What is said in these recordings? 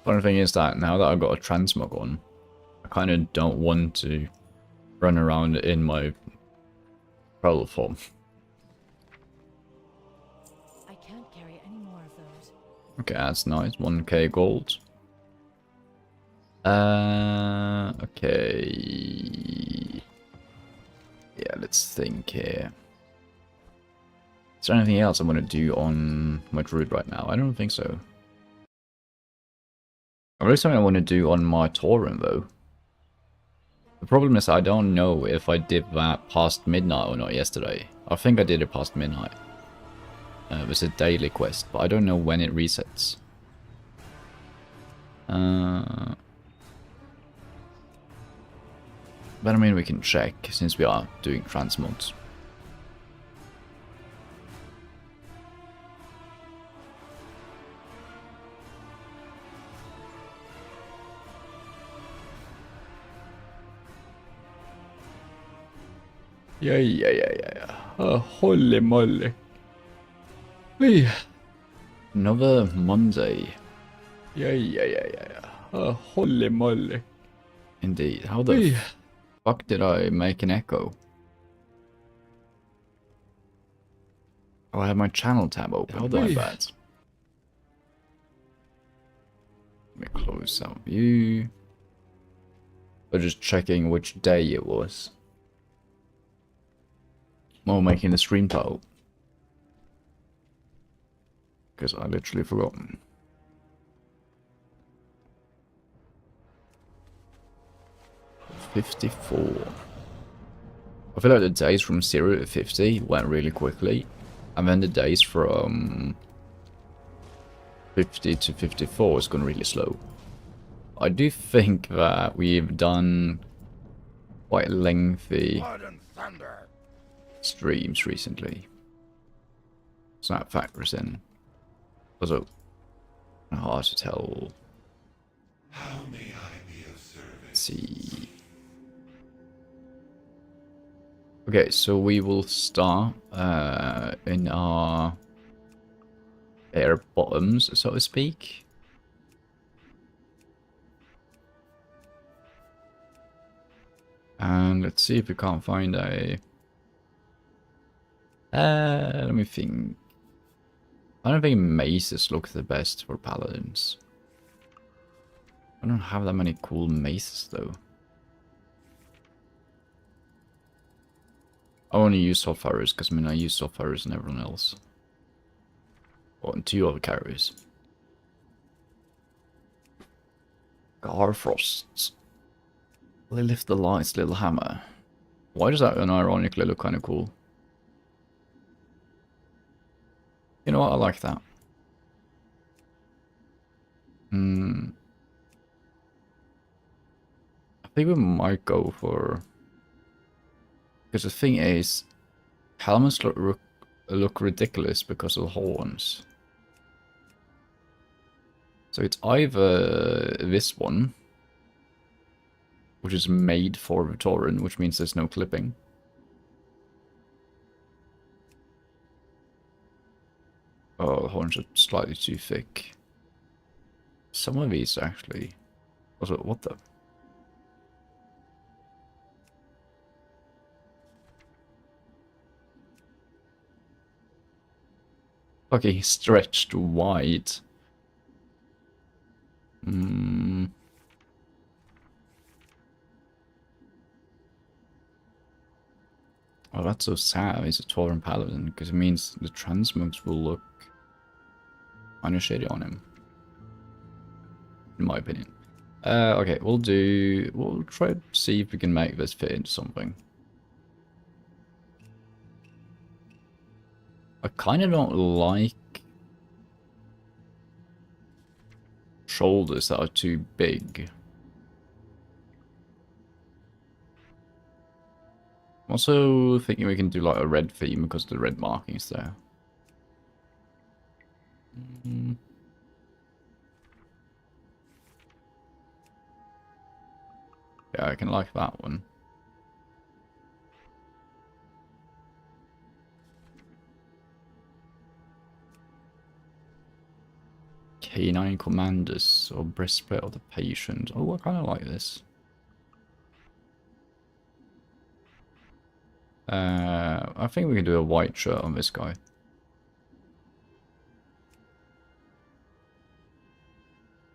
One thing is that now that I've got a transmog on, I kind of don't want to run around in my troll form. I can't carry any more of those. Okay, that's nice. 1k gold. Okay. Yeah, let's think here. Is there anything else I want to do on my druid right now? I don't think so. There is something I want to do on my Tauren though. The problem is I don't know if I did that past midnight or not yesterday. I think I did it past midnight. It was a daily quest, but I don't know when it resets. But I mean, we can check since we are doing transmods. Yeah. Holy moly. Hey. Another Monday. Yeah. Holy moly. Indeed. How the fuck did I make an echo? Oh, I have my channel tab open. How my bad. Let me close out view. I'm just checking which day it was. Or making the stream title. Because I literally forgotten. $54. I feel like the days from 0 to 50 went really quickly. And then the days from 50 to 54 is going really slow. I do think that we've done quite lengthy streams recently. So that factors in. Also, hard to tell. How may I be of service? Let's see. Okay, so we will start in our air bottoms, so to speak. And let's see if we can't find a... let me think. I don't think maces look the best for paladins. I don't have that many cool maces though. I only use soft arrows because I mean I use soft arrows and everyone else. Well, and 2 other carriers. Garfrosts. They lift the lights, little hammer. Why does that unironically look kind of cool? You know what? I like that. I think we might go for... Because the thing is, helmets look ridiculous because of the horns. So it's either this one, which is made for the Tauren, which means there's no clipping. Oh, the horns are slightly too thick. Some of these actually... Also, what the... Okay, stretched wide. Oh, that's so sad. He's a Tauren Paladin, because it means the transmogs will look kind of shitty on him. In my opinion. Okay, we'll try to see if we can make this fit into something. I kind of don't like shoulders that are too big. I'm also thinking we can do like a red theme because of the red markings there. Yeah, I can like that one. Canine Commanders or Breastplate of the Patient. Oh, I kind of like this. I think we can do a white shirt on this guy.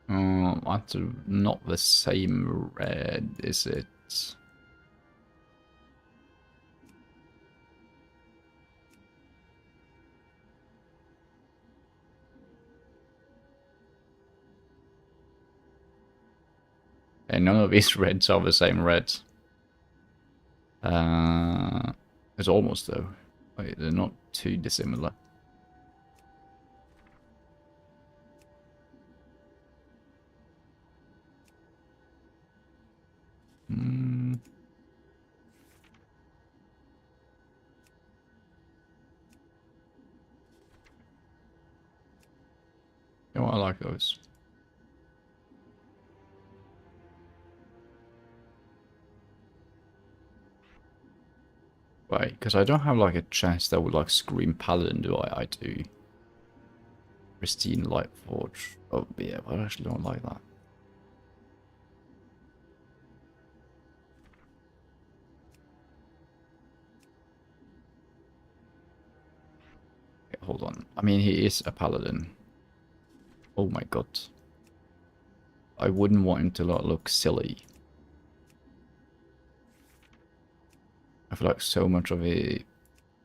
That's not the same red, is it? And none of these reds are the same reds. It's almost though. Wait, they're not too dissimilar. You know, I like those. Wait, because I don't have like a chest that would like scream paladin, do I? I do. Pristine Light Forge. Oh yeah, but I actually don't like that. Okay, hold on. I mean, he is a paladin. Oh my god. I wouldn't want him to look silly. I feel like so much of the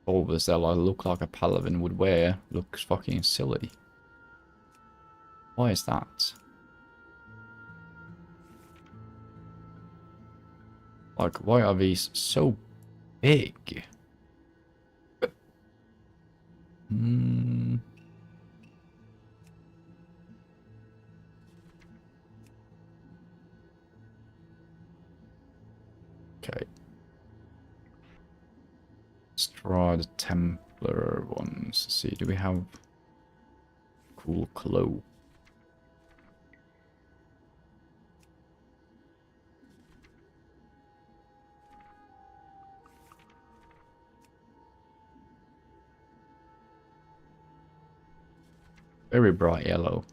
clothes that look like a paladin would wear looks fucking silly. Why is that? Like, why are these so big? Okay. Let's try the Templar ones. See, do we have cool cloak? Very bright yellow.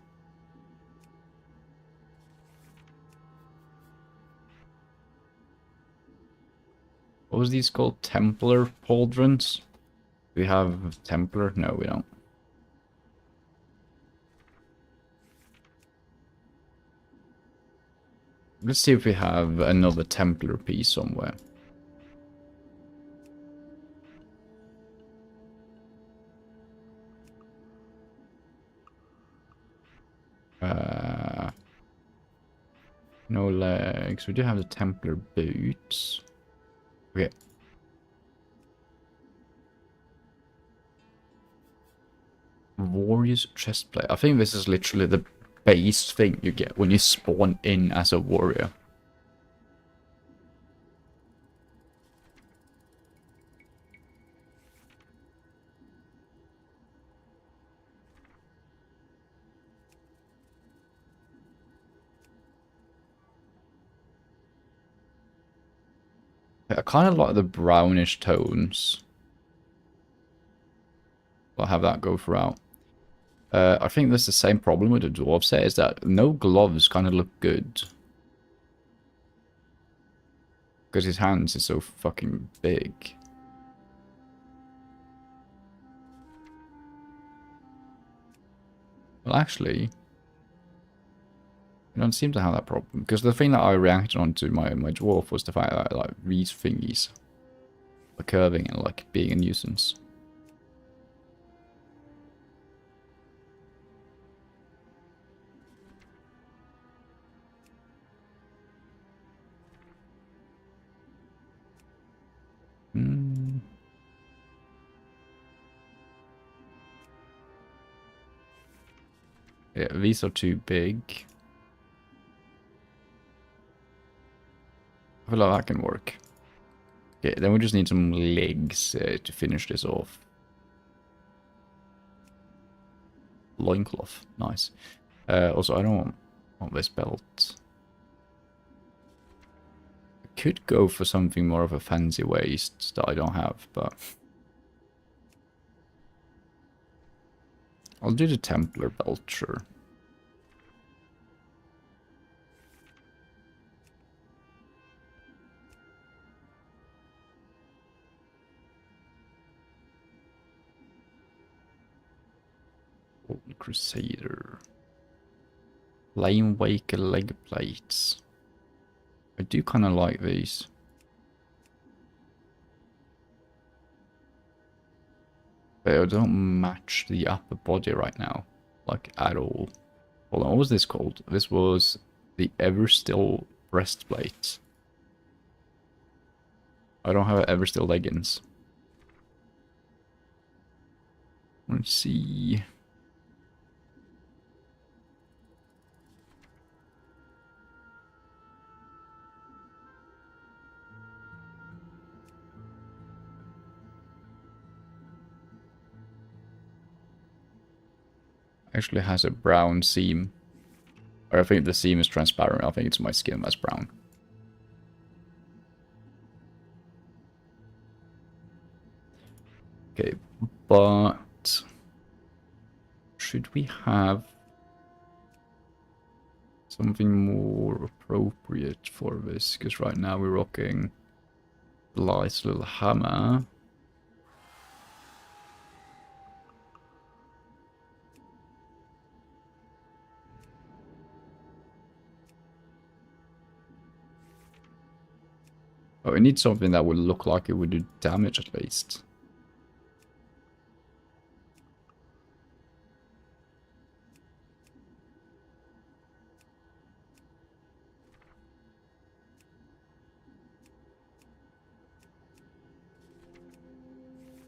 What was these called? Templar pauldrons? Do we have Templar? No, we don't. Let's see if we have another Templar piece somewhere. No legs. We do have the Templar boots. Okay. Warrior's chestplate. I think this is literally the base thing you get when you spawn in as a warrior. I kind of like the brownish tones. I'll have that go throughout. I think that's the same problem with the dwarf set, is that no gloves kind of look good. Because his hands are so fucking big. Well, actually, I don't seem to have that problem. Because the thing that I reacted on to my dwarf was the fact that like these thingies are curving and like being a nuisance. Yeah, these are too big. I feel like that can work. Okay, then we just need some legs to finish this off. Loincloth, nice. Also, I don't want this belt. I could go for something more of a fancy waist that I don't have, but I'll do the Templar belt, sure. Golden Crusader. Flame Waker leg plates. I do kind of like these. They don't match the upper body right now, like at all. Hold on, what was this called? This was the Everstill breastplate. I don't have Everstill leggings. Let's see. Actually has a brown seam. Or I think the seam is transparent. I think it's my skin that's brown. Okay, but should we have something more appropriate for this? Because right now we're rocking Blythe's little hammer. Oh, we need something that would look like it would do damage at least.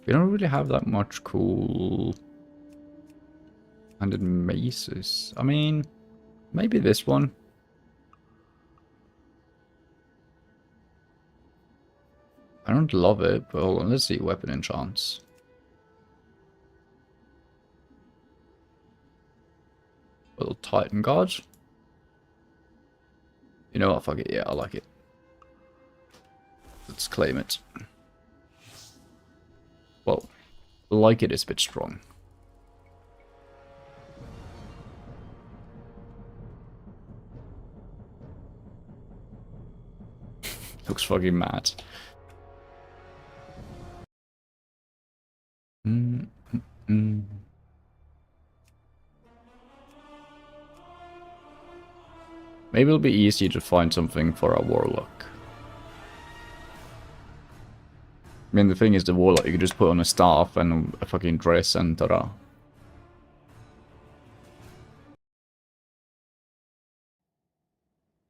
We don't really have that much cool handed maces. I mean, maybe this one. I don't love it, but hold on, let's see weapon enchants. Little Titan Guard. You know what, fuck it, yeah, I like it. Let's claim it. Well, like it is a bit strong. Looks fucking mad. Maybe it'll be easier to find something for our Warlock. I mean, the thing is, the Warlock, you could just put on a staff and a fucking dress and ta-da.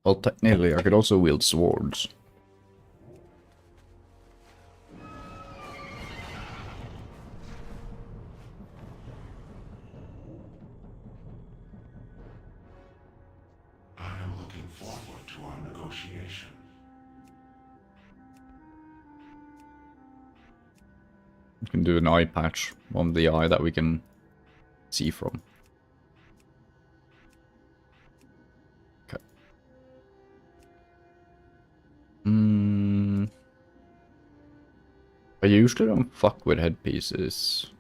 Well, technically, I could also wield swords. I am looking forward to our negotiation. We can do an eye patch on the eye that we can see from. Okay. I usually don't fuck with headpieces.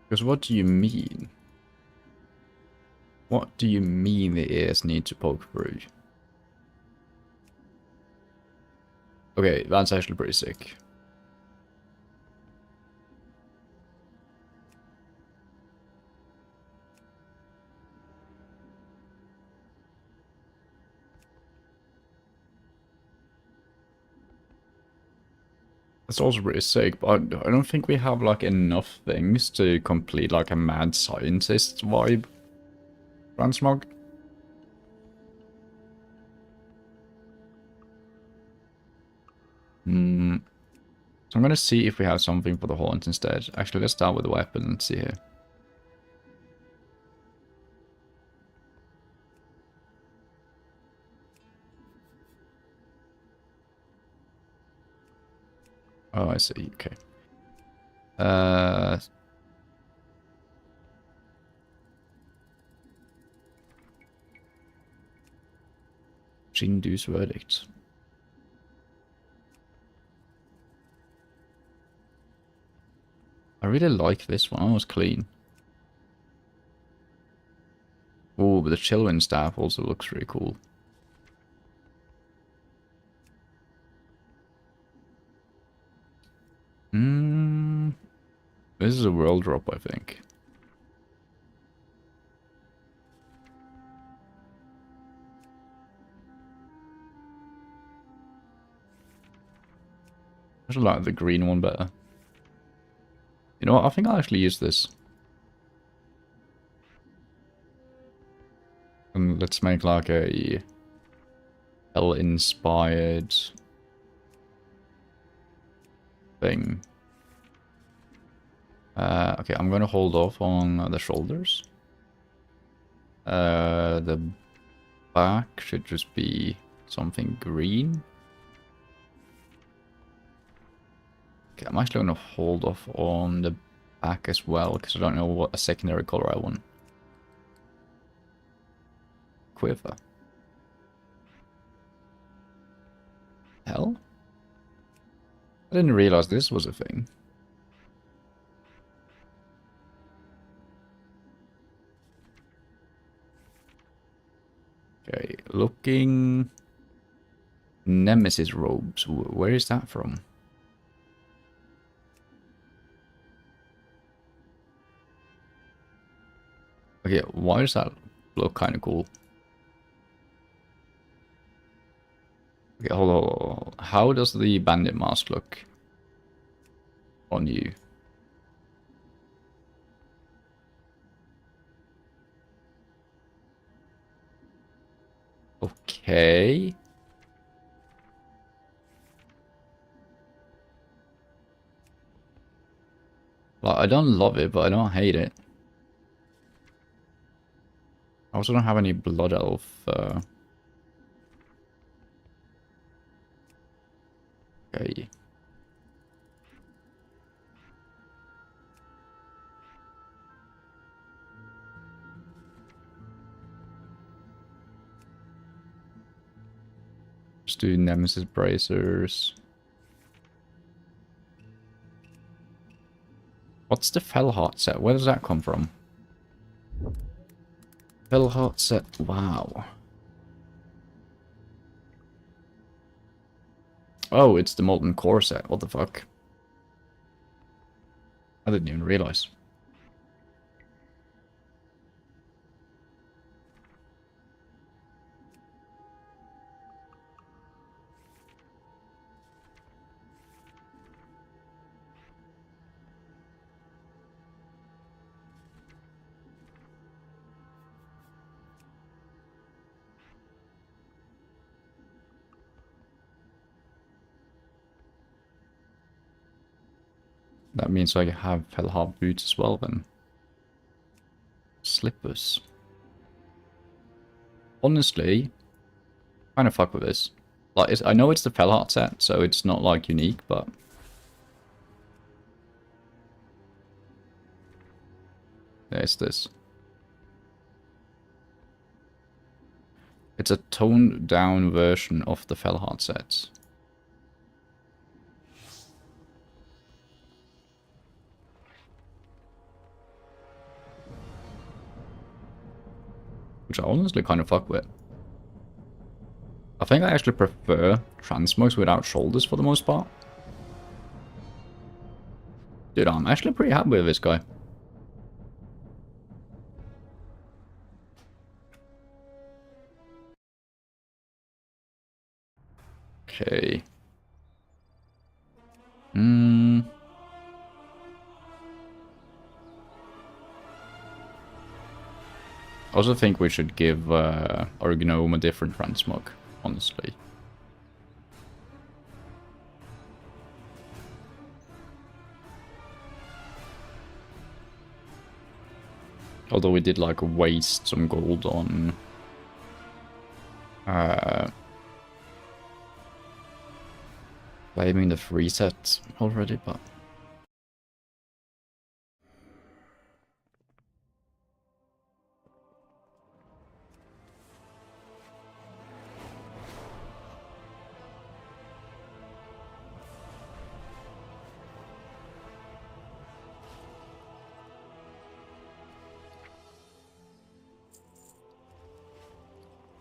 Because what do you mean? What do you mean the ears need to poke through? Okay, that's actually pretty sick. That's also pretty sick, but I don't think we have like enough things to complete like a mad scientist vibe transmog. So I'm gonna see if we have something for the horns instead. Actually, let's start with the weapon and see here. Oh, I see. Okay. Jindu's verdict. I really like this one. Almost clean. Oh, but the Chillwind staff also looks really cool. This is a world drop, I think. I just like the green one better. You know what? I think I'll actually use this. And let's make like a Hell-inspired thing. Okay, I'm gonna hold off on the shoulders. The back should just be something green. Okay, I'm actually gonna hold off on the back as well, because I don't know what a secondary color I want. Quiver. Hell? I didn't realize this was a thing. Okay, looking... Nemesis robes. Where is that from? Okay, why does that look kind of cool? Okay, hold on, hold on. How does the bandit mask look on you? Okay. Well, I don't love it, but I don't hate it. I also don't have any blood elf. Okay. Just do Nemesis bracers. What's the Fellheart set? Where does that come from? Fellheart set. Wow. Oh, it's the Molten Core set. What the fuck? I didn't even realize. That means I have Fellheart boots as well then. Slippers. Honestly, kind of fuck with this. Like, I know it's the Fellheart set, so it's not like unique, but there's this. It's a toned down version of the Fellheart sets. Which I honestly kind of fuck with. I think I actually prefer transmogs without shoulders for the most part. Dude, I'm actually pretty happy with this guy. Okay. I also think we should give our gnome a different transmog, honestly. Although we did like waste some gold on claiming the free set already, but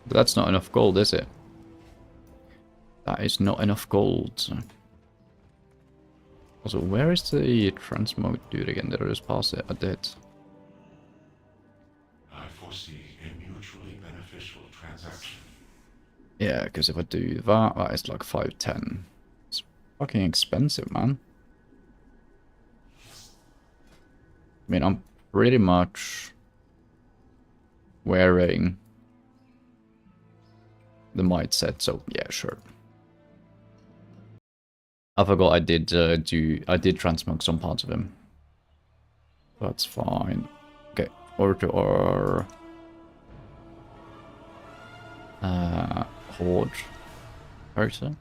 But that's not enough gold, is it? That is not enough gold. Also, where is the transmog dude again? Did I just pass it? I did. I foresee a mutually beneficial transaction. Yeah, because if I do that, that is like 510. It's fucking expensive, man. I mean, I'm pretty much wearing the might set, so yeah, sure. I forgot I did transmog some parts of him. That's fine. Okay, over to our Horde person.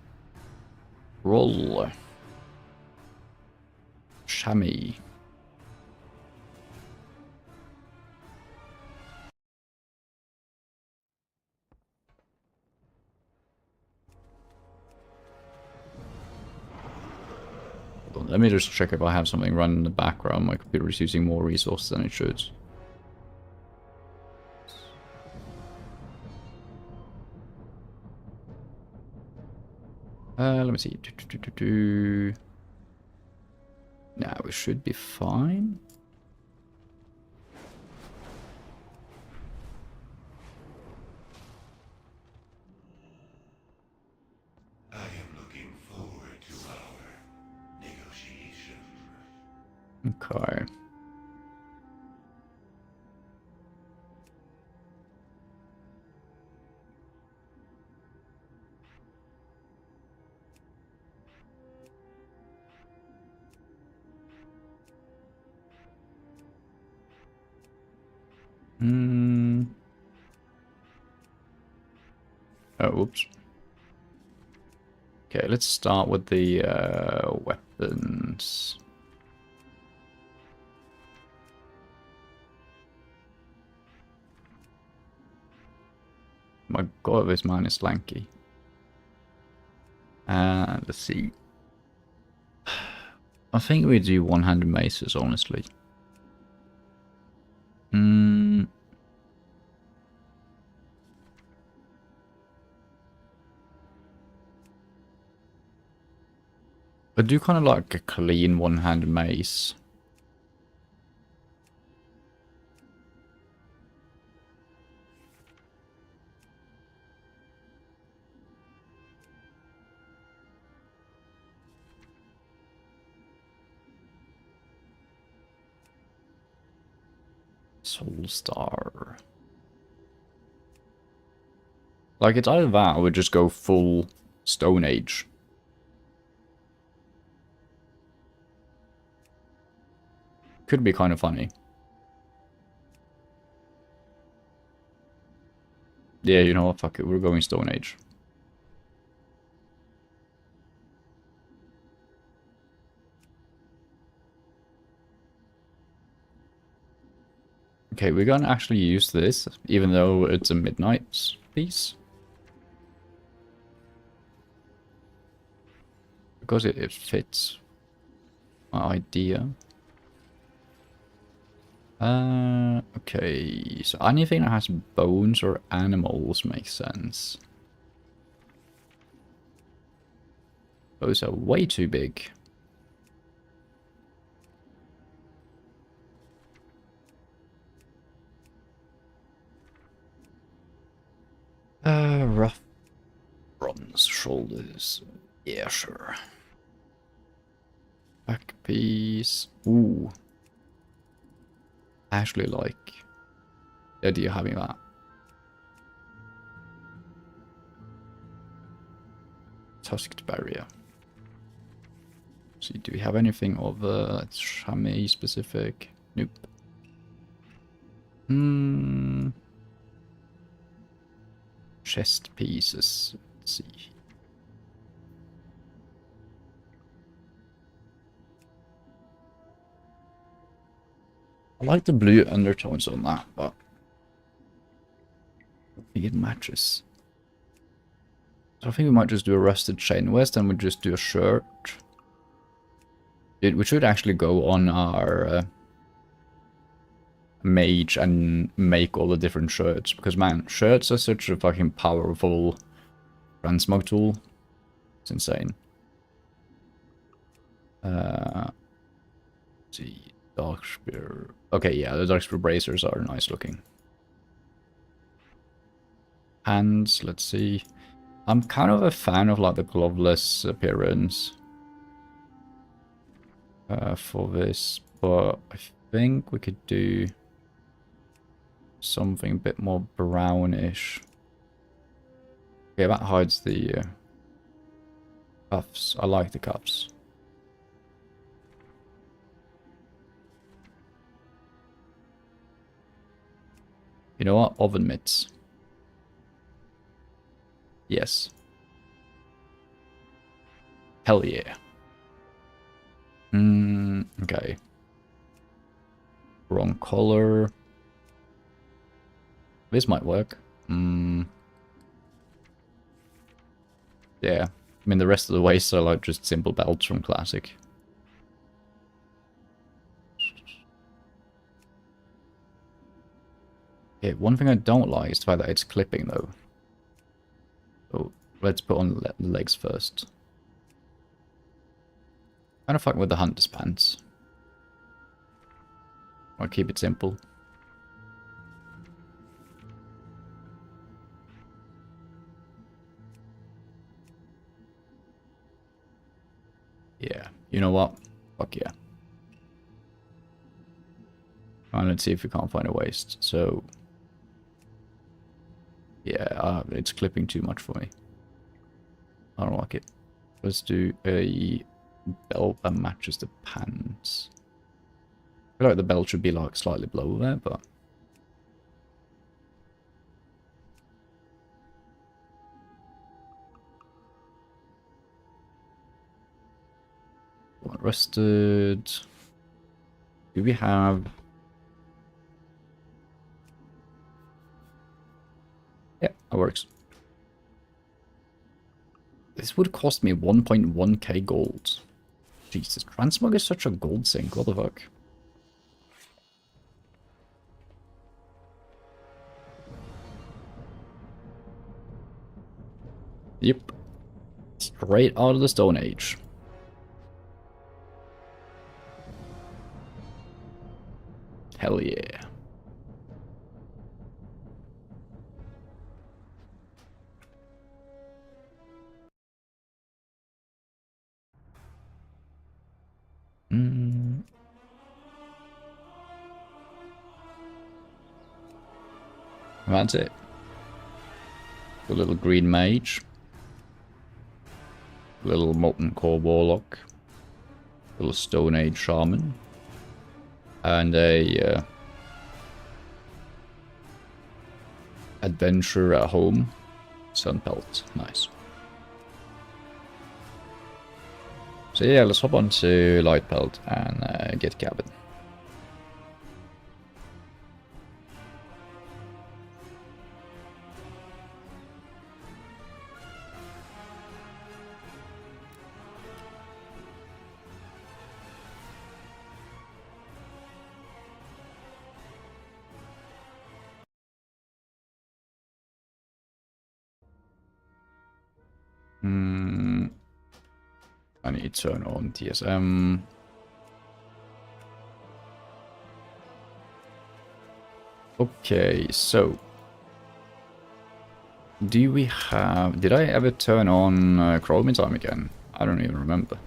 Roll. Chamois. Hold on, let me just check if I have something running in the background. My computer is using more resources than it should. Let me see. Now we should be fine. I am looking forward to our negotiation. Okay. Oh, whoops. Okay, let's start with the weapons. My god, this man is lanky. Let's see. I think we do one-handed maces, honestly. I do kind of like a clean one-handed mace. Soul Star. Like, it's either that or we just go full Stone Age. Could be kind of funny. Yeah, you know what? Fuck it. We're going Stone Age. Okay, we're gonna actually use this, even though it's a midnight piece. Because it fits my idea. Okay, so anything that has bones or animals makes sense. Those are way too big. Rough bronze shoulders. Yeah, sure. Back piece. Ooh. I actually like the idea of having that. Tusked barrier. See, do we have anything of chamois specific? Nope. Chest pieces. Let's see. I like the blue undertones on that, but I think it matches. So I think we might just do a rusted chain vest and we just do a shirt. We should actually go on our mage and make all the different shirts. Because, man, shirts are such a fucking powerful transmog tool. It's insane. See, Darkspear. Okay, yeah, the Darkspear bracers are nice looking. Hands, let's see. I'm kind of a fan of like the gloveless appearance for this, but I think we could do something a bit more brownish. Okay, that hides the cuffs. I like the cuffs. You know what? Oven mitts. Yes. Hell yeah. Okay. Wrong color. This might work. Yeah. I mean, the rest of the wastes are like just simple belts from Classic. Yeah, one thing I don't like is the fact that it's clipping, though. So, let's put on the legs first. Kind of fucking with the hunter's pants. I'll keep it simple. Yeah, you know what? Fuck yeah. And let's see if we can't find a waist. So, yeah, it's clipping too much for me. I don't like it. Let's do a belt that matches the pants. I feel like the belt should be like slightly below there, but... Rusted. Do we have... Yeah, that works. This would cost me 1.1k gold. Jesus, transmog is such a gold sink, what the fuck? Yep. Straight out of the Stone Age. Hell yeah. That's it. The little green mage. Little molten core warlock. Little Stone Age shaman. And a adventure at home. Sun pelt. Nice. So yeah, let's hop on to light pelt and get cabin. I need to turn on TSM. Okay, so do we have... Did I ever turn on Chromie time again? I don't even remember.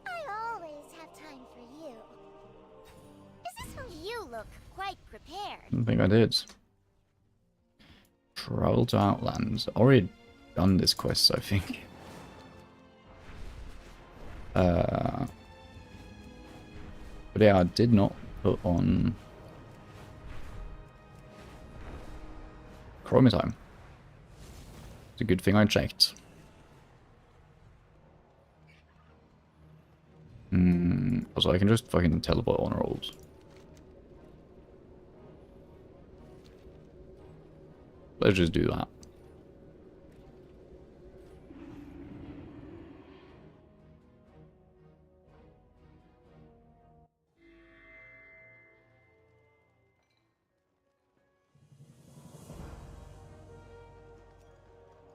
I always have time for you. Is this when you look quite prepared? I don't think I did. Travel to Outlands. Already done this quest, I think. But yeah, I did not put on Chromie time. It's a good thing I checked. Also, I can just fucking teleport on rolls. Let's just do that.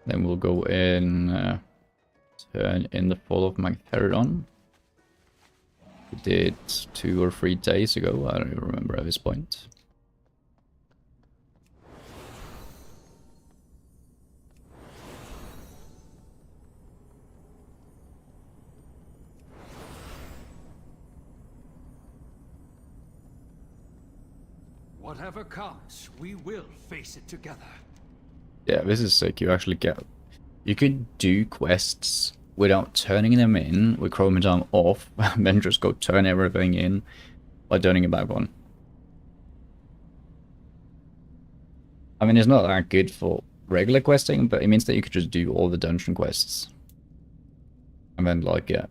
Then we'll go in, turn in the fall of Magtheridon. We did 2 or 3 days ago, I don't even remember at this point. Whatever comes, we will face it together. Yeah, this is sick. You actually get... You could do quests without turning them in with chromodyne off, and then just go turn everything in by turning it back on. I mean, it's not that good for regular questing, but it means that you could just do all the dungeon quests. And then, like, yeah,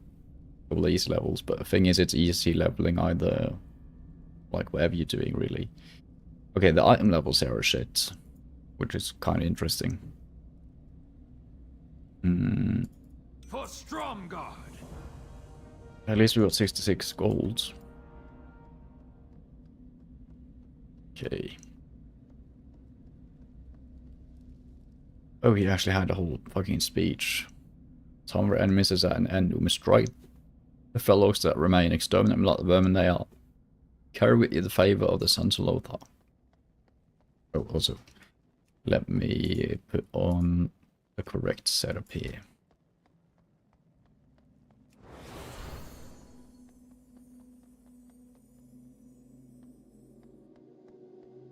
all these levels. But the thing is, it's easy leveling either, like, whatever you're doing, really. Okay, the item levels here are shit, which is kind of interesting. For Stromgarde. At least we got 66 gold. Okay. Oh, he actually had a whole fucking speech. Some of our enemies is at an end. We must strike the fellows that remain, exterminate them like the vermin they are. Carry with you the favour of the sons of Lothar. Oh, also, let me put on the correct setup here.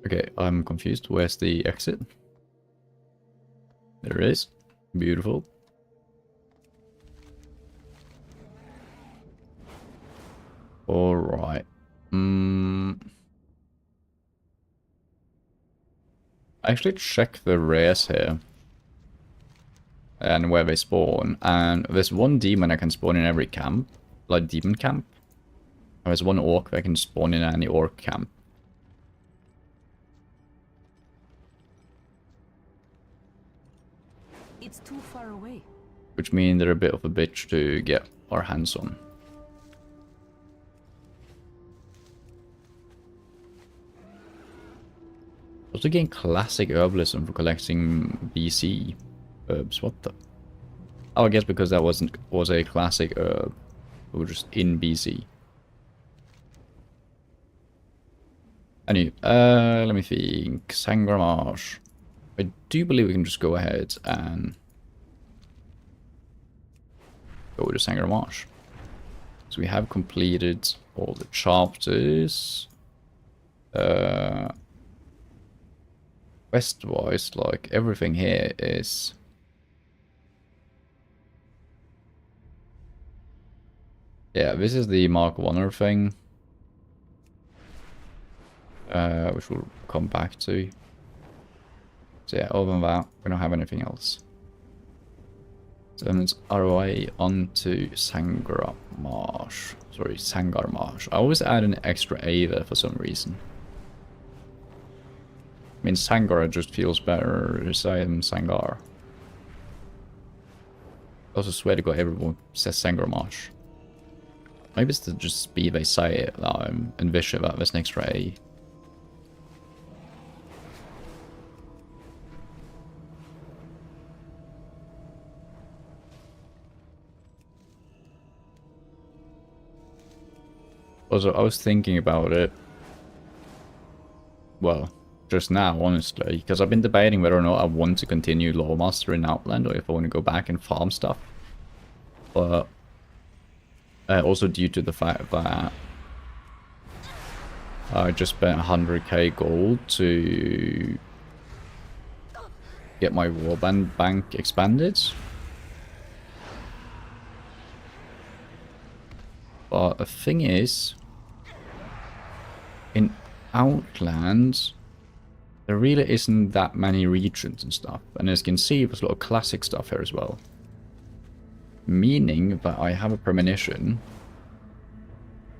Okay, I'm confused. Where's the exit? There it is. Beautiful. Alright. I actually check the rares here. And where they spawn. And there's one demon I can spawn in every camp. Like demon camp. And there's one orc that can spawn in any orc camp. It's too far away. Which means they're a bit of a bitch to get our hands on. Also getting classic herbalism for collecting BC herbs. What the? Oh, I guess because that was a classic herb. It was just in BC. Anyway, let me think. Sangramage. I do believe we can just go ahead and go to Sangramage. So we have completed all the chapters. Quest-wise, like, everything here is... Yeah, this is the Mark of Honor thing. Which we'll come back to. So yeah, other than that, we don't have anything else. So then it's ROI onto Sangramage. Sorry, Sangarmage. I always add an extra A there for some reason. I mean, Sangar just feels better to say than Sangar. I also swear to God, everyone says Sangarmage. Maybe it's the just speed they say it that I'm envious about this next A. Also, I was thinking about it. Well, just now, honestly, because I've been debating whether or not I want to continue Lawmaster in Outland or if I want to go back and farm stuff. But also due to the fact that I just spent 100k gold to get my warband bank expanded. But the thing is, in Outland, there really isn't that many regions and stuff. And as you can see, there's a lot of classic stuff here as well. Meaning that I have a premonition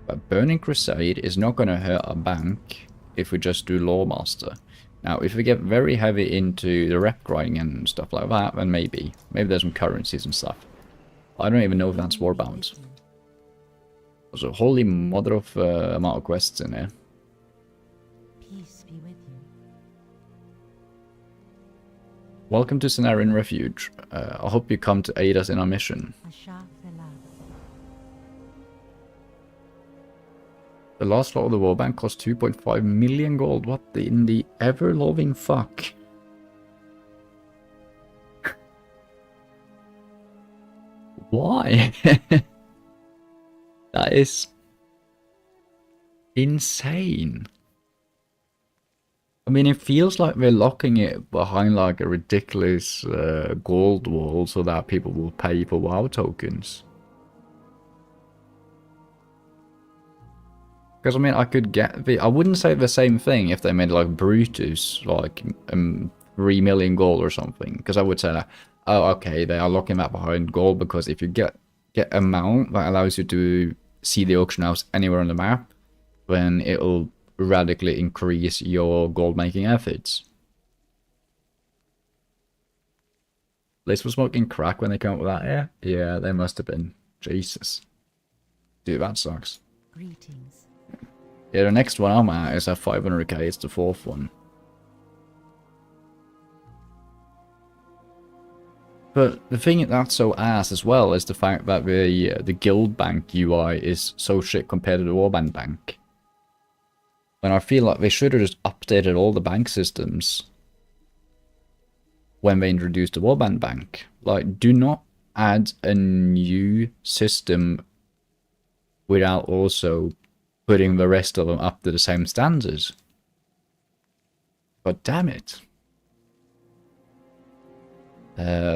that Burning Crusade is not going to hurt our bank if we just do Lawmaster. Now, if we get very heavy into the rep grinding and stuff like that, then maybe. Maybe there's some currencies and stuff. I don't even know if that's warbound. There's a holy mother of amount of quests in here. Peace be with you. Welcome to Cenarian Refuge. I hope you come to aid us in our mission. The last lot of the war bank cost 2.5 million gold. What in the ever-loving fuck? Why? That is insane. I mean, it feels like we're locking it behind like a ridiculous gold wall so that people will pay for WoW tokens. Because I mean, I could get I wouldn't say the same thing if they made like Brutus like 3 million gold or something. Because I would say that, oh, okay, they are locking that behind gold because if you get a mount that allows you to see the auction house anywhere on the map, then it'll radically increase your gold making efforts. Liz was smoking crack when they came up with that, yeah? Yeah, they must have been. Jesus. Dude, that sucks. Greetings. Yeah, the next one I'm at is at 500k, it's the 4th one. But the thing that's so ass as well is the fact that the guild bank UI is so shit compared to the warband bank. When I feel like they should have just updated all the bank systems when they introduced the warband bank. Like, do not add a new system without also putting the rest of them up to the same standards. God damn it.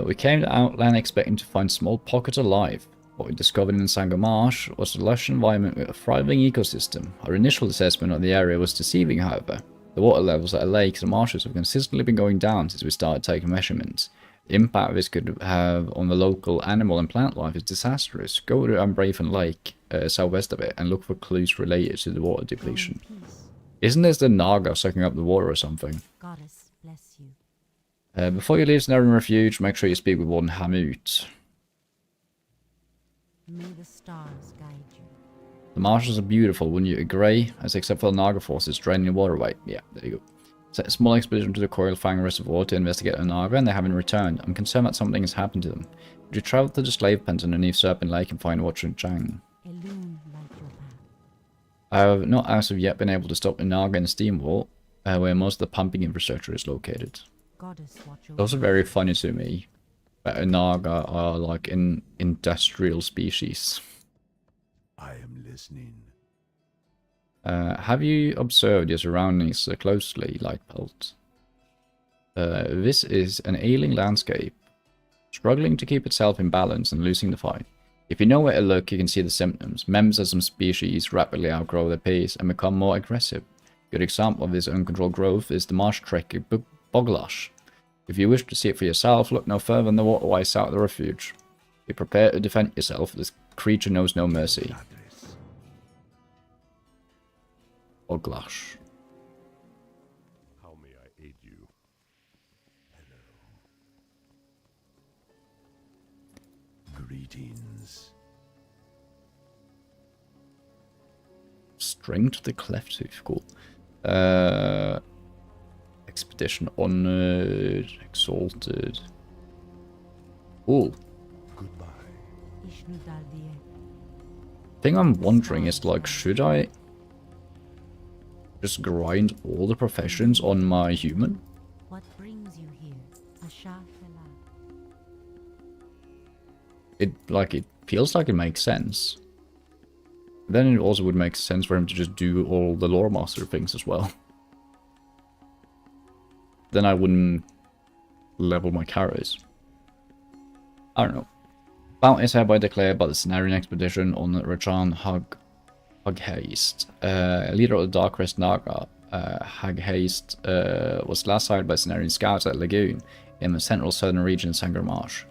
We came to Outland expecting to find small pockets of life. What we discovered in Sangha Marsh was a lush environment with a thriving ecosystem. Our initial assessment of the area was deceiving, however. The water levels at the lakes and marshes have consistently been going down since we started taking measurements. The impact this could have on the local animal and plant life is disastrous. Go to Unbraven Lake, southwest of it, and look for clues related to the water depletion. Isn't this the Naga sucking up the water or something? Goddess bless you. Before you leave Cenarian Refuge, make sure you speak with Warden Hamut. May the stars guide you. The marshes are beautiful, wouldn't you agree? As except for the Naga forces draining the water away. Yeah, there you go. Set a small expedition to the Coil Fang Reservoir to investigate the Naga, and they haven't returned. I'm concerned that something has happened to them. Would you travel to the slave pens underneath Serpent Lake and find Watcher Chang? Illume light your path. I have not as of yet been able to stop the Naga in the steam wall, where most of the pumping infrastructure is located. Goddess watch your Those are very funny to me. That a Naga are like an industrial species. I am listening. Have you observed your surroundings closely, Lightpelt? This is an ailing landscape, struggling to keep itself in balance and losing the fight. If you know where to look, you can see the symptoms. Members of some species rapidly outgrow their pace and become more aggressive. A good example of this uncontrolled growth is the marsh trek Boglash. If you wish to see it for yourself, look no further than the waterways south of the refuge. Be prepared to defend yourself, this creature knows no mercy. Boglash. How may I aid you? Hello. Greetings. Strength to the cleft tooth, cool. Expedition honored, exalted. Ooh. Goodbye. Ishnu Daldier. Thing I'm wondering is like, should I just grind all the professions on my human? What brings you here? Asha Fela. It feels like it makes sense. Then it also would make sense for him to just do all the lore master things as well. Then I wouldn't level my carries. I don't know. Bounty is hereby declared by the Cenarian expedition on Rajan Hughaste. Leader of the Dark Rest Naga, Hughaste was last sighted by Cenarian scouts at Lagoon in the central southern region of Sangha Marsh.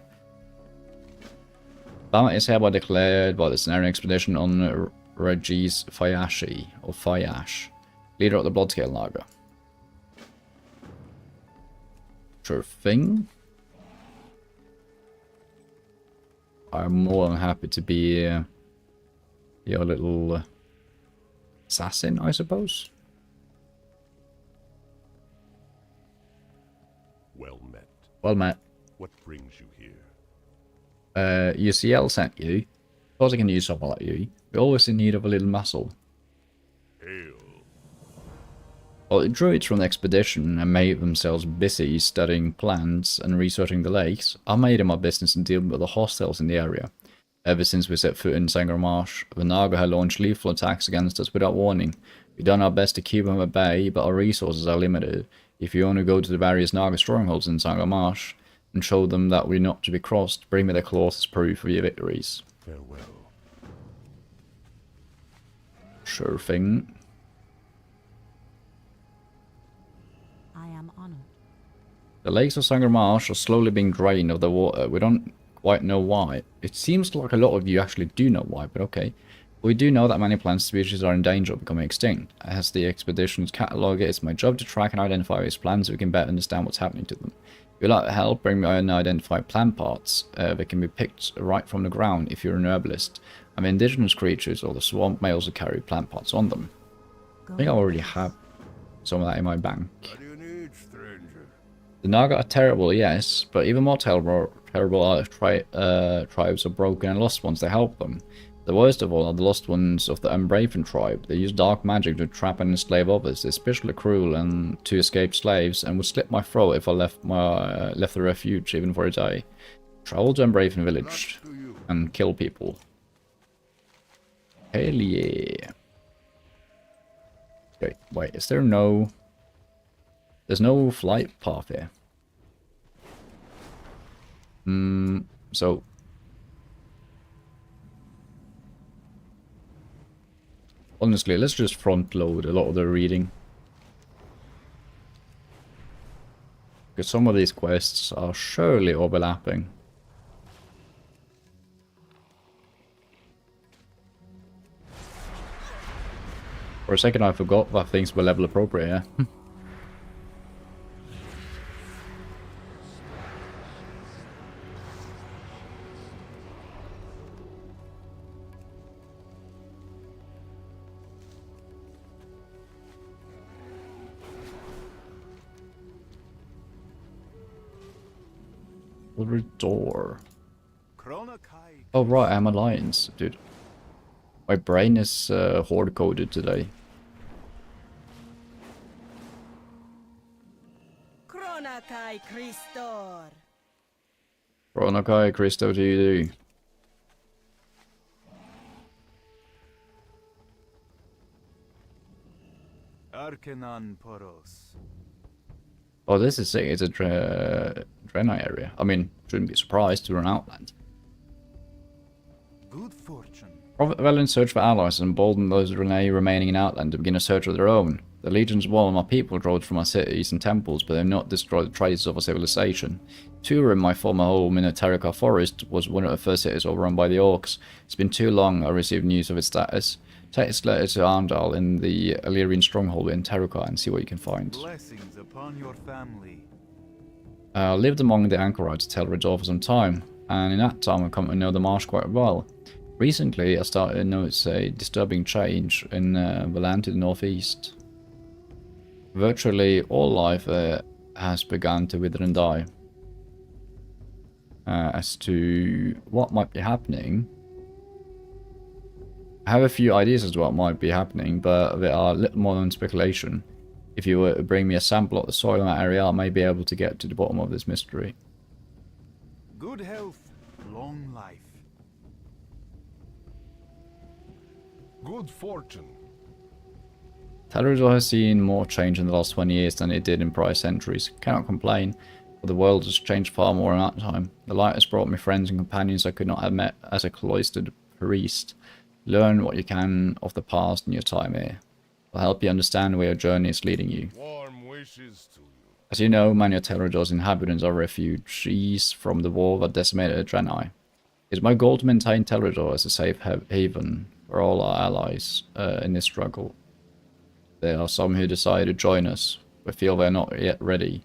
Bounty is hereby declared by the Cenarian expedition on Regis Fayashi, or Fayash, leader of the Bloodscale Naga. Sure thing. I'm more than happy to be your little assassin, I suppose. Well met. Well met. What brings you here? UCL sent you. Of course I can use someone like you. We're always in need of a little muscle. Hail. Well, the druids from the expedition and made themselves busy studying plants and researching the lakes. I made it my business in dealing with the hostiles in the area. Ever since we set foot in Sangor Marsh, the Naga have launched lethal attacks against us without warning. We've done our best to keep them at bay, but our resources are limited. If you want to go to the various Naga strongholds in Sangor Marsh and show them that we're not to be crossed, bring me their claws as proof of your victories. Farewell. Sure thing. I am honored. The lakes of Sangor Marsh are slowly being drained of the water. We don't quite know why. It seems like a lot of you actually do know why, but okay. We do know that many plant species are in danger of becoming extinct. As the expedition's catalogue, it's my job to track and identify these plants so we can better understand what's happening to them. If you'd like help, bring me unidentified plant parts. They can be picked right from the ground if you're an herbalist. And the indigenous creatures or the swamp males who carry plant parts on them. I think I already have some of that in my bank. What do you need, stranger? The Naga are terrible, yes, but even more terrible are tribes of broken and lost ones that help them. The worst of all are the lost ones of the Unbraven tribe. They use dark magic to trap and enslave others. They're especially cruel and to escaped slaves, and would slit my throat if I left the refuge even for a day. Travel to Unbraven village and kill people. Hell yeah. Okay, wait, is there no... There's no flight path here. So... Honestly, let's just front load a lot of the reading. Because some of these quests are surely overlapping. For a second I forgot that things were level appropriate, yeah. Door. Oh right, I'm Alliance, dude. My brain is Horde coded today. Kronakai Christor. Kronakai Christo to you. Arkenan Poros. Oh, this is sick. It's a Draenei area. I mean, shouldn't be surprised to an outland. Good fortune. Prophet Velen search for allies and embolden those Draenei remaining in outland to begin a search of their own. The legions of war my people drove from our cities and temples, but they have not destroyed the traces of our civilization. Turin, my former home in the Terracar forest, was one of the first cities overrun by the orcs. It's been too long I received news of its status. Take this letter to Arndal in the Illyrian stronghold in Terracar and see what you can find. Blessings upon your family. I lived among the anchorites at Telridor for some time, and in that time I've come to know the marsh quite well. Recently I started to notice a disturbing change in the land to the northeast. Virtually all life has begun to wither and die. As to what might be happening, I have a few ideas as to what might be happening, but they are little more than speculation. If you were to bring me a sample of the soil in that area, I may be able to get to the bottom of this mystery. Good health, long life. Good fortune. Telridor has seen more change in the last 20 years than it did in prior centuries. Cannot complain, but the world has changed far more in that time. The light has brought me friends and companions I could not have met as a cloistered priest. Learn what you can of the past in your time here. It'll help you understand where your journey is leading you. Warm wishes to you. As you know, many of Telridor's inhabitants are refugees from the war that decimated Draenei. It is my goal to maintain Telridor as a safe haven for all our allies in this struggle. There are some who decide to join us, but feel they're not yet ready.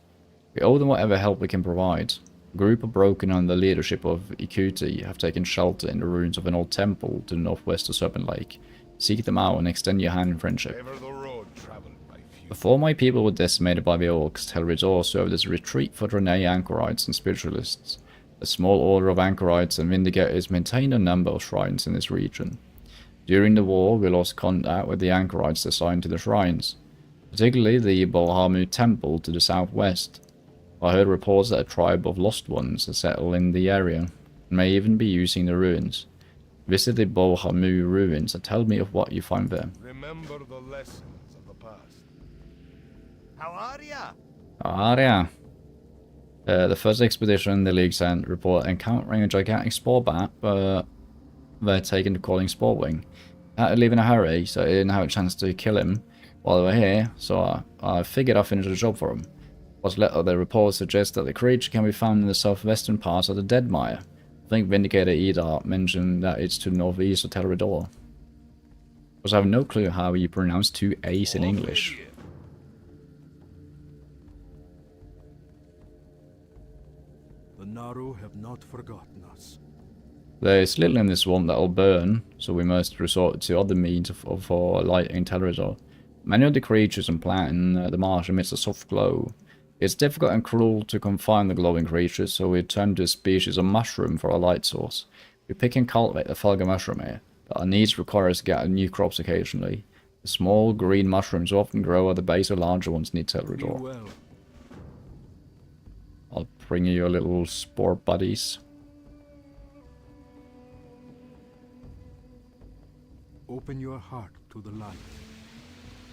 We owe them whatever help we can provide. A group of broken under the leadership of Ikuti have taken shelter in the ruins of an old temple to the northwest of Serpent Lake. Seek them out and extend your hand in friendship. Ever the road traveled by few. Before my people were decimated by the orcs, Tel'Redor served as a retreat for Draenei anchorites and spiritualists. A small order of anchorites and vindicators maintained a number of shrines in this region. During the war, we lost contact with the anchorites assigned to the shrines, particularly the Bolhamu Temple to the southwest. I heard reports that a tribe of Lost Ones has settled in the area, and may even be using the ruins. Visit the Bolhamu ruins and tell me of what you find there. Remember the lessons of the past. How are ya? Yeah. The first expedition the League sent report encountering a gigantic spore bat, but they're taken to calling Sporewing. I had to leave in a hurry, so I didn't have a chance to kill him while they were here, so I figured I'd finish the job for him. What's left of the report suggests that the creature can be found in the southwestern part of the Deadmire. I think Vindicator Edar mentioned that it's to the northeast of Tel'Redor. Because I have no clue how you pronounce two A's in English. The Naru have not forgotten us. There's little in this swamp that'll burn, so we must resort to other means for lighting Tel'Redor. Many of the creatures and plant in the marsh emits a soft glow. It's difficult and cruel to confine the glowing creatures, so we turn to a species of mushroom for a light source. We pick and cultivate the Fulgur mushroom here, but our needs require us to get new crops occasionally. The small green mushrooms often grow at the base of larger ones near Tel'Redor. Well, I'll bring you your little spore buddies. open your heart to the light.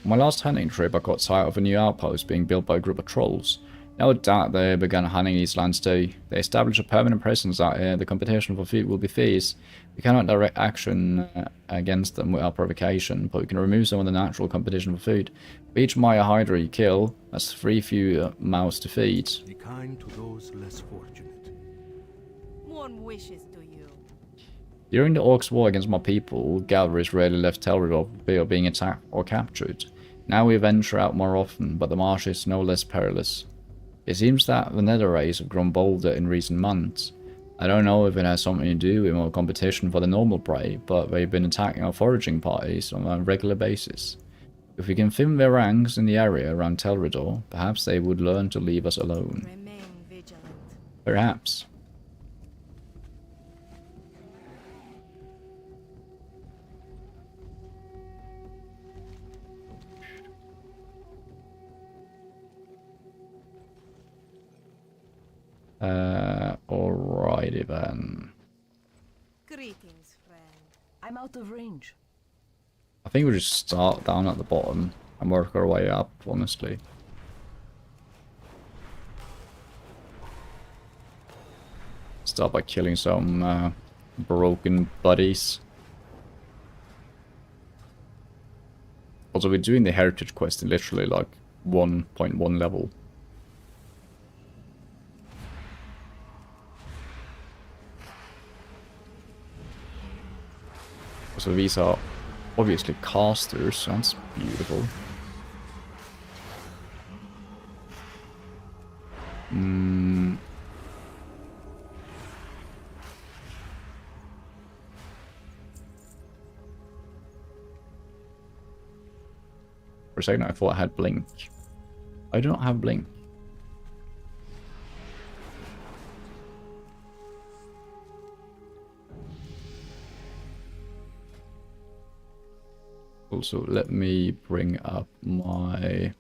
On my last hunting trip, I got sight of a new outpost being built by a group of trolls. No doubt they began hunting these lands too. They established a permanent presence out here. The competition for food will be fierce. We cannot direct action against them without provocation, but we can remove some of the natural competition for food. For each Maya Hydra you kill, that's 3 fewer mouths to feed. Be kind to those less fortunate. Warm wishes to you. During the Orcs' war against my people, Galvaries rarely left Tel'Redor for being attacked or captured. Now we venture out more often, but the marsh is no less perilous. It seems that the nether rays have grown bolder in recent months. I don't know if it has something to do with more competition for the normal prey, but they've been attacking our foraging parties on a regular basis. If we can thin their ranks in the area around Tel'Redor, perhaps they would learn to leave us alone. Remain vigilant. Perhaps. Alrighty then. Greetings, friend. I'm out of range. I think we just start down at the bottom and work our way up, honestly. Start by killing some broken buddies. Also, we're doing the heritage quest in literally like 1.1 level. So these are obviously casters, so that's beautiful. For a second I thought I had blink. I do not have blink. Also, let me bring up my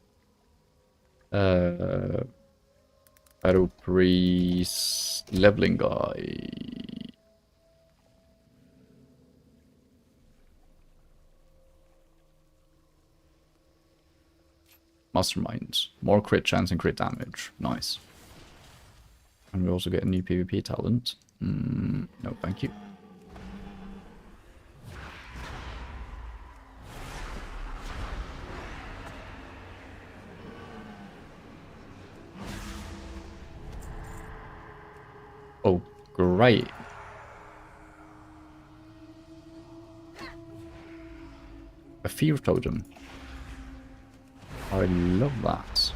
Battle Priest leveling guy. Masterminds. More crit chance and crit damage. Nice. And we also get a new PvP talent. No, thank you. Oh, great. A fear totem. I love that.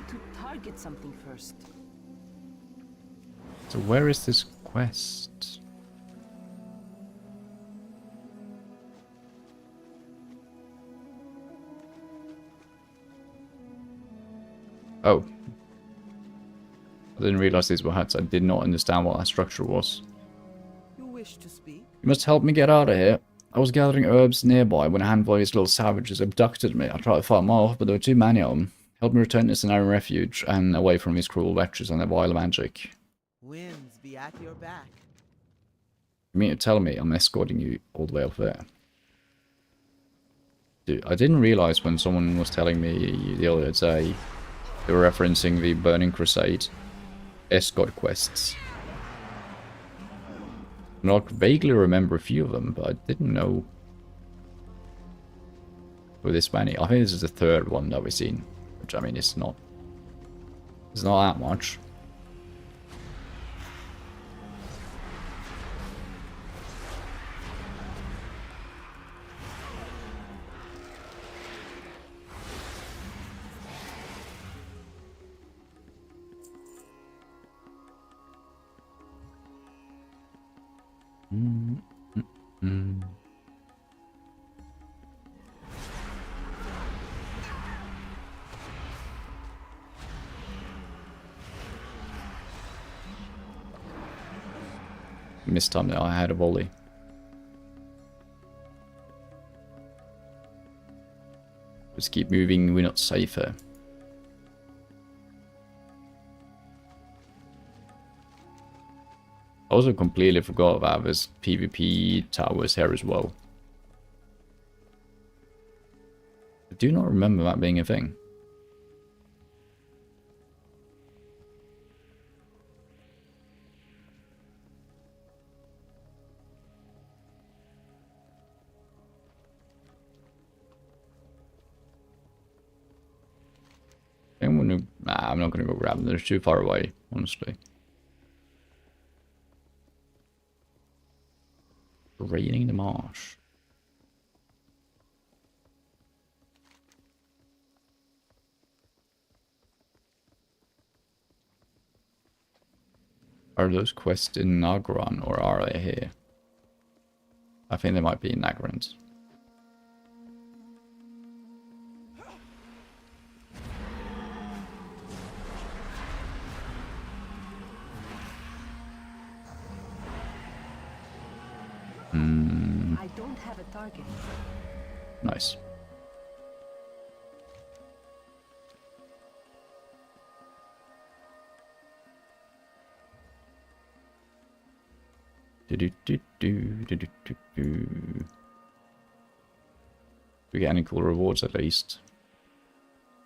to target something first. So where is this quest? Oh. I didn't realize these were huts. I did not understand what that structure was. You wish to speak? You must help me get out of here. I was gathering herbs nearby when a handful of these little savages abducted me. I tried to fight them off, but there were too many of them. Help me return to this narrow refuge and away from these cruel wretches and their vile magic. Winds be at your back. You mean to tell me I'm escorting you all the way up there? Dude, I didn't realize when someone was telling me the other day they were referencing the Burning Crusade escort quests. And I vaguely remember a few of them, but I didn't know there were this many. I think this is the third one that we've seen, which I mean it's not that much. Missed time now, I had a volley. Just keep moving, we're not safer. I also completely forgot about this PvP towers here as well. I do not remember that being a thing. I'm not gonna go grab them. They're too far away, honestly. Raining the marsh. Are those quests in Nagran or are they here? I think they might be in Nagrand. I don't have a target. Nice. Do. We get any cool rewards at least.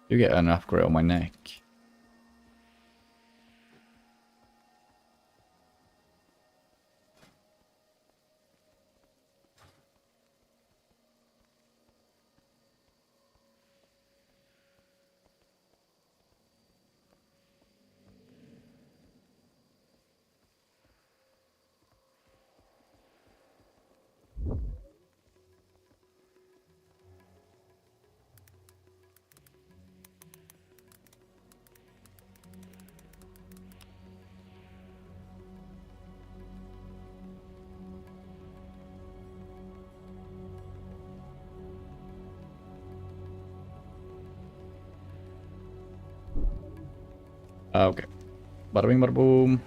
Do get an upgrade on my neck. Okay. Bada bing, bada boom.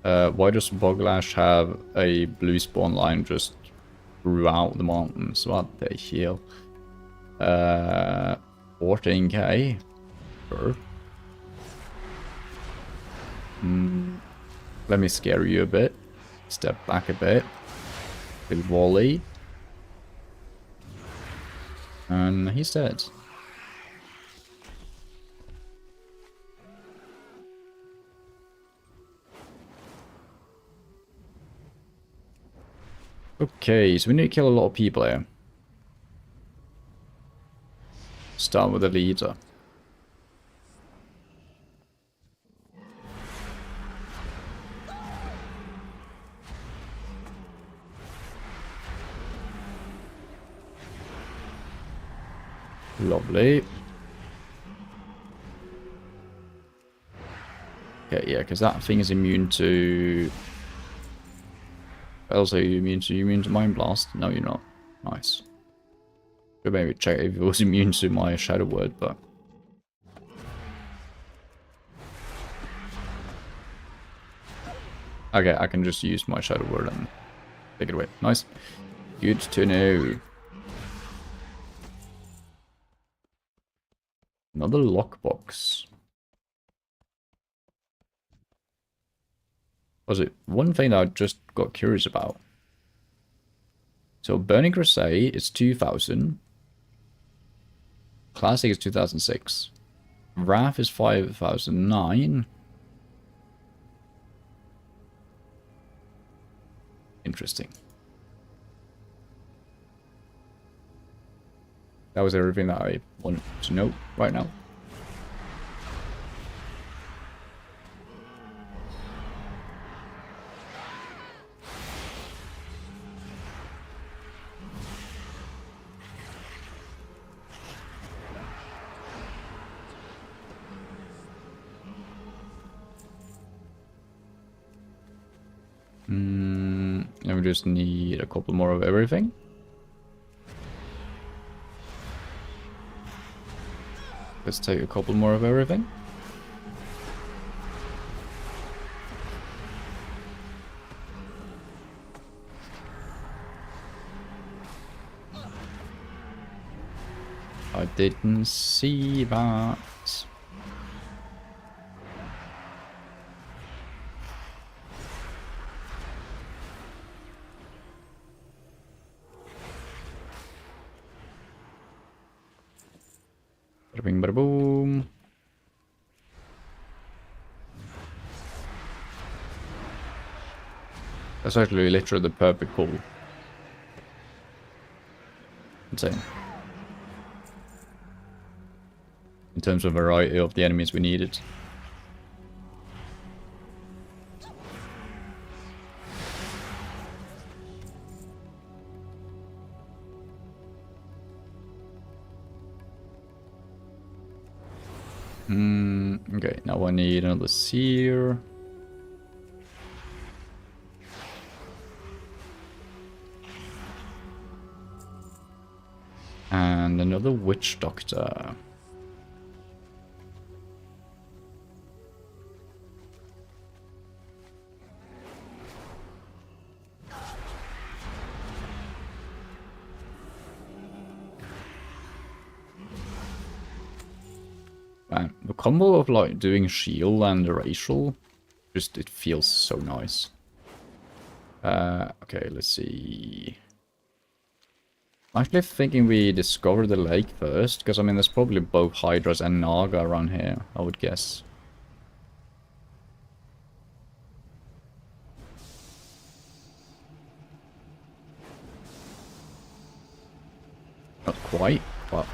Why does Boglash have a blue spawn line just throughout the mountains? What the hell? 14k? Sure. Let me scare you a bit. Step back a bit. Big volley. And he's dead. Okay, so we need to kill a lot of people here. Start with the leader. Lovely. Okay, yeah, because that thing is immune to... What else are you immune to? You immune to Mind Blast? No, you're not. Nice. Could maybe check if it was immune to my Shadow Word, but... Okay, I can just use my Shadow Word and take it away. Nice. Good to know. Another lockbox. Was it one thing that I just got curious about? So Burning Crusade is 2000. Classic is 2006. Wrath is 5009. Interesting. That was everything that I wanted to know right now. And we just need a couple more of everything. Let's take a couple more of everything. I didn't see that. Bada bing, bada boom. That's actually literally the perfect pull. Insane. In terms of variety of the enemies we needed. Okay, now I need another seer. And another witch doctor. Man, the combo of like doing shield and racial, just it feels so nice. Okay, let's see. I'm actually thinking we discover the lake first, because I mean there's probably both Hydras and Naga around here, I would guess. Not quite, but...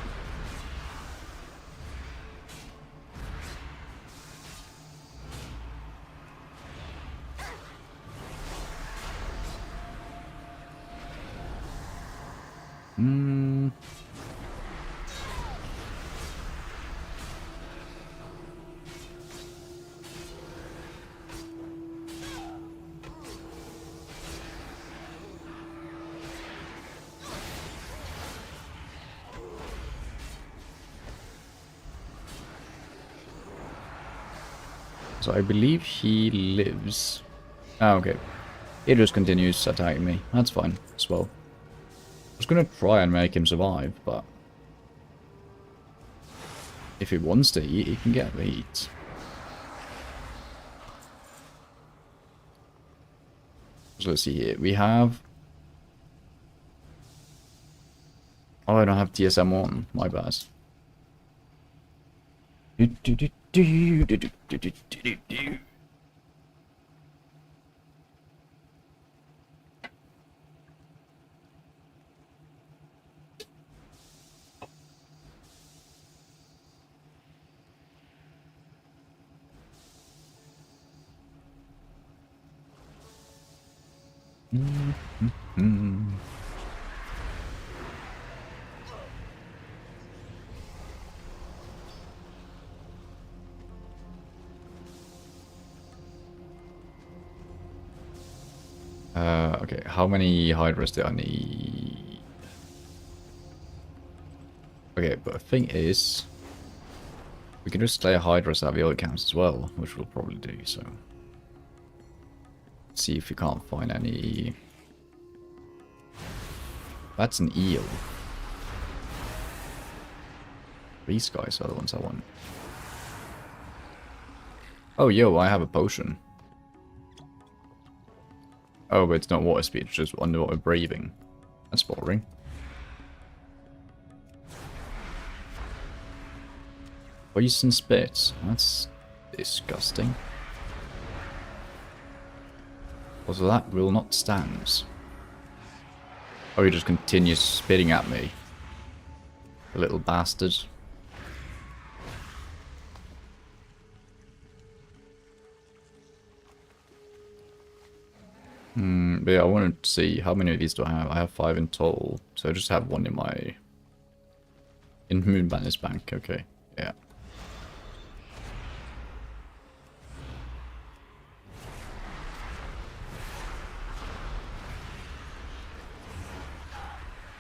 So I believe he lives. Ah, okay. He just continues attacking me. That's fine as well. I was gonna try and make him survive, but if he wants to eat, he can get the eat. So let's see here. We have... Oh, I don't have TSM on. My bad. Okay, how many hydras do I need? Okay, but the thing is, we can just slay hydras out of the other camps as well, which we'll probably do, so. See if we can't find any. That's an eel. These guys are the ones I want. Oh, yo, I have a potion. Oh, but it's not water speed, it's just underwater breathing. That's boring. Poison spit. That's disgusting. Also, that will not stand. Oh, he just continues spitting at me. The little bastard. But yeah, I want to see how many of these do I have. I have 5 in total, so I just have 1 in my Moonbanner's bank. Okay, yeah.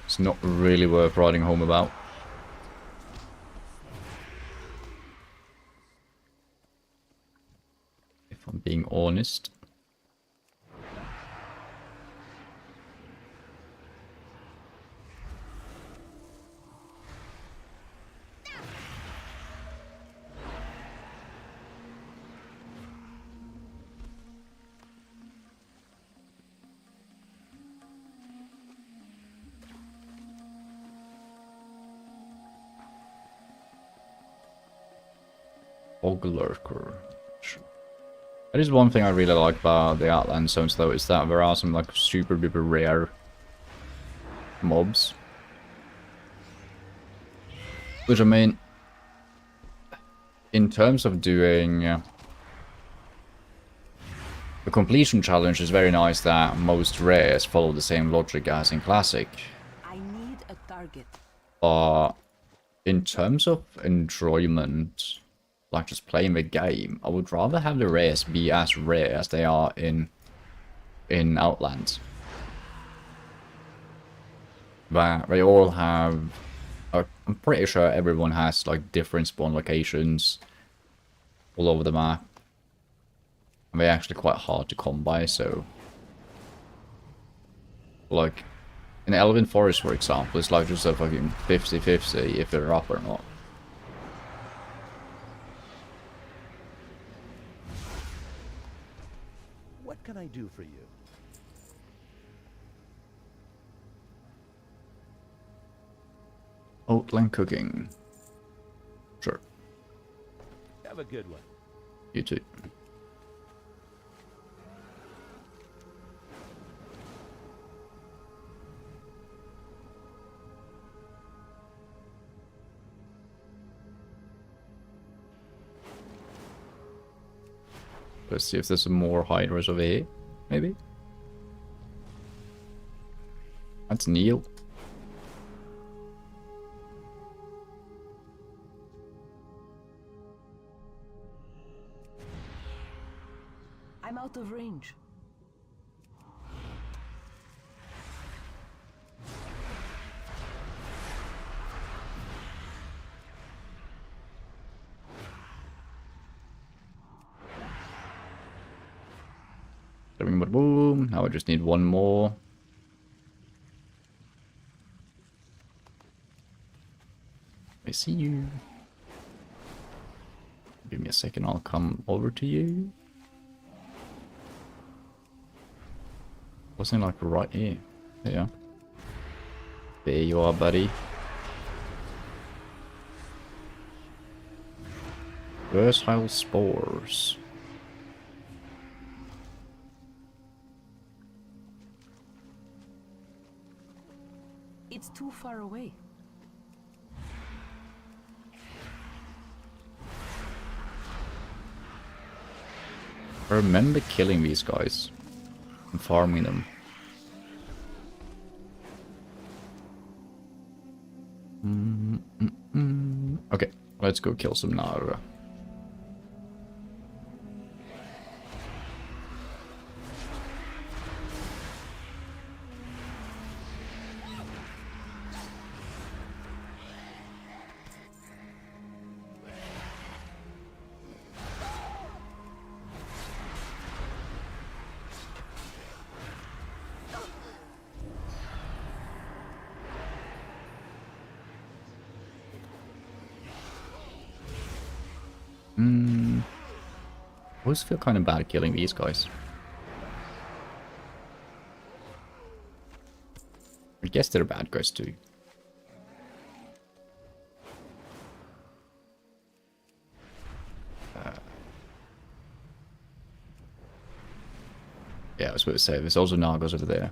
It's not really worth riding home about. If I'm being honest. Lurker. That is one thing I really like about the Outland zones, though, is that there are some like super duper rare mobs. Which I mean, in terms of doing the completion challenge, is very nice that most rares follow the same logic as in Classic. I need a target. But in terms of enjoyment, like just playing the game, I would rather have the rares be as rare as they are in Outland. But they all have, I'm pretty sure everyone has like different spawn locations all over the map. And they're actually quite hard to come by, so like in Elven Forest, for example, it's like just a fucking 50-50 if they're up or not. What can I do for you? Outland cooking. Sure. Have a good one. You too. Let's see if there's some more hydras over here, maybe. That's Neil. I'm out of range. Boom. Now I just need one more. I see you. Give me a second, I'll come over to you. Wasn't it like right here? There you are. There you are, buddy. Versatile spores. It's too far away. I remember killing these guys and farming them. Okay, let's go kill some Nara. always feel kind of bad killing these guys. I guess they're bad guys too. Yeah, I was about to say, there's also Nargos over there.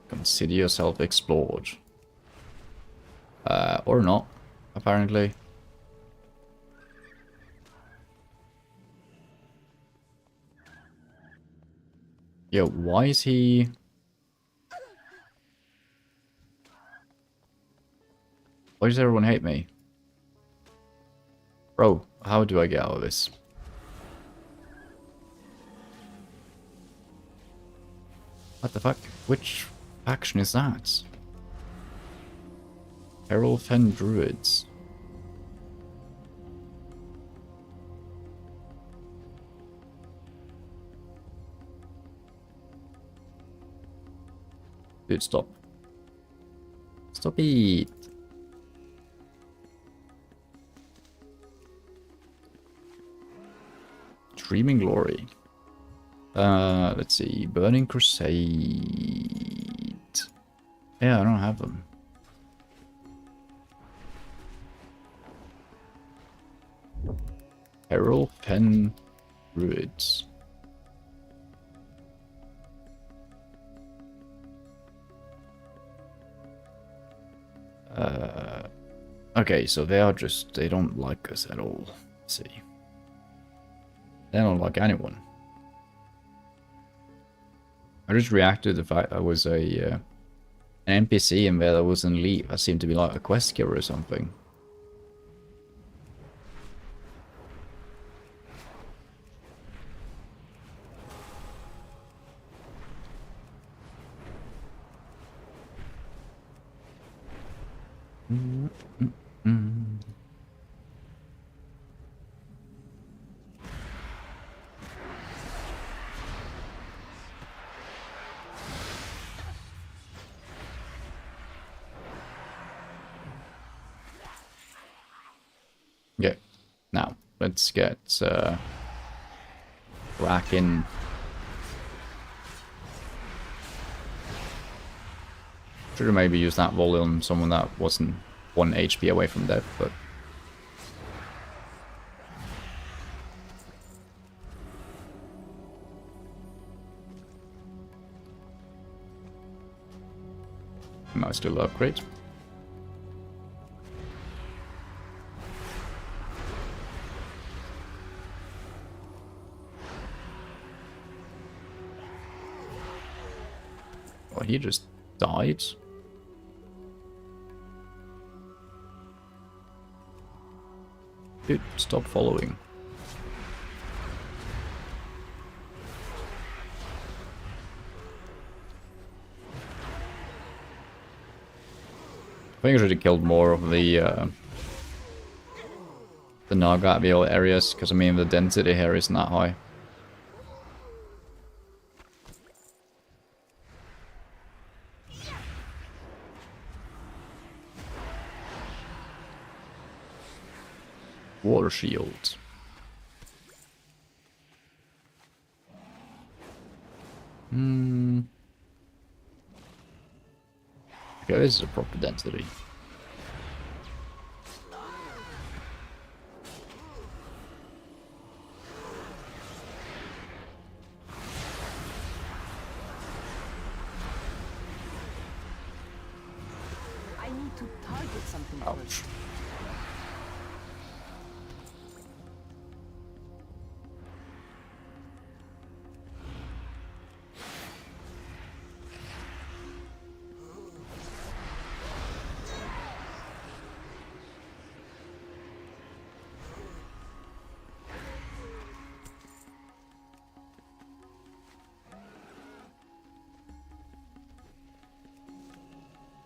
Consider yourself explored. Or not, apparently. Yo, why is he... Why does everyone hate me? Bro, how do I get out of this? What the fuck? Which faction is that? Herald Fen Druids. Dude, stop. Stop it. Dreaming Glory. Let's see. Burning Crusade. Yeah, I don't have them. Herald Fen Druids. Okay, so they are just, they don't like us at all. Let's see. They don't like anyone. I just reacted to the fact I was a an NPC in there that wasn't leave. I seemed to be like a quest giver or something. Okay, now let's get cracking. Should have maybe used that volley on someone that wasn't 1 HP away from death, but might still upgrade. Oh, he just died. Dude, stop following. I think I should have killed more of the Naga areas, because I mean the density here isn't that high. Water shield. Okay, this is a proper density. I need to target something Ouch. first.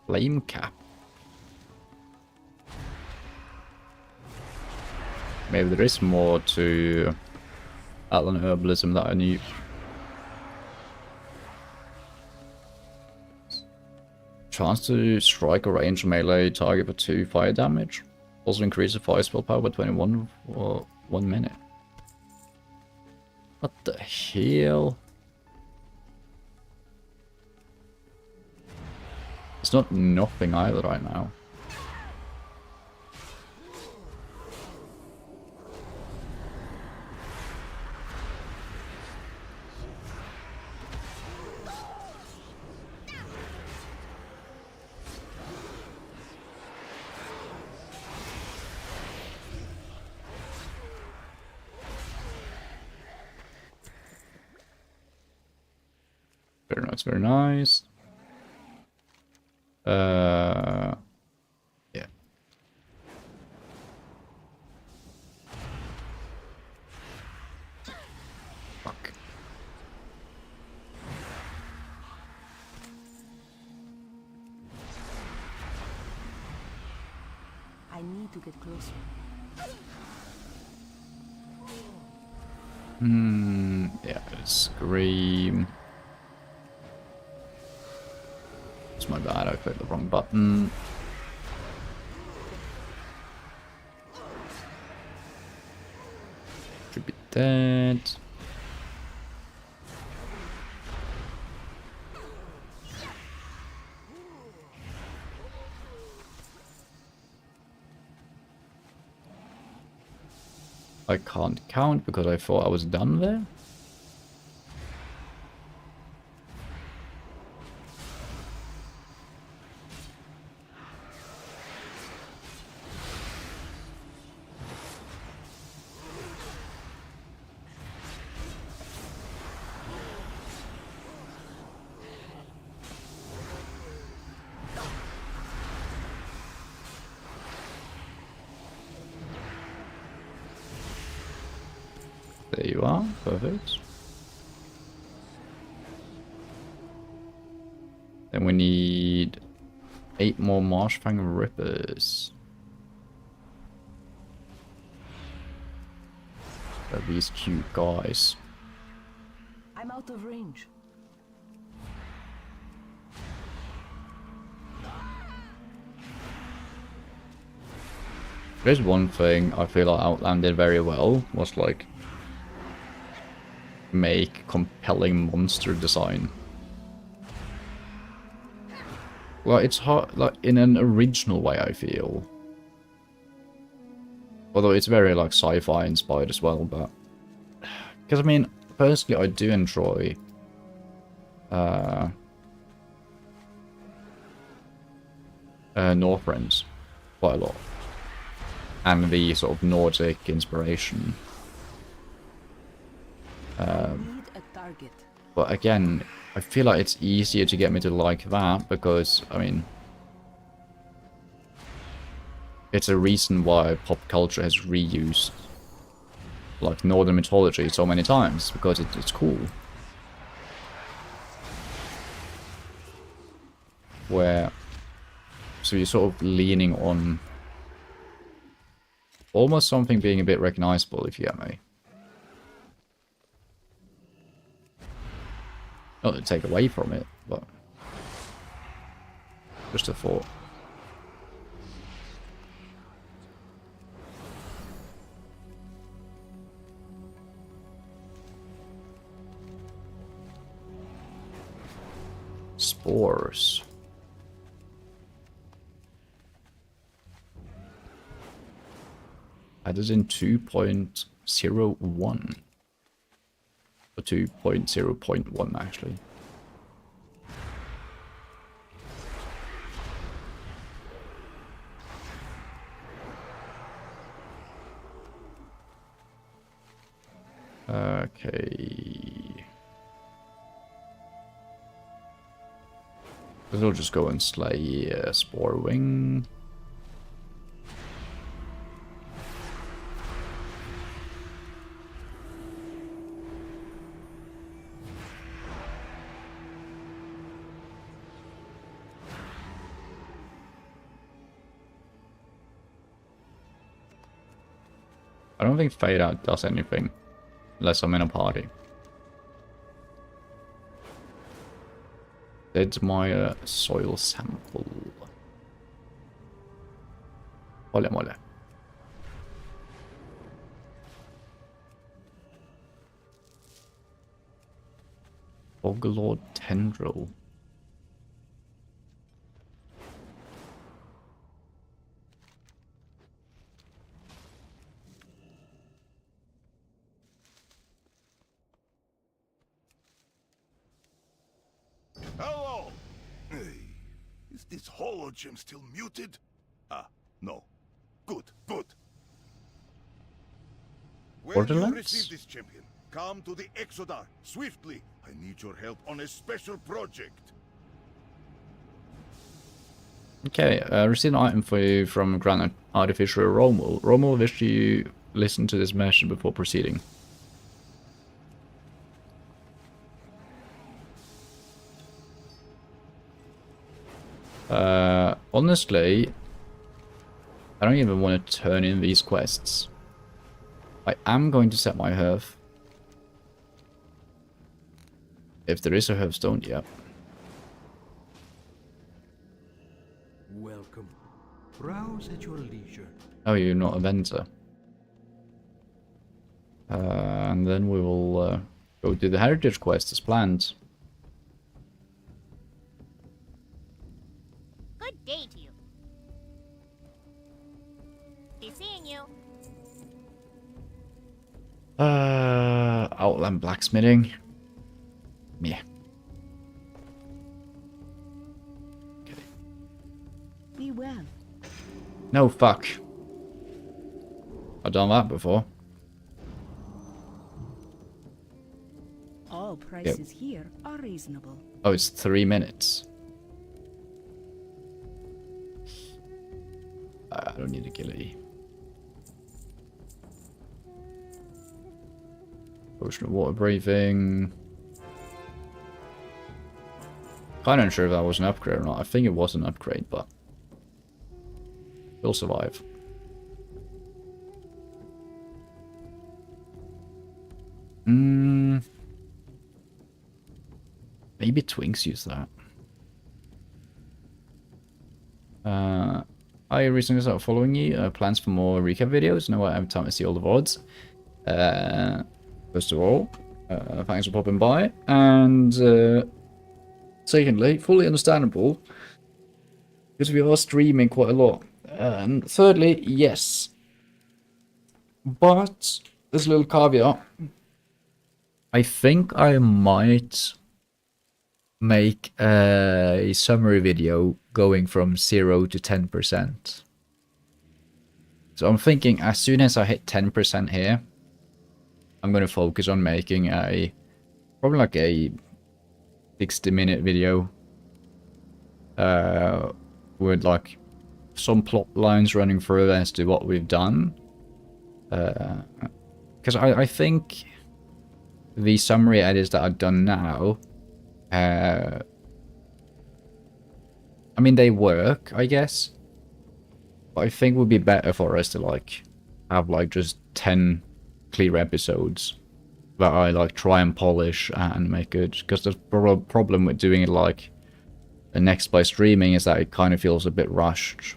Flame cap. Maybe there is more to outland herbalism that I knew. Chance to strike a range melee target for 2 fire damage. Also increase the fire spell power by 21 for 1 minute. What the hell? It's not nothing either right now. Very nice, very nice. Yeah. Fuck. I need to get closer. Yeah, scream. It's my bad, I clicked the wrong button. Should be dead. I can't count because I thought I was done there. There you are, perfect. Then we need 8 more Marshfang Rippers. They're these cute guys. I'm out of range. There's one thing I feel like Outland did very well, was like make compelling monster design. Well, it's hard, like in an original way, I feel. Although it's very like sci-fi inspired as well, but because I mean, personally, I do enjoy northrend quite a lot, and the sort of Nordic inspiration. Need a target. But again, I feel like it's easier to get me to like that because, I mean, it's a reason why pop culture has reused like Northern mythology so many times, because it's cool. Where, so you're sort of leaning on almost something being a bit recognizable, if you get me. Not to take away from it, but just a thought. Spores. Added in 2.01. Or 2.0.1 actually. Okay. We'll just go and slay Spore Wing. I don't think Fade Out does anything unless I'm in a party. That's my soil sample. Mole, mole. Boglord tendril. Hello! Hey, is this hologem still muted? Ah, no. Good, good. When you Borderlands? receive this champion, come to the Exodar, swiftly. I need your help on a special project. Okay, received an item for you from Grand Artificer Romul. Romul wished you listen to this message before proceeding. Honestly, I don't even want to turn in these quests. I am going to set my hearth. If there is a hearthstone, yeah. Welcome. Browse at your leisure. Oh, you're not a vendor. And then we will go do the heritage quest as planned. Good day to you. Be seeing you. Outland blacksmithing. Yeah. Okay. Be well. No, fuck. I've done that before. All prices here are reasonable. Oh, it's 3 minutes. I don't need a ghillie. Potion of water breathing. Kinda unsure if that was an upgrade or not. I think it was an upgrade, but we'll survive. Maybe Twinks use that. I recently started following you. Plans for more recap videos. Now I have time to see all the VODs. First of all, thanks for popping by. And secondly, fully understandable, because we are streaming quite a lot. And thirdly, yes. But there's a little caveat. I think I might make a summary video going from 0 to 10%. So I'm thinking as soon as I hit 10% here, I'm going to focus on making probably like a 60-minute video with like some plot lines running through as to what we've done. Because I think the summary edits that I've done now, I mean, they work, I guess. But I think it would be better for us to like have like just 10 clear episodes that I like try and polish and make good. Because the problem with doing it like the next by streaming is that it kind of feels a bit rushed.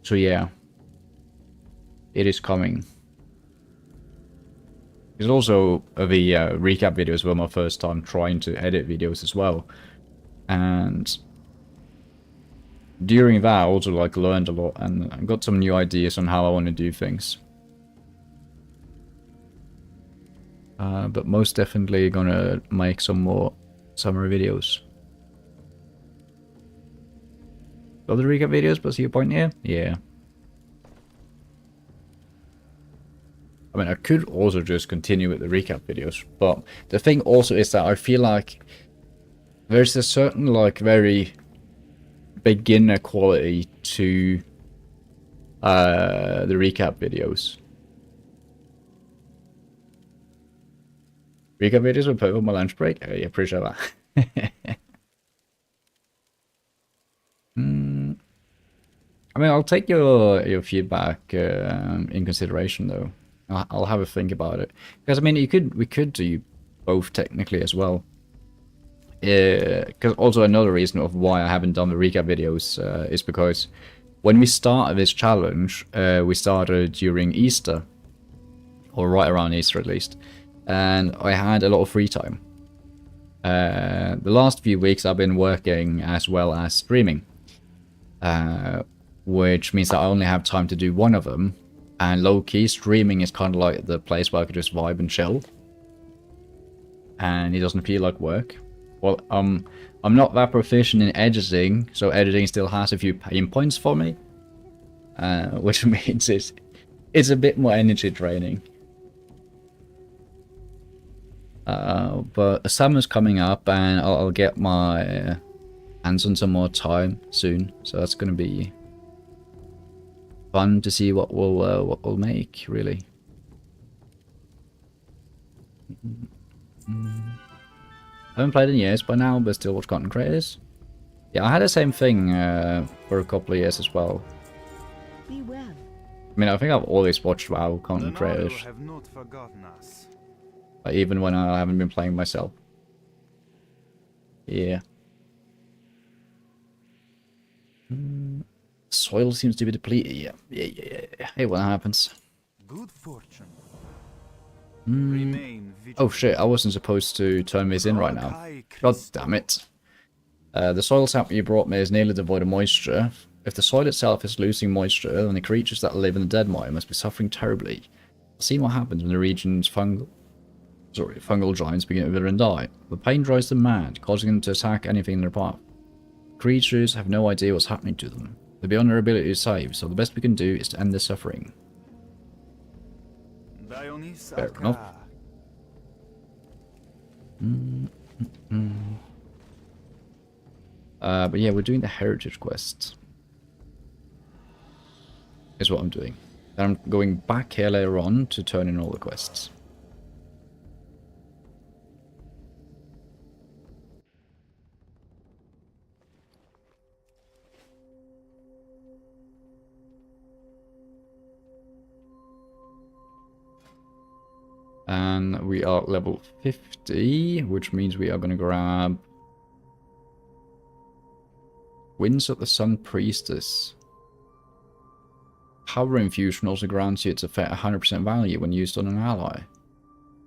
So yeah, it is coming. It's also the recap videos were my first time trying to edit videos as well, and during that I also like learned a lot and got some new ideas on how I want to do things. But most definitely gonna make some more summary videos. Other recap videos, but see your point here? Yeah. I mean, I could also just continue with the recap videos, but the thing also is that I feel like there's a certain, like, very beginner quality to the recap videos. Recap videos were put on my lunch break? I appreciate that. I mean, I'll take your feedback in consideration, though. I'll have a think about it, because I mean, we could do both technically as well. because also another reason of why I haven't done the recap videos is because when we started this challenge, we started during Easter, or right around Easter at least, and I had a lot of free time. The last few weeks I've been working as well as streaming, which means that I only have time to do one of them, and low-key streaming is kind of like the place where I could just vibe and chill, and it doesn't feel like work. Well, I'm not that proficient in editing, so editing still has a few pain points for me, which means it's a bit more energy draining. But summer's coming up, and I'll get my hands on some more time soon, so that's gonna be fun to see what we'll make, really. I haven't played in years by now, but still watch content creators. Yeah, I had the same thing for a couple of years as well. Be well. I mean, I think I've always watched WoW content creators, have not forgotten us. even when I haven't been playing myself. Yeah. Soil seems to be depleted. Yeah. Hey, what happens? Good fortune. Remain vigilant. Oh shit, I wasn't supposed to turn this in right now. God damn it. The soil sample you brought me is nearly devoid of moisture. If the soil itself is losing moisture, then the creatures that live in the dead mine must be suffering terribly. I've seen what happens when the region's fungal giants begin to wither and die. The pain drives them mad, causing them to attack anything in their path. Creatures have no idea what's happening to them. They're beyond their ability to save, so the best we can do is to end their suffering. Fair enough. But yeah, we're doing the heritage quest. Is what I'm doing. Then I'm going back here later on to turn in all the quests. And we are level 50, which means we are going to grab Winds of the Sun Priestess. Power Infusion also grants you its effect 100% value when used on an ally.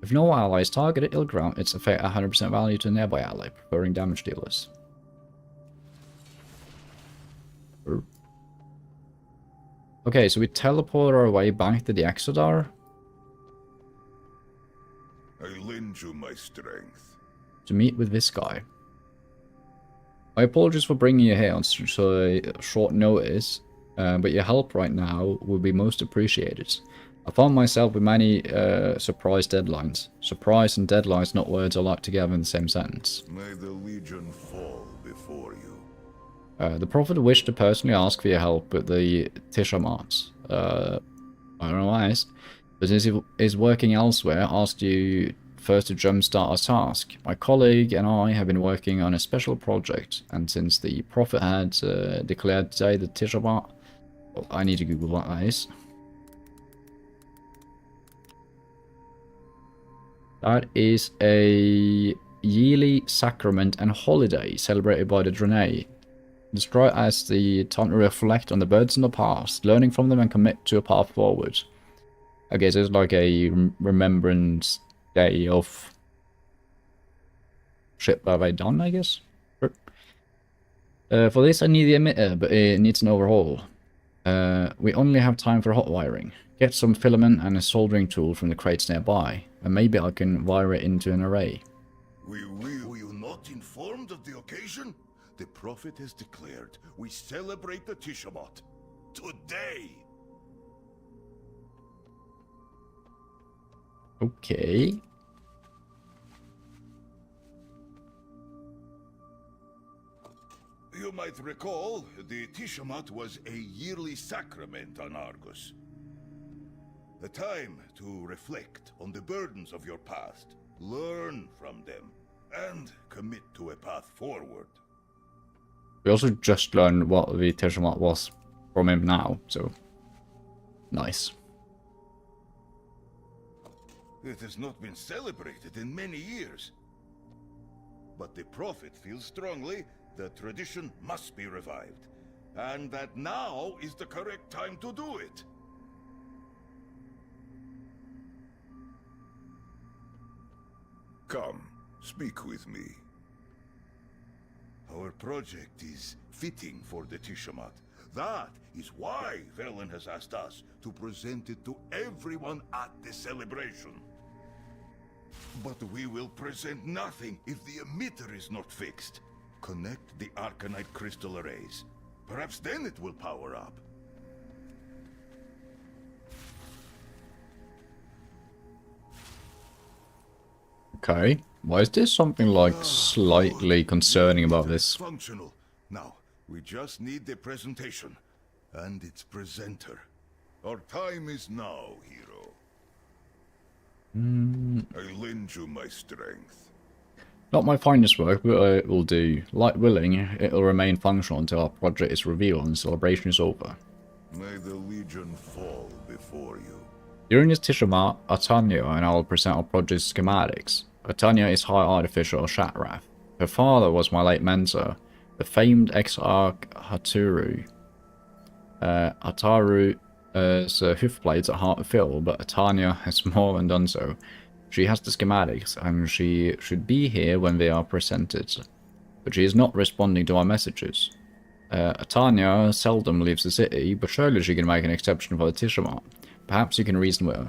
If no ally is targeted, it'll grant its effect 100% value to a nearby ally, preferring damage dealers. Okay, so we teleport our way back to the Exodar. I lend you my strength. To meet with this guy. My apologies for bringing you here on such a short notice, but your help right now would be most appreciated. I found myself with many surprise deadlines. Surprise and deadlines, not words I like to gather in the same sentence. May the Legion fall before you. The Prophet wished to personally ask for your help with the Tishamat. I don't know why, but since he is working elsewhere, asked you first to jumpstart our task. My colleague and I have been working on a special project, and since the Prophet had declared today the Tishamat, well, I need to Google what that is. That is a yearly sacrament and holiday celebrated by the Draenei. Described as the time to reflect on the burdens in the past, learning from them and commit to a path forward. Okay, so it's like a remembrance day of shit that I've done, I guess. Sure. For this I need the emitter, but it needs an overhaul. We only have time for hot wiring. Get some filament and a soldering tool from the crates nearby, and maybe I can wire it into an array. Were you not informed of the occasion? The Prophet has declared we celebrate the Tishamat today. Okay. You might recall, the Tishamat was a yearly sacrament on Argus. A time to reflect on the burdens of your past, learn from them, and commit to a path forward. We also just learned what the Tishamat was from him now, so nice. It has not been celebrated in many years. But the Prophet feels strongly the tradition must be revived, and that now is the correct time to do it. Come, speak with me. Our project is fitting for the Tishamat. That is why Velen has asked us to present it to everyone at the celebration. But we will present nothing if the emitter is not fixed. Connect the Arcanite crystal arrays. Perhaps then it will power up. Okay. Why is there something like slightly concerning about this? Functional. Now, we just need the presentation and its presenter. Our time is now, hero. I lend you my strength. Not my finest work, but it will do. Like willing, it will remain functional until our project is revealed and the celebration is over. May the Legion fall before you. During this Tishamat, Atanya and I will present our project schematics. Atanya is High Artificial Shatrath. Her father was my late mentor, the famed Exarch Hataru. Hataru is hoof-blades at Heart of Phil, but Atanya has more than done so. She has the schematics, and she should be here when they are presented. But she is not responding to our messages. Atanya seldom leaves the city, but surely she can make an exception for the Tishamat. Perhaps you can reason with her.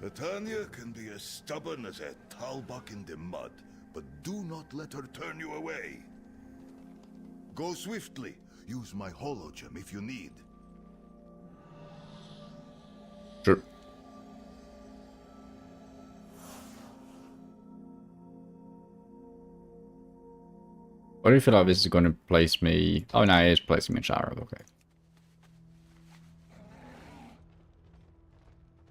Atanya can be as stubborn as a talbuck in the mud, but do not let her turn you away. Go swiftly. Use my hologem if you need. Sure. What do you feel like this is going to place me? Oh no, it is placing me in Sharrow, okay.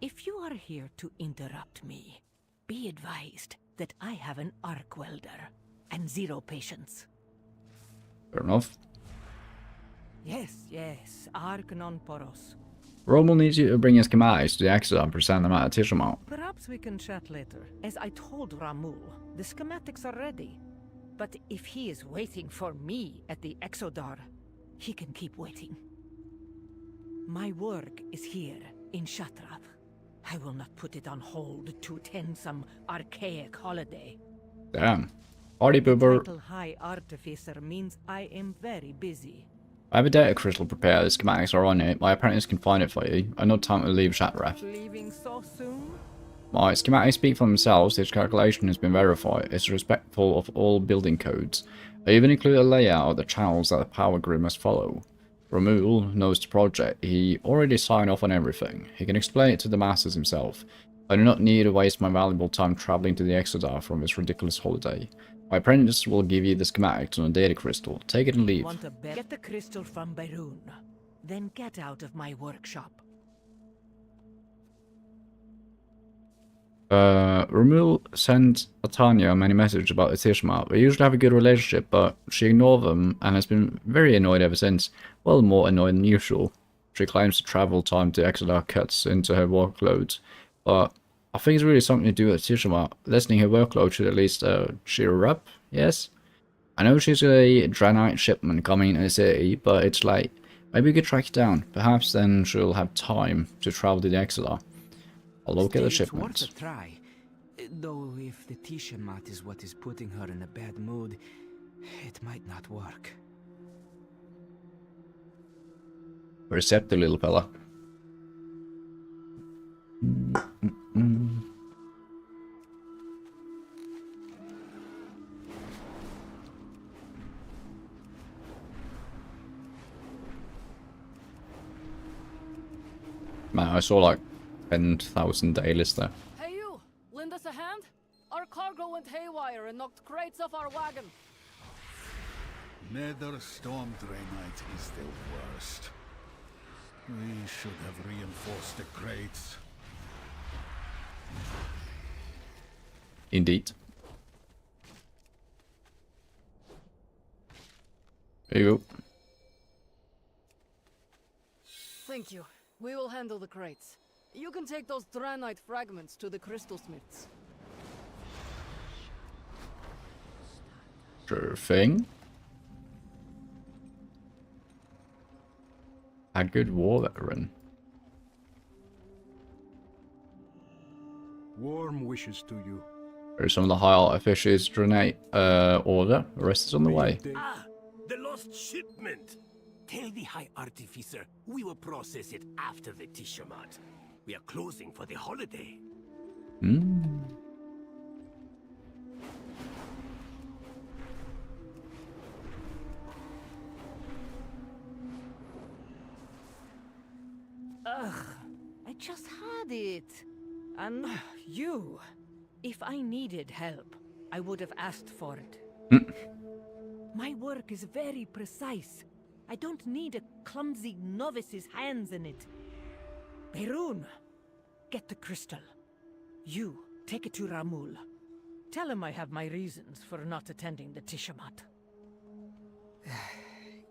If you are here to interrupt me, be advised that I have an arc welder and 0 patience. Fair enough. Yes, arc non poros. Rommel needs you to bring his schematics to the exit and present them at Tishamat. Perhaps we can chat later. As I told Ramul, the schematics are ready. But if he is waiting for me at the Exodar, he can keep waiting. My work is here in Shatrath. I will not put it on hold to attend some archaic holiday. Damn. Party The pooper. title High Artificer means I am very busy. I have a data crystal prepared. The schematics are on it. My apprentice can find it for you. I know time to leave Shatrath. Leaving so soon? My schematics speak for themselves. This calculation has been verified. It's respectful of all building codes. I even include a layout of the channels that the power grid must follow. Ramul knows the project. He already signed off on everything. He can explain it to the masters himself. I do not need to waste my valuable time traveling to the Exodar from this ridiculous holiday. My apprentice will give you the schematics on a data crystal. Take it and leave. Want to bet? Get the crystal from Berun. Then get out of my workshop. Ramul sent Atanya many messages about the Tishma. We usually have a good relationship, but she ignored them and has been very annoyed ever since. Well, more annoyed than usual. She claims the travel time to Exodar cuts into her workload, but I think it's really something to do with Tishma. Lessening her workload should at least cheer her up, yes? I know she's a Draenei shipment coming into the city, but it's like, maybe we could track it down. Perhaps then she'll have time to travel to the Exodar. I'll look at the shipment. It's worth a try. Though if the Tishamat is what is putting her in a bad mood, it might not work. Receptive little fella. Man, I saw like 10,000 A-list there. Hey you! Lend us a hand? Our cargo went haywire and knocked crates off our wagon. Nether Storm Draenei is the worst. We should have reinforced the crates. Indeed. There you go. Thank you. We will handle the crates. You can take those Draenei fragments to the crystal smiths. Sure thing. A good war veteran. Warm wishes to you. There's some of the high artificers Draenei order. The rest is on the way. Ah, the lost shipment. Tell the High Artificer we will process it after the Tiamat. We are closing for the holiday. Hmm. Ugh, I just had it. And you, if I needed help, I would have asked for it. My work is very precise. I don't need a clumsy novice's hands in it. Berun, get the crystal. You, take it to Ramul. Tell him I have my reasons for not attending the Tiamat.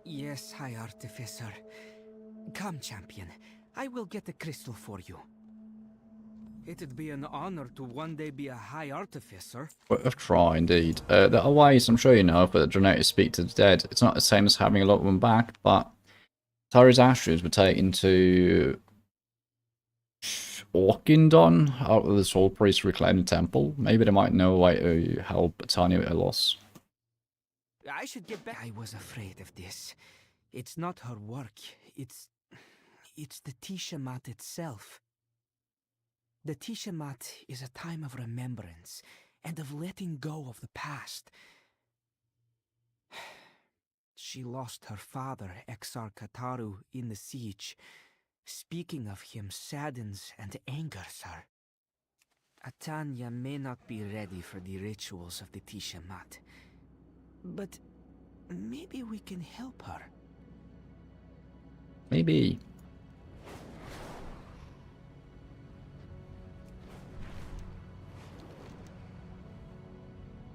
Yes, High Artificer. Come, champion. I will get the crystal for you. It'd be an honor to one day be a High Artificer. Worth try, indeed. There are ways, I'm sure you know, for the Draenei to speak to the dead. It's not the same as having a lot of them back, but Tari's ashes were taken to Orkindon, out of the Soul Priest reclaimed the temple. Maybe they might know a way to help Tanya with her loss. I should get back. I was afraid of this. It's not her work. It's the Tiamat itself. The Tiamat is a time of remembrance and of letting go of the past. She lost her father, Exarch Kataru, in the siege. Speaking of him saddens and angers her. Atanya may not be ready for the rituals of the Tiamat, but maybe we can help her. Maybe.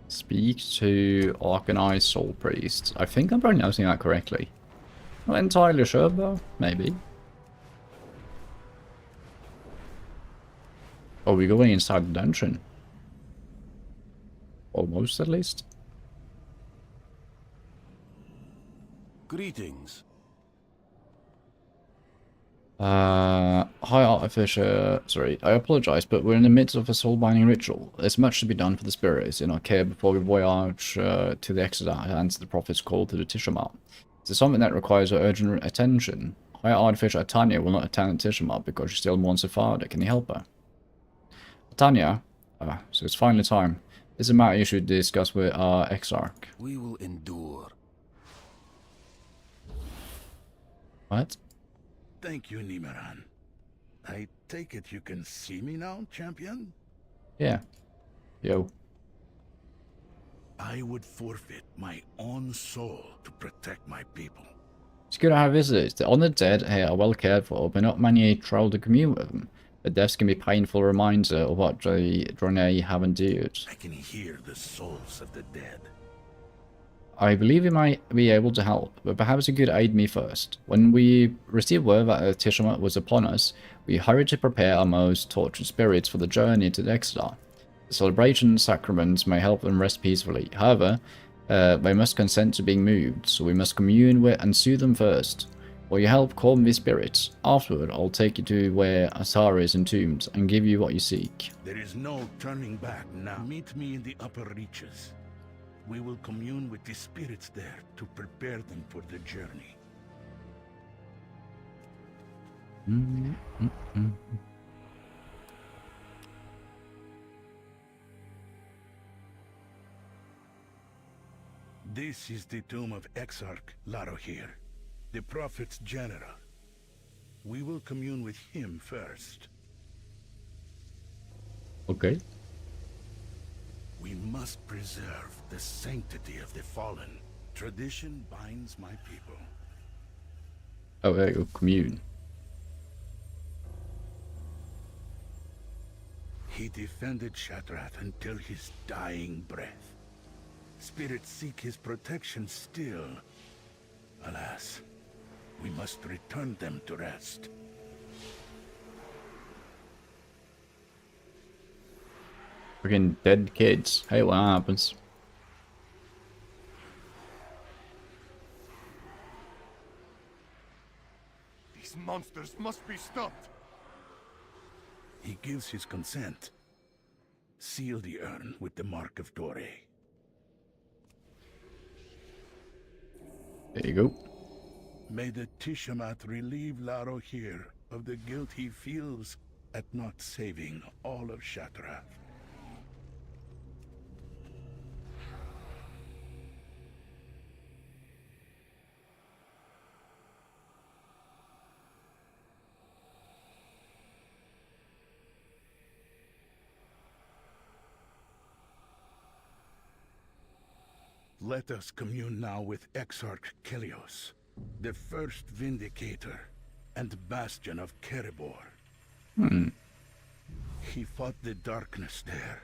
Speak to Organized Soul Priest. I think I'm pronouncing that correctly. Not entirely sure, though. Maybe. Are we going inside the dungeon? Almost, at least. Greetings. Hi Artificer, sorry, I apologize, but we're in the midst of a soul-binding ritual. There's much to be done for the spirits in our care before we voyage to the Exodus and answer the Prophet's call to the Tiamat. This is something that requires our urgent attention. High Artificer Tanya will not attend the Tiamat because she still mourns her father. Can you help her? Tanya, so it's finally time. This is a matter you should discuss with our Exarch. We will endure. What? Thank you, Nimeran. I take it you can see me now, champion? Yeah. Yo. I would forfeit my own soul to protect my people. It's good to have visitors. The honored dead here are well cared for, but not many travel to commune with them. The deaths can be a painful reminder of what the Draenei have endured. I can hear the souls of the dead. I believe we might be able to help, but perhaps you could aid me first. When we received word that the Tiamat was upon us, we hurried to prepare our most tortured spirits for the journey to the Exodus. The celebration sacraments may help them rest peacefully. However, they must consent to being moved, so we must commune with and soothe them first. While you help calm these spirits, afterward I'll take you to where Asara is entombed and give you what you seek. There is no turning back now. Meet me in the upper reaches. We will commune with the spirits there to prepare them for the journey. This is the tomb of Exarch Larohir, the Prophet's general. We will commune with him first. Okay. We must preserve the sanctity of the fallen. Tradition binds my people. Oh, there you go, commune. He defended Shattrath until his dying breath. Spirits seek his protection still. Alas, we must return them to rest. Freaking dead kids. Hey, what happens? monsters must be stopped. He gives his consent. Seal the urn with the mark of Draenei. There you go. May the Tishamat relieve Laro here of the guilt he feels at not saving all of Shattrath. Let us commune now with Exarch Kelios, the first Vindicator and Bastion of Kerebor. He fought the darkness there,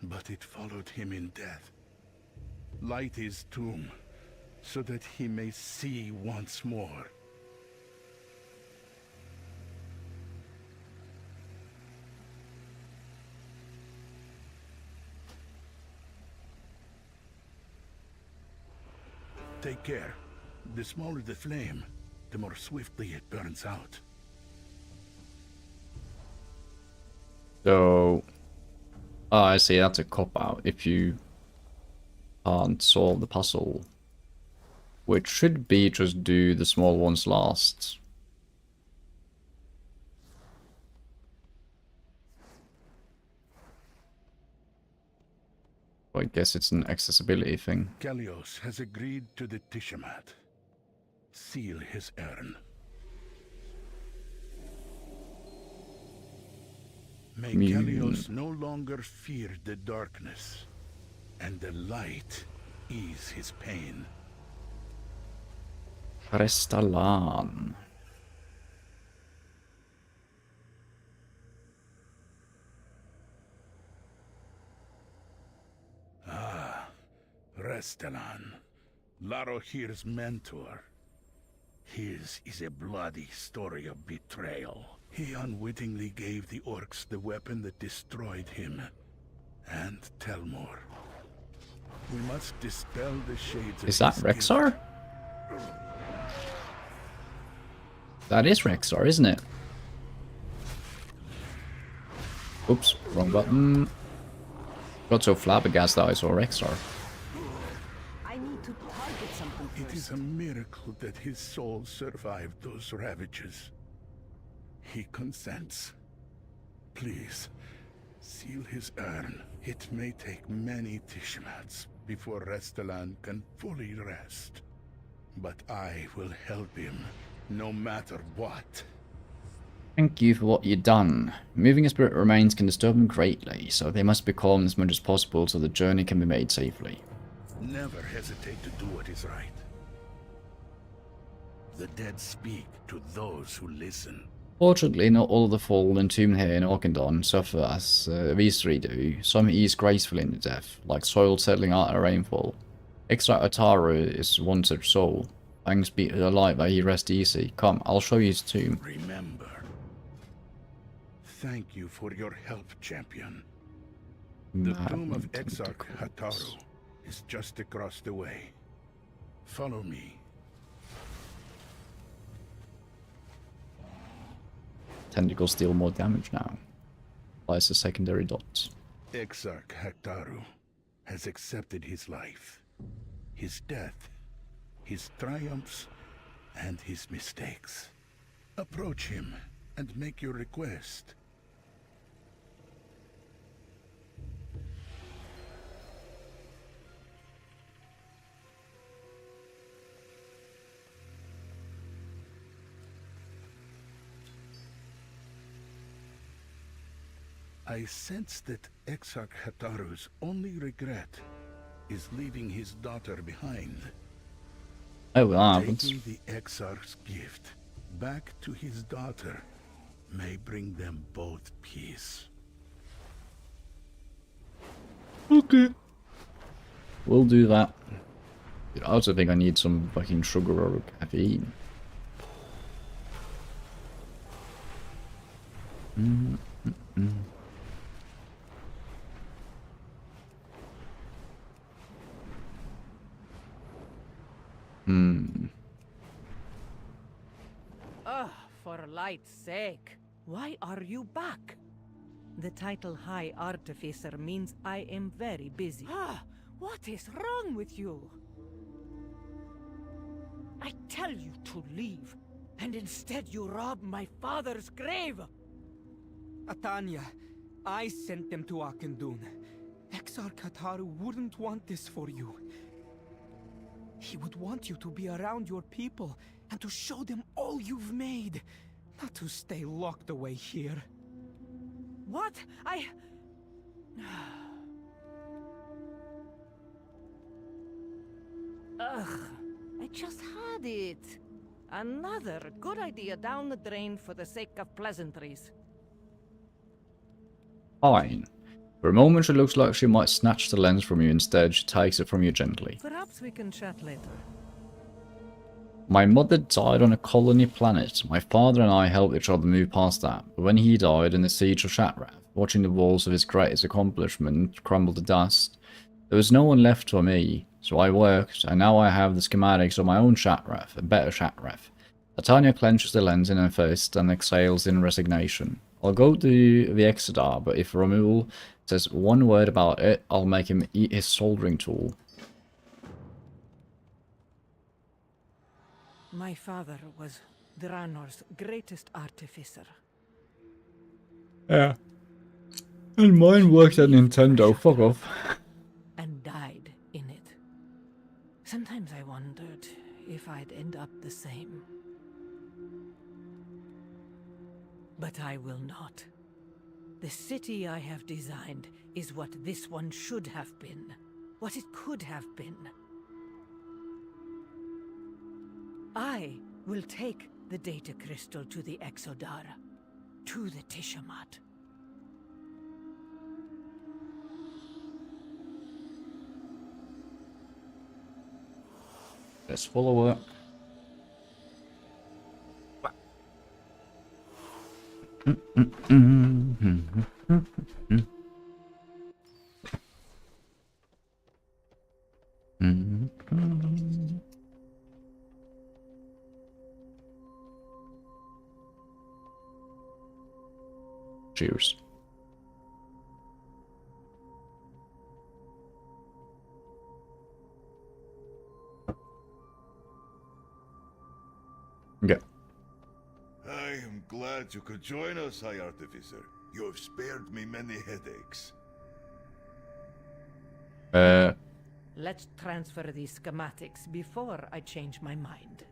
but it followed him in death. Light his tomb, so that he may see once more. Take care. The smaller the flame, the more swiftly it burns out. So, oh, I see. That's a cop-out if you can't solve the puzzle, which should be just do the small ones last. I guess it's an accessibility thing. Kelios has agreed to the Tishamat. Seal his urn. May Kelios no longer fear the darkness, and the light ease his pain. Restalan. Restalan, Laro here's mentor. His is a bloody story of betrayal. He unwittingly gave the orcs the weapon that destroyed him, and Telmor. We must dispel the shades of Is that his Rexar? That is Rexar, isn't it? Oops, wrong button. Got so flabbergasted that I saw Rexar. I need to target something first. It is a miracle that his soul survived those ravages. He consents. Please, seal his urn. It may take many Tishamats before Restalan can fully rest. But I will help him, no matter what. Thank you for what you've done. Moving a spirit remains can disturb them greatly, so they must be calm as much as possible so the journey can be made safely. Never hesitate to do what is right. The dead speak to those who listen. Fortunately, not all of the fallen entombed here in Orkendon suffer as these three do. Some ease gracefully into death, like soil settling out a rainfall. Exarch Ataru is one such soul. Thanks be to the light that he rests easy. Come, I'll show you his tomb. Remember. Thank you for your help, champion. The tomb of Exarch Ataru is just across the way. Follow me. Tentacles deal more damage now. Applies a secondary dot. Exarch Ataru has accepted his life, his death, his triumphs, and his mistakes. Approach him and make your request. I sense that Exarch Hataru's only regret is leaving his daughter behind. Oh, well, taking the Exarch's gift back to his daughter may bring them both peace. Okay. We'll do that. I also think I need some fucking sugar or caffeine. Christ's sake, why are you back? The title High Artificer means I am very busy. Ah, what is wrong with you? I tell you to leave, and instead you rob my father's grave! Atanya, I sent them to Akendun. Exar Kataru wouldn't want this for you. He would want you to be around your people and to show them all you've made, not to stay locked away here. What? Ugh, I just had it. Another good idea down the drain for the sake of pleasantries. Fine. For a moment she looks like she might snatch the lens from you. Instead, she takes it from you gently. Perhaps we can chat later. My mother died on a colony planet. My father and I helped each other move past that. But when he died in the siege of Shatrath, watching the walls of his greatest accomplishment crumble to dust, there was no one left for me. So I worked, and now I have the schematics of my own Shatrath, a better Shatrath. Atanya clenches the lens in her fist and exhales in resignation. I'll go to the Exodar, but if Ramul says one word about it, I'll make him eat his soldering tool. My father was Draenor's greatest artificer. Yeah. And mine worked at Nintendo, fuck off. And died in it. Sometimes I wondered if I'd end up the same. But I will not. The city I have designed is what this one should have been. What it could have been. I will take the data crystal to the Exodar. To the Tishamat. Let's follow it. Cheers. Okay. I am glad you could join us, High Artificer. You have spared me many headaches. Let's transfer these schematics before I change my mind.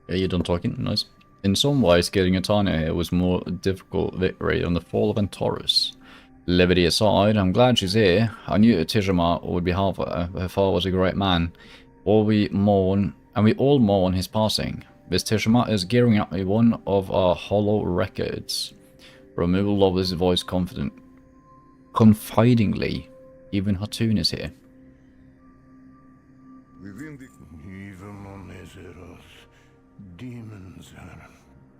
Yeah, you're done talking? Nice. In some ways, getting Atanya here was more difficult victory on the fall of Antorus. Levity aside, I'm glad she's here. I knew that Tishamat would be half of her. Her father was a great man. We all mourn his passing. This Tishamat is gearing up a one of our hollow records. Removal lowers his voice confidingly. Even Hatun is here. Within the... Even on Azeroth, demons are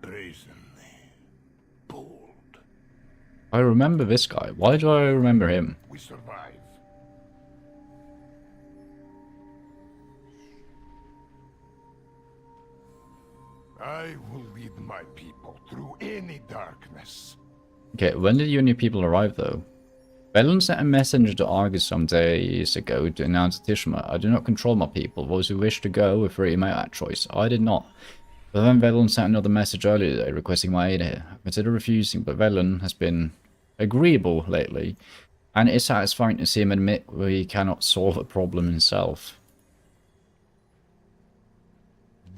brazenly bold. I remember this guy. Why do I remember him? We survive. I will lead my people through any darkness. Okay, when did you and your people arrive though? Velen sent a messenger to Argus some days ago to announce Tishma. I do not control my people. Those who wish to go were free to make that choice. I did not. But then Velen sent another message earlier today requesting my aid here. I considered refusing, but Velen has been agreeable lately, and it is satisfying to see him admit he cannot solve a problem himself.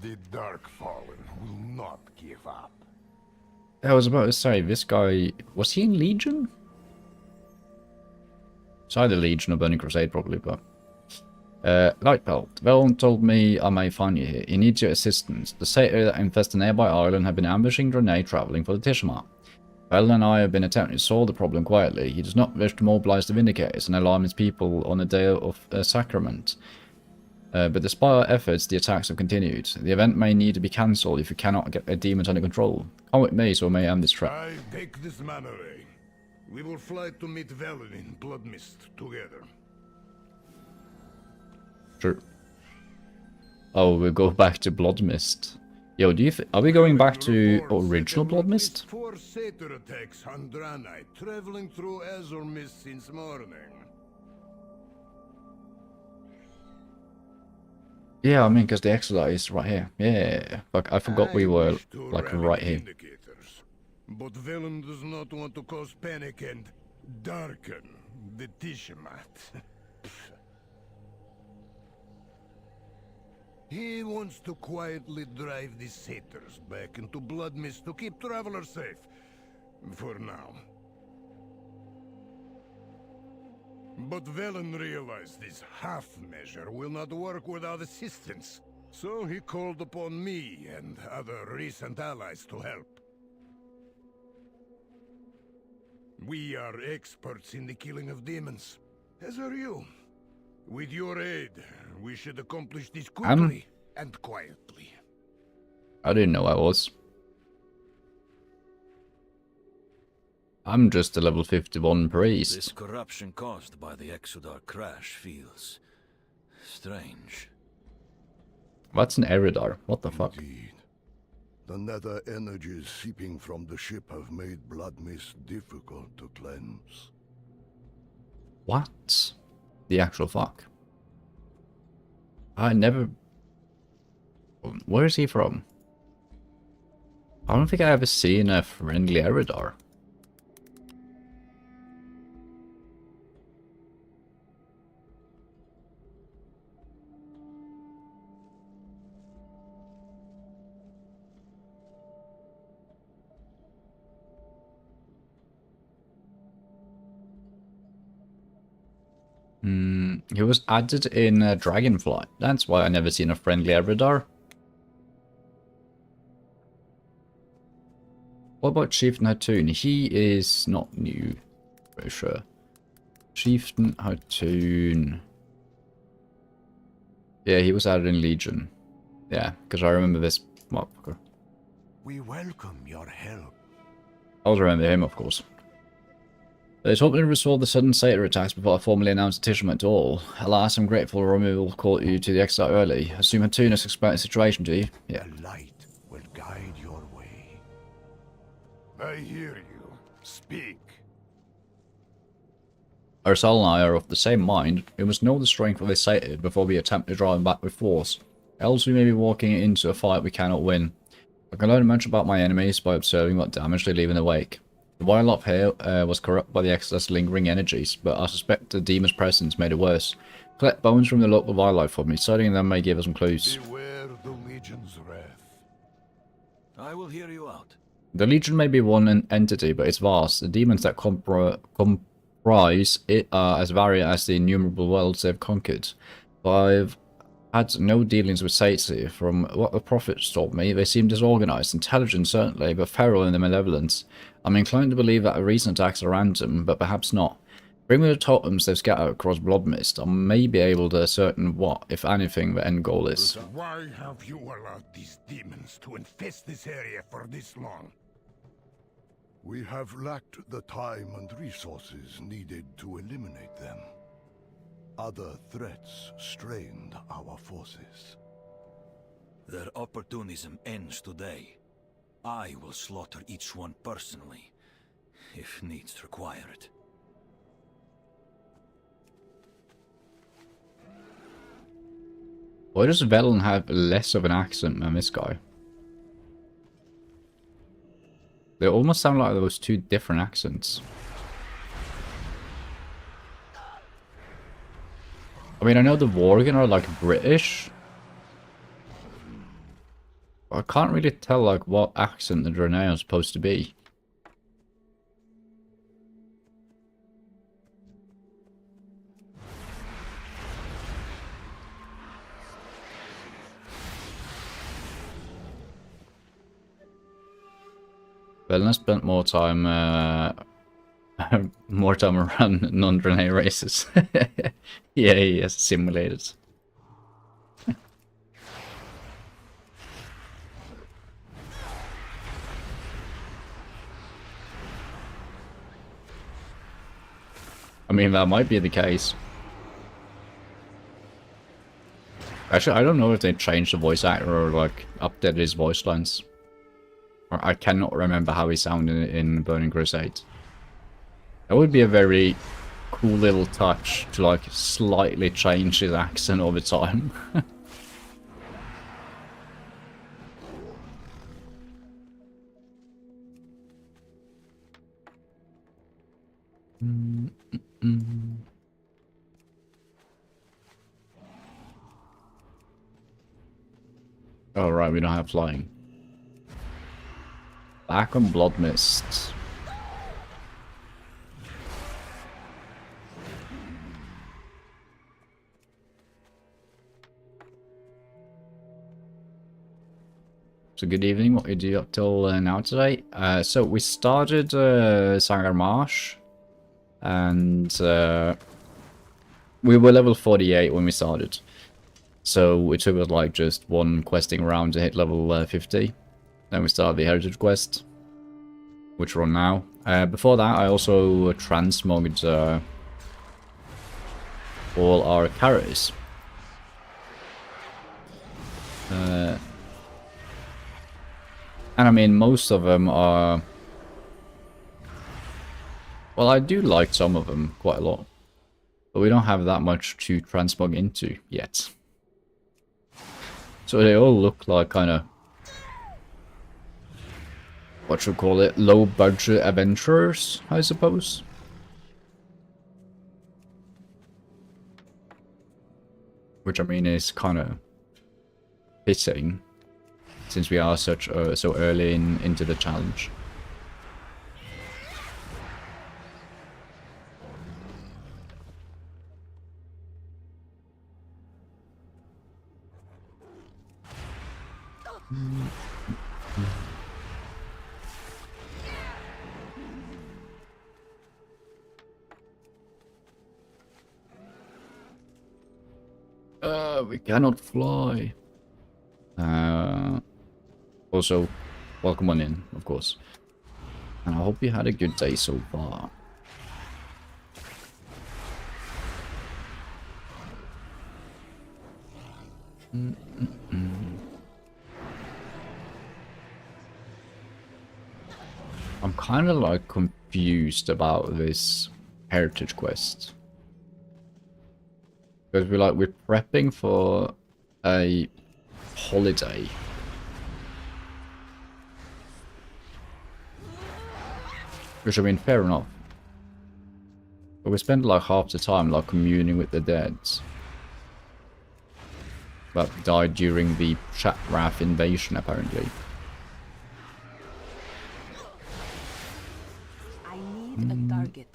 The Dark Fallen will not give up. I was about to say, this guy, was he in Legion? It's either Legion or Burning Crusade probably, but... Lightbelt, Velen told me I may find you here. He needs your assistance. The satyr that infests a nearby island have been ambushing Draenei travelling for the Tishamat. Velen and I have been attempting to solve the problem quietly. He does not wish to mobilize the Vindicators and alarm his people on the day of Sacrament. But despite our efforts, the attacks have continued. The event may need to be cancelled if you cannot get the demons under control. Come with me so we may end this trap. I take this man away. We will fly to meet Velen in Bloodmist together. Sure. Oh, we'll go back to Bloodmist. Yo, are we going back to original Bloodmist? 4 satyr attacks on Draenei, traveling through Azure Mist since morning. Yeah, I mean, because the Exodus is right here. Yeah, like I forgot we were like right here. But Velen does not want to cause panic and darken the Tiamat. He wants to quietly drive the satyrs back into Bloodmist to keep travelers safe. For now. But Velen realized this half measure will not work without assistance. So he called upon me and other recent allies to help. We are experts in the killing of demons, as are you. With your aid, we should accomplish this quickly and quietly. I didn't know I was. I'm just a level 51 priest. This corruption caused by the Exodar crash feels strange. What's an Eridar? What the fuck? Indeed. The nether energies seeping from the ship have made Bloodmist difficult to cleanse. What? The actual fuck? I never... Where is he from? I don't think I ever seen a friendly Eridar. He was added in Dragonflight. That's why I never seen a friendly Eridar. What about Chieftain Hatun? He is not new, for sure. Chieftain Hatun. Yeah, he was added in Legion. Yeah, because I remember this motherfucker. We welcome your help. I also remember him, of course. They told me to restore the sudden satyr attacks before I formally announced the Tiamat to all. Alas, I'm grateful Romu caught you to the exile early. Assume Hatun has explained the situation to you. Yeah. The light will guide your way. I hear you. Speak. Ursal and I are of the same mind. We must know the strength of this satyr before we attempt to drive him back with force. Else we may be walking into a fight we cannot win. I can learn much about my enemies by observing what damage they leave in the wake. The wildlife here was corrupted by the excess lingering energies, but I suspect the demon's presence made it worse. Collect bones from the local wildlife for me. Studying them may give us some clues. Beware the Legion's wrath. I will hear you out. The Legion may be one entity, but it's vast. The demons that comprise it are as varied as the innumerable worlds they've conquered. I've had no dealings with Satsi. From what the prophets told me, they seem disorganized, intelligent certainly, but feral in their malevolence. I'm inclined to believe that the recent attacks are random, but perhaps not. Bring me the totems they've scattered across Bloodmist. I may be able to ascertain what, if anything, the end goal is. Why have you allowed these demons to infest this area for this long? We have lacked the time and resources needed to eliminate them. Other threats strained our forces. Their opportunism ends today. I will slaughter each one personally, if needs require it. Why does Velen have less of an accent than this guy? They almost sound like those two different accents. I mean, I know the Worgen are like British. But I can't really tell like what accent the Draenei are supposed to be. Well, I spent more time around non-Draenei races. Yeah, he has simulated. I mean, that might be the case. Actually, I don't know if they changed the voice actor or like updated his voice lines. Or I cannot remember how he sounded in Burning Crusade. That would be a very cool little touch to like slightly change his accent over time. Oh right, we don't have flying. Back on Blood Mist. So good evening, what we do up till now today. So we started Sangar Marsh, and we were level 48 when we started. So it took us like just one questing round to hit level 50. Then we started the Heritage quest, which we're on now. Before that, I also transmogged all our carriers. And I mean, most of them are... Well, I do like some of them quite a lot. But we don't have that much to transmog into yet. So they all look like kind of... what should we call it? Low-budget adventurers, I suppose. Which, I mean, is kind of fitting, since we are so early into the challenge. We cannot fly. Also, welcome on in, of course. And I hope you had a good day so far. I'm kind of like confused about this heritage quest. Because we're prepping for a holiday. Which, I mean, fair enough. But we spend like half the time like communing with the dead. That died during the Chatrath invasion, apparently. I need a target.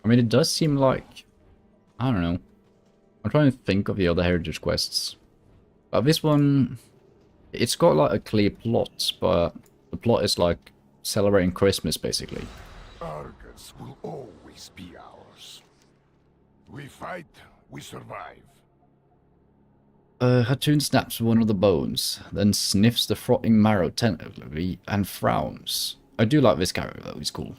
I mean, it does seem like... I don't know. I'm trying to think of the other heritage quests. But this one... it's got like a clear plot, but the plot is like celebrating Christmas, basically. Argus will always be ours. We fight, we survive. Hatun snaps one of the bones, then sniffs the frothing marrow tentatively and frowns. I do like this character though, he's cool.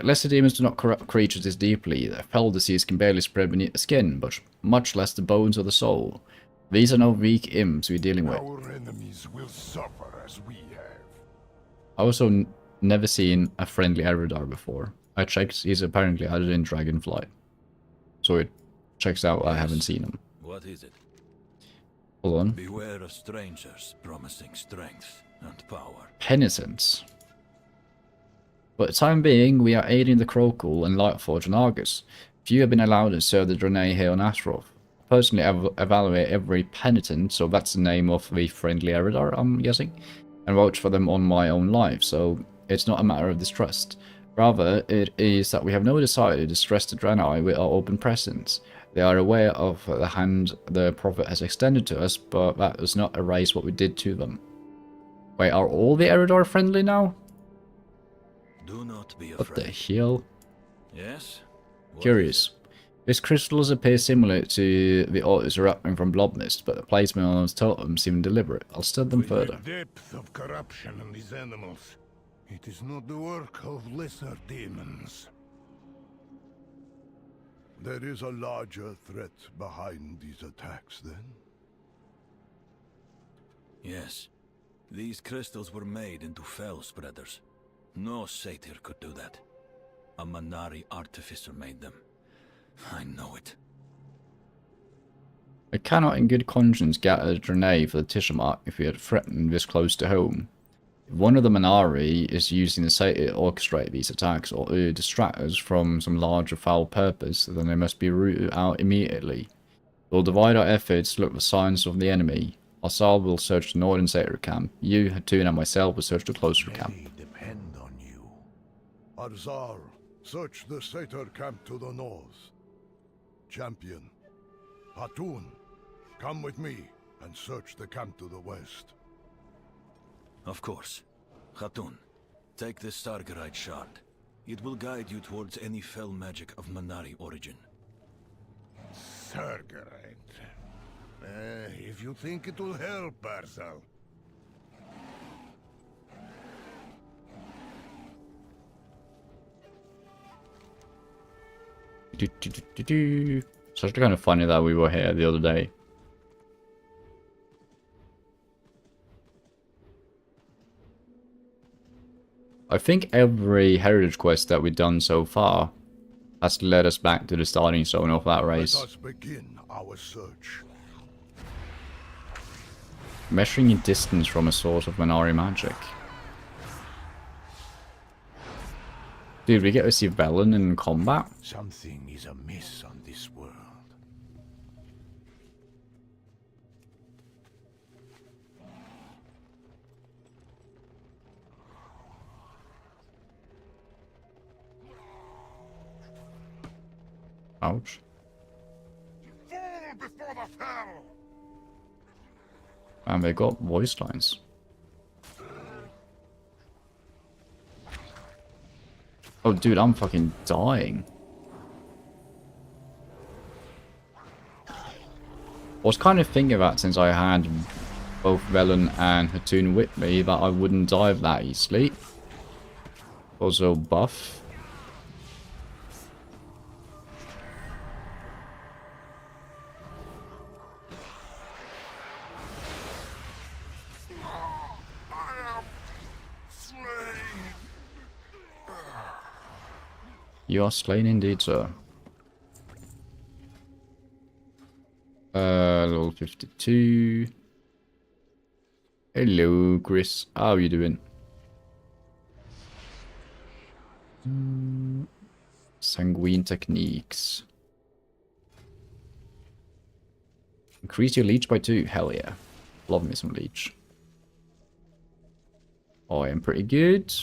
Lesser demons do not corrupt creatures this deeply. Their fell disease can barely spread beneath the skin, but much less the bones or the soul. These are no weak imps we're dealing with. Our enemies will suffer as we have. I also never seen a friendly Eridar before. I checked, he's apparently added in Dragonflight. So it checks out, I haven't seen him. What is it? Hold on. Beware of strangers promising strength and power. Penitence. For the time being, we are aiding the Crokul and Lightforge and Argus. Few have been allowed to serve the Draenei here on Astaroth. Personally, evaluate every penitent, so that's the name of the friendly Eridar, I'm guessing, and vouch for them on my own life, so it's not a matter of distrust. Rather, it is that we have no desire to distress the Draenei with our open presence. They are aware of the hand the Prophet has extended to us, but that does not erase what we did to them. Wait, are all the Eridar friendly now? Do not be afraid. What the hell? Yes? Curious. These crystals appear similar to the altars erupting from Blood Mist, but the placement on those totems seem deliberate. I'll study them further. The depth of corruption in these animals. It is not the work of lesser demons. There is a larger threat behind these attacks, then? Yes. These crystals were made into fell spreaders. No satyr could do that. A Manari artificer made them. I know it. I cannot in good conscience get a Draenei for the Tiamat if we had threatened this close to home. If one of the Manari is using the satyr to orchestrate these attacks or to distract us from some larger foul purpose, then they must be rooted out immediately. We'll divide our efforts to look for signs of the enemy. Asal will search the northern satyr camp. You, Hatun, and myself will search the closer camp. Depend on you. Arzal, search the satyr camp to the north. Champion, Hatun, come with me and search the camp to the west. Of course. Hatun, take this Sargerite shard. It will guide you towards any fell magic of Manari origin. Sargerite. If you think it will help, Arzal. It's actually kind of funny that we were here the other day. I think every heritage quest that we've done so far has led us back to the starting zone of that race. Let us begin our search. Measuring your distance from a source of Manari magic. Dude, we get to see Velen in combat. Something is amiss on this world. Ouch. Fall before the fell! And they got voice lines. Oh, dude, I'm fucking dying. I was kind of thinking that since I had both Velen and Hatun with me, that I wouldn't die that easily. Also buff. You are slain indeed, sir. Level 52. Hello, Chris. How are you doing? Sanguine techniques. Increase your leech by 2. Hell yeah. Love me some leech. Oh, I am pretty good.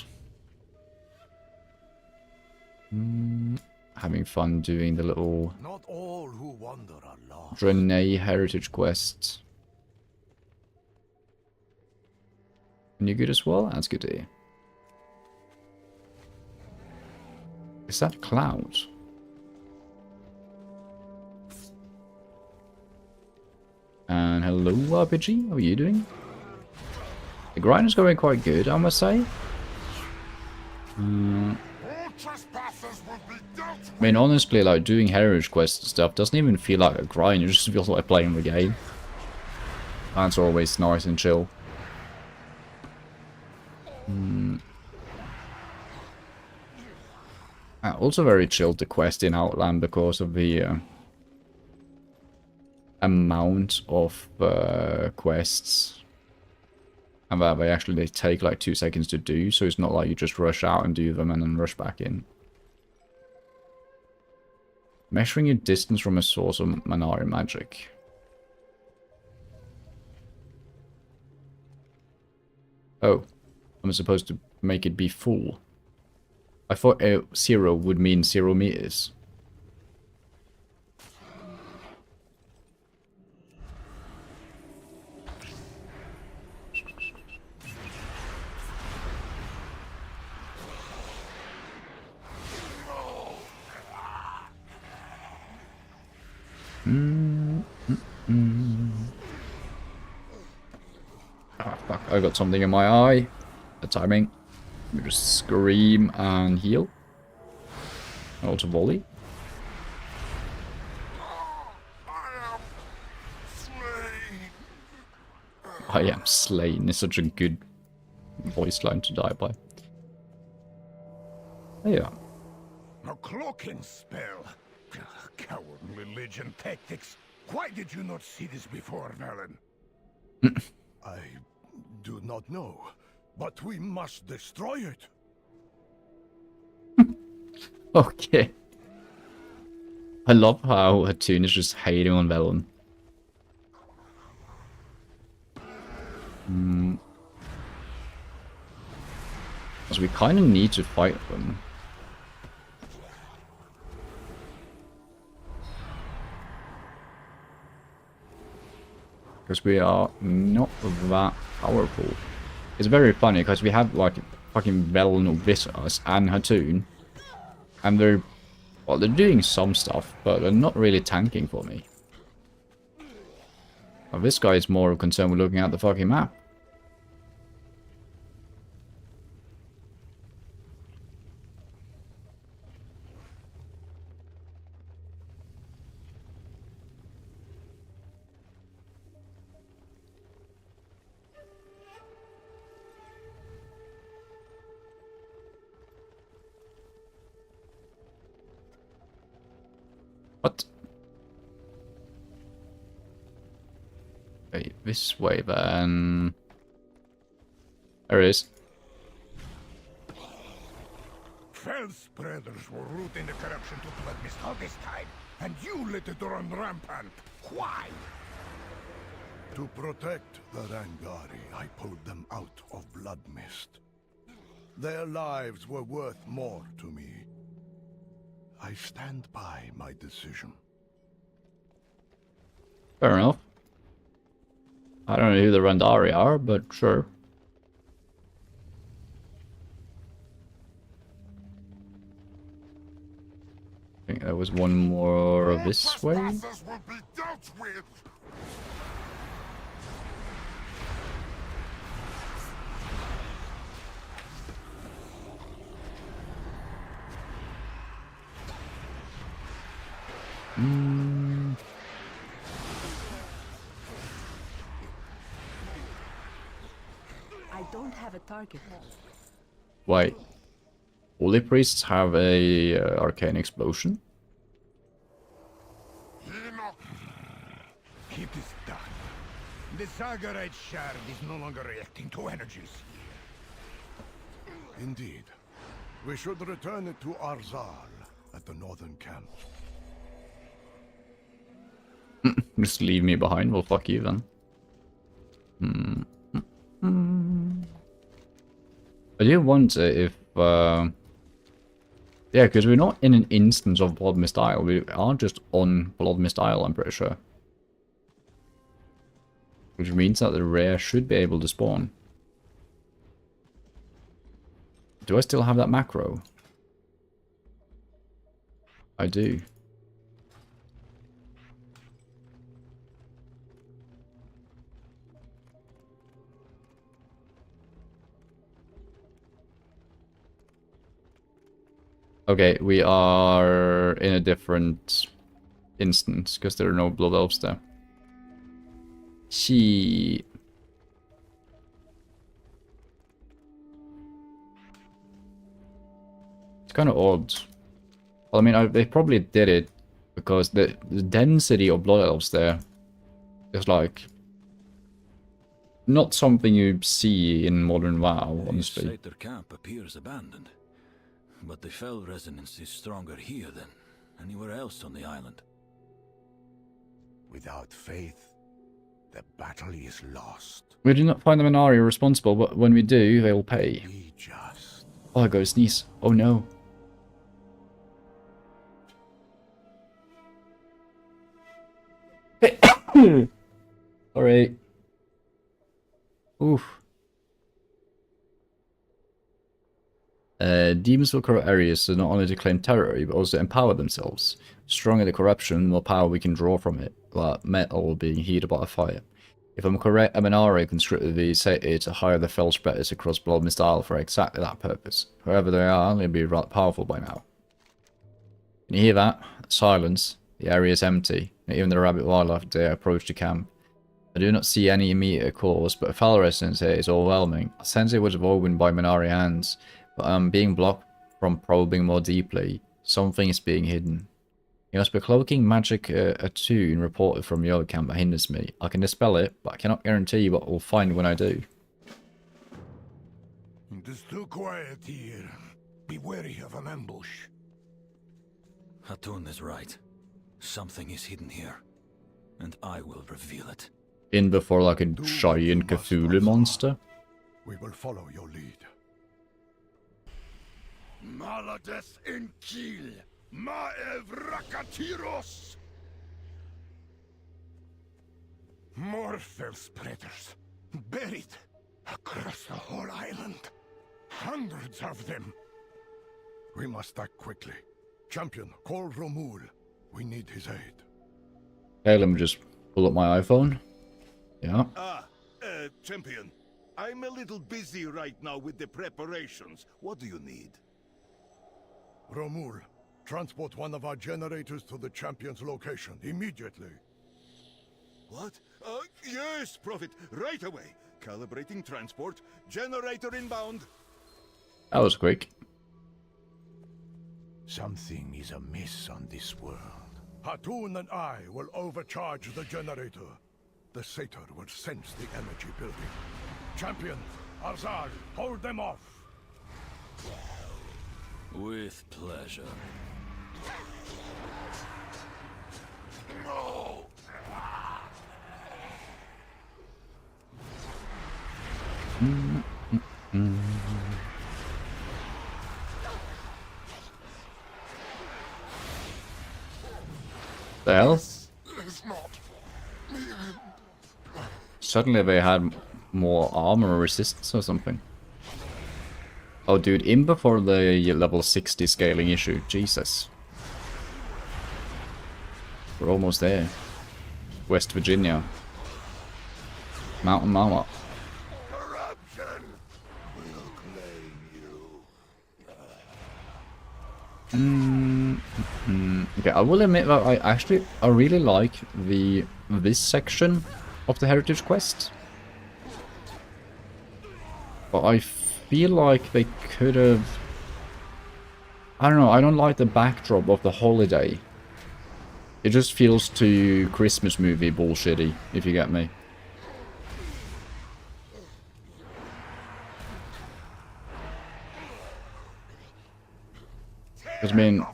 Having fun doing the little Not all who wander are lost. Draenei heritage quests. And you're good as well? That's good to hear. Is that Cloud? And hello RPG, how are you doing? The grind is going quite good, I must say. I mean, honestly, like, doing heritage quests and stuff doesn't even feel like a grind, it just feels like playing the game. That's always nice and chill. Also very chill to quest in Outland because of the amount of quests. And that they take like 2 seconds to do, so it's not like you just rush out and do them and then rush back in. Measuring your distance from a source of Manari magic. Oh, I'm supposed to make it be full. I thought 0 would mean 0 meters. Ah, fuck, I got something in my eye. The timing. Let me just scream and heal. And also volley. I am slain is such a good voice line to die by. Yeah. A cloaking spell. Cowardly Legion tactics. Why did you not see this before, Valen? I do not know, but we must destroy it. Okay. I love how Hatun is just hating on Velen. Because we kind of need to fight them. Because we are not that powerful. It's very funny because we have like fucking Velen with us and Hatun. And they're, well, they're doing some stuff, but they're not really tanking for me. Well, this guy is more concerned with looking at the fucking map. What? Okay, this way then. There it is. Fell spreaders were rooting the corruption to Blood Mist all this time, and you let it run rampant. Why? To protect the Rangari, I pulled them out of Blood Mist. Their lives were worth more to me. I stand by my decision. Fair enough. I don't know who the Randari are, but sure. I think there was one more this way. I don't have a target. Wait. Holy priests have a arcane explosion? It is done. The Zagarite shard is no longer reacting to energies. Indeed. We should return it to Arzal at the northern camp. Just leave me behind? Well, fuck you then. I do wonder if... yeah, because we're not in an instance of Blood Mist Isle. We are just on Blood Mist Isle, I'm pretty sure. Which means that the rare should be able to spawn. Do I still have that macro? I do. Okay, we are in a different instance, because there are no blood elves there. She... It's kind of odd. Well, I mean, they probably did it because the density of blood elves there is like... not something you see in modern WoW, honestly. Their camp appears abandoned. But the fell resonance is stronger here than anywhere else on the island. Without faith, the battle is lost. We do not find the Minari responsible, but when we do, they will pay. We just... Oh, I got a sneeze. Oh no. Sorry. Oof. Demons will corrupt areas so not only to claim territory, but also empower themselves. Stronger the corruption, the more power we can draw from it, like metal being heated by a fire. If I'm correct, a Minari conscripted the Satyr to hire the fell spreaders across Blood Mist Isle for exactly that purpose. Whoever they are, they'll be rather powerful by now. Can you hear that? Silence. The area is empty. Not even the rabbit wildlife dare approach the camp. I do not see any immediate cause, but Valor Essence here is overwhelming. I sense it was woven by Minari hands, but I'm being blocked from probing more deeply. Something is being hidden. You must be cloaking magic attune reported from your camp that hinders me. I can dispel it, but I cannot guarantee what we'll find when I do. It is too quiet here. Be wary of an ambush. Hatun is right. Something is hidden here, and I will reveal it. In before like a giant Cthulhu monster? We will follow your lead. Malades in Kiel, Maev Rakatiros! More fell spreaders, buried across the whole island. Hundreds of them. We must act quickly. Champion, call Romul. We need his aid. Okay, let me just pull up my iPhone. Yeah. Champion. I'm a little busy right now with the preparations. What do you need? Romul, transport one of our generators to the champion's location immediately. What? Yes, Prophet. Right away. Calibrating transport. Generator inbound. That was quick. Something is amiss on this world. Hatun and I will overcharge the generator. The satyr will sense the energy building. Champion, Arzal, hold them off. With pleasure. No! The hell? Suddenly they had more armor resistance or something. Oh dude, in before the level 60 scaling issue. Jesus. We're almost there. West Virginia. Mountain Mama. Corruption will claim you. Okay, I will admit that I really like this section of the Heritage Quest. But I feel like they could have... I don't know, I don't like the backdrop of the holiday. It just feels too Christmas movie bullshitty, if you get me. Because, I mean...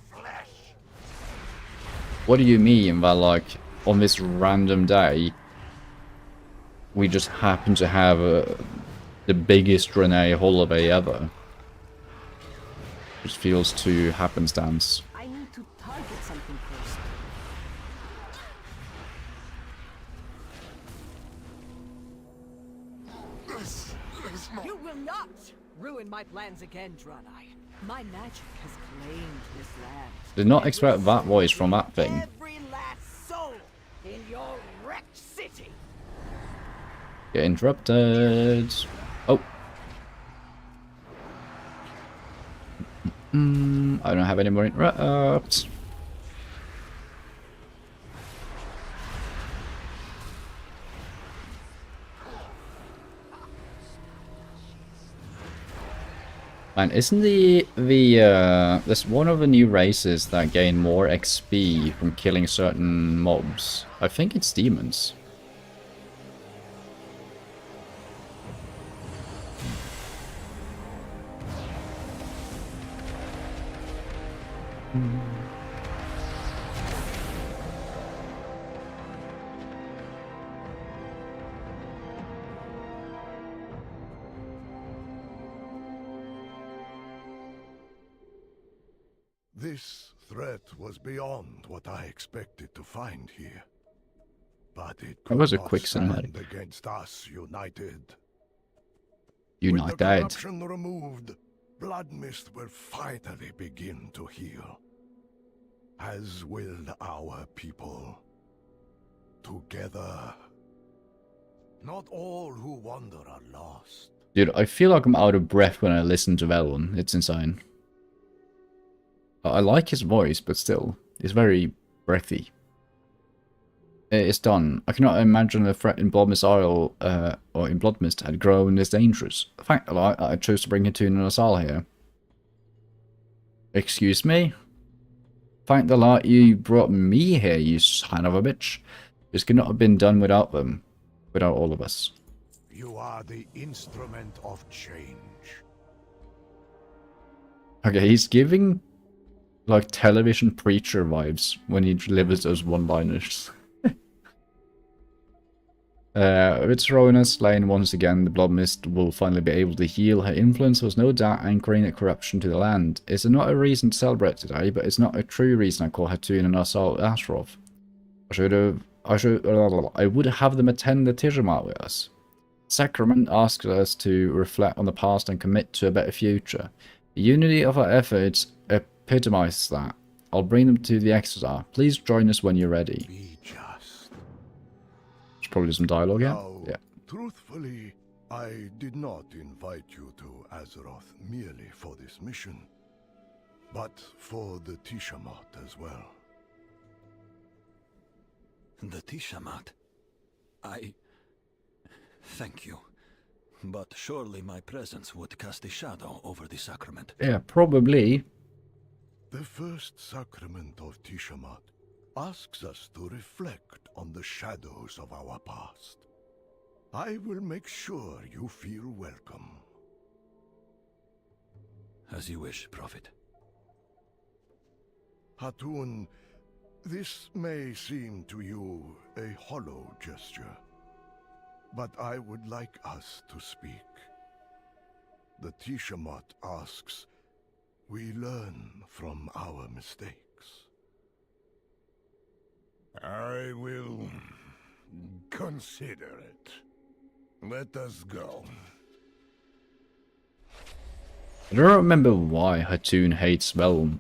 What do you mean that, like, on this random day, we just happen to have the biggest Draenei holiday ever? Just feels too happenstance. I need to target something first. You will not ruin my plans again, Draenei. My magic has claimed this land. Did not expect that voice from that thing. Every last soul in your wrecked city. Get interrupted. Oh. I don't have any more interrupts. Man, isn't there's one of the new races that gain more XP from killing certain mobs? I think it's demons. This threat was beyond what I expected to find here. But it could was a not quick stand cinematic. against us united. United. With the corruption removed, Blood Mist will finally begin to heal. As will our people. Together. Not all who wander are lost. Dude, I feel like I'm out of breath when I listen to that one. It's insane. I like his voice, but still, it's very breathy. It's done. I cannot imagine the threat in Blood Mist Isle, or in Blood Mist had grown this dangerous. The fact that I chose to bring Hatun and Asal here. Excuse me? The fact that you brought me here, you son of a bitch. This could not have been done without them. Without all of us. You are the instrument of change. Okay, he's giving, like, television preacher vibes when he delivers those one-liners. With Rona slain once again, the Blood Mist will finally be able to heal. Her influence was no doubt anchoring the corruption to the land. It's not a reason to celebrate today, but it's not a true reason I call Hatun and Ashraf. I would have them attend the Tijamat with us. Sacrament asks us to reflect on the past and commit to a better future. The unity of our efforts epitomizes that. I'll bring them to the Exodar. Please join us when you're ready. Be just. There's probably some dialogue here. Now, Yeah. truthfully, I did not invite you to Azeroth merely for this mission, but for the Tijamat as well. The Tijamat? Thank you. But surely my presence would cast a shadow over the sacrament. Yeah, probably. The first sacrament of Tijamat asks us to reflect on the shadows of our past. I will make sure you feel welcome. As you wish, Prophet. Hatun, this may seem to you a hollow gesture, but I would like us to speak. The Tijamat asks, we learn from our mistakes. I will consider it. Let us go. I don't remember why Hatun hates Velm.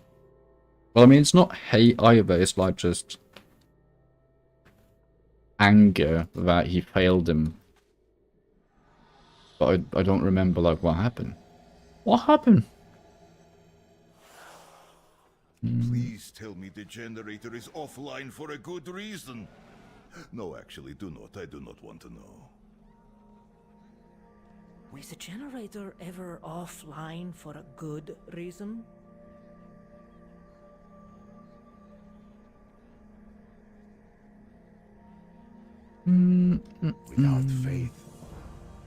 Well, I mean, it's not hate either, it's like just anger that he failed him. But I don't remember, like, what happened. What happened? Please tell me the generator is offline for a good reason. No, actually, do not. I do not want to know. Was the generator ever offline for a good reason? Without faith,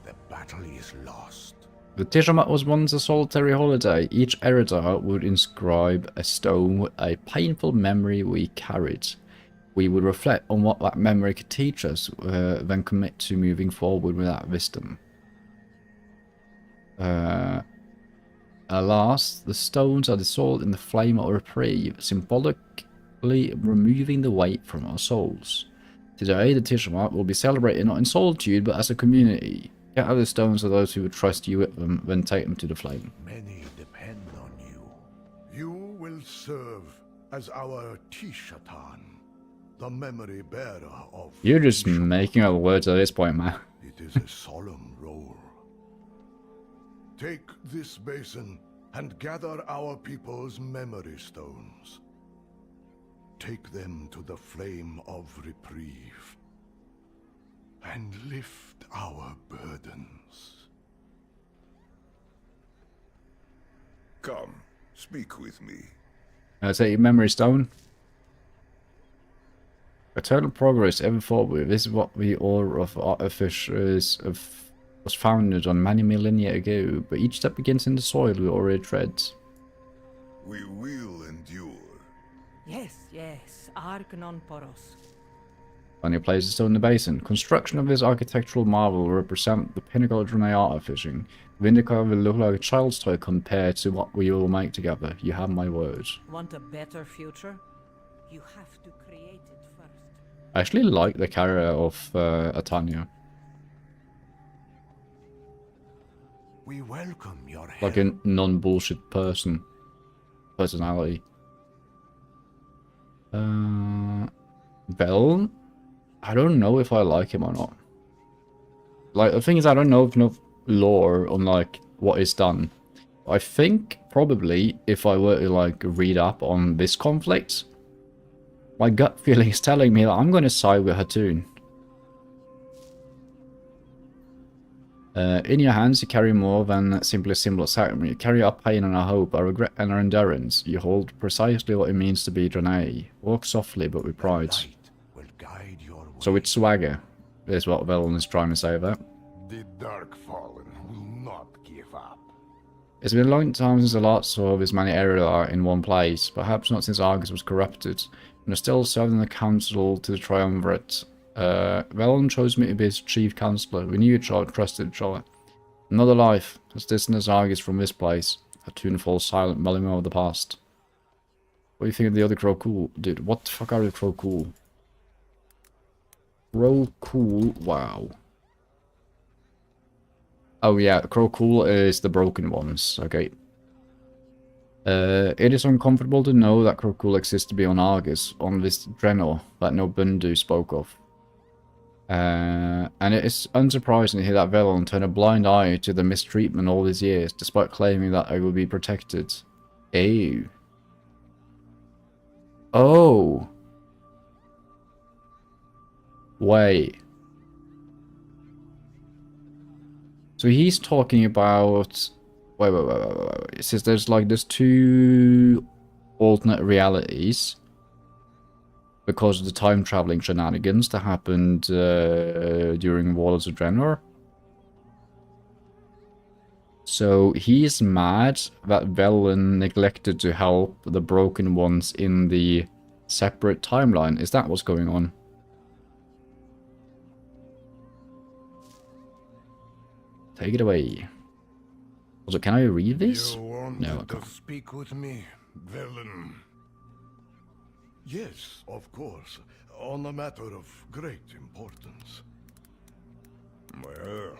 the battle is lost. The Tijamat was once a solitary holiday. Each Eridar would inscribe a stone with a painful memory we carried. We would reflect on what that memory could teach us, then commit to moving forward with that wisdom. Alas, the stones are dissolved in the flame of reprieve, symbolically removing the weight from our souls. Today, the Tijamat will be celebrated not in solitude, but as a community. Gather the stones of those who would trust you with them, then take them to the flame. Many depend on you. You will serve as our Tishatan, the memory bearer of... You're just making up words at this point, man. It is a solemn role. Take this basin and gather our people's memory stones. Take them to the flame of reprieve. And lift our burdens. Come, speak with me. Take your memory stone. Eternal progress ever forward. This is what the Order of Artificers was founded on many millennia ago, but each step begins in the soil we already tread. We will endure. Yes, yes. Arcanon Poros. Finally places stone in the basin. Construction of this architectural marvel will represent the pinnacle of Draenei art fishing. Vindicar will look like a child's toy compared to what we all make together. You have my word. Want a better future? You have to create it first. I actually like the character of Atanya. We welcome your help. Like a non-bullshit personality. Vel? I don't know if I like him or not. Like, the thing is, I don't know enough lore on, like, what is done. I think, probably, if I were to, like, read up on this conflict, My gut feeling is telling me that I'm going to side with Hatun. In your hands, you carry more than simply a symbol of ceremony. You carry our pain and our hope, our regret and our endurance. You hold precisely what it means to be Draenei. Walk softly, but with pride. So it's swagger, is what Velen is trying to say there. The Dark Fallen will not give up. It's been a long time since the lots of as many areas are in one place. Perhaps not since Argus was corrupted. And are still serving the council to the Triumvirate. Velen chose me to be his chief counselor. We knew each other, trusted each other. Another life, as distant as Argus from this place. A tune falls silent, mulling over the past. What do you think of the other Crow Cool? Dude, what the fuck are the Crow Cool? Crow Cool, wow. Oh yeah, Crow Cool is the broken ones, okay. It is uncomfortable to know that Crow Cool exists beyond Argus, on this Draenei that no Bundu spoke of. And it is unsurprising to hear that Velen turned a blind eye to the mistreatment all these years, despite claiming that I will be protected. Ew. Oh. Wait. So he's talking about... Wait. It says there's two alternate realities. Because of the time traveling shenanigans that happened during Wars of Draenei. So he's mad that Velen neglected to help the broken ones in the separate timeline. Is that what's going on? Take it away. Also, can I read this? You wanted No, I to can't. speak with me, Velen? Yes, of course. On a matter of great importance. Well,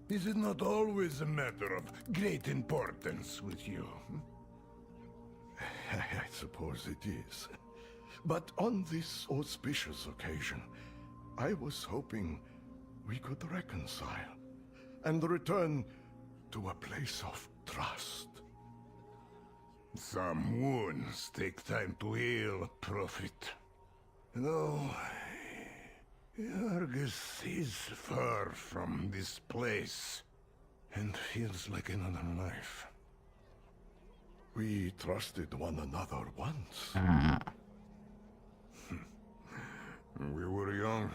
is it not always a matter of great importance with you? I suppose it is. But on this auspicious occasion, I was hoping we could reconcile and return to a place of trust. Some wounds take time to heal, Prophet. Though Argus is far from this place and feels like another life. We trusted one another once. We were young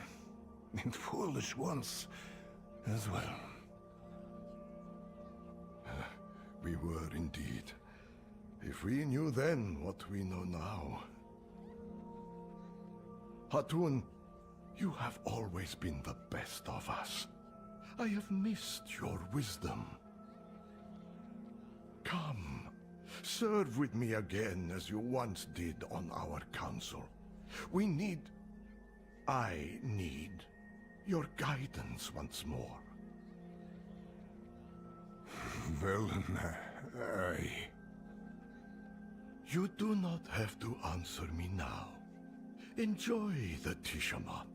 and foolish once as well. We were indeed. If we knew then what we know now. Hatun, you have always been the best of us. I have missed your wisdom. Come, serve with me again as you once did on our council. I need your guidance once more. Velen, You do not have to answer me now. Enjoy the Tishamat.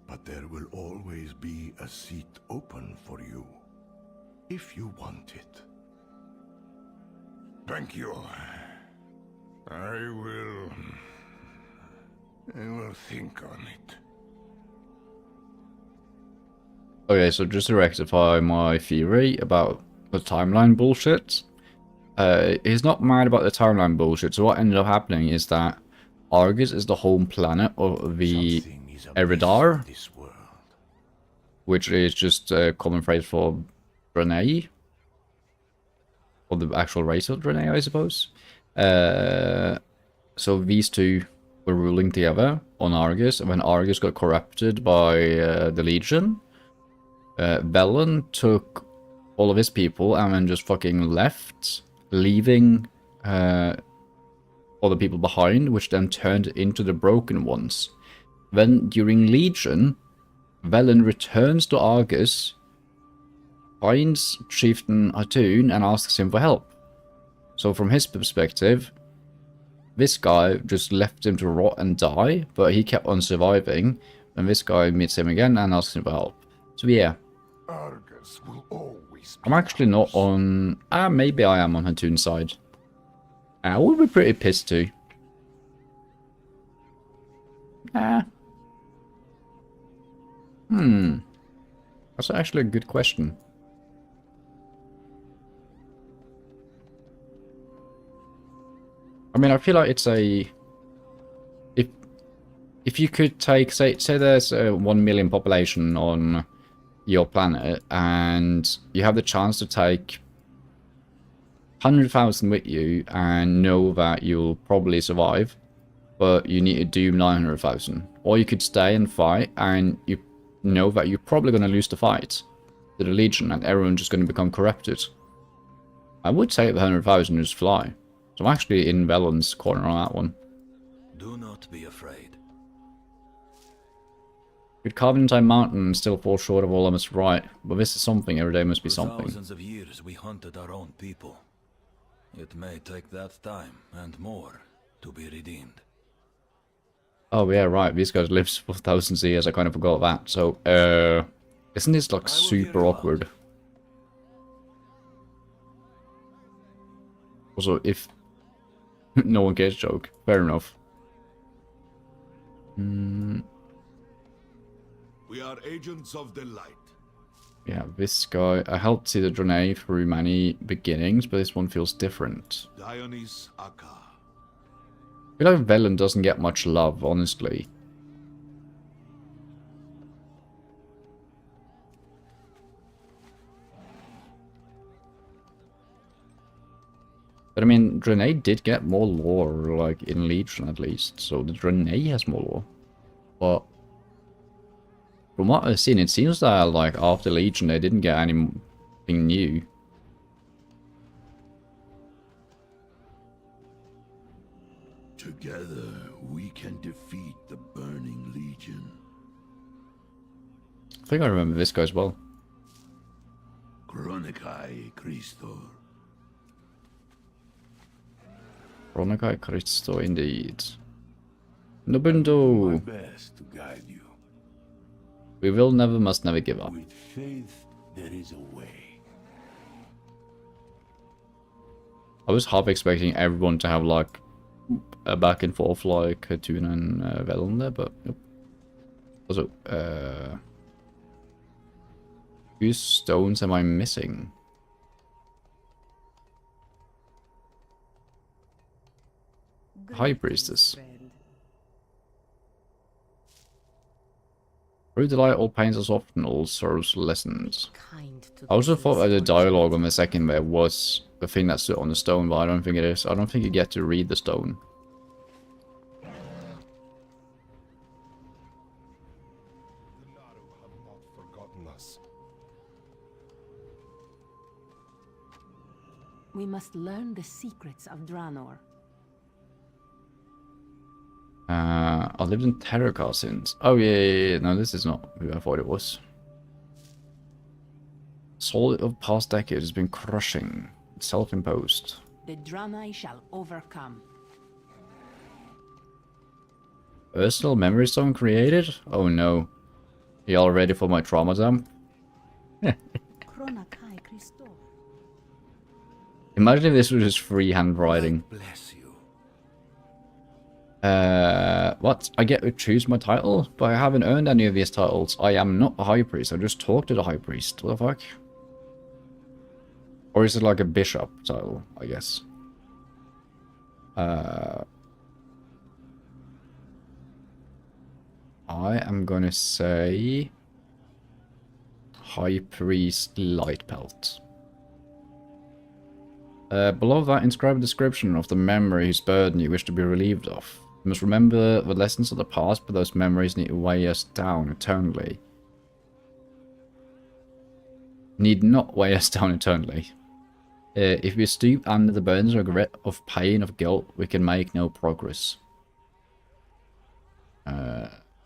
But there will always be a seat open for you, if you want it. Thank you. I will think on it. Okay, so just to rectify my theory about the timeline bullshit. He's not mad about the timeline bullshit, so what ended up happening is that Argus is the home planet of the Eridar, which is just a common phrase for Draenei, or the actual race of Draenei, I suppose. So these two were ruling together on Argus, and when Argus got corrupted by the Legion, Velen took all of his people and then just fucking left, leaving all the people behind, which then turned into the Broken Ones. Then, during Legion, Velen returns to Argus, finds Chieftain Hatun, and asks him for help. So from his perspective, this guy just left him to rot and die, but he kept on surviving, and this guy meets him again and asks him for help. So yeah. Argus will always I'm actually not on... maybe I am on Hatun's side. I would be pretty pissed too. That's actually a good question. I mean, I feel like it's a... If you could take... Say there's a 1 million population on your planet, and you have the chance to take 100,000 with you and know that you'll probably survive, but you need to do 900,000. Or you could stay and fight, and you know that you're probably going to lose the fight to the Legion, and everyone's just going to become corrupted. I would take the 100,000 and just fly. So I'm actually in Velen's corner on that one. Do not be afraid. Could Carbonite Mountain still fall short of all I must write? But this is something, every day must be something. For thousands of years we hunted our own people. It may take that time, and more, to be redeemed. Oh yeah, right, these guys live for thousands of years, I kind of forgot that. So, isn't this like super awkward? Also, if no one gets joke, fair enough. We are agents of the light. Yeah, this guy, I helped see the Draenei through many beginnings, but this one feels different. Dionys Akka. I feel like Velen doesn't get much love, honestly. But I mean, Draenei did get more lore, like in Legion at least, so the Draenei has more lore. But from what I've seen, it seems that like after Legion they didn't get anything new. Together we can defeat the Burning Legion. I think I remember this guy as well. Chronicae Christor. Chronicae Christor, indeed. Nobundo! My best to guide you. We will never, must never give up. With faith, there is a way. I was half expecting everyone to have like a back and forth like Tuna and Velen there, but nope. Also, whose stones am I missing? High Priestess. Through the light, all pains are softened, all sorrows lessened. I also thought that the dialogue on the second there was the thing that stood on the stone, but I don't think it is. I don't think you get to read the stone. We must learn the secrets of Draenor. I lived in Terracar since. Oh yeah. No, this is not who I thought it was. Soul of past decades has been crushing. Self-imposed. The Draenei shall overcome. Personal memory stone created? Oh no. Y'all ready for my trauma dump? Imagine if this was just freehand writing. Bless you. What? I get to choose my title? But I haven't earned any of these titles. I am not a high priest. I just talked to the high priest. What the fuck? Or is it like a bishop title, I guess? I am gonna say High Priest Light Pelt. Below that, inscribe a description of the memory whose burden you wish to be relieved of. You must remember the lessons of the past, but those memories need to weigh us down eternally. Need not weigh us down eternally. If we stoop under the burdens of regret, of pain, of guilt, we can make no progress.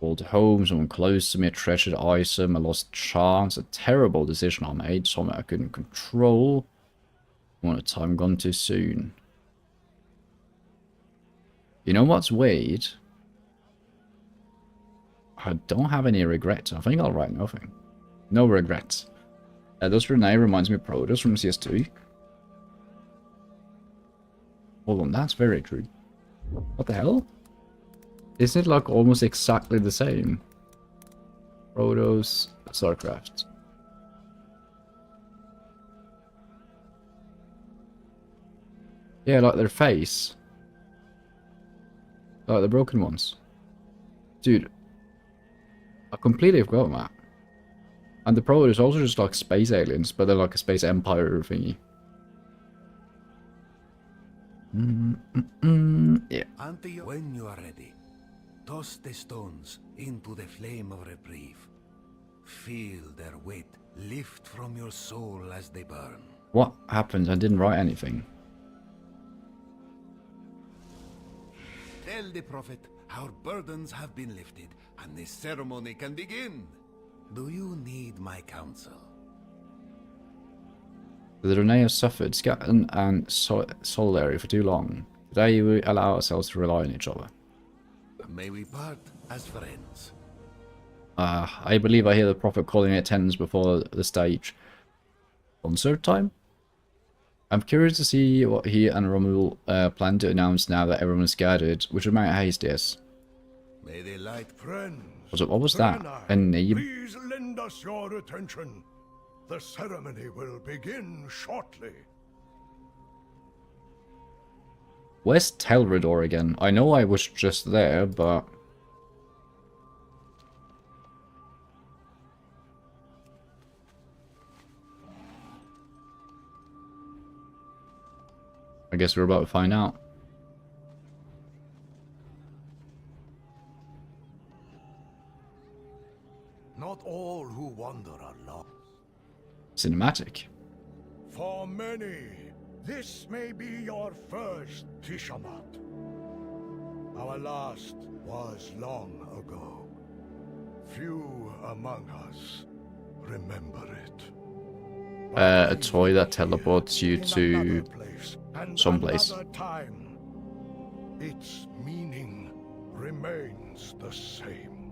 Old home, someone close to me, a treasured item, a lost chance, a terrible decision I made, something I couldn't control. One at a time gone too soon. You know what's weird? I don't have any regrets. I think I'll write nothing. No regrets. This Draenei reminds me of Protoss from CS2. Hold on, that's very true. What the hell? Isn't it like almost exactly the same? Protos, Starcraft. Yeah, like their face. Like the broken ones. Dude. I completely forgot about that. And the Protos is also just like space aliens, but they're like a space empire thingy. Yeah. When you are ready, toss the stones into the flame of reprieve. Feel their weight lift from your soul as they burn. What happened? I didn't write anything. Tell the prophet our burdens have been lifted and the ceremony can begin. Do you need my counsel? The Draenei have suffered Scattered and Solidary for too long. Today we allow ourselves to rely on each other. May we part as friends. I believe I hear the prophet calling attendance before the stage. Concert time? I'm curious to see what he and Romul plan to announce now that everyone is gathered, which would make haste, yes. May they light friends. What was that? A name? Please lend us your attention. The ceremony will begin shortly. Where's Telrador again? I know I was just there, but... I guess we're about to find out. Not all who wander are lost. Cinematic. For many, this may be your first Tishamat. Our last was long ago. Few among us remember it. A toy that teleports you to someplace. Time, its meaning remains the same.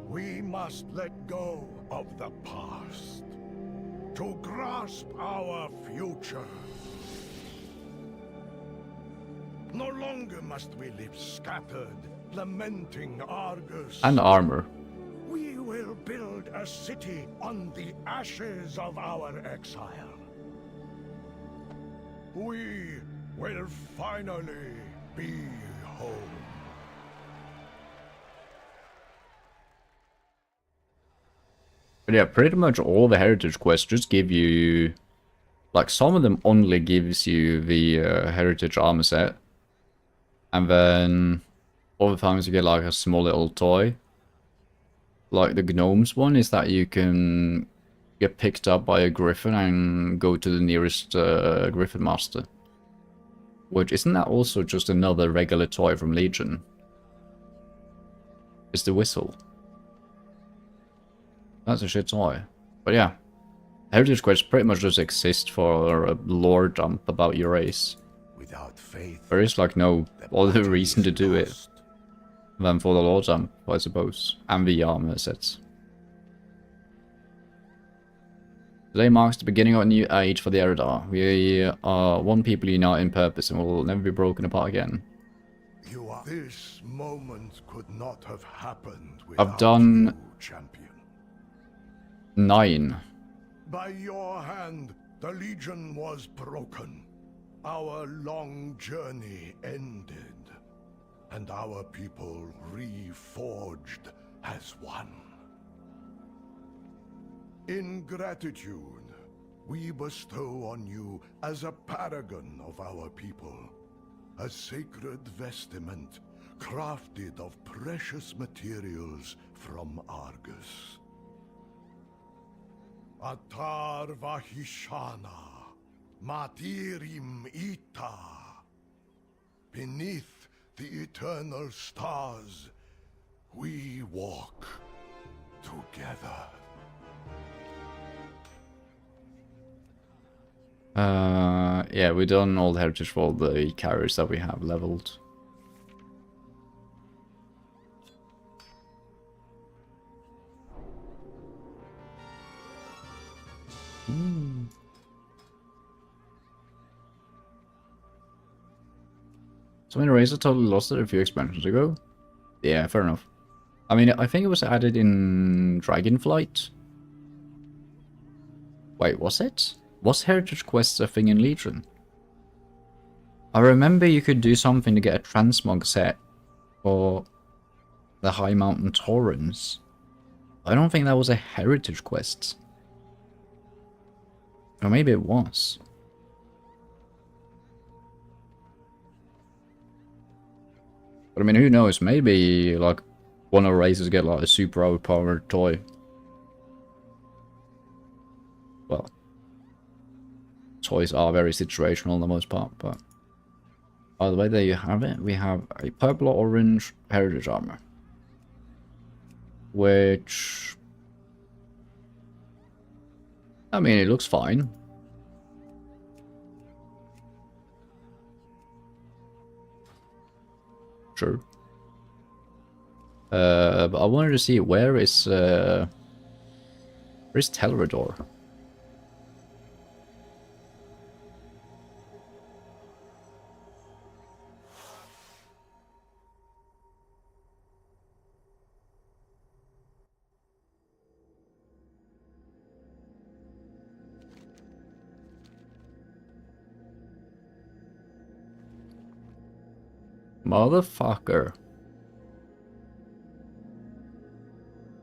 We must let go of the past to grasp our future. No longer must we live scattered, lamenting Argus. And armor. We will build a city on the ashes of our exile. We will finally be home. But yeah, pretty much all the heritage quests just give you... Like, some of them only gives you the heritage armor set. And then other times you get like a small little toy. Like the gnomes one is that you can get picked up by a griffin and go to the nearest griffin master. Which, isn't that also just another regular toy from Legion? It's the whistle. That's a shit toy. But yeah. Heritage quests pretty much just exist for a lore dump about your race. Without faith, there is like no other reason to do it than for the lore dump, I suppose. And the armor sets. Today marks the beginning of a new age for the Eridar. We are one people united in purpose and will never be broken apart again. This moment could not have happened without I've done you, champion. 9. By your hand, the Legion was broken. Our long journey ended, and our people reforged as one. In gratitude, we bestow on you as a paragon of our people, a sacred vestment crafted of precious materials from Argus. Atar Vahishana, Matirim Ita. Beneath the eternal stars, we walk together. Yeah, we've done all the heritage for all the carriers that we have leveled. So many races totally lost it a few expansions ago. Yeah, fair enough. I mean, I think it was added in Dragonflight. Wait, was it? Was Heritage Quests a thing in Legion? I remember you could do something to get a transmog set for the High Mountain Torrents. I don't think that was a Heritage Quest. Or maybe it was. But I mean, who knows? Maybe, like, one of the races get, like, a super overpowered toy. Well, toys are very situational on the most part, but... By the way, there you have it. We have a purple or orange heritage armor. Which... I mean, it looks fine. Sure. But I wanted to see where's Telrador? Motherfucker.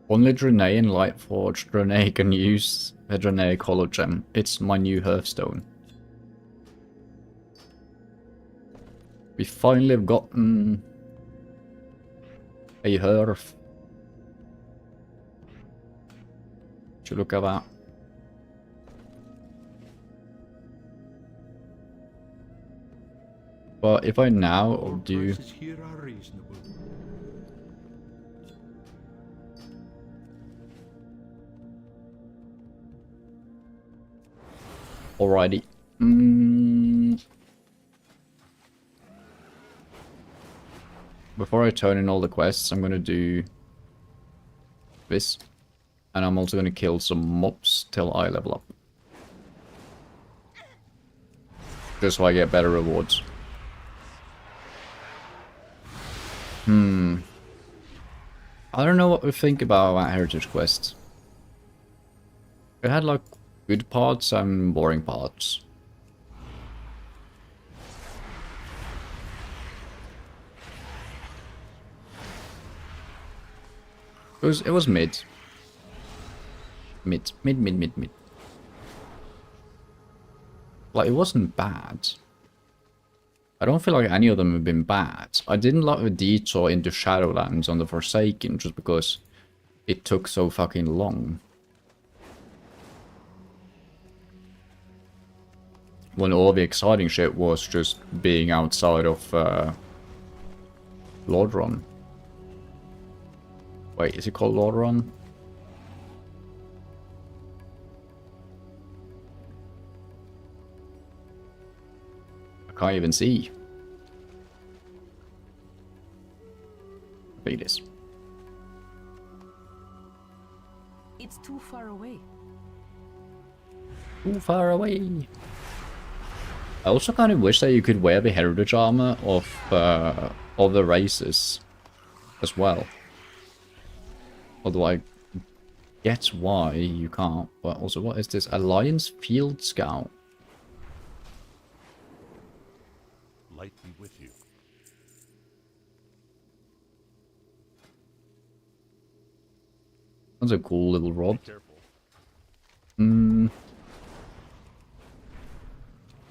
Only Draenei and Lightforged Draenei can use a Draenei Hollow Gem. It's my new Hearthstone. We finally have gotten a Hearth. Should you look at that? But if I now do... Here are reasonable. Alrighty. Before I turn in all the quests, I'm gonna do this. And I'm also gonna kill some mobs till I level up. Just so I get better rewards. I don't know what we think about that Heritage Quest. It had like good parts and boring parts. It was mid. Mid. Like, it wasn't bad. I don't feel like any of them have been bad. I didn't like the detour into Shadowlands on the Forsaken just because it took so fucking long. When all the exciting shit was just being outside of Lordron. Wait, is it called Lordron? I can't even see. I think it is. It's too far away. Too far away. I also kind of wish that you could wear the heritage armor of other races as well. Although I get why you can't. But also, what is this? Alliance Field Scout. Light be with you. That's a cool little rod.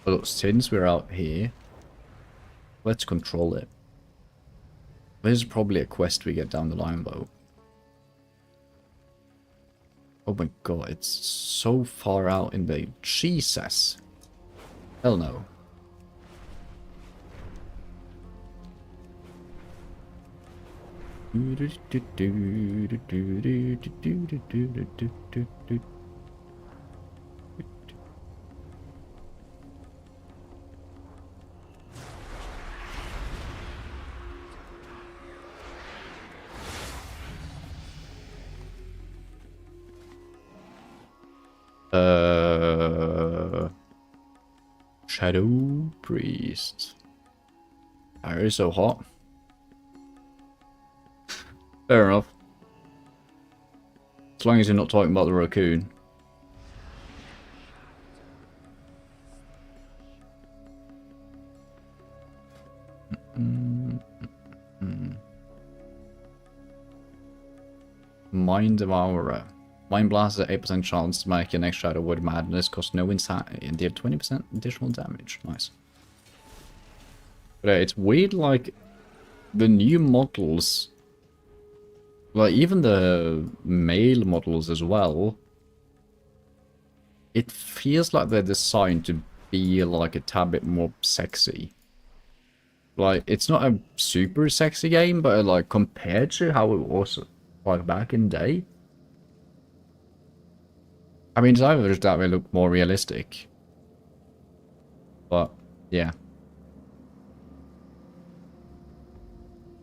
But since we're out here, let's control it. This is probably a quest we get down the line though. Oh my god, it's so far out in the... Jesus! Hell no. Shadow Priest. Fire is so hot. Fair enough. As long as you're not talking about the raccoon. Mind Devourer. Mind Blast has an 8% chance to make your next Shadow Word Madness cost no insanity and deal 20% additional damage. Nice. But it's weird, like, the new models, like, even the male models as well, it feels like they're designed to be, like, a tad bit more sexy. Like, it's not a super sexy game, but, like, compared to how it was, like, back in the day. I mean, it's either just that they look more realistic. But, yeah.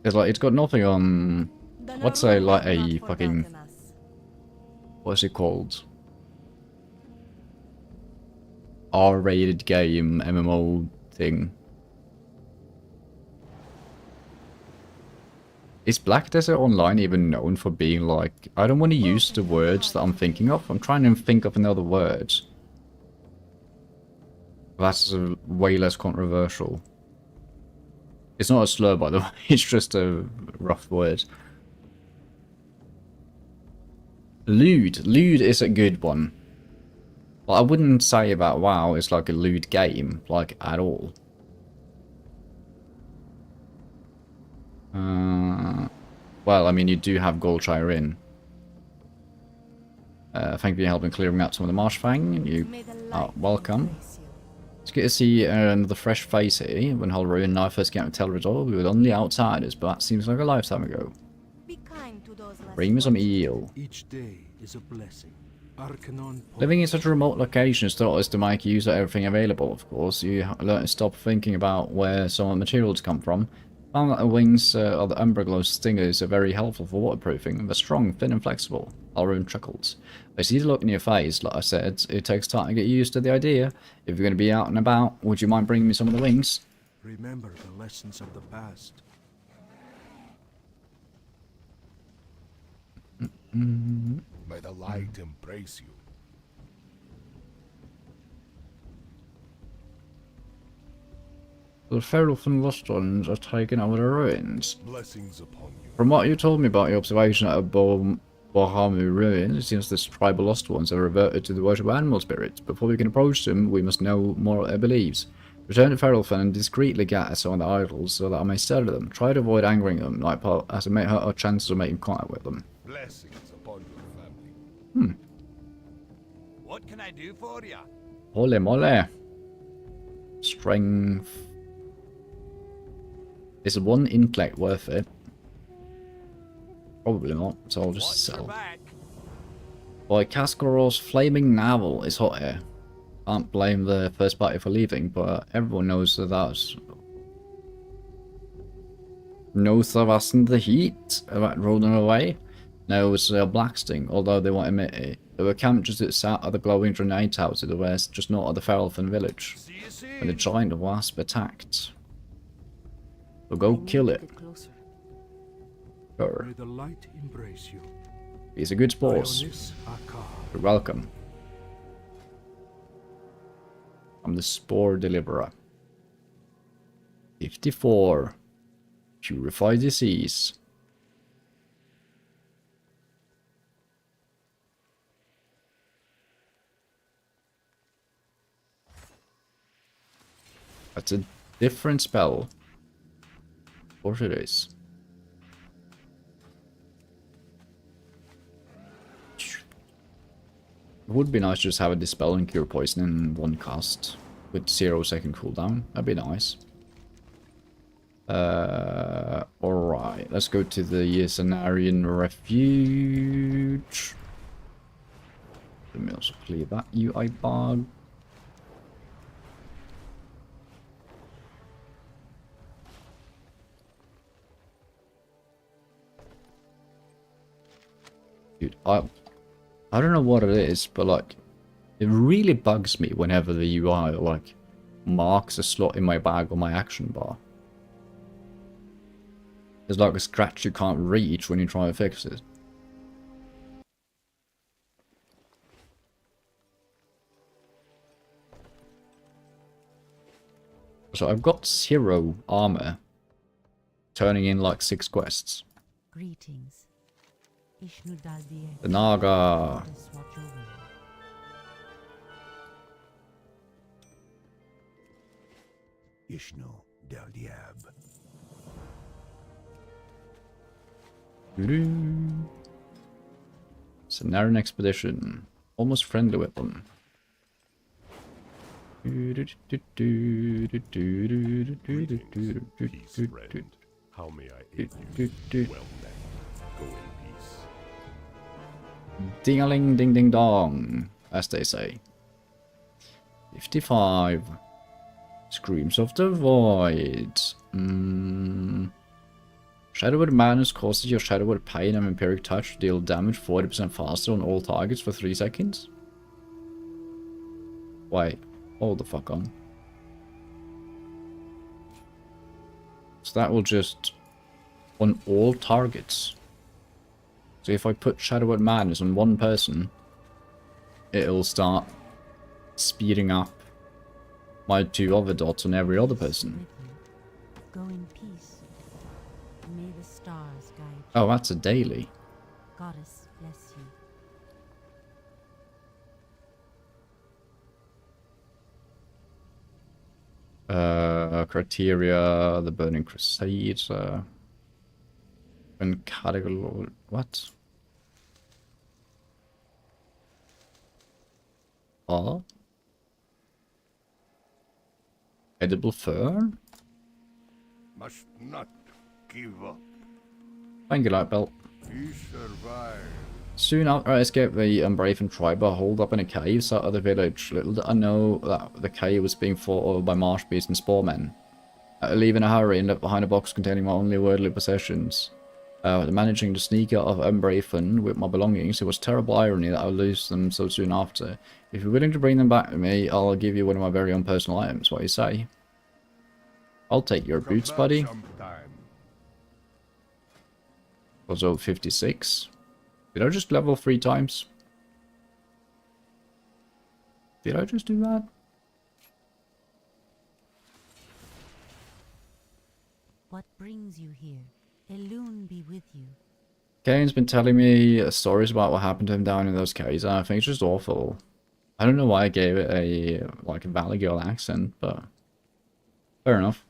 It's like, it's got nothing on, let's say, like a fucking, what's it called? R-rated game, MMO thing. Is Black Desert Online even known for being like... I don't want to use the words that I'm thinking of. I'm trying to think of another words. That's way less controversial. It's not a slur, by the way. It's just a rough word. Lewd. Lewd is a good one. Well, I wouldn't say about WoW it's like a lewd game, like, at all. Well, I mean, you do have Goldshire Inn. Thank you for your help in clearing out some of the Marsh Fang. You are welcome. It's good to see another fresh face here. When Holroyd and I first came to Telrador, we were only outsiders, but that seems like a lifetime ago. Bring me some eel. Each day is a blessing. Living in such a remote location has taught us to make use of everything available, of course. You learn to stop thinking about where some of the materials come from. Found that the wings of the Umbraglow stingers are very helpful for waterproofing. They're strong, thin and flexible. Alrune chuckles. I see the look in your face. Like I said, it takes time to get used to the idea. If you're going to be out and about, would you mind bringing me some of the wings? Remember the lessons of the past. May the light embrace you. The feral and lost ones are taking over the ruins. Blessings upon you. From what you told me about your observation at Bohamu ruins, it seems this tribal lost ones have reverted to the worship of animal spirits. Before we can approach them, we must know more of their beliefs. Return to Feralfen and discreetly gather some of the idols so that I may study them. Try to avoid angering them, like as it may hurt our chances of making contact with them. Blessings upon your family. What can I do for ya? Holy moly. Strength. Is one intellect worth it? Probably not, so I'll just sell. Boy, Kaskaror's flaming navel is hot here. Can't blame the first party for leaving, but everyone knows that that's... Knows of us in the heat about rolling away. No, it's Blacksting, although they won't admit it. There were camped just outside of the glowing Draenei towers to the west, just north of the Feralfen village, when the giant wasp attacked. So go kill it. Sure. May the light embrace you. He's a good sport. You're welcome. I'm the spore deliverer. 54. Purify disease. That's a different spell. Of course it is. It would be nice to just have a dispel and cure poison in one cast with 0-second cooldown. That'd be nice. Alright, let's go to the Cenarian Refuge. Let me also clear that UI bug. Dude, I don't know what it is, but like, it really bugs me whenever the UI like marks a slot in my bag or my action bar. There's like a scratch you can't reach when you try to fix it. So I've got 0 armor, turning in like 6 quests. Greetings. The Naga. Ishnu Del Diab. Sanaran expedition. Almost friendly with them. Greetings, peace friend. How may I aid you? Well met. Go in peace. Ding-a-ling, ding-ding-dong, as they say. 55. Screams of the Void. Shadowwood Madness causes your Shadowwood Pain and Vampiric Touch to deal damage 40% faster on all targets for 3 seconds. Wait, hold the fuck on. So that will just... on all targets. So if I put Shadowwood Madness on one person, it'll start speeding up my 2 other dots on every other person. Go in peace. May the stars guide you. Oh, that's a daily. Goddess bless you. Criteria, the Burning Crusade, and category, what? Oh? Edible fern? Must not give up. Thank you, Light Belt. He survived. Soon after I escaped the Unbraven tribe, I holed up in a cave south of the village. Little did I know that the cave was being fought over by marsh beasts and sporemen. I leave in a hurry and left behind a box containing my only worldly possessions. Managing to sneak out of Unbraven with my belongings, it was terrible irony that I would lose them so soon after. If you're willing to bring them back to me, I'll give you one of my very own personal items. What do you say? I'll take your boots, buddy. Was over 56. Did I just level 3 times? Did I just do that? What brings you here? Elune be with you. Kane's been telling me stories about what happened to him down in those caves, and I think it's just awful. I don't know why I gave it a, like, a Valley Girl accent, but... fair enough.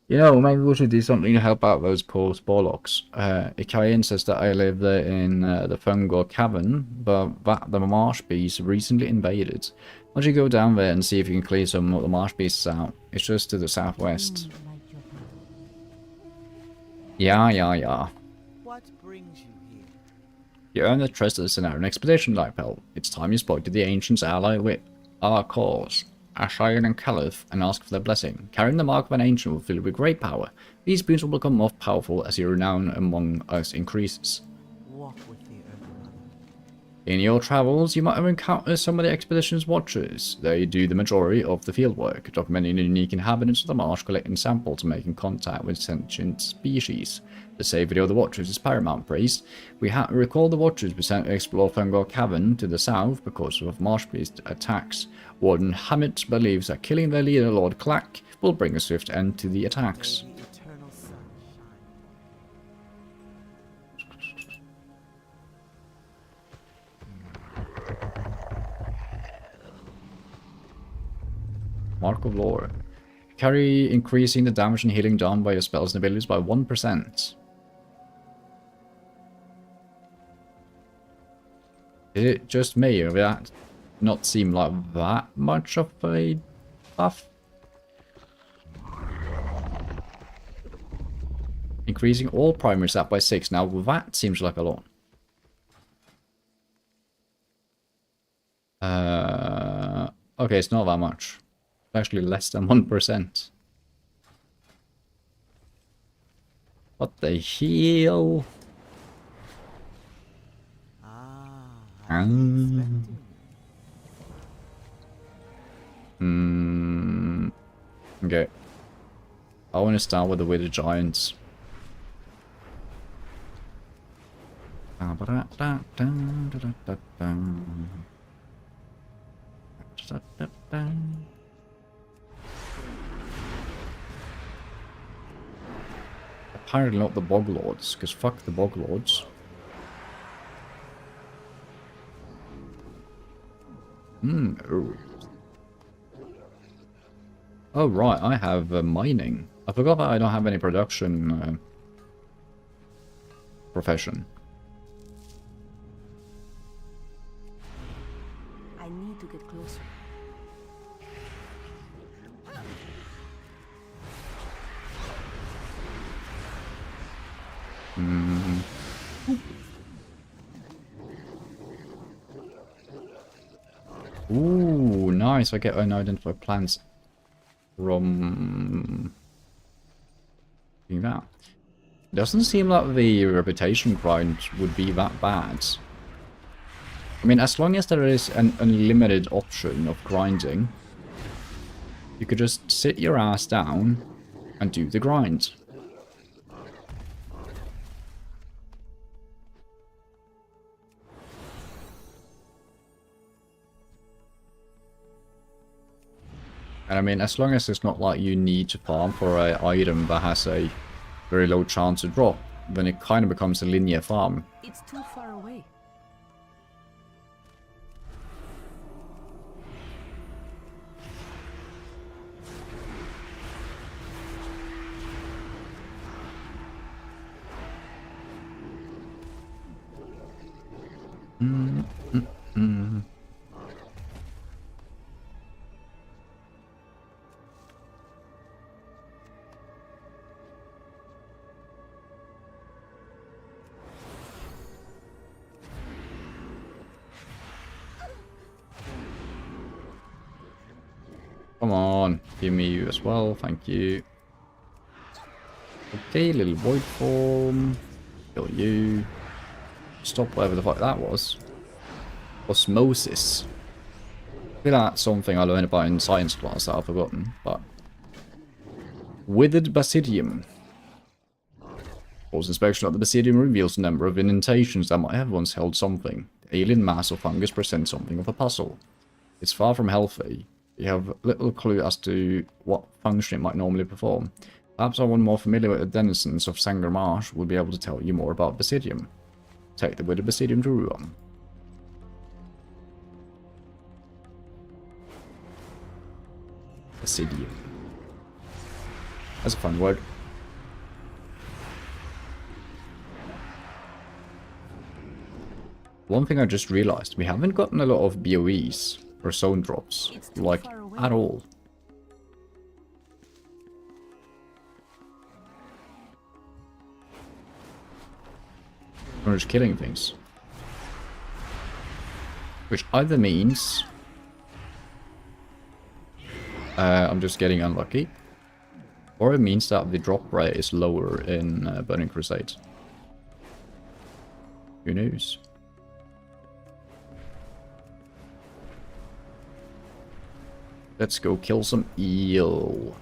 You know, maybe we should do something to help out those poor Sporlocks. Ikayan says that I live there in the Fungor Cavern, but that the marsh beasts recently invaded. Why don't you go down there and see if you can clear some of the marsh beasts out? It's just to the southwest. Yeah. What brings you here? You earn the trust of the Sanaran expedition, Lightpel. It's time you spoke to the ancients allied with our cause, Ashion and Caliph, and asked for their blessing. Carrying the mark of an ancient will fill you with great power. These boons will become more powerful as your renown among us increases. Walk with the Earth. In your travels, you might have encountered some of the expedition's watchers. They do the majority of the fieldwork, documenting the unique inhabitants of the marsh, collecting samples, and making contact with sentient species. The safety of the watchers is paramount, priest. We have to recall the watchers were sent to explore Fungor Cavern to the south because of marsh beast attacks. Warden Hammett believes that killing their leader, Lord Clack, will bring a swift end to the attacks. Mark of Lore. Carry increasing the damage and healing done by your spells and abilities by 1%. Is it just me, or did that not seem like that much of a buff? Increasing all primary stat by 6. Now that seems like a lot. Okay, it's not that much. It's actually less than 1%. What the hell? Okay. I want to start with the Withered Giants. Apparently not the Bog Lords, because fuck the Bog Lords. Oh. Oh right, I have mining. I forgot that I don't have any production profession. I need to get closer. Ooh, nice. I get unidentified plants from doing that. Doesn't seem like the reputation grind would be that bad. I mean, as long as there is an unlimited option of grinding, you could just sit your ass down and do the grind. And I mean, as long as it's not like you need to farm for an item that has a very low chance to drop, then it kind of becomes a linear farm. It's too far away. Come on, give me you as well, thank you. Okay, little void form. Kill you. Stop whatever the fuck that was. Osmosis. I feel like that's something I learned about in science class that I've forgotten, but... Withered Basidium. Close inspection of the Basidium reveals a number of indentations that might have once held something. The alien mass of fungus presents something of a puzzle. It's far from healthy. You have little clue as to what function it might normally perform. Perhaps someone more familiar with the denizens of Sangre Marsh would be able to tell you more about Basidium. Take the Withered Basidium to Ruan. Basidium. That's a fun word. One thing I just realized, we haven't gotten a lot of BOEs or zone drops, like, at all. We're just killing things. Which either means I'm just getting unlucky, or it means that the drop rate is lower in Burning Crusade. Who knows? Let's go kill some eel.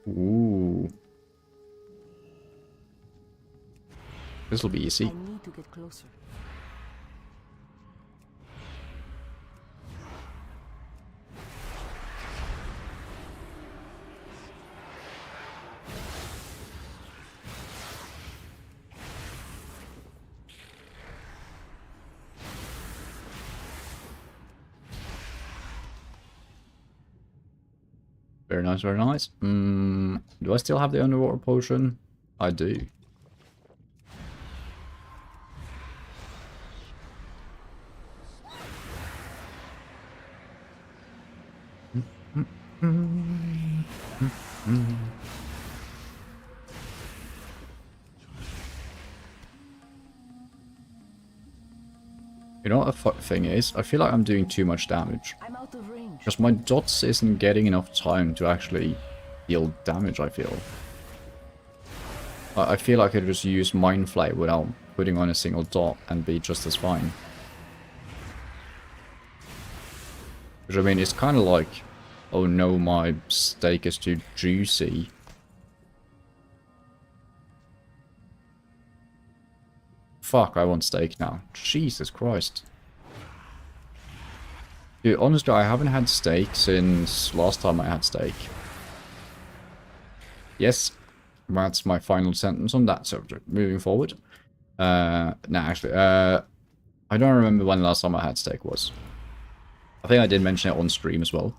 Ooh. This'll be easy. I need to get closer. Very nice, very nice. Do I still have the underwater potion? I do. You know what the fuck thing is? I feel like I'm doing too much damage. I'm out of range. Because my dots isn't getting enough time to actually deal damage, I feel. I feel like I could just use Mind Flay without putting on a single dot and be just as fine. Which I mean, it's kind of like, oh no, my steak is too juicy. Fuck, I want steak now. Jesus Christ. Dude, honestly, I haven't had steak since last time I had steak. Yes, that's my final sentence on that subject. Moving forward. Actually, I don't remember when the last time I had steak was. I think I did mention it on stream as well.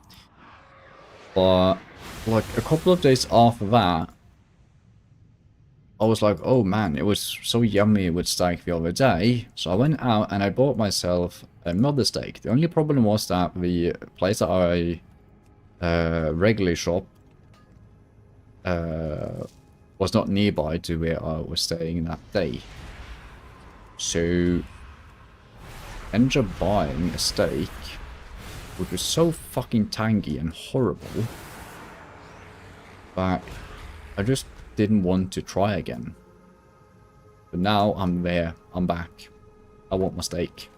But, like, a couple of days after that, I was like, oh man, it was so yummy with steak the other day. So I went out and I bought myself another steak. The only problem was that the place that I regularly shop was not nearby to where I was staying that day. So I ended up buying a steak which was so fucking tangy and horrible that I just didn't want to try again. But now I'm there, I'm back. I want my steak.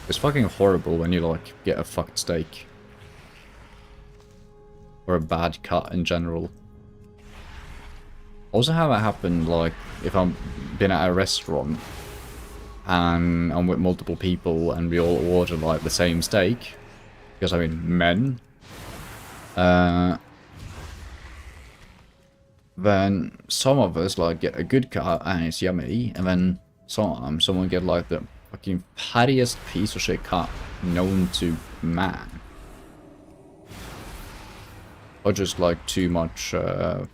It's fucking horrible when you like get a fucked steak. Or a bad cut in general. Also have it happen like if I'm been at a restaurant and I'm with multiple people and we all order like the same steak. Because I mean men. Then some of us like get a good cut and it's yummy, and then sometimes someone get like the fucking fattiest piece of shit cut known to man, or just like too much. You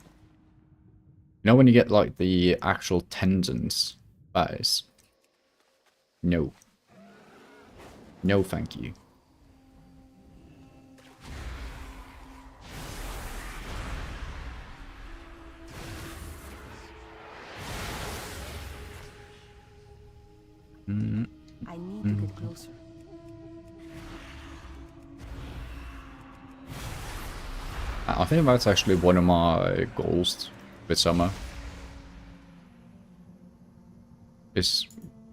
know when you get like the actual tendons, that is no, thank you. I need to get closer. I think that's actually one of my goals this summer.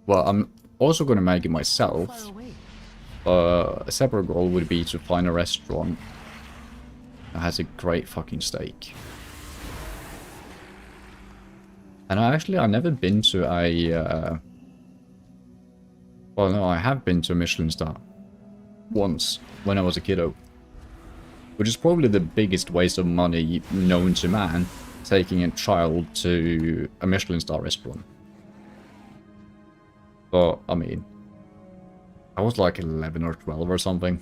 Well, I'm also going to make it myself. A separate goal would be to find a restaurant that has a great fucking steak. And I've never been to a... well, no, I have been to a Michelin star. Once, when I was a kiddo. Which is probably the biggest waste of money known to man, taking a child to a Michelin star restaurant. But, I mean, I was like 11 or 12 or something.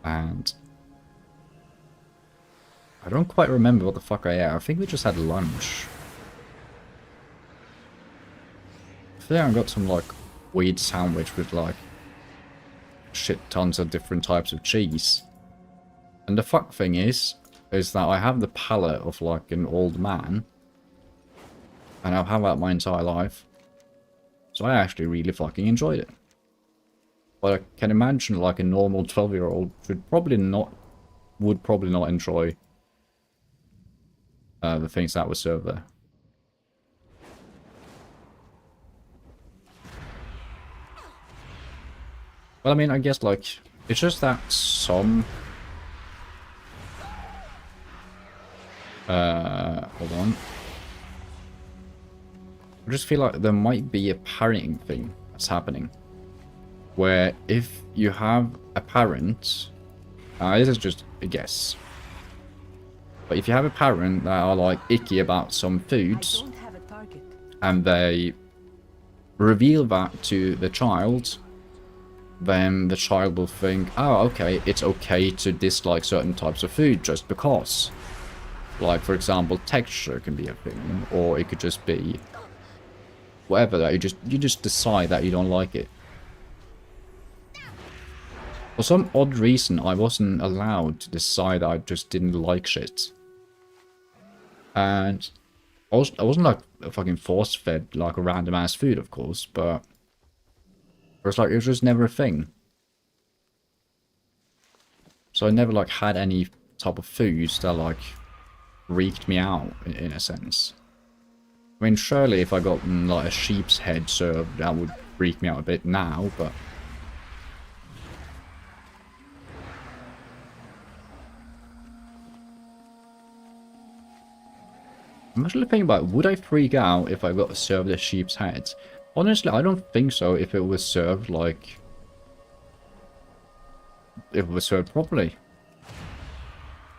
And I don't quite remember what the fuck I ate. I think we just had lunch. I think I got some, like, weird sandwich with like shit tons of different types of cheese. And the fuck thing is that I have the palate of like an old man, and I've had that my entire life, so I actually really fucking enjoyed it. But I can imagine like a normal 12-year-old would probably not enjoy the things that were served there. Well, I mean, I guess, like, it's just that some... hold on. I just feel like there might be a parenting thing that's happening. Where if you have a parent... this is just a guess. But if you have a parent that are, like, icky about some foods... and they reveal that to the child... then the child will think, oh, okay, it's okay to dislike certain types of food just because. Like, for example, texture can be a thing, or it could just be whatever, that you just decide that you don't like it. For some odd reason, I wasn't allowed to decide I just didn't like shit. And I wasn't like fucking force-fed like a random ass food, of course, but it was just never a thing. So I never like had any type of foods that like freaked me out in a sense. I mean, surely if I got like a sheep's head served, that would freak me out a bit now, but... I'm actually thinking about, would I freak out if I got served a sheep's head? Honestly, I don't think so if it was served like... if it was served properly.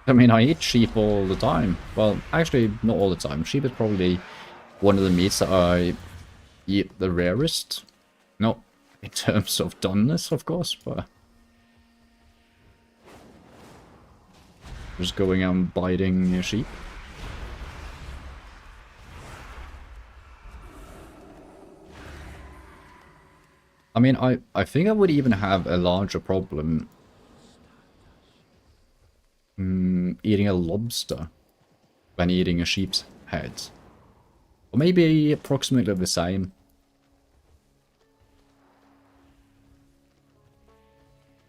I mean, I eat sheep all the time. Well, actually, not all the time. Sheep is probably one of the meats that I eat the rarest. Not in terms of doneness, of course, but... just going out and biting a sheep. I mean, I think I would even have a larger problem eating a lobster than eating a sheep's head. Or maybe approximately the same.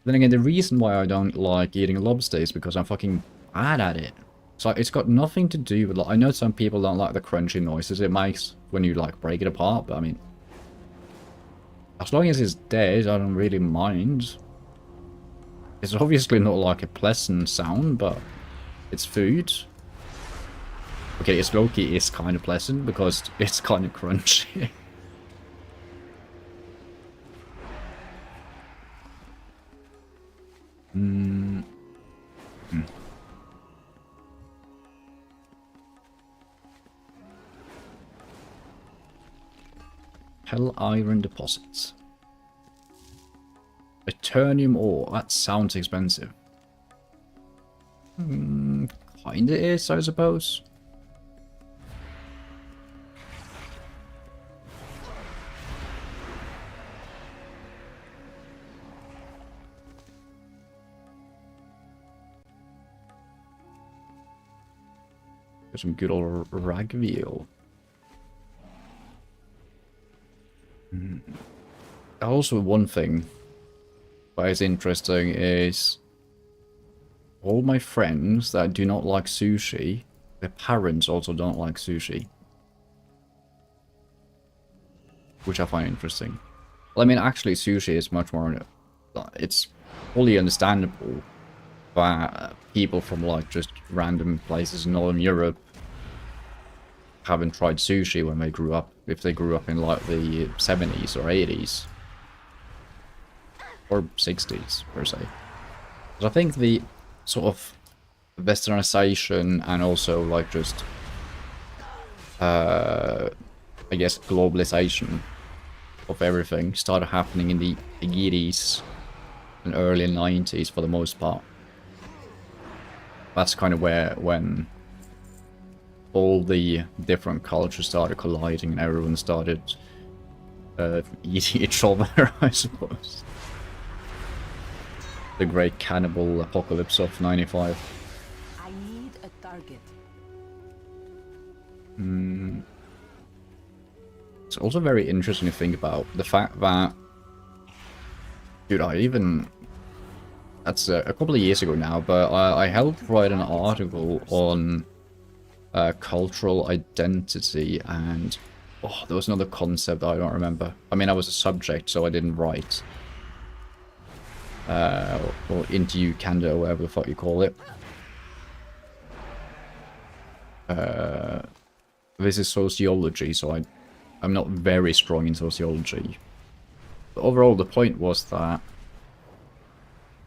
Then again, the reason why I don't like eating lobster is because I'm fucking bad at it. So it's got nothing to do with... like, I know some people don't like the crunchy noises it makes when you like break it apart, but I mean... as long as it's dead, I don't really mind. It's obviously not like a pleasant sound, but it's food. Okay, it's low-key is kind of pleasant because it's kind of crunchy. Hell iron deposits. Eternium ore. That sounds expensive. Kinda is, I suppose. Got some good old rag veal. Also, one thing that is interesting is all my friends that do not like sushi, their parents also don't like sushi. Which I find interesting. Well, I mean, actually, sushi is much more... it's fully understandable that people from, like, just random places in Northern Europe haven't tried sushi when they grew up, if they grew up in, like, the 70s or 80s. Or 60s, per se. But I think the sort of westernization and also, like, just... I guess, globalization of everything started happening in the 80s and early 90s for the most part. That's kind of when all the different cultures started colliding and everyone started eating each other, I suppose. The great cannibal apocalypse of 95. I need a target. It's also very interesting to think about the fact that, dude, I even, that's a couple of years ago now, but I helped write an article on cultural identity, and there was another concept I don't remember. I mean, I was a subject, so I didn't write. Or interview candidate, or whatever the fuck you call it. This is sociology, so I'm not very strong in sociology. But overall, the point was that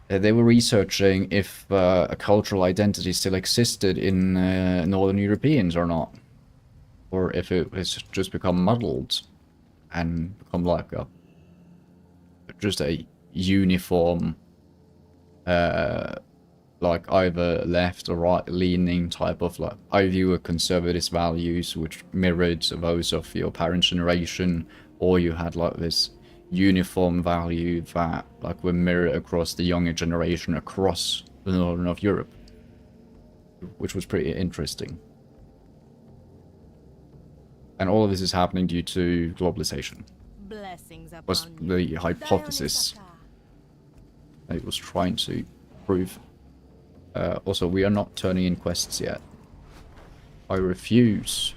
they were researching if a cultural identity still existed in Northern Europeans or not. Or if it has just become muddled and become like just a uniform, like either left or right leaning type of, like, I view a conservative values which mirrored those of your parents' generation, or you had like this uniform value that like were mirrored across the younger generation across the northern of Europe, which was pretty interesting. And all of this is happening due to globalization. Blessings upon Was the hypothesis I was trying to prove. Also, we are not turning in quests yet. I refuse.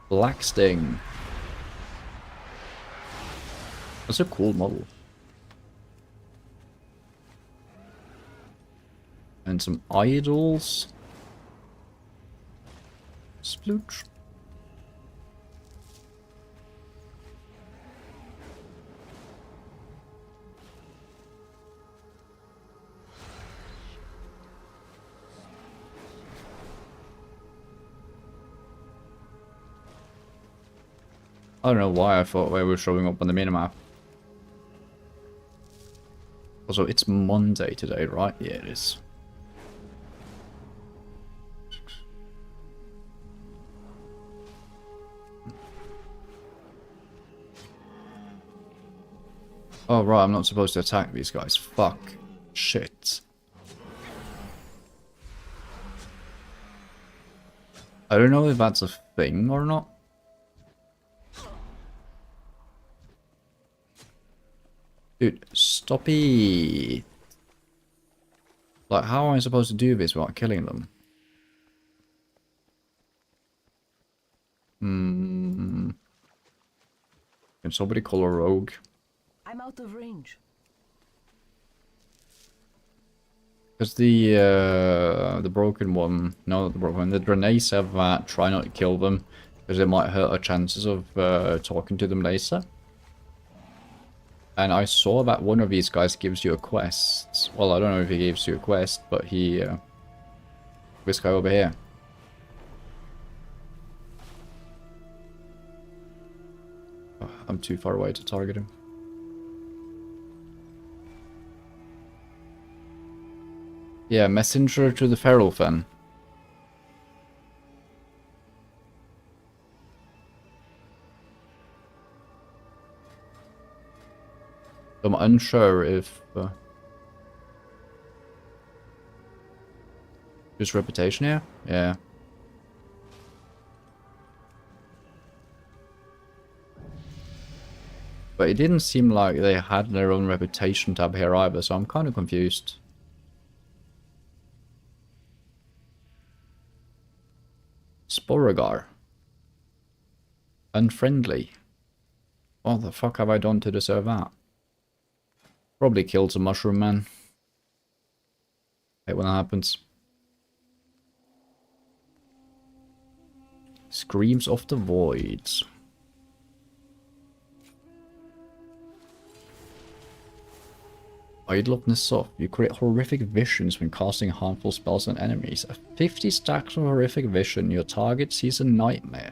Black Sting. That's a cool model. And some idols. Splooch. I don't know why I thought they were showing up on the minimap. Also, it's Monday today, right? Yeah, it is. Oh, right, I'm not supposed to attack these guys. Fuck. Shit. I don't know if that's a thing or not. Dude, stop it. Like, how am I supposed to do this without killing them? Can somebody call a rogue? I'm out of range. Because the broken one, no, not the broken one, the Draenei said that try not to kill them, because it might hurt our chances of talking to them later. And I saw that one of these guys gives you a quest. Well, I don't know if he gives you a quest, but he... this guy over here. Oh, I'm too far away to target him. Yeah, messenger to the feral fen. I'm unsure if... just reputation here? Yeah. But it didn't seem like they had their own reputation tab here either, so I'm kind of confused. Sporagar. Unfriendly. What the fuck have I done to deserve that? Probably killed some mushroom man. Hate when that happens. Screams of the Voids. Idol of Nissoth. You create horrific visions when casting harmful spells on enemies. At 50 stacks of horrific vision, your target sees a nightmare,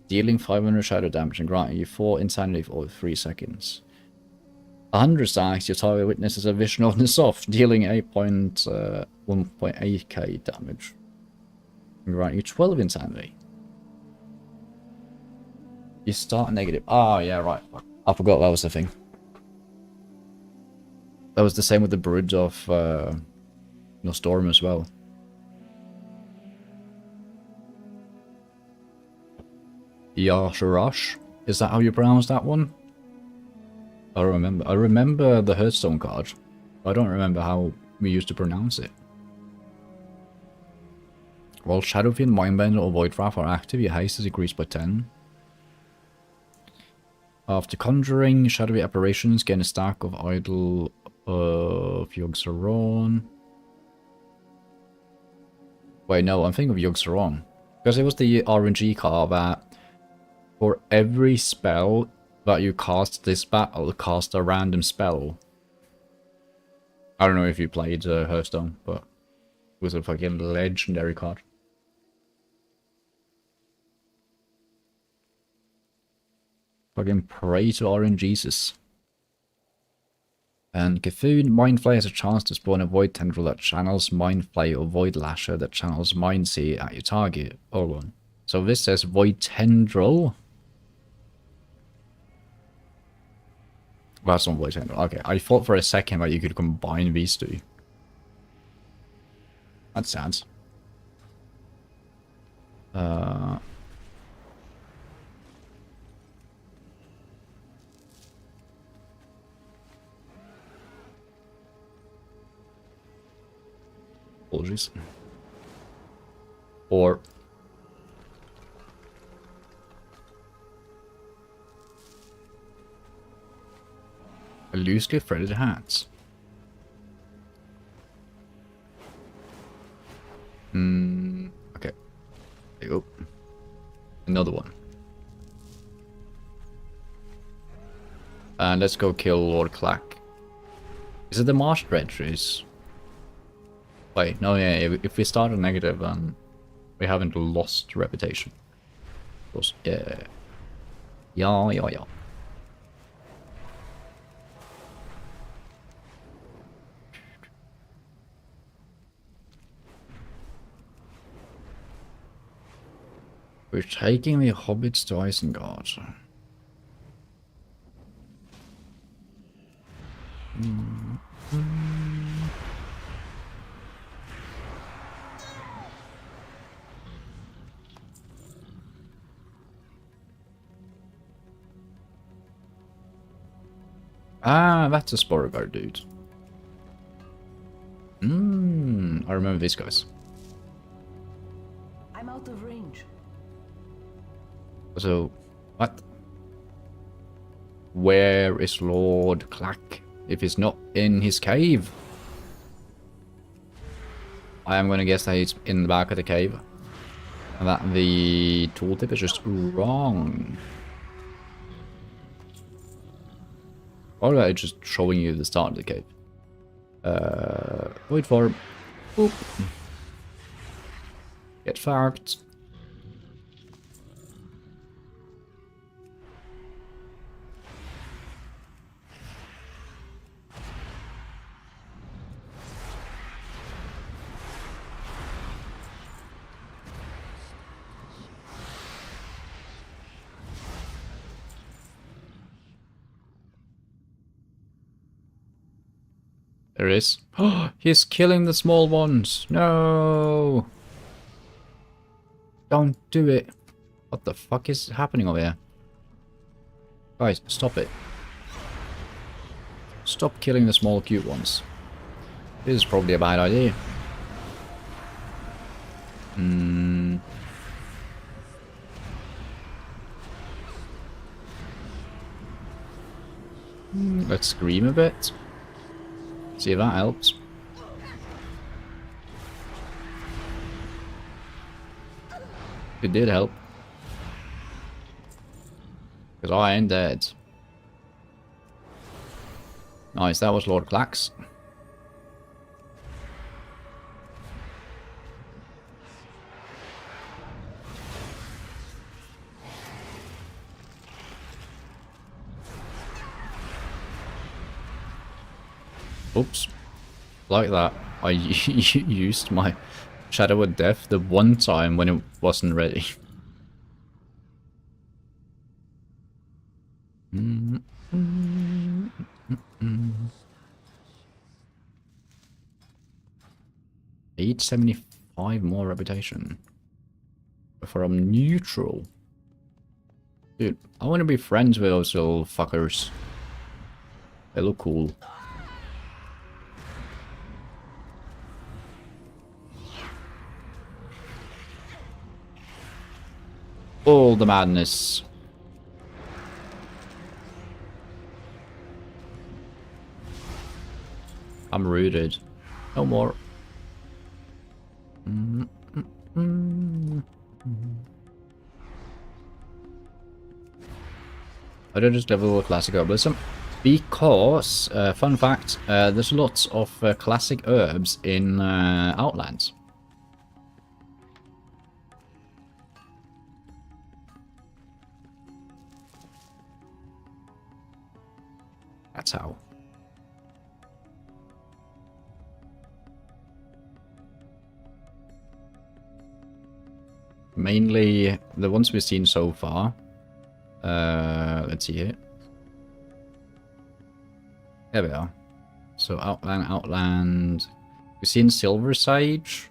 dealing 500 shadow damage and granting you 4 insanity for 3 seconds. 100 stacks, your target witnesses a vision of Nissoth, dealing 1.8k damage and granting you 12 insanity. You start negative. Oh, yeah, right. I forgot that was the thing. That was the same with the Brood of Storm as well. Yasharash? Is that how you pronounce that one? I don't remember. I remember the Hearthstone card. I don't remember how we used to pronounce it. While Shadowfiend, Mindbender, or Voidwrath are active, your haste is increased by 10. After conjuring shadowy apparitions, gain a stack of idol of Yogg-Saron. Wait, no, I'm thinking of Yogg-Saron. Because it was the RNG card that for every spell that you cast this battle, cast a random spell. I don't know if you played Hearthstone, but it was a fucking legendary card. Fucking pray to RNGesus. And Cthulhu Mind Flayer has a chance to spawn a Void Tendril that channels Mind Flayer or Void Lasher that channels Mind Seer at your target. Hold on. So this says Void Tendril. That's not Void Tendril. Okay, I thought for a second that you could combine these two. That's sad. Apologies. Or A loosely threaded hat. Okay. There you go. Another one. And let's go kill Lord Clack. Is it the Marsh Dredgers? Wait, no, yeah, if we start a negative, we haven't lost reputation. Because, yeah. Yeah. We're taking the hobbits to Isengard. Ah, that's a Sporogard dude. I remember these guys. I'm out of range. So, what? Where is Lord Clack if he's not in his cave? I am going to guess that he's in the back of the cave. And that the tooltip is just wrong. Or it's just showing you the start of the cave. Wait for him. Boop. Get fucked. There it is. Oh, he's killing the small ones. No. Don't do it. What the fuck is happening over here? Guys, stop it. Stop killing the small cute ones. This is probably a bad idea. Let's scream a bit. See if that helps. It did help. Because I ain't dead. Nice, that was Lord Clax. Oops. Like that. I used my Shadow of Death the one time when it wasn't ready. $875 more reputation. For I'm neutral. Dude, I want to be friends with those little fuckers. They look cool. All the madness. I'm rooted. No more. I don't just level classic herbalism because, fun fact, there's lots of classic herbs in Outlands. That's how. Mainly the ones we've seen so far. Let's see here. There we are. So Outland. We've seen Silver Sage,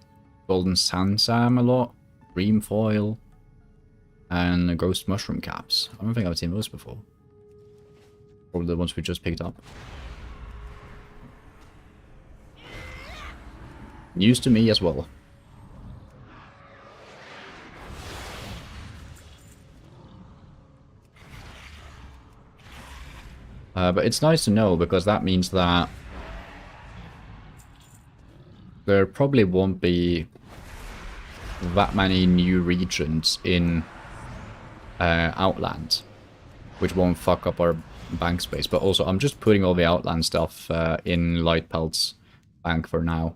Golden Sansam a lot, Green Foil, and Ghost Mushroom Caps. I don't think I've seen those before. Probably the ones we just picked up. News to me as well. But it's nice to know, because that means that there probably won't be that many new regions in Outland, which won't fuck up our bank space. But also, I'm just putting all the Outland stuff in Lightpelt's bank for now.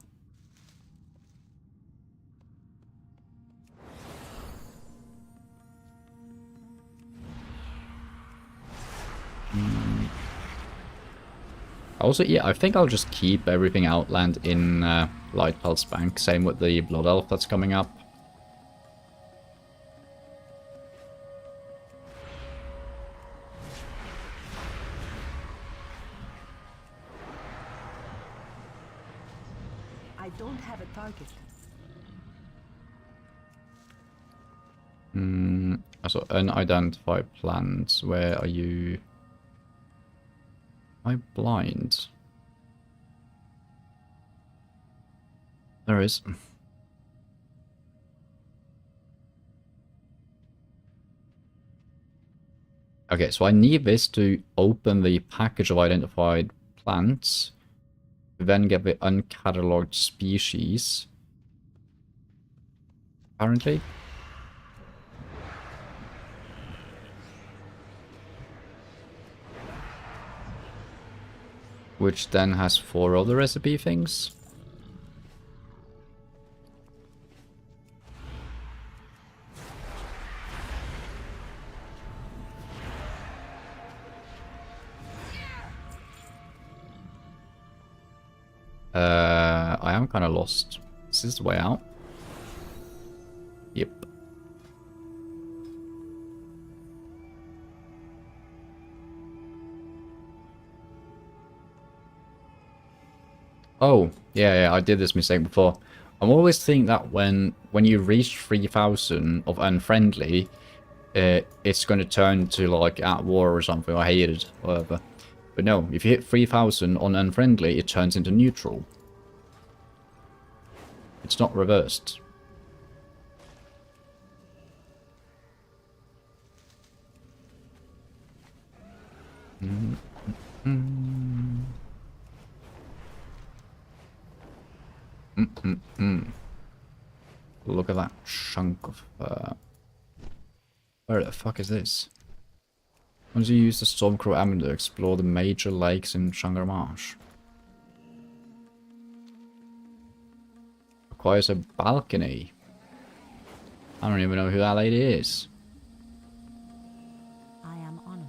Also, yeah, I think I'll just keep everything Outland in Lightpelt's bank. Same with the Blood Elf that's coming up. I don't have a target. Also, unidentified plants. Where are you? Am I blind? There is. Okay, so I need this to open the package of identified plants, then get the uncatalogued species. Apparently. Which then has 4 other recipe things. I am kind of lost. Is this the way out? Yep. Oh, yeah, I did this mistake before. I'm always thinking that when you reach 3000 of unfriendly, it's going to turn to like at war or something, or hated, whatever. But no, if you hit 3000 on unfriendly, it turns into neutral. It's not reversed. Look at that chunk of... Where the fuck is this? Once you use the Stormcrow Amulet to explore the major lakes in Shangar Marsh. Requires a balcony. I don't even know who that lady is. I am honored.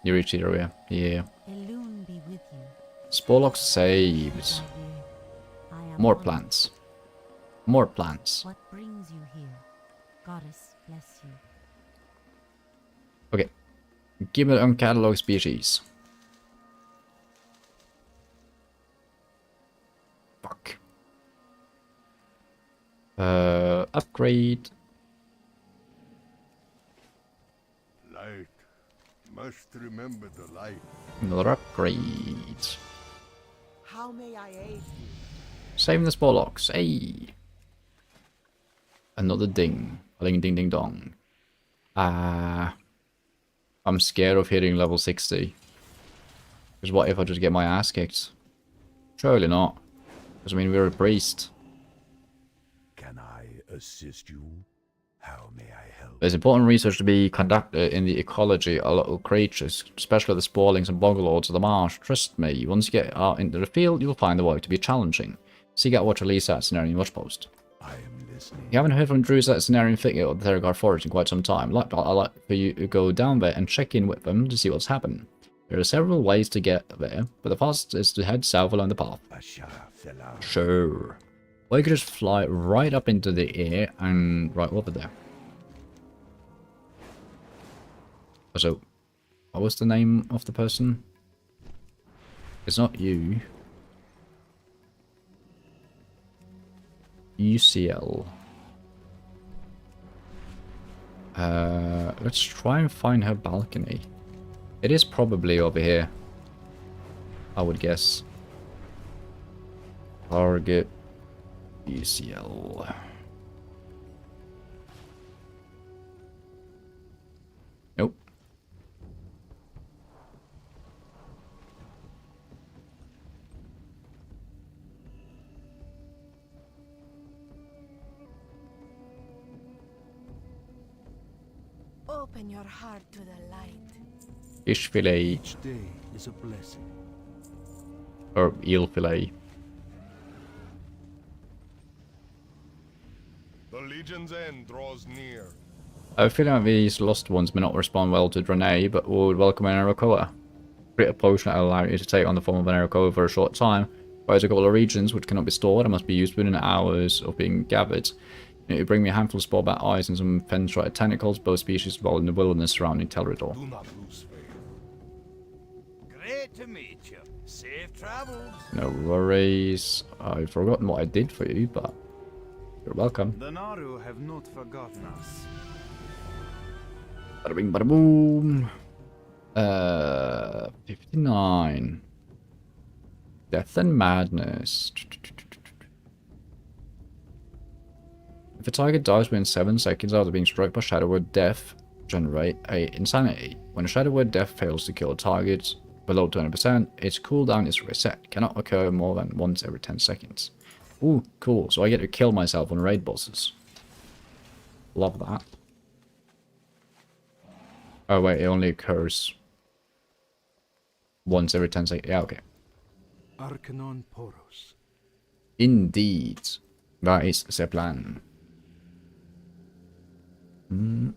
You reached the area. Yeah. Elune be with you. Sporlock saves. More honored. plants. More plants. What brings you here? Goddess bless you. Okay. Give me the uncatalogued species. Fuck. Upgrade. Light. Must remember the light. Another upgrade. How may I aid you? Saving the Sporlocks. Hey. Another ding. Ding ding ding dong. I'm scared of hitting level 60. Because what if I just get my ass kicked? Surely not. Because I mean, we're a priest. Can I assist you? How may I help? There's important research to be conducted in the ecology of little creatures, especially the Sporlings and Boglords of the marsh. Trust me, once you get out into the field, you'll find the work to be challenging. Seek out what release that scenario in your watch post. I am listening. You haven't heard from Drew's that scenario figure or the Theragar Forest in quite some time. I'd like for you to go down there and check in with them to see what's happened. There are several ways to get there, but the fastest is to head south along the path. Sure. Or you could just fly right up into the air and right over there. So, what was the name of the person? It's not you. UCL. Let's try and find her balcony. It is probably over here, I would guess. Target UCL. Nope. Open your heart to the light. Fish fillet. Each day is a blessing. Or eel fillet. The Legion's end draws near. I feel like these lost ones may not respond well to Draenei, but would welcome an Arakoa. Create a potion that will allow you to take on the form of an Arakoa for a short time. Requires a couple of regions which cannot be stored and must be used within hours of being gathered. You need to bring me a handful of spore-bat eyes and some penetrated tentacles. Both species dwell in the wilderness surrounding Telridor. Do not lose faith. Great to meet you. Safe travels. No worries. I've forgotten what I did for you, but you're welcome. The Naru have not forgotten us. Bada bing, bada boom. 59. Death and Madness. If a target dies within 7 seconds after being struck by Shadow Word Death, generate a Insanity. When a Shadow Word Death fails to kill a target below 20%, its cooldown is reset. Cannot occur more than once every 10 seconds. Ooh, cool. So I get to kill myself on raid bosses. Love that. Oh wait, it only occurs once every 10 seconds. Yeah, okay. Arcanon Poros. Indeed. That is the plan. The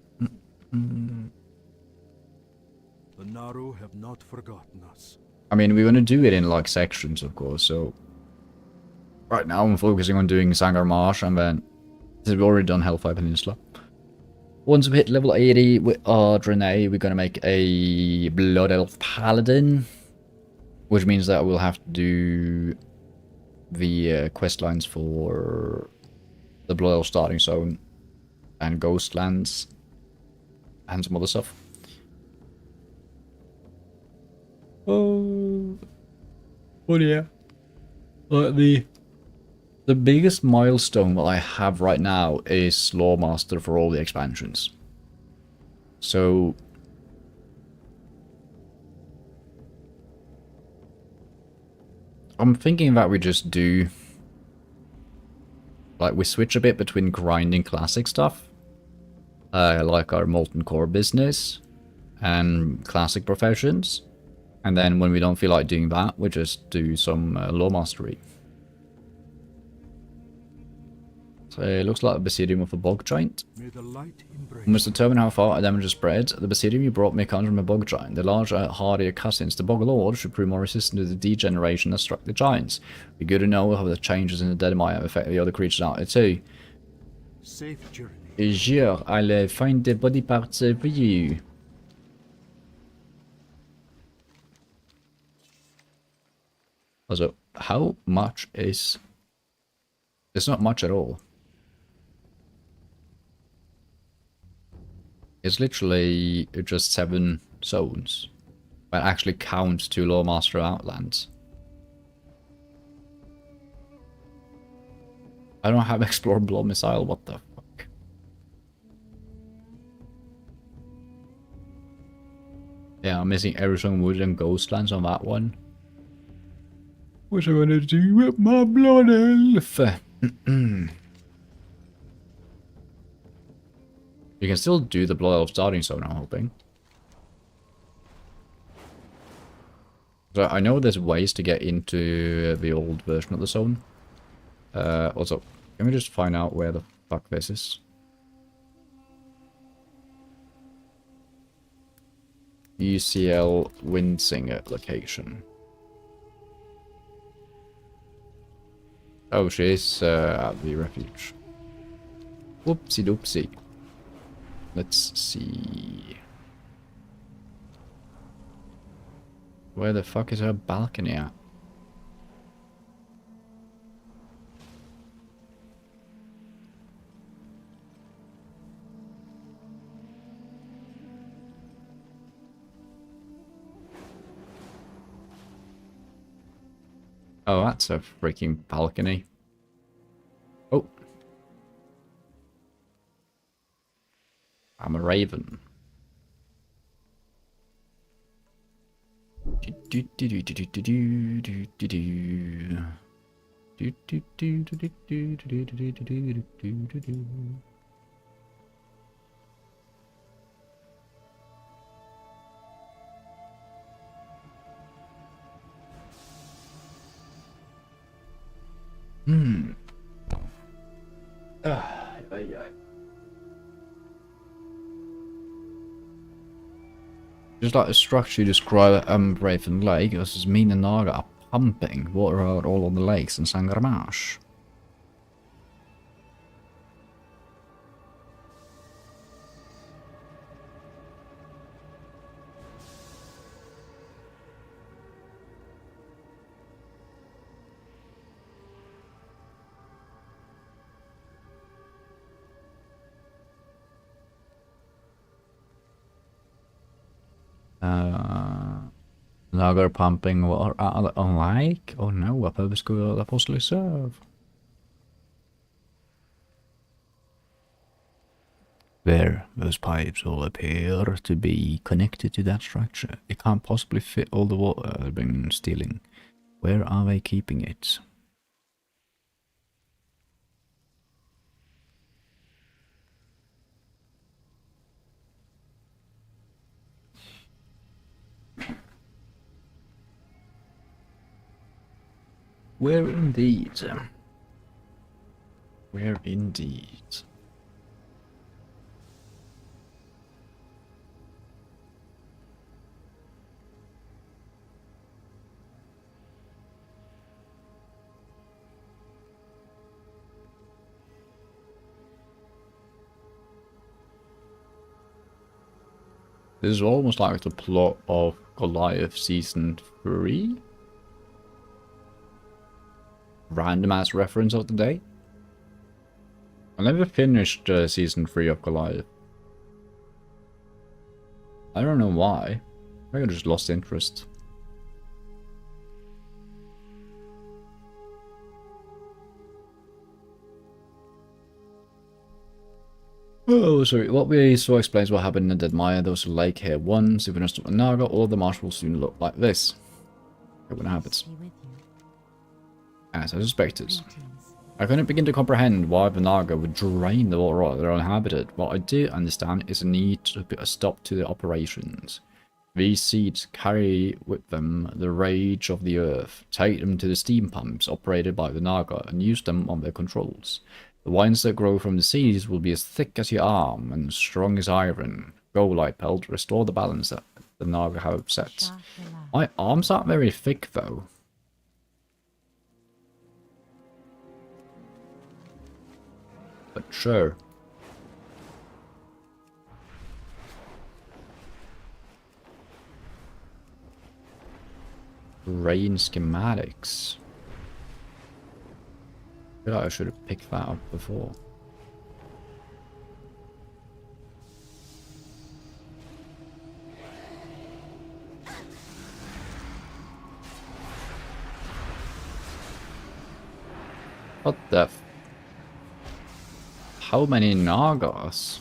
Naru have not forgotten us. I mean, we're going to do it in like sections, of course, so... Right now I'm focusing on doing Sangar Marsh, and then... We've already done Hellfire Peninsula. Once we hit level 80 with our Draenei, we're going to make a Blood Elf Paladin. Which means that we'll have to do the quest lines for the Blood Elf Starting Zone and Ghostlands and some other stuff. Oh yeah. The biggest milestone that I have right now is Lore Master for all the expansions. So I'm thinking that we just do, like, we switch a bit between grinding classic stuff, like our Molten Core business, and classic professions, and then when we don't feel like doing that, we just do some Lore Mastery. So it looks like a Basidium with a Bog Giant. May the light embrace. We must determine how far a damage is spread. The Basidium you brought may come from a Bog Giant. The larger, hardier cousins, the Bog Lord, should prove more resistant to the degeneration that struck the Giants. It'd be good to know how the changes in the Deadmire have affected the other creatures out there too. Safe journey. Sure, I'll find the body parts for you. Also, how much is... It's not much at all. It's literally just 7 zones. That actually counts 2 Lore Master Outlands. I don't have Explore Blow Missile, what the fuck? Yeah, I'm missing Arizona Wood and Ghostlands on that one. What am I gonna do with my Blood Elf? You can still do the Blood Elf Starting Zone, I'm hoping. So I know there's ways to get into the old version of the zone. Also, can we just find out where the fuck this is? UCL Windsinger location. Oh, she's at the refuge. Whoopsie doopsie. Let's see. Where the fuck is her balcony at? Oh, that's a freaking balcony. Oh. I'm a raven. Just like the structure you describe at Raven Lake, this is mean and Naga are pumping water out all on the lakes in Sangaramash. Naga pumping water out on lake? Oh no, what purpose could that possibly serve? There, those pipes all appear to be connected to that structure. It can't possibly fit all the water they've been stealing. Where are they keeping it? Where indeed? Where indeed? This is almost like the plot of Goliath Season 3? Random ass reference of the day. I never finished Season 3 of Goliath. I don't know why. I just lost interest. Oh, sorry. What we saw explains what happened in Dead Maya. There was a lake here once. If we don't stop the Naga, all the marsh will soon look like this. Okay, when it happens. As I suspected. I couldn't begin to comprehend why the Naga would drain the water out of their uninhabited. What I do understand is a need to put a stop to the operations. These seeds carry with them the rage of the earth. Take them to the steam pumps operated by the Naga and use them on their controls. The vines that grow from the seeds will be as thick as your arm and strong as iron. Go, light pelt, restore the balance that the Naga have upset. My arms aren't very thick though. But sure. Rain schematics. I feel like I should have picked that up before. What the f— how many Nagas?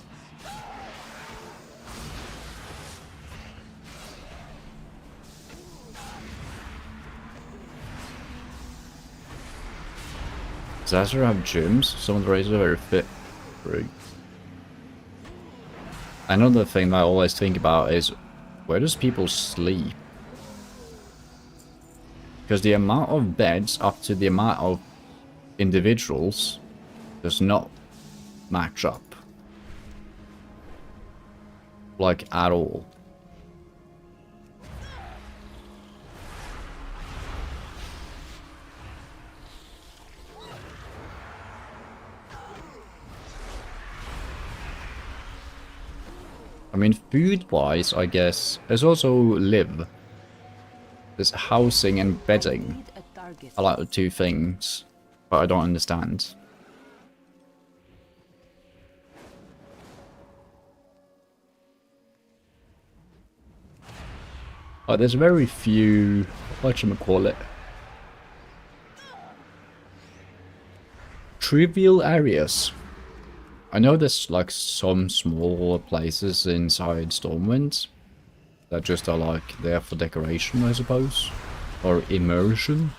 Does Azure have gyms? Some of the raiders are very fit. Right. Another thing that I always think about is, where does people sleep? Because the amount of beds up to the amount of individuals does not match up. Like, at all. I mean, food-wise, I guess, there's also live. There's housing and bedding. I like the two things, but I don't understand. Like, there's very few, whatchamacallit, trivial areas. I know there's like some small places inside Stormwind that just are like there for decoration, I suppose, or immersion.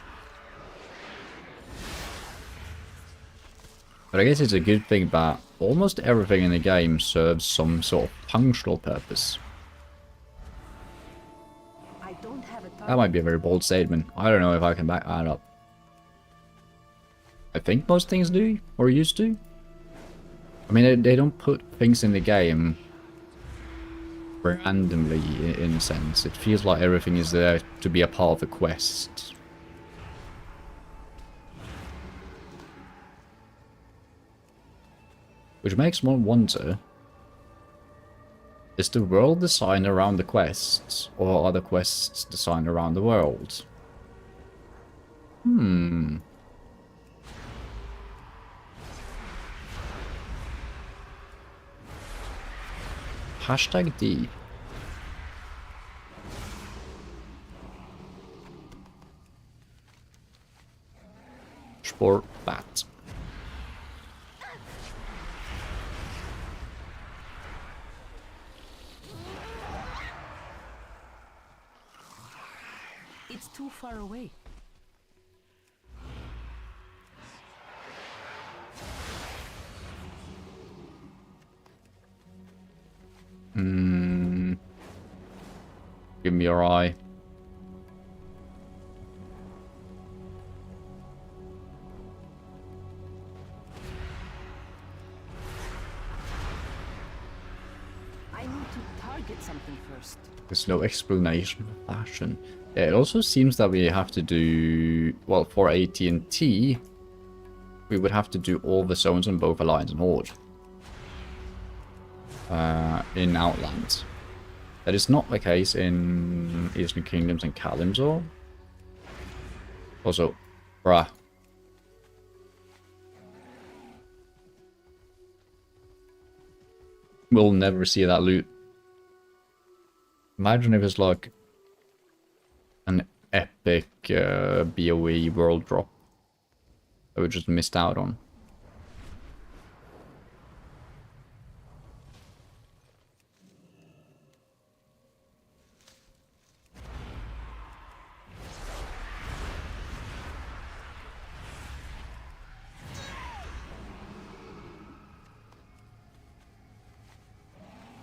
But I guess it's a good thing that almost everything in the game serves some sort of functional purpose. That might be a very bold statement. I don't know if I can back that up. I think most things do, or used to. I mean, they don't put things in the game randomly, in a sense. It feels like everything is there to be a part of the quest. Which makes one wonder, is the world designed around the quests, or are the quests designed around the world? Hashtag D. Sport bat. It's too far away. Give me your eye. I need to target something first. There's no explanation for fashion. Yeah, it also seems that we have to do, well, for AT&T, we would have to do all the zones on both Alliance and Horde. In Outland. That is not the case in Eastern Kingdoms and Kalimdor. Also, bruh. We'll never see that loot. Imagine if it's like an epic BOE world drop that we just missed out on.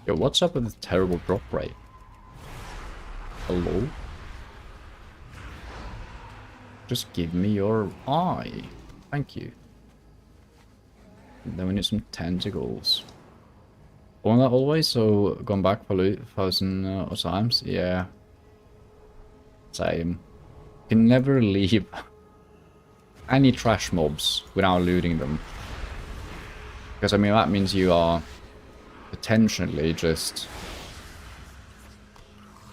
Yo, what's up with the terrible drop rate? Hello? Just give me your eye. Thank you. And then we need some tentacles. Wasn't that always? So, gone back for loot 1,000 times? Yeah. Same. Can never leave any trash mobs without looting them. Because, I mean, that means you are potentially just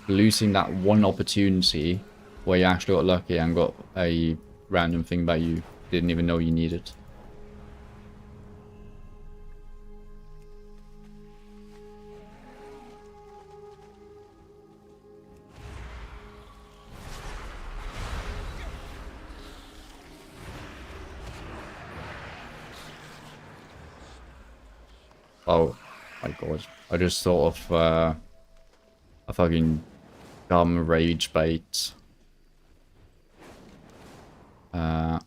losing that one opportunity where you actually got lucky and got a random thing that you didn't even know you needed. Oh my god, I just thought of a fucking dumb rage bait. What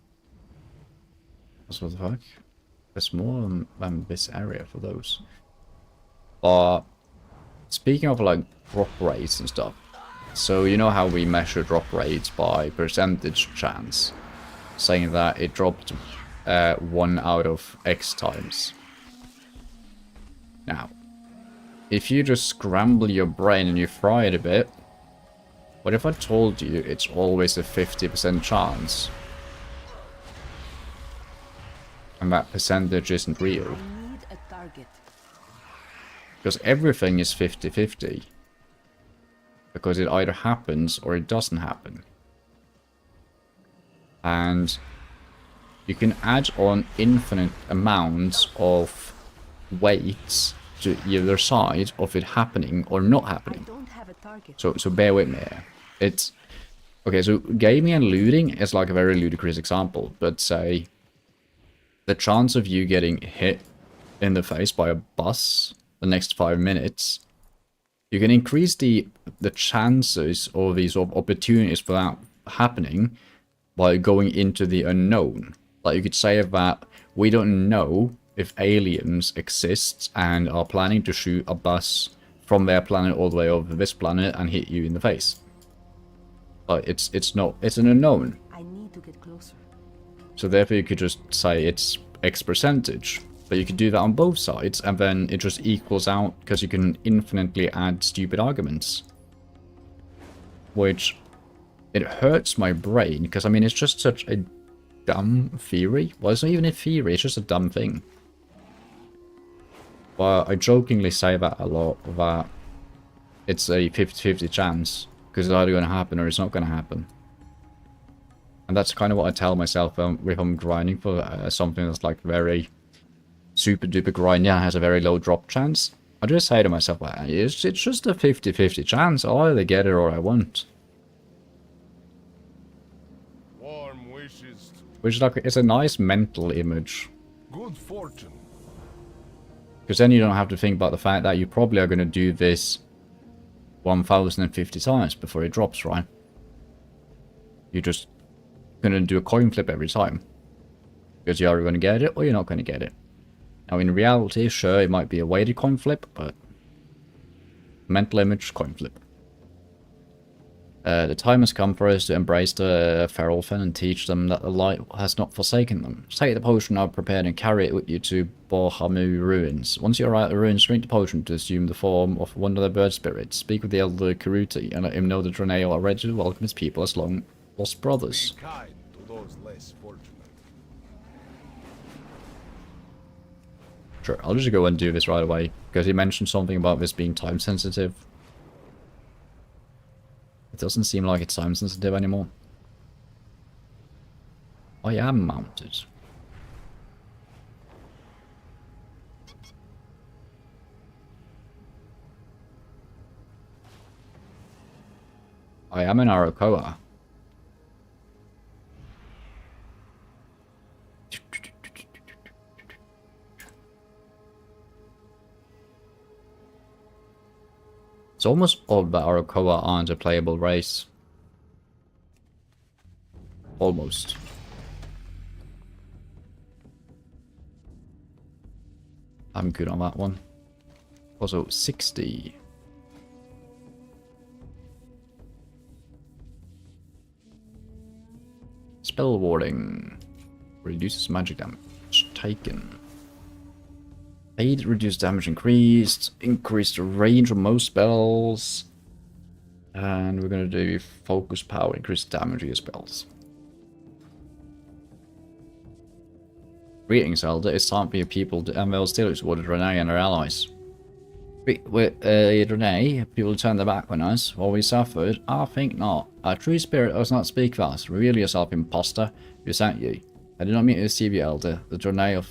the fuck? There's more than this area for those. But speaking of like drop rates and stuff, so you know how we measure drop rates by percentage chance, saying that it dropped 1 out of X times. Now, if you just scramble your brain and you fry it a bit, what if I told you it's always a 50% chance? And that percentage isn't real. I need a target. Because everything is 50-50. Because it either happens or it doesn't happen. And you can add on infinite amounts of weights to either side of it happening or not happening. I don't have a target. So bear with me here. It's okay, so gaming and looting is like a very ludicrous example, but say the chance of you getting hit in the face by a bus the next 5 minutes, you can increase the chances or these opportunities for that happening by going into the unknown. Like you could say that we don't know if aliens exist and are planning to shoot a bus from their planet all the way over this planet and hit you in the face. But it's an unknown. I need to get closer. So therefore you could just say it's X percentage. But you could do that on both sides, and then it just equals out, because you can infinitely add stupid arguments. Which, it hurts my brain, because I mean, it's just such a dumb theory. Well, it's not even a theory, it's just a dumb thing. But I jokingly say that a lot, that it's a 50-50 chance, because it's either going to happen or it's not going to happen. And that's kind of what I tell myself if I'm grinding for something that's like very super duper grind, yeah, has a very low drop chance. I just say to myself, well, it's just a 50-50 chance. I'll either get it or I won't. Warm wishes. Which is like, it's a nice mental image. Good fortune. Because then you don't have to think about the fact that you probably are going to do this 1050 times before it drops, right? You're just going to do a coin flip every time. Because you're either going to get it or you're not going to get it. Now, in reality, sure, it might be a weighted coin flip, but mental image, coin flip. The time has come for us to embrace the Ferelfen and teach them that the light has not forsaken them. Take the potion I've prepared and carry it with you to Borhamu ruins. Once you arrive at the ruins, drink the potion to assume the form of one of the bird spirits. Speak with the elder Karuti and let him know the Draenei are ready to welcome his people as long lost brothers. Be kind to those less fortunate. Sure, I'll just go and do this right away, because he mentioned something about this being time sensitive. It doesn't seem like it's time sensitive anymore. I am mounted. I am an Arakoa. It's almost odd that Arakoa aren't a playable race. Almost. I'm good on that one. Also, 60. Spell warding. Reduces magic damage taken. Aid, reduced damage increased. Increased the range of most spells. And we're going to do focus power, increase damage of your spells. Greetings, Elder. It's time for your people to unveil still toward Draenei and our allies. With Draenei, people turn their back on us. What we suffered? I think not. Our true spirit does not speak fast. Reveal yourself, imposter. Who sent you? I did not mean to deceive you, Elder. The Draenei of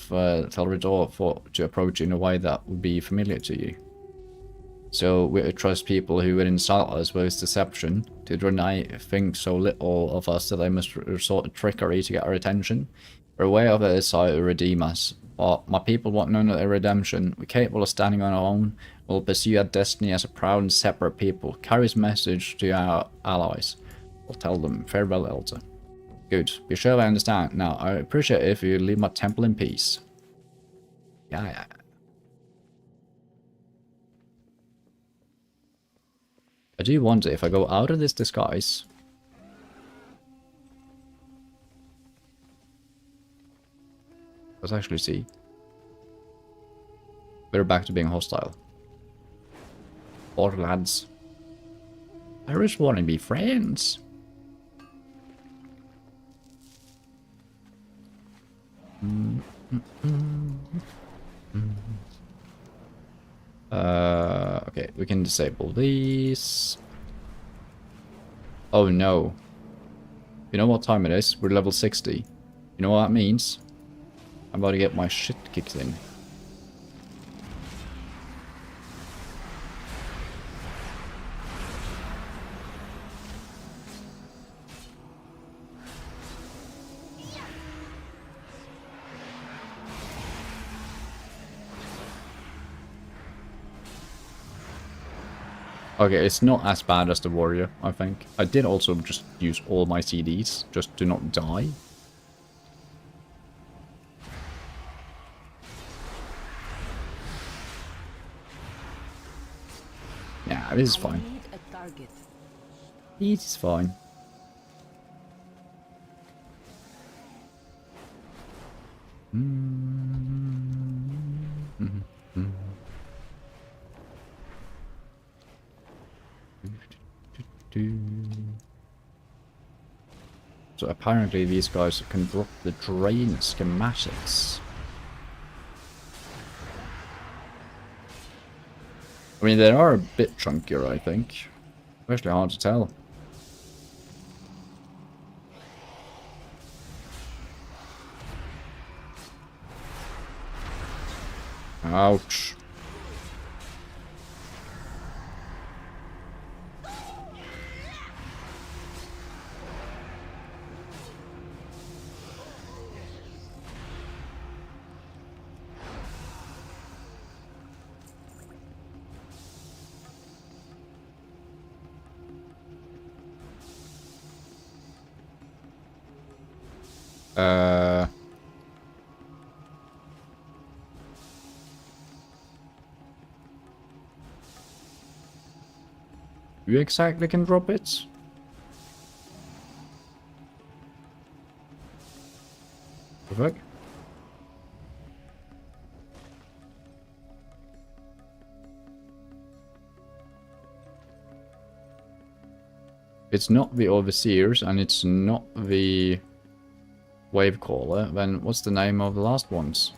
Tel'Rador thought to approach you in a way that would be familiar to you. So we trust people who would insult us with deception. The Draenei think so little of us that they must resort to trickery to get our attention. We're aware of their desire to redeem us, but my people want none of their redemption. We're capable of standing on our own. We'll pursue our destiny as a proud and separate people. Carry this message to our allies. We'll tell them, farewell, Elder. Good. Be sure I understand. Now, I appreciate it if you leave my temple in peace. Yeah. I do wonder if I go out of this disguise. Let's actually see. We're back to being hostile. Or lads. I just want to be friends. Okay, we can disable these. Oh no. You know what time it is? We're level 60. You know what that means? I'm about to get my shit kicked in. Okay, it's not as bad as the warrior, I think. I did also just use all my CDs, just to not die. Yeah, this is fine. This is fine. So apparently these guys can drop the Draenei schematics. I mean, they are a bit chunkier, I think. Especially hard to tell. Ouch. You exactly can drop it? The fuck? It's not the Overseers and it's not the Wavecaller. Then what's the name of the last ones?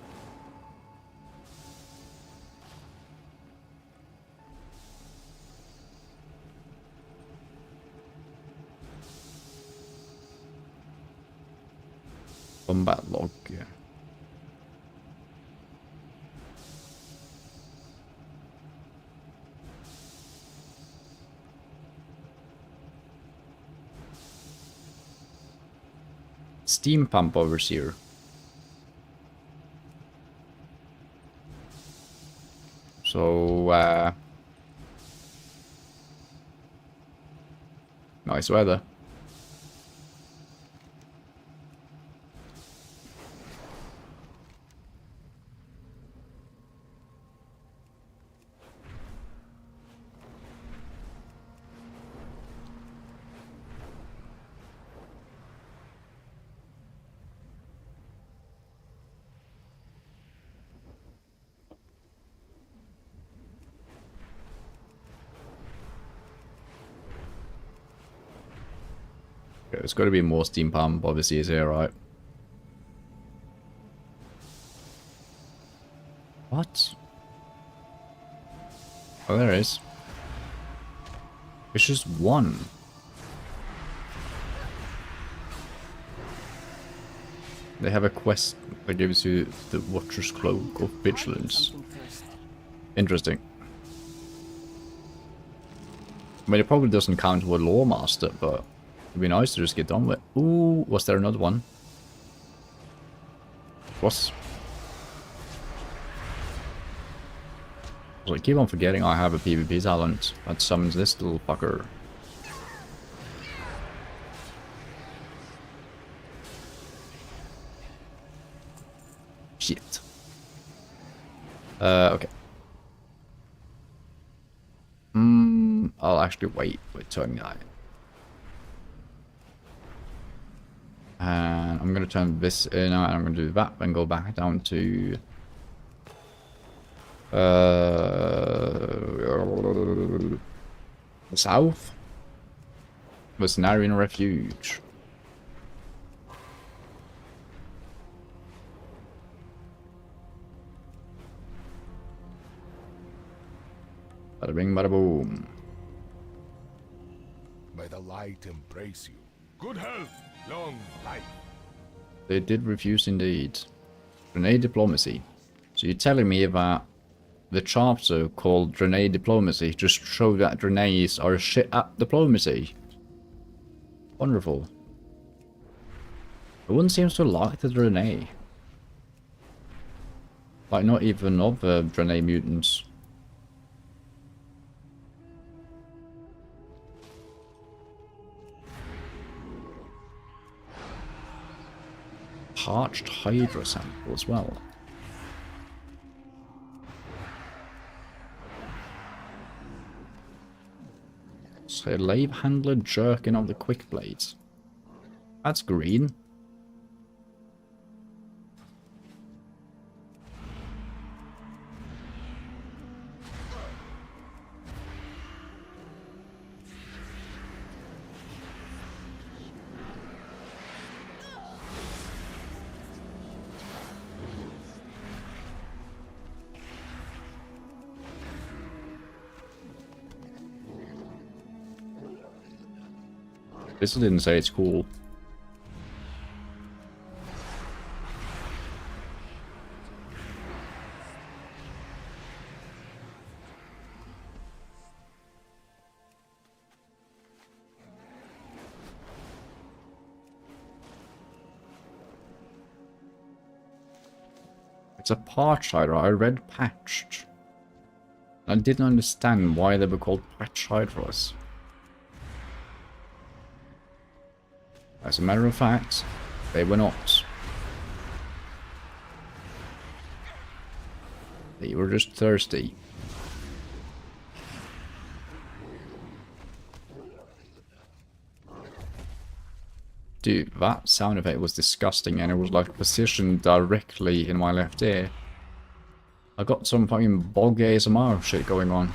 Combat log, yeah. Steam pump overseer. So, nice weather. There's got to be more steam pump, obviously, is here, right? What? Oh, there is. It's just one. They have a quest that gives you the Watcher's Cloak of Vigilance. Interesting. I mean, it probably doesn't count with Lawmaster, but it'd be nice to just get done with. Ooh, was there another one? Was. So I keep on forgetting I have a PvP talent that summons this little fucker. Shit. Okay. I'll actually wait with turning that. And I'm going to turn this in, and I'm going to do that, and go back down to the south. Mercenarian Refuge. Bada bing, bada boom. May the light embrace you. Good health, long life. They did refuse indeed. Draenei Diplomacy. So you're telling me that the chapter called Draenei Diplomacy just showed that Draenei's are shit at diplomacy? Wonderful. No one seems to like the Draenei. Like, not even of the Draenei mutants. Parched Hydra sample as well. Slave Handler jerking of the Quick Blades. That's green. This didn't say it's cool. It's a parch hydra. I read patched. I didn't understand why they were called patch hydras. As a matter of fact, they were not. They were just thirsty. Dude, that sound effect was disgusting, and it was like positioned directly in my left ear. I got some fucking bog ASMR shit going on.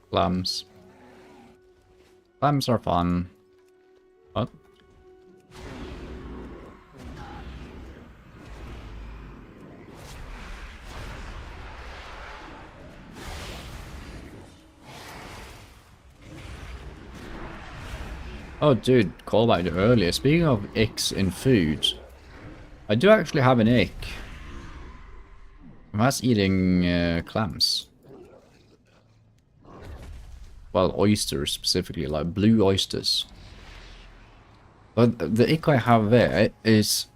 Clams. Clams are fun. What? Oh dude, callback to earlier. Speaking of icks in food, I do actually have an ick. That's eating clams. Well, oysters specifically, like blue oysters. But the ick I have there is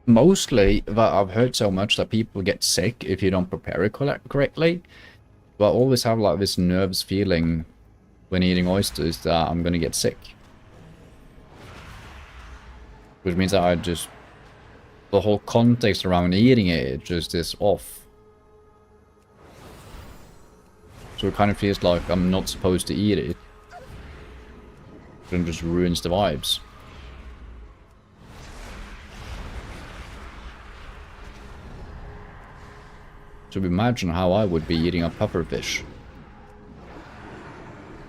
mostly that I've heard so much that people get sick if you don't prepare it correctly. But I always have like this nervous feeling when eating oysters that I'm gonna get sick. Which means that I just... the whole context around eating it just is off. So it kind of feels like I'm not supposed to eat it. It just ruins the vibes. So imagine how I would be eating a pufferfish.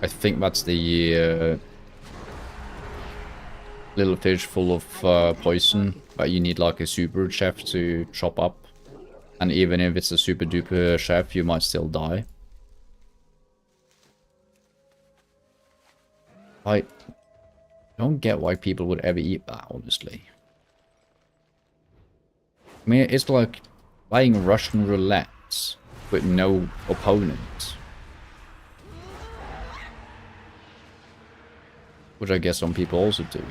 I think that's the little fish full of poison that you need like a super chef to chop up. And even if it's a super duper chef, you might still die. I don't get why people would ever eat that, honestly. I mean, it's like playing Russian roulette with no opponent. Which I guess some people also do.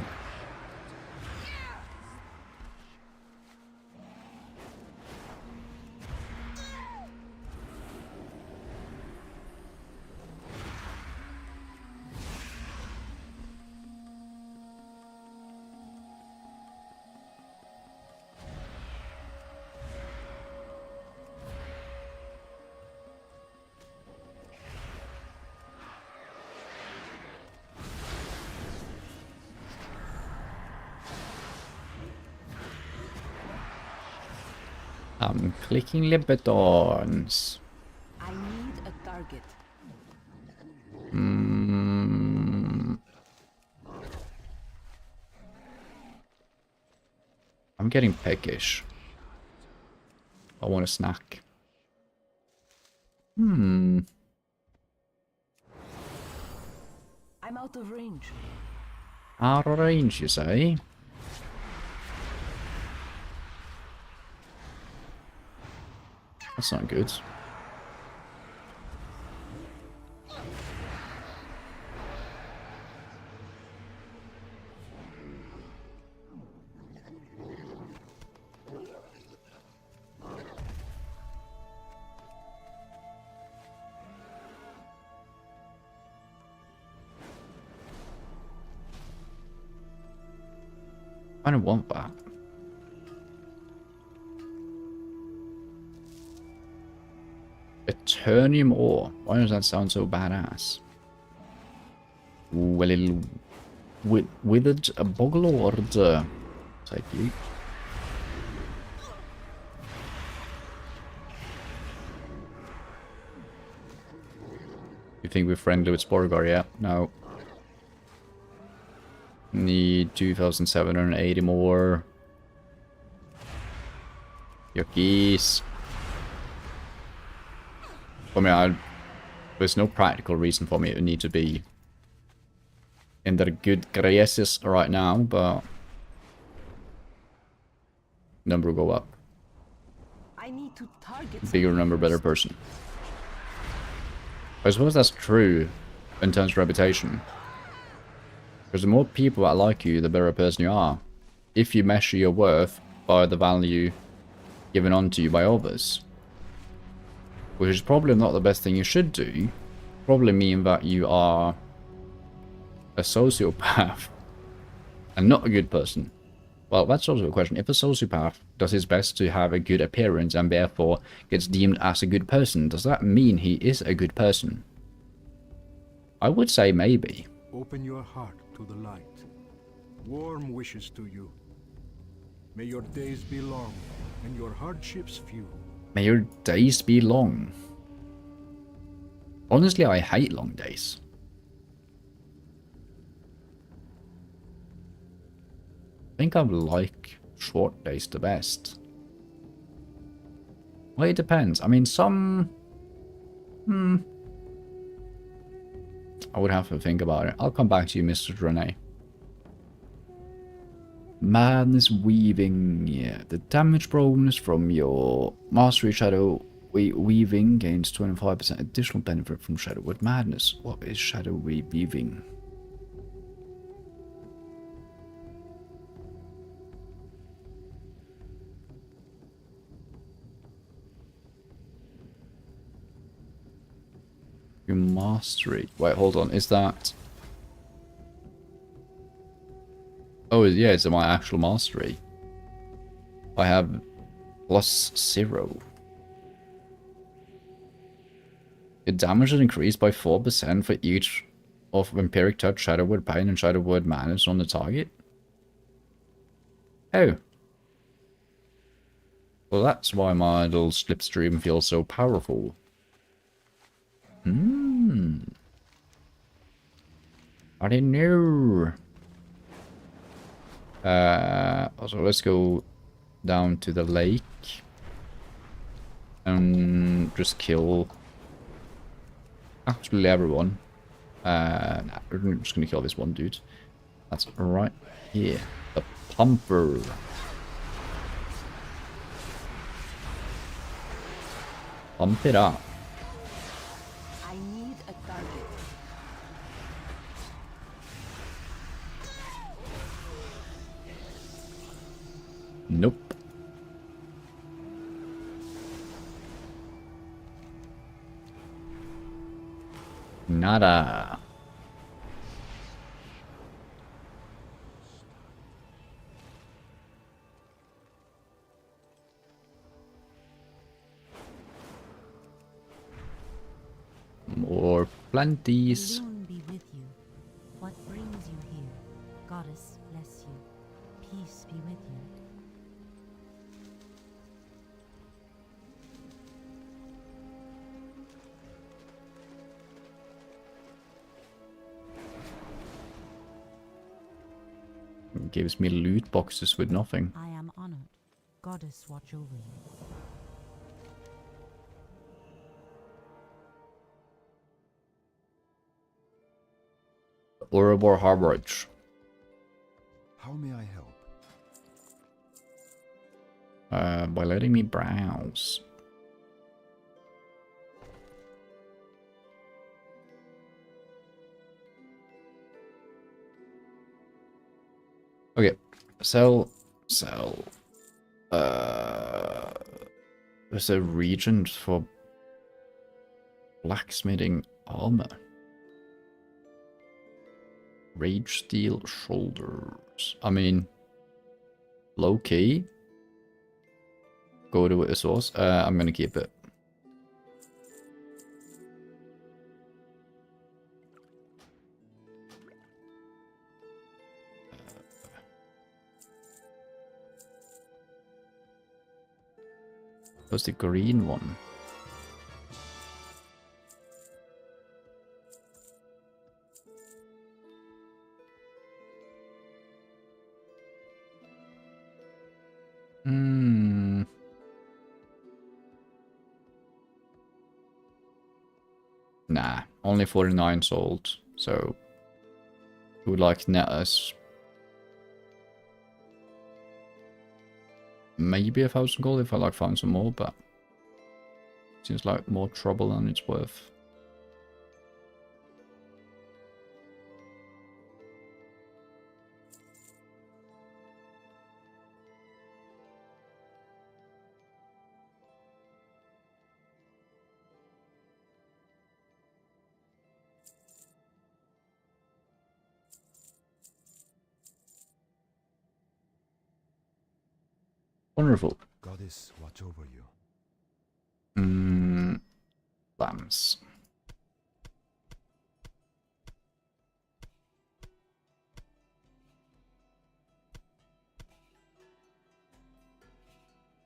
I'm clicking Libetons. I need a target. I'm getting peckish. I want a snack. I'm out of range. Out of range, you say? That's not good. I don't want that. Eternium ore. Why does that sound so badass? Ooh, a little withered boglord. Take you. You think we're friendly with Sporgar? Yeah. No. Need 2,780 more. Yuckies. I mean, there's no practical reason for me to need to be in the good graces right now, but number will go up. I need to target Bigger number, better person. I suppose that's true in terms of reputation. Because the more people that like you, the better person you are. If you measure your worth by the value given onto you by others. Which is probably not the best thing you should do. Probably mean that you are a sociopath and not a good person. Well, that's also a question. If a sociopath does his best to have a good appearance and therefore gets deemed as a good person, does that mean he is a good person? I would say maybe. Open your heart to the light. Warm wishes to you. May your days be long and your hardships few. May your days be long. Honestly, I hate long days. I think I like short days the best. Well, it depends. I mean, some... I would have to think about it. I'll come back to you, Mr. Draenei. Madness Weaving. Yeah, the damage bonus from your Mastery Shadow Weaving gains 25% additional benefit from Shadow Word Madness. What is Shadow Weaving? Your mastery. Wait, hold on. Is that... Oh, yeah, it's my actual mastery. I have +0. Your damage is increased by 4% for each of Vampiric Touch, Shadow Word Pain, and Shadow Word Madness on the target. Oh. Well, that's why my little slipstream feels so powerful. I didn't know. Also, let's go down to the lake and just kill absolutely everyone. Nah, we're just gonna kill this one dude. That's right here. The Pumper. Pump it up. Nope. Nada. More planties. Be with you. What brings you here? Goddess bless you. Peace be with you. Gives me loot boxes with nothing. I am honored. Goddess watch over you. Oribor Harborage. How may I help? By letting me browse. Okay, sell. There's a regent for blacksmithing armor. Rage steel shoulders. I mean, low key. Go to a source. I'm gonna keep it. was the green one. Hmm. Nah, only 49 sold, so it would like net us maybe 1,000 gold if I like found some more, but seems like more trouble than it's worth. Wonderful. Goddess, watch over you. Lambs.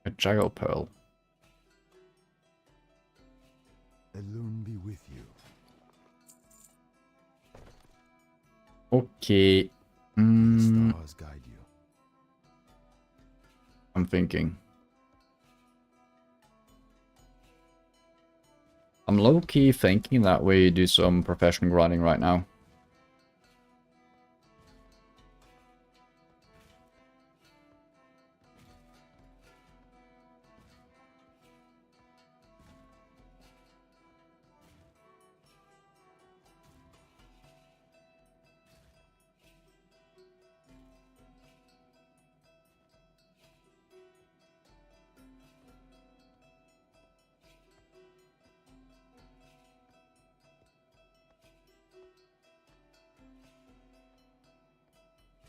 A Jago Pearl. Elune be with you. Okay. Stars guide you. I'm thinking. I'm low-key thinking that we do some professional grinding right now.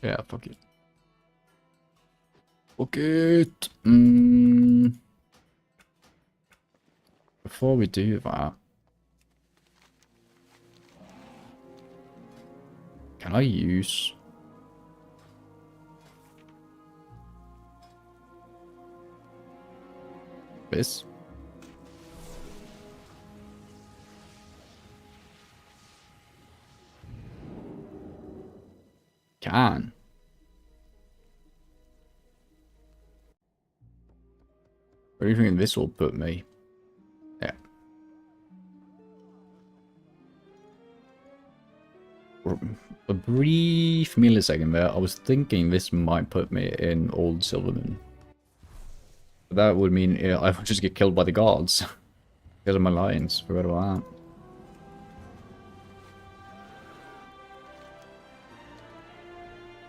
Yeah, fuck it. Fuck it. Before we do that, can I use this? Can. Where do you think this will put me? Yeah. For a brief millisecond there, I was thinking this might put me in Old Silvermoon. But that would mean I would just get killed by the guards. Because of my lions. Forgot about that.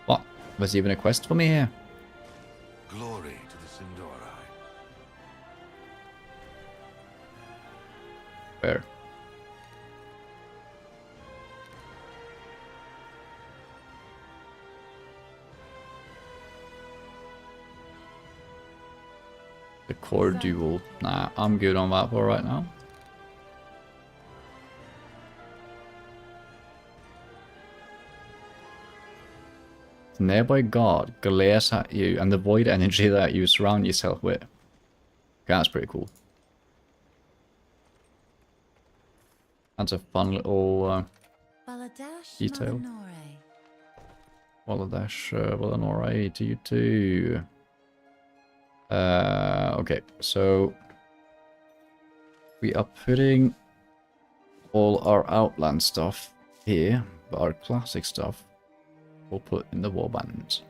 What? Was even a quest for me here? Glory to the Sindori. Where? The core duel. Nah, I'm good on that for right now. The nearby guard glares at you and the void energy that you surround yourself with. Okay, that's pretty cool. That's a fun little detail. Baladash Valanore to you too. Okay, so we are putting all our outland stuff here, but our classic stuff we'll put in the warband.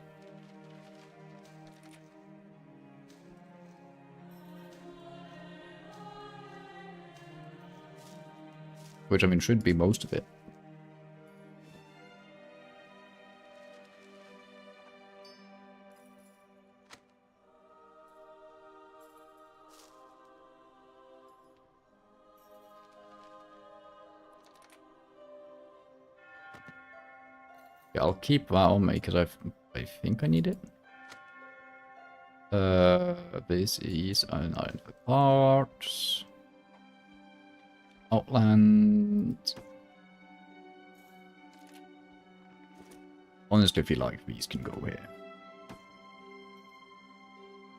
Which, I mean, should be most of it. Yeah, I'll keep that on me because I think I need it. This is an iron for parts. Outland. Honestly, I feel like these can go here.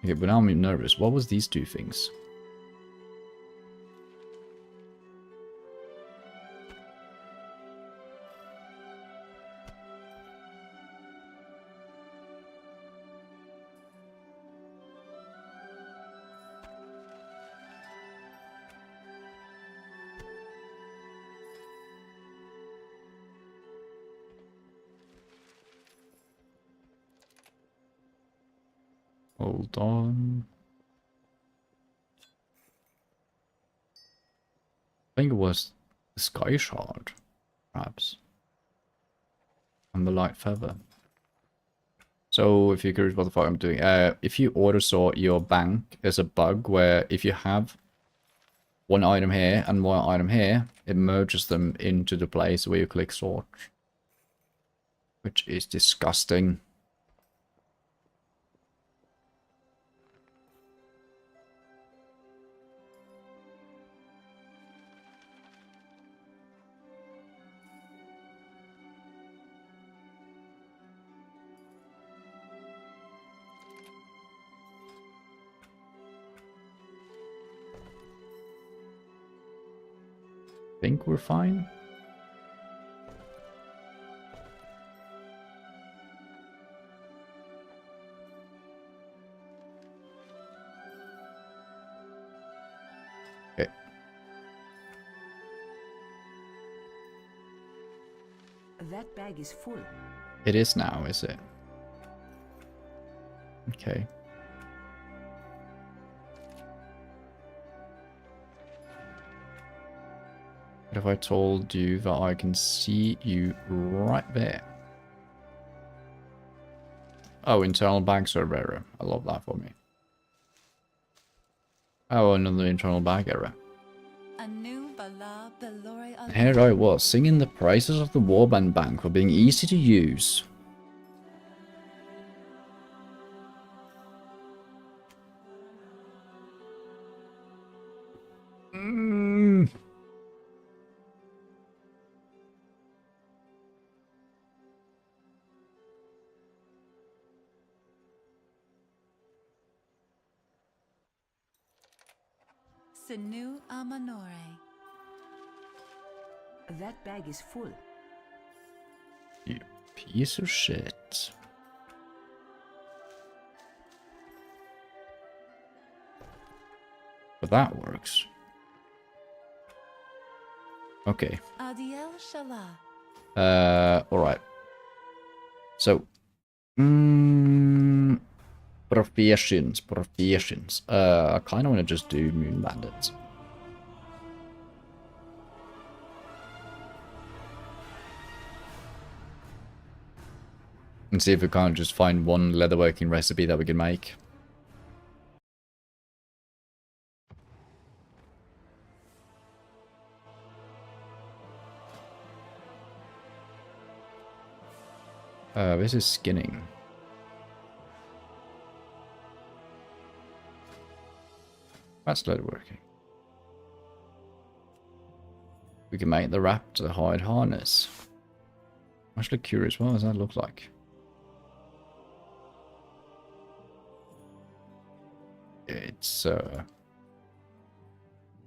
Okay, but now I'm nervous. What was these two things? Hold on. I think it was the Sky Shard, perhaps. And the Light Feather. So, if you're curious what the fuck I'm doing, if you auto sort your bank, there's a bug where if you have one item here and one item here, it merges them into the place where you click sort. Which is disgusting. Think we're fine. Okay. That bag is full. It is now, is it? Okay. What if I told you that I can see you right there? Oh, internal bag server error. I love that for me. Oh, another internal bag error. And here I was, singing the praises of the Warband Bank for being easy to use. Sinu Amanore. That bag is full. You piece of shit. But that works. Okay. Adiel Shala. Alright. So, professions. I kind of want to just do Moon Bandits. And see if we can't just find one leatherworking recipe that we can make. This is skinning. That's leatherworking. We can make the raptor hide harness. I'm actually curious, what does that look like? It's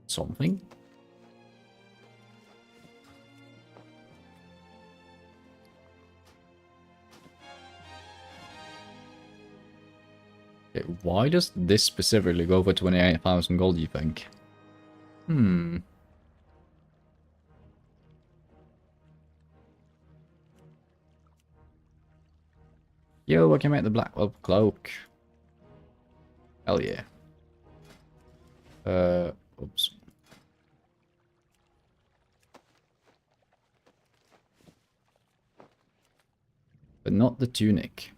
something. Okay, why does this specifically go for 28,000 gold, you think? Yo, I can make the black wolf cloak. Hell yeah. Oops. But not the tunic.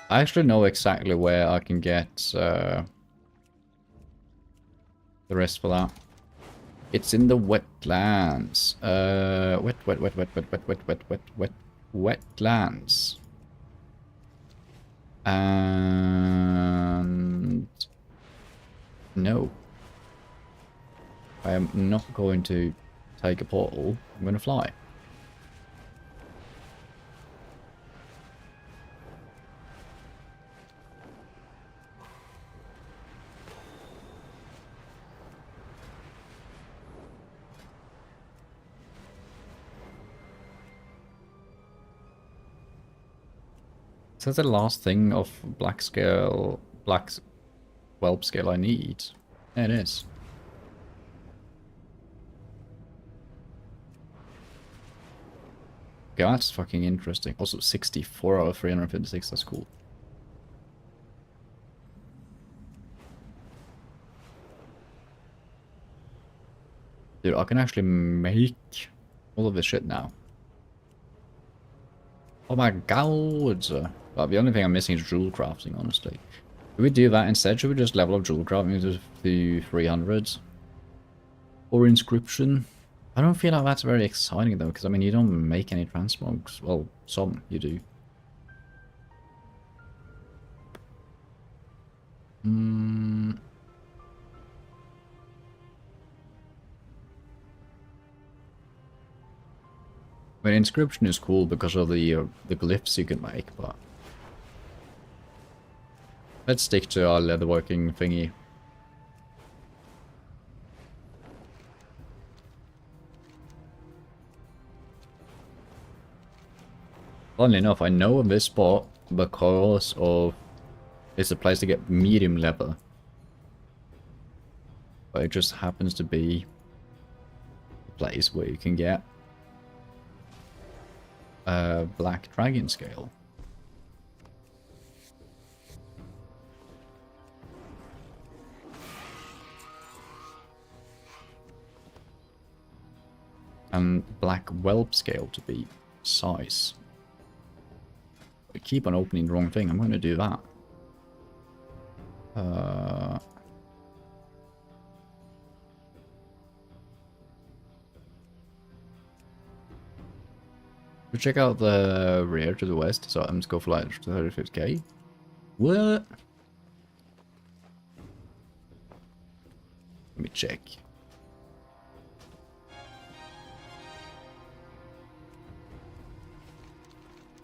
I actually know exactly where I can get the rest for that. It's in the wetlands. Wetlands. And no. I am not going to take a portal. I'm going to fly. Is that the last thing of black whelp scale I need? Yeah, it is. Okay, that's fucking interesting. Also 64 out of 356, that's cool. Dude, I can actually make all of this shit now. Oh my god! Well, the only thing I'm missing is jewel crafting, honestly. Should we do that instead? Should we just level up jewel crafting to the 300s? Or inscription? I don't feel like that's very exciting though, because I mean, you don't make any transmogs. Well, some you do. I mean, inscription is cool because of the glyphs you can make, but let's stick to our leatherworking thingy. Funnily enough, I know of this spot because of it's a place to get medium leather. But it just happens to be a place where you can get a black dragon scale. And black whelp scale to be size. I keep on opening the wrong thing. I'm going to do that. We'll check out the rear to the west, so I'm just go for like 35k. What? Let me check.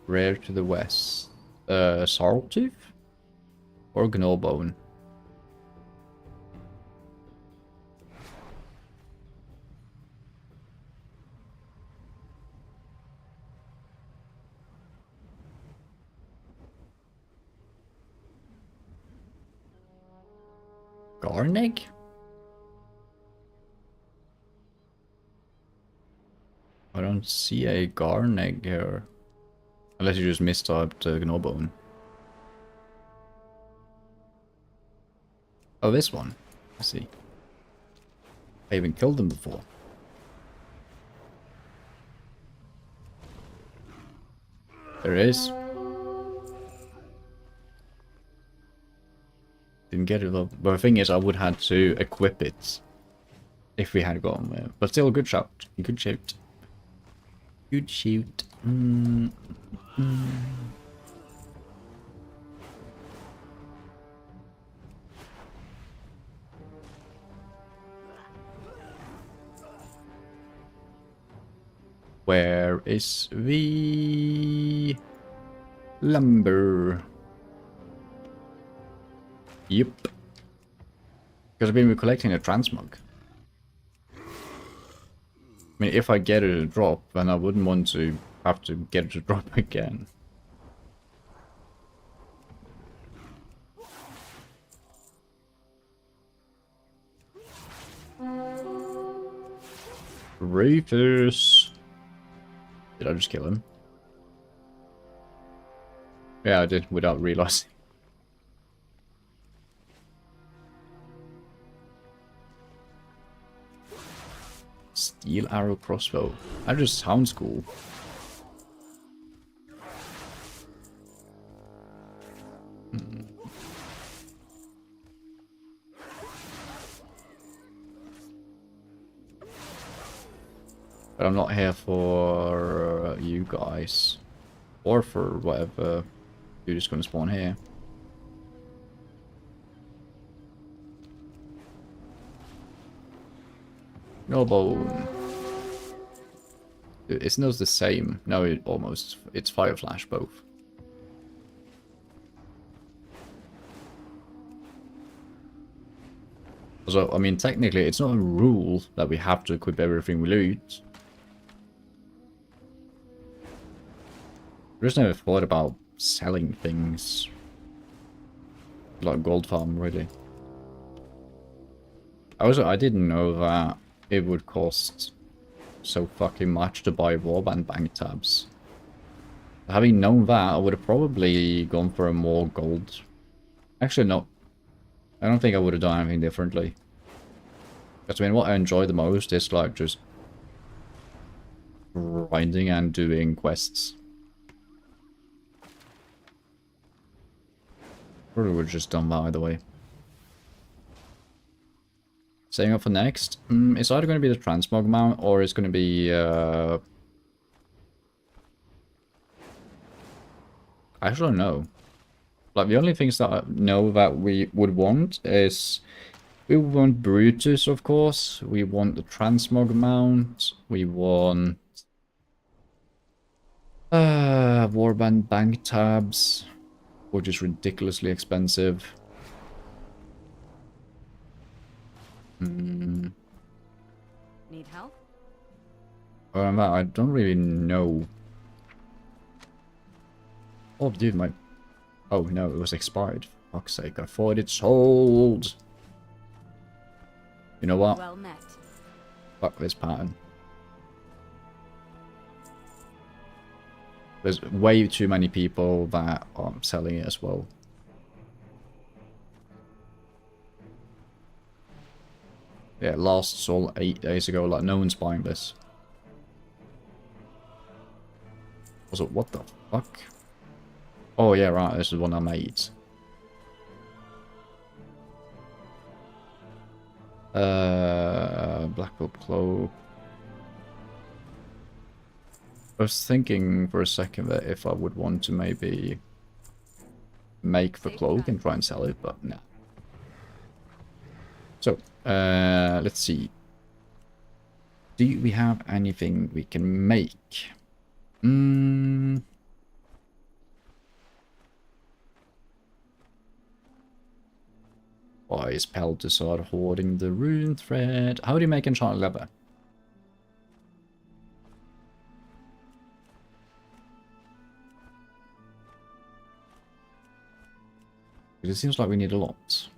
Rear to the west. Sorreltooth? Or Gnawbone? Garneg? I don't see a Garneg here. Unless you just mistyped Gnawbone. Oh, this one. I see. I even killed them before. There it is. Didn't get it though. But the thing is, I would have to equip it if we had gone there. But still, good shout. Good shoot. Good shoot. Where is the lumber? Yep. Because I've been collecting a transmog. I mean, if I get it to drop, then I wouldn't want to have to get it to drop again. Rufus. Did I just kill him? Yeah, I did, without realizing. Steel arrow crossbow. That just sounds cool. But I'm not here for you guys. Or for whatever. You're just gonna spawn here. No bone. It smells the same. No, it almost. It's fire flash both. So, I mean, technically, it's not a rule that we have to equip everything we loot. I just never thought about selling things. Like gold farm, really. I didn't know that it would cost so fucking much to buy warband bank tabs. Having known that, I would have probably gone for a more gold. Actually, no. I don't think I would have done anything differently. Because, I mean, what I enjoy the most is, like, just grinding and doing quests. Probably would have just done that either way. Setting up for next. It's either going to be the transmog mount or it's going to be... I actually don't know. Like, the only things that I know that we would want is... We want Brutus, of course. We want the transmog mount. We want... Warband bank tabs. Which is ridiculously expensive. Need help? I don't really know. Oh, dude, my... Oh, no, it was expired. For fuck's sake, I thought it sold. You know what? Well met. Fuck this pattern. There's way too many people that are selling it as well. Yeah, last sold 8 days ago, like no one's buying this. Also, what the fuck? Oh yeah, right, this is one I made. Black Bolt Cloak. I was thinking for a second that if I would want to maybe make the cloak and try and sell it, but no. So, let's see. Do we have anything we can make? Why is Peltasar hoarding the rune thread? How do you make enchanted leather? It seems like we need a lot.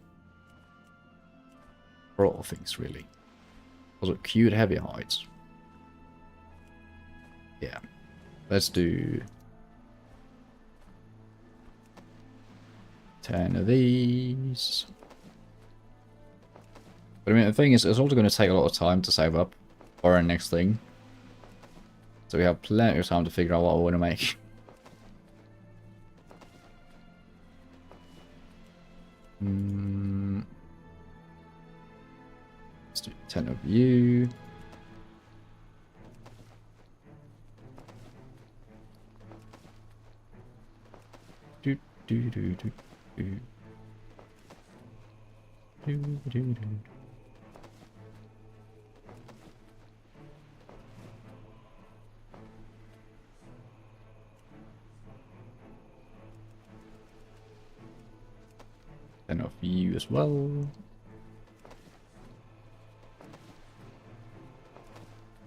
For all things, really. Also, cute heavy hides. Yeah. Let's do 10 of these. But I mean, the thing is, it's also going to take a lot of time to save up for our next thing. So we have plenty of time to figure out what we want to make. Let's do 10 of you. Do do do do do. Do do do. 10 of you as well.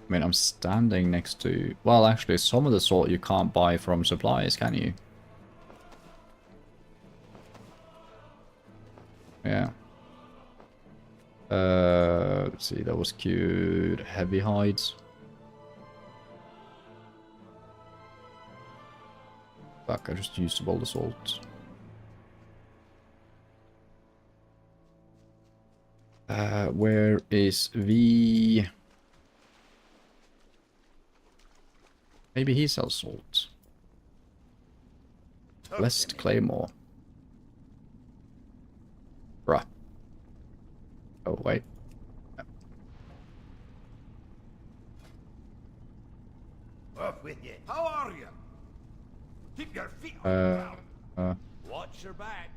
I mean, I'm standing next to... Well, actually, some of the sort you can't buy from supplies, can you? Yeah. Let's see, that was cute. Heavy hides. Fuck, I just used up all the salt. Where is the... Maybe he sells salt. Blessed Claymore. Bruh. Oh, wait. Up with you. How are you? Keep your feet on the ground. Watch your back.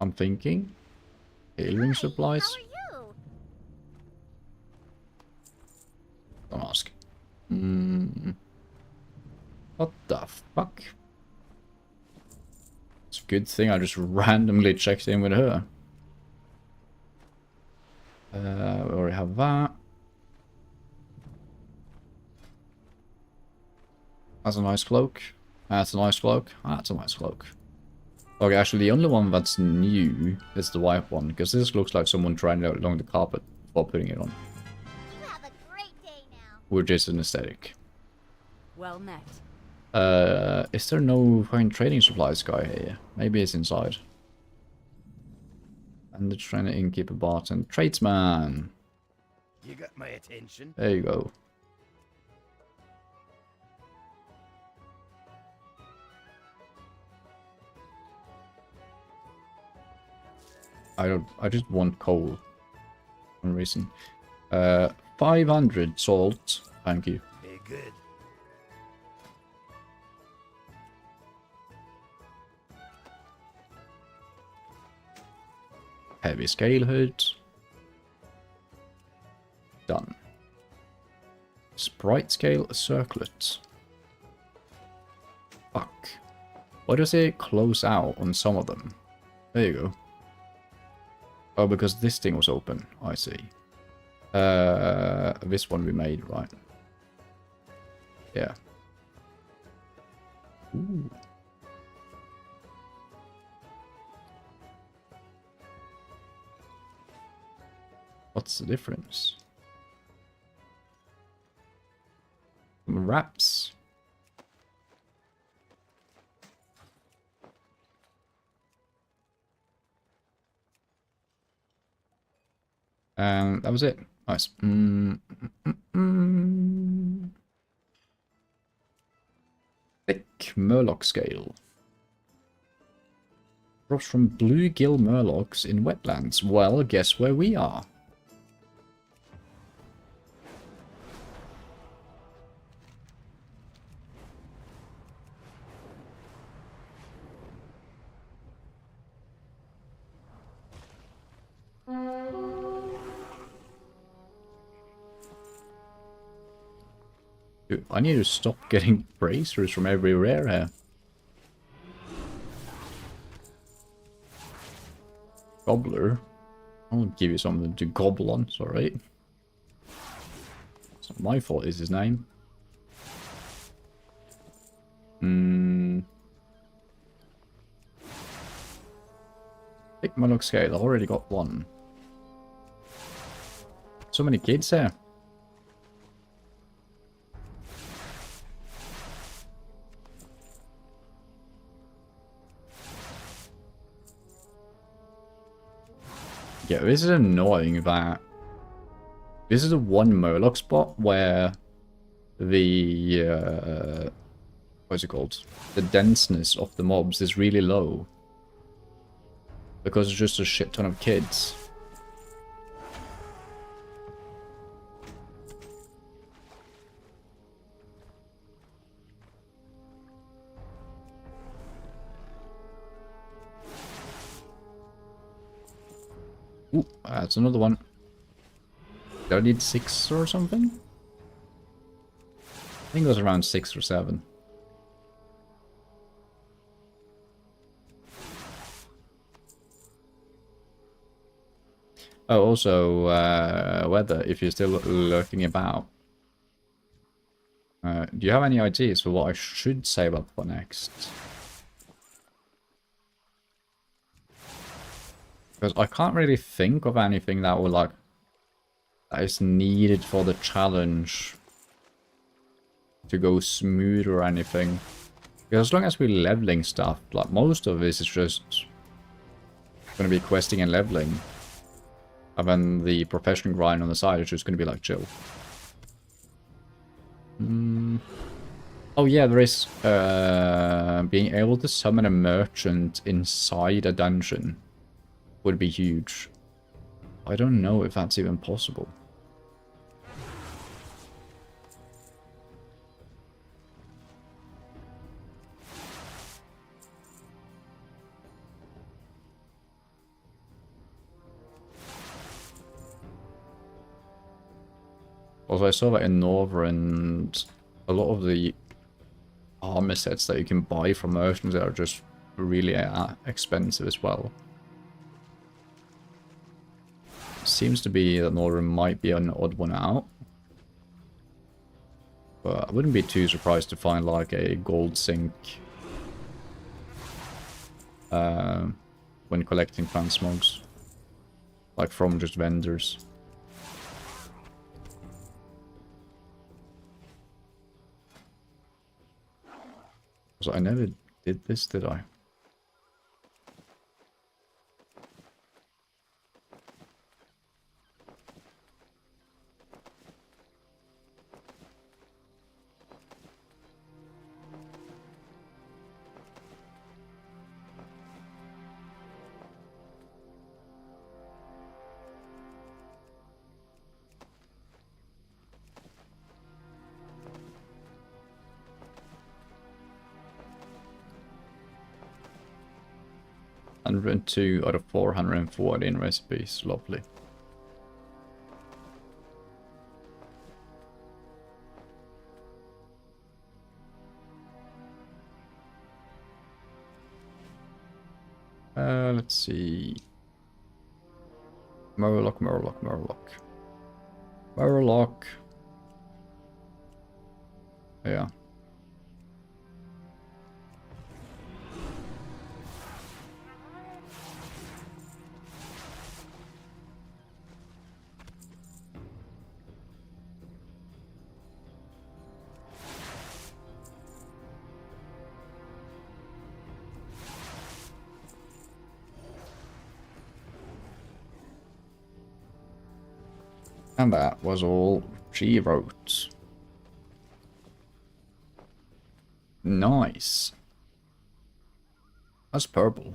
I'm thinking. Healing supplies. How are you? Don't ask. What the fuck? It's a good thing I just randomly checked in with her. We already have that. That's a nice cloak. That's a nice cloak. That's a nice cloak. Okay, actually the only one that's new is the white one, because this looks like someone trying it along the carpet before putting it on. You have a great day now. Which is an aesthetic. Well met. Is there no fucking trading supplies guy here? Maybe it's inside. And the trainer, innkeeper, bartender, tradesman. You got my attention. There you go. I just want coal. For some reason. 500 salt. Thank you. Very good. Heavy scale hood. Done. Sprite scale circlet. Fuck. Why does it close out on some of them? There you go. Oh, because this thing was open. I see. This one we made, right? Yeah. Ooh. What's the difference? Wraps. And that was it. Nice. Thick Murloc scale. Drops from bluegill Murlocs in wetlands. Well, guess where we are. Dude, I need to stop getting bracers from every rare here. Gobbler. I'll give you something to gobble on, it's alright. It's not my fault, is his name. Thick Murloc scale, I've already got one. So many kids here. Yeah, this is annoying that this is the one Murloc spot where the what's it called? The denseness of the mobs is really low. Because it's just a shit ton of kids. Ooh, that's another one. Did I need 6 or something? I think it was around 6 or 7. Oh, also, weather, if you're still lurking about. Do you have any ideas for what I should save up for next? Because I can't really think of anything that would, like, that is needed for the challenge to go smooth or anything. Because as long as we're leveling stuff, like, most of this is just going to be questing and leveling. And then the profession grind on the side is just going to be, like, chill. Oh yeah, there is being able to summon a merchant inside a dungeon would be huge. I don't know if that's even possible. Also, I saw that in Northrend, a lot of the armor sets that you can buy from merchants are just really expensive as well. Seems to be that Northrend might be an odd one out. But I wouldn't be too surprised to find like a gold sink when collecting transmogs. Like from just vendors. So I never did this, did I? And 2 out of 414 recipes, lovely. Let's see. Murloc. Yeah. And that was all she wrote. Nice. That's purple.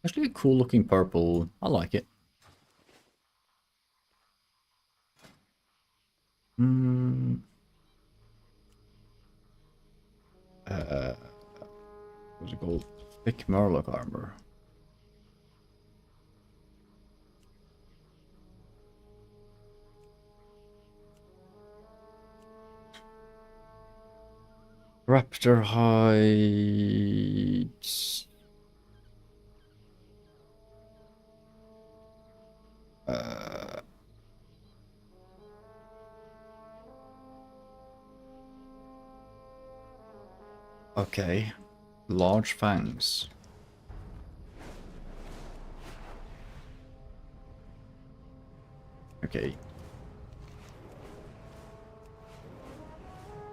Actually a cool looking purple. I like it. What's it called? Thick Murloc armor. Raptor hides. Okay. Large fangs. Okay.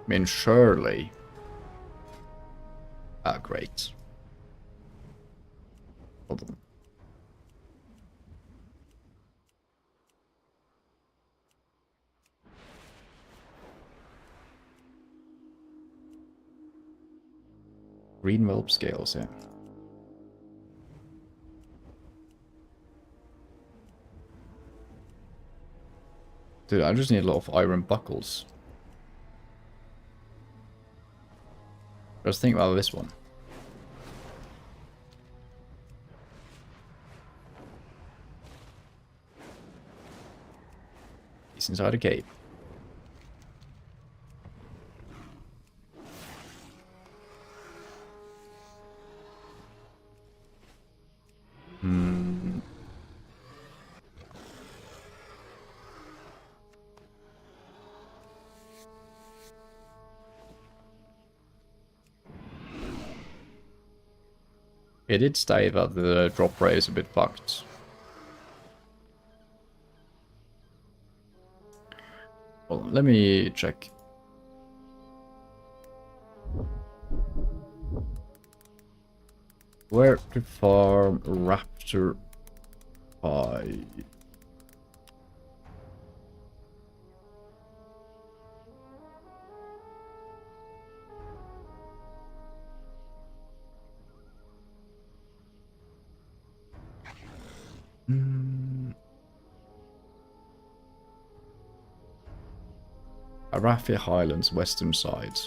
I mean, surely. Ah, great. Hold on. Green whelp scales, yeah. Dude, I just need a lot of iron buckles. Just think about this one. He's inside a cave. It did say that the drop rate is a bit fucked. Well, let me check. Where to farm raptor hide? Arathi Highlands, western side.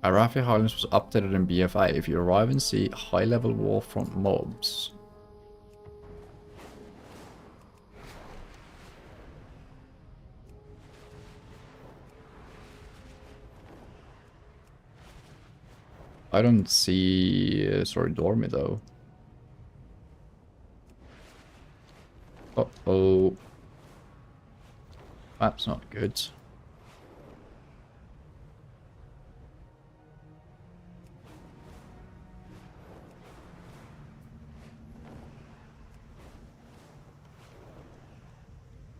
Arathi Highlands was updated in BFA. If you arrive and see high-level warfront mobs, I don't see... sorry, Dormy though. Uh-oh. That's not good.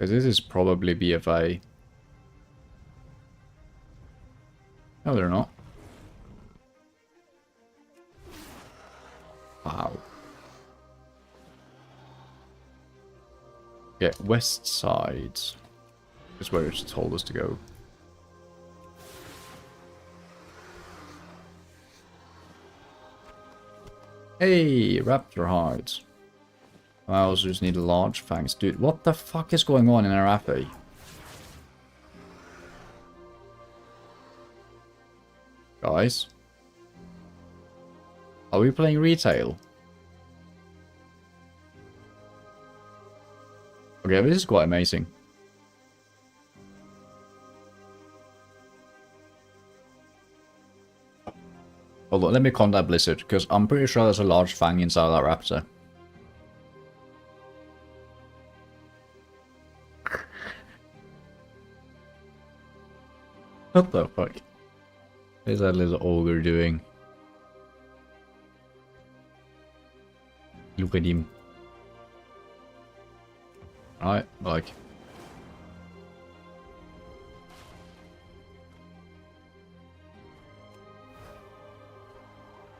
Because this is probably BFA. No, they're not. Wow. Yeah, west side is where it's told us to go. Hey, raptor hides. I also just need large fangs. Dude, what the fuck is going on in Arathi? Guys? Are we playing retail? Okay, this is quite amazing. Hold on, let me contact Blizzard, because I'm pretty sure there's a large fang inside that raptor. What the fuck? What is that little ogre doing? Look at him. Right, like.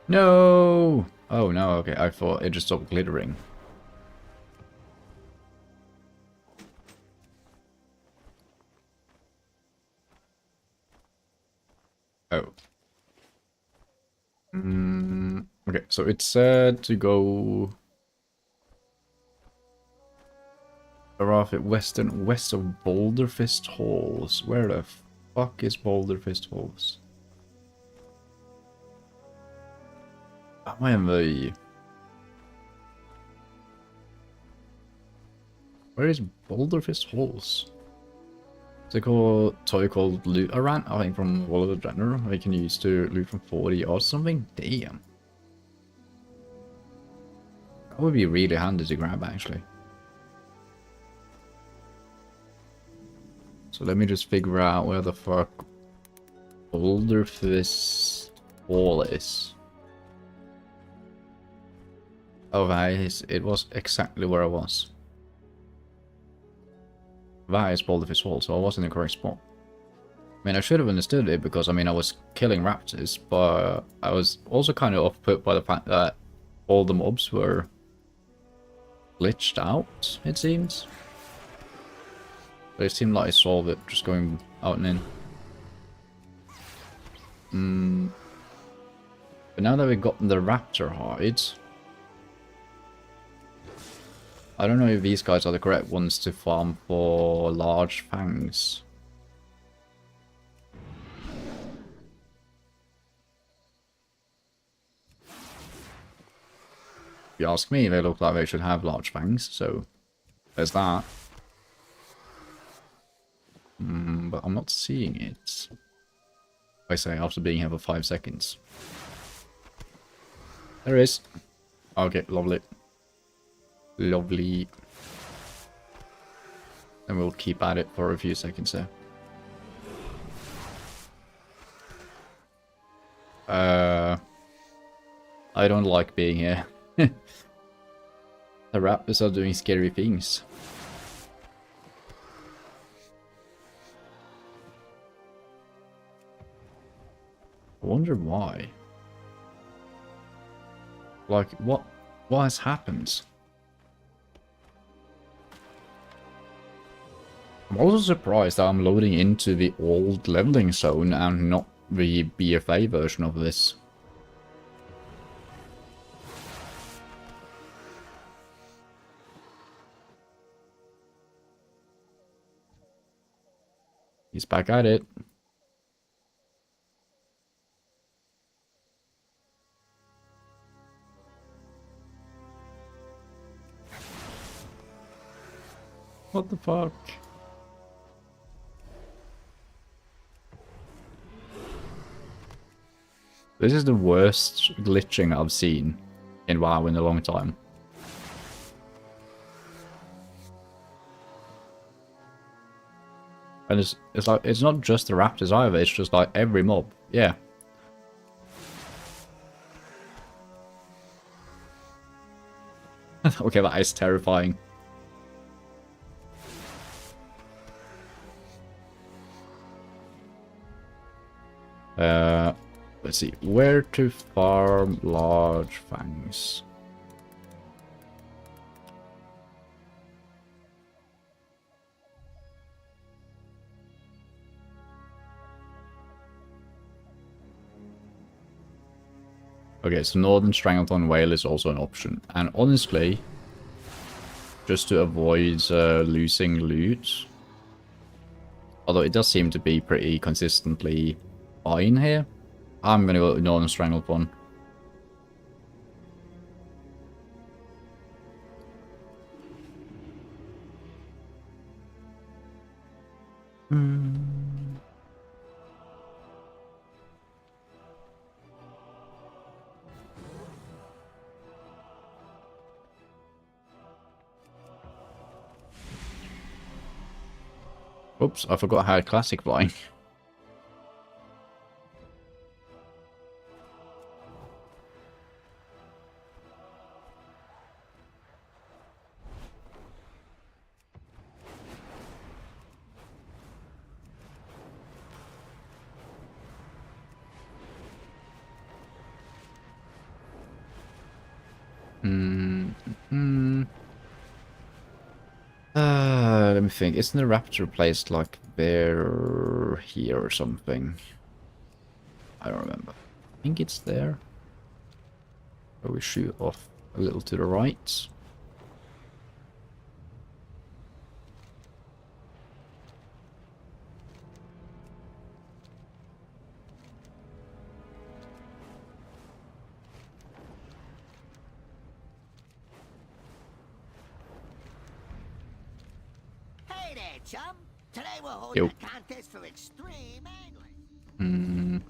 No! Oh no, okay, I thought it just stopped glittering. Oh. Okay, so it said to go around west of Boulderfist Halls. Where the fuck is Boulderfist Halls? Am I in the... Where is Boulderfist Halls? Is it called toy called loot around? I think from World of Warcraft. I can use to loot from 40 or something. Damn. That would be really handy to grab actually. So let me just figure out where the fuck Boulderfist Hall is. Oh, it was exactly where I was. That is Boulderfist Hall, so I was in the correct spot. I mean, I should have understood it because, I mean, I was killing raptors, but I was also kind of off-put by the fact that all the mobs were glitched out, it seems. But it seemed like I solved it, just going out and in. But now that we've gotten the raptor hides, I don't know if these guys are the correct ones to farm for large fangs. If you ask me, they look like they should have large fangs, so there's that. But I'm not seeing it. I say after being here for 5 seconds. There is. Okay, lovely. Lovely. And we'll keep at it for a few seconds there. I don't like being here. The raptors are doing scary things. I wonder why. Like, what has happened? I'm also surprised that I'm loading into the old leveling zone and not the BFA version of this. He's back at it. What the fuck? This is the worst glitching I've seen in WoW in a long time. And it's like, it's not just the raptors either, it's just like every mob. Yeah. Okay, that is terrifying. Let's see. Where to farm large fangs? Okay, so Northern Strangleton Whale is also an option. And honestly, just to avoid losing loot, although it does seem to be pretty consistently fine here, I'm gonna go with Northern Strangleton. Oops, I forgot how classic flying. Let me think. Isn't the raptor placed like there, here or something? I don't remember. I think it's there. Where we shoot off a little to the right. Hey there, chum. Today we're Yo. holding a contest for extreme angling.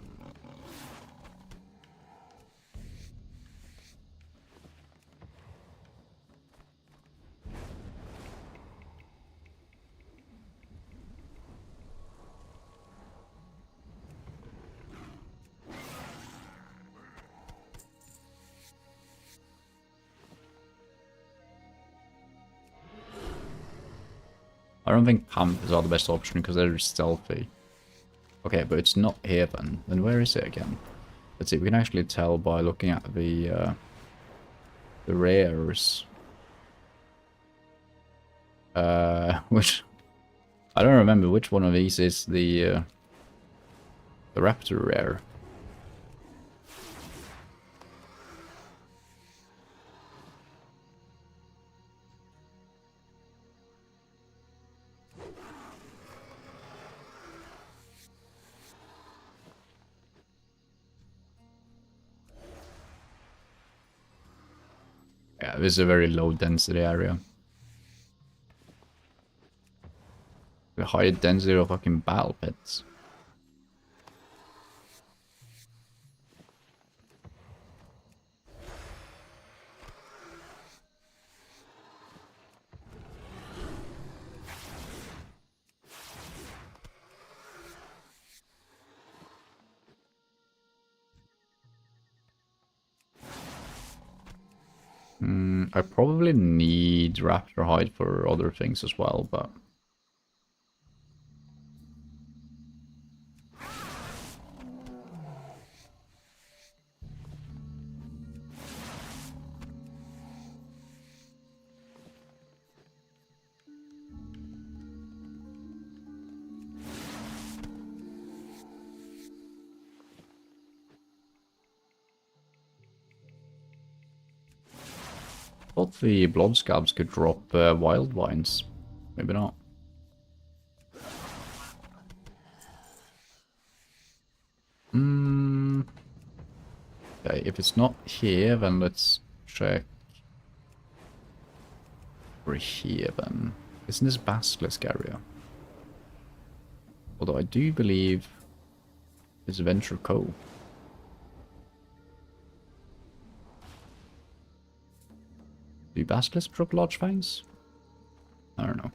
I don't think Panthers are the best option because they're stealthy. Okay, but it's not here then. Then where is it again? Let's see, we can actually tell by looking at the rares. Which I don't remember which one of these is the raptor rare. Yeah, this is a very low density area. The high density of fucking battle pits. I probably need raptor hide for other things as well, but thought the blood scabs could drop wild vines. Maybe not. Okay, if it's not here, then let's check over here then. Isn't this basilisk area? Although I do believe it's Venture Cove. Do basilisks drop large fangs? I don't know.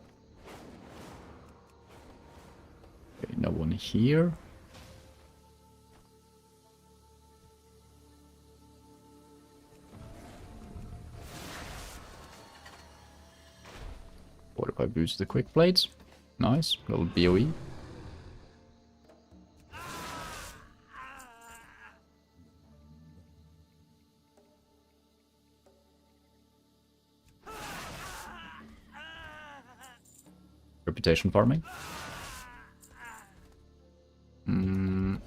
Okay, no one here. What if I boost the quick blades? Nice, little BOE. reputation farming. I'm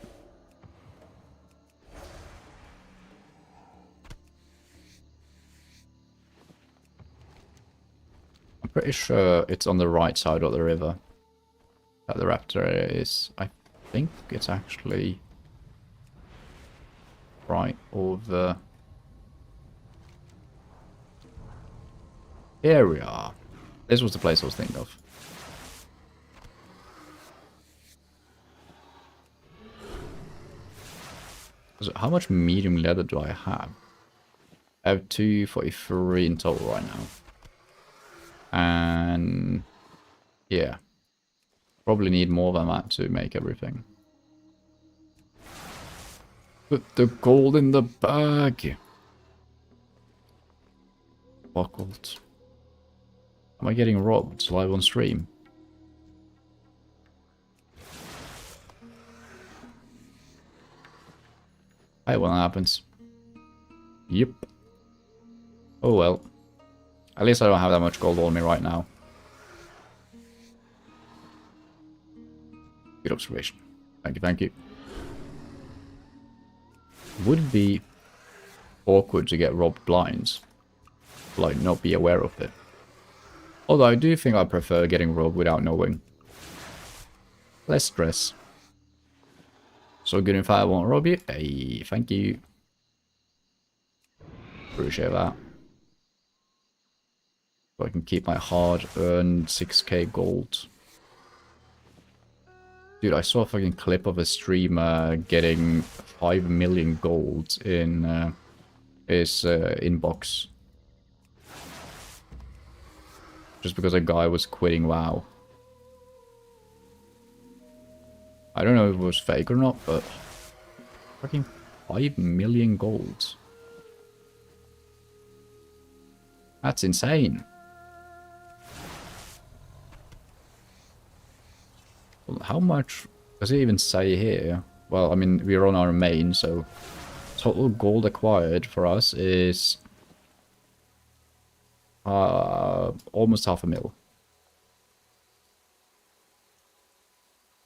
pretty sure it's on the right side of the river that the raptor area is. I think it's actually right over. Here we are. This was the place I was thinking of. So how much medium leather do I have? I have 243 in total right now. And yeah, probably need more than that to make everything. Put the gold in the bag. Buckled. Am I getting robbed live on stream? Hey, when that happens. Yep. Oh well. At least I don't have that much gold on me right now. Good observation. Thank you, thank you. Would it be awkward to get robbed blinds? Like, not be aware of it. Although I do think I prefer getting robbed without knowing. Less stress. So good if I won't rob you. Hey, thank you. Appreciate that. So I can keep my hard-earned 6k gold. Dude, I saw a fucking clip of a streamer getting 5 million gold in his inbox. Just because a guy was quitting WoW. I don't know if it was fake or not, but fucking 5 million gold. That's insane. Well, how much does it even say here? Well, I mean, we're on our main, so total gold acquired for us is almost 500,000.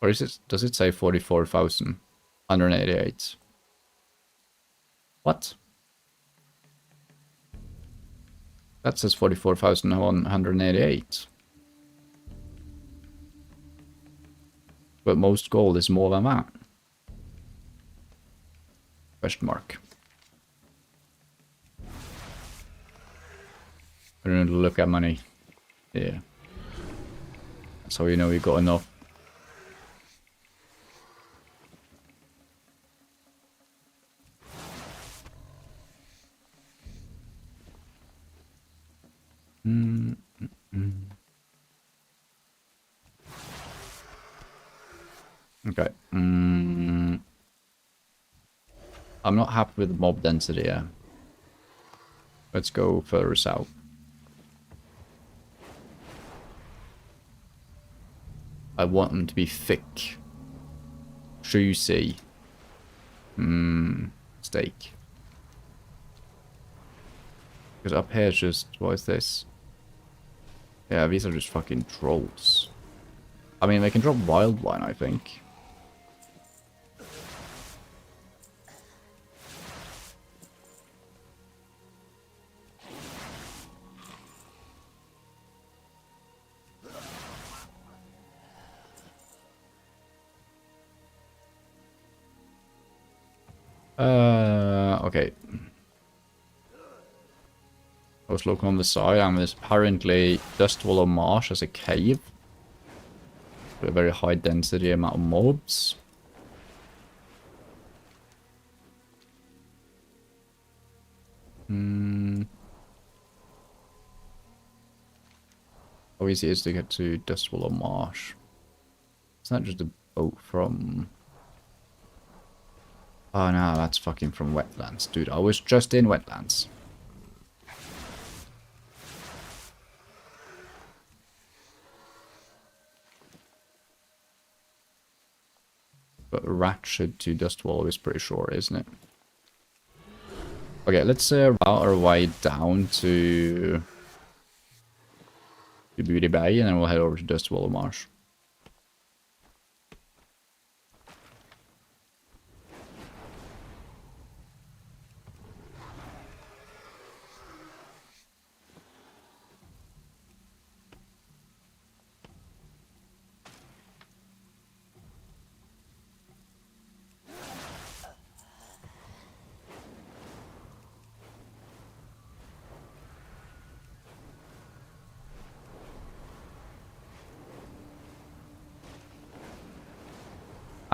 Or is it? Does it say 44,188? What? That says 44,188. But most gold is more than that. Question mark. I don't know to look at money. Yeah. That's how you know you got enough. Okay. I'm not happy with the mob density here. Let's go further south. I want them to be thick. Juicy. Steak. Because up here is just... What is this? Yeah, these are just fucking trolls. I mean, they can drop wild wine, I think. Okay. I was looking on the side, and there's apparently Dustwallow Marsh as a cave. With a very high density amount of mobs. How easy it is to get to Dustwallow Marsh? It's not just a boat from... Oh no, that's fucking from wetlands. Dude, I was just in wetlands. But Ratchet to Dustwallow is pretty short, isn't it? Okay, let's route our way down to Booty Bay, and then we'll head over to Dustwallow Marsh.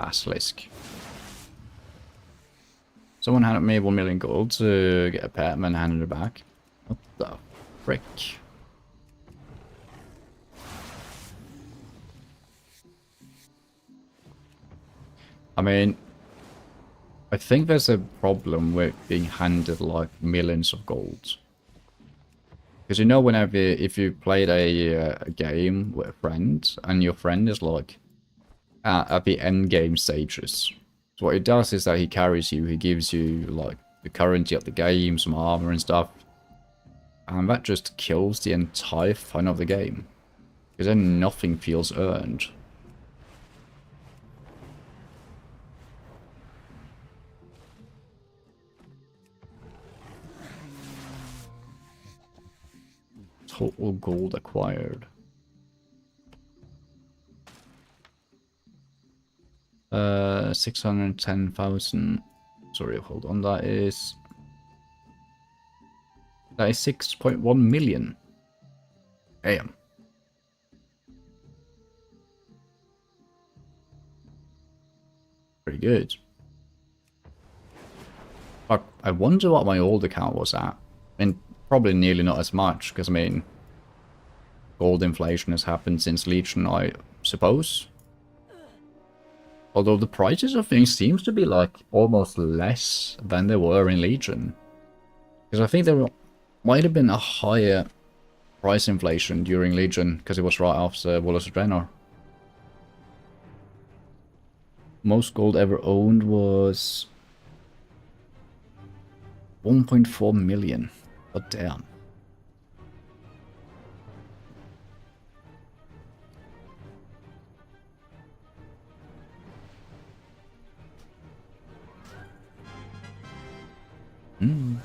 Basilisk. Someone handed me 1 million gold to get a pet and then handed it back. What the frick? I mean, I think there's a problem with being handed like millions of gold. Because you know, whenever if you played a game with a friend and your friend is like at the end game stages, so what he does is that he carries you, he gives you like the currency of the game, some armor and stuff, and that just kills the entire fun of the game. Because then nothing feels earned. Total gold acquired. 610,000. Sorry, hold on. That is 6.1 million. Damn. Pretty good. I wonder what my old account was at. I mean, probably nearly not as much, because I mean, gold inflation has happened since Legion, I suppose. Although the prices of things seems to be like almost less than they were in Legion. Because I think there might have been a higher price inflation during Legion, because it was right after World of Draenei. Most gold ever owned was 1.4 million. Oh damn. Hmm.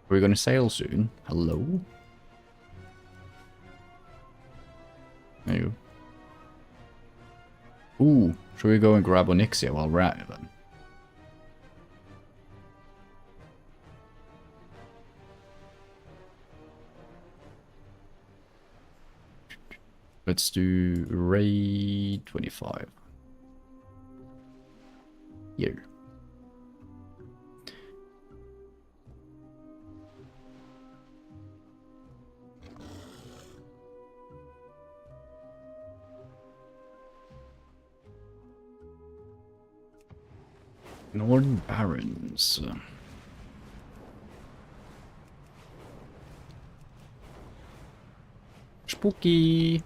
We're gonna sail soon. Hello? There you go. Ooh, should we go and grab Onyxia while we're at it then? Let's do raid 25. Here. Northern Barrens. Spooky.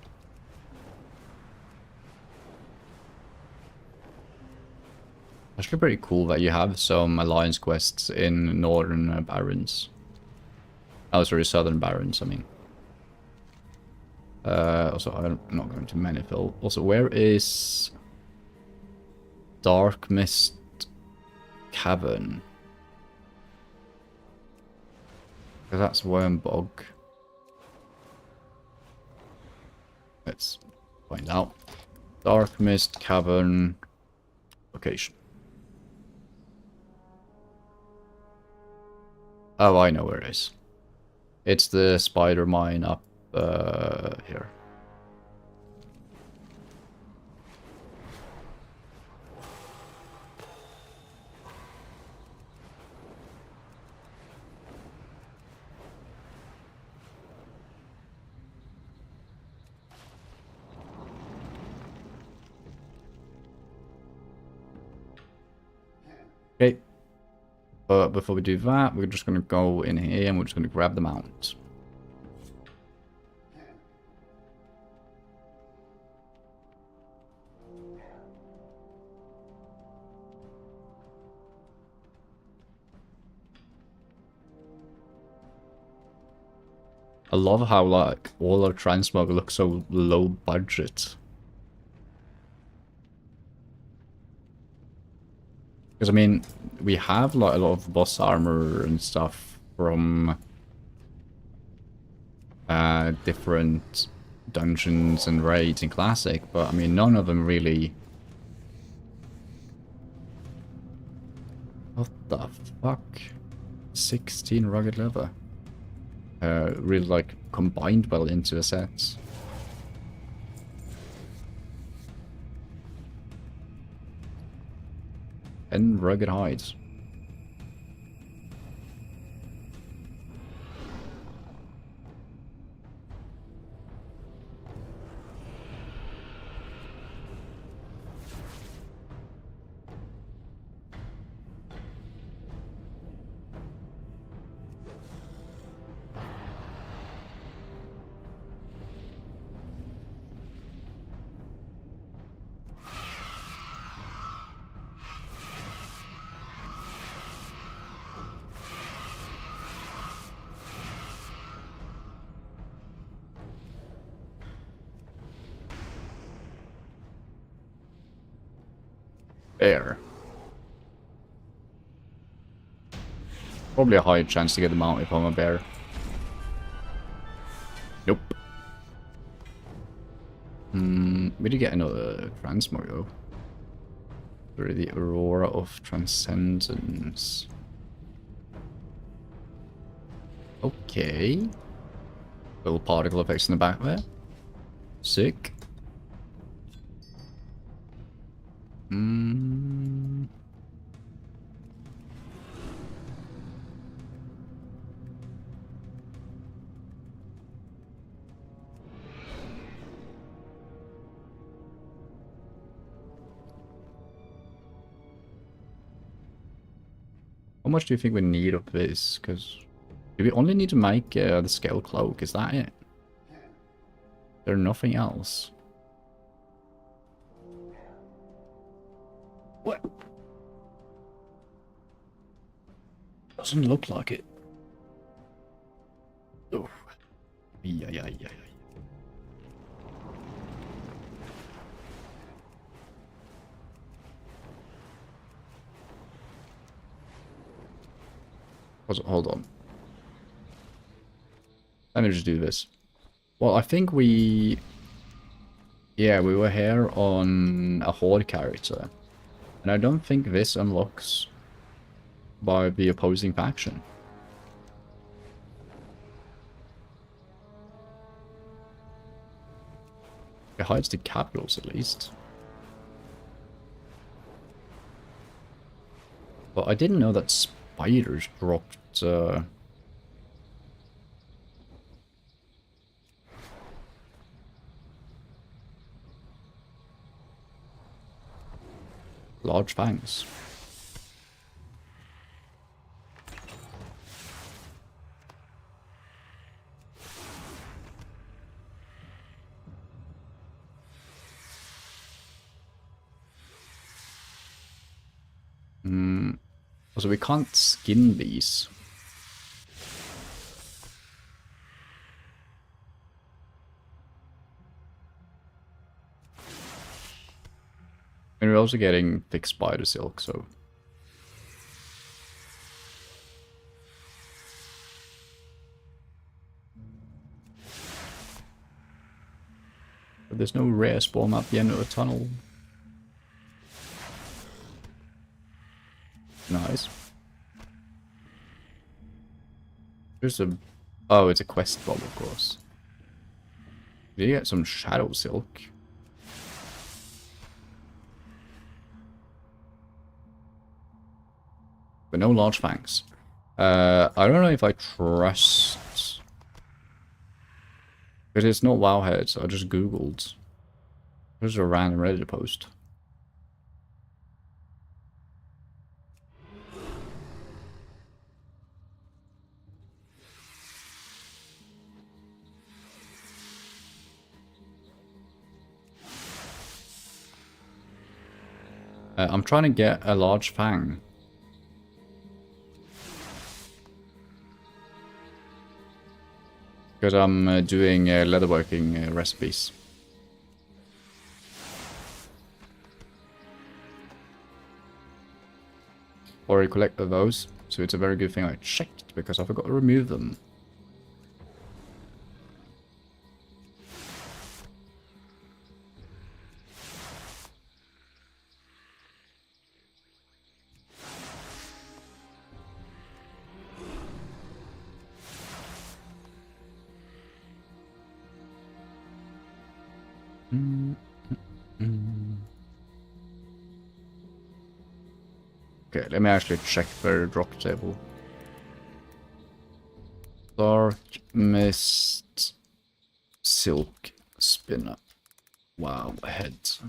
Actually pretty cool that you have some alliance quests in Northern Barrens. Oh, sorry, Southern Barrens, I mean. Also, I'm not going to Manifold. Also, where is Dark Mist Cavern? Because that's Wormbog. Let's find out. Dark Mist Cavern location. Oh, I know where it is. It's the spider mine up here. Okay. But before we do that, we're just going to go in here and we're just going to grab the mount. I love how like all our transmog looks so low budget. Because I mean, we have like a lot of boss armor and stuff from different dungeons and raids in Classic, but I mean none of them really. What the fuck? 16 rugged leather. really like combined well into the sets. And rugged hides. Bear. Probably a higher chance to get the mount if I'm a bear. Nope. We did get another transmog though. Through the Aurora of Transcendence. Okay. Little particle effects in the back there. Sick. How much do you think we need of this? Because do we only need to make the scale cloak? Is that it? There's nothing else. What? Doesn't look like it. Oh. Yeah. Hold on. Let me just do this. Well, I think we... Yeah, we were here on a Horde character. And I don't think this unlocks by the opposing faction. It hides the capitals at least. But I didn't know that spiders dropped large fangs. So we can't skin these. And we're also getting thick spider silk, so... But there's no rare spawn at the end of the tunnel. Nice. There's a... Oh, it's a quest bomb, of course. Did you get some shadow silk? But no large fangs. I don't know if I trust... Because it's not Wowhead, so I just googled. There's a random Reddit post. I'm trying to get a large fang. Because I'm doing leatherworking recipes. Already collected those, so it's a very good thing I checked because I forgot to remove them. Mm, mm. Okay, let me actually check the drop table. Dark mist, silk spinner. Wow, heads.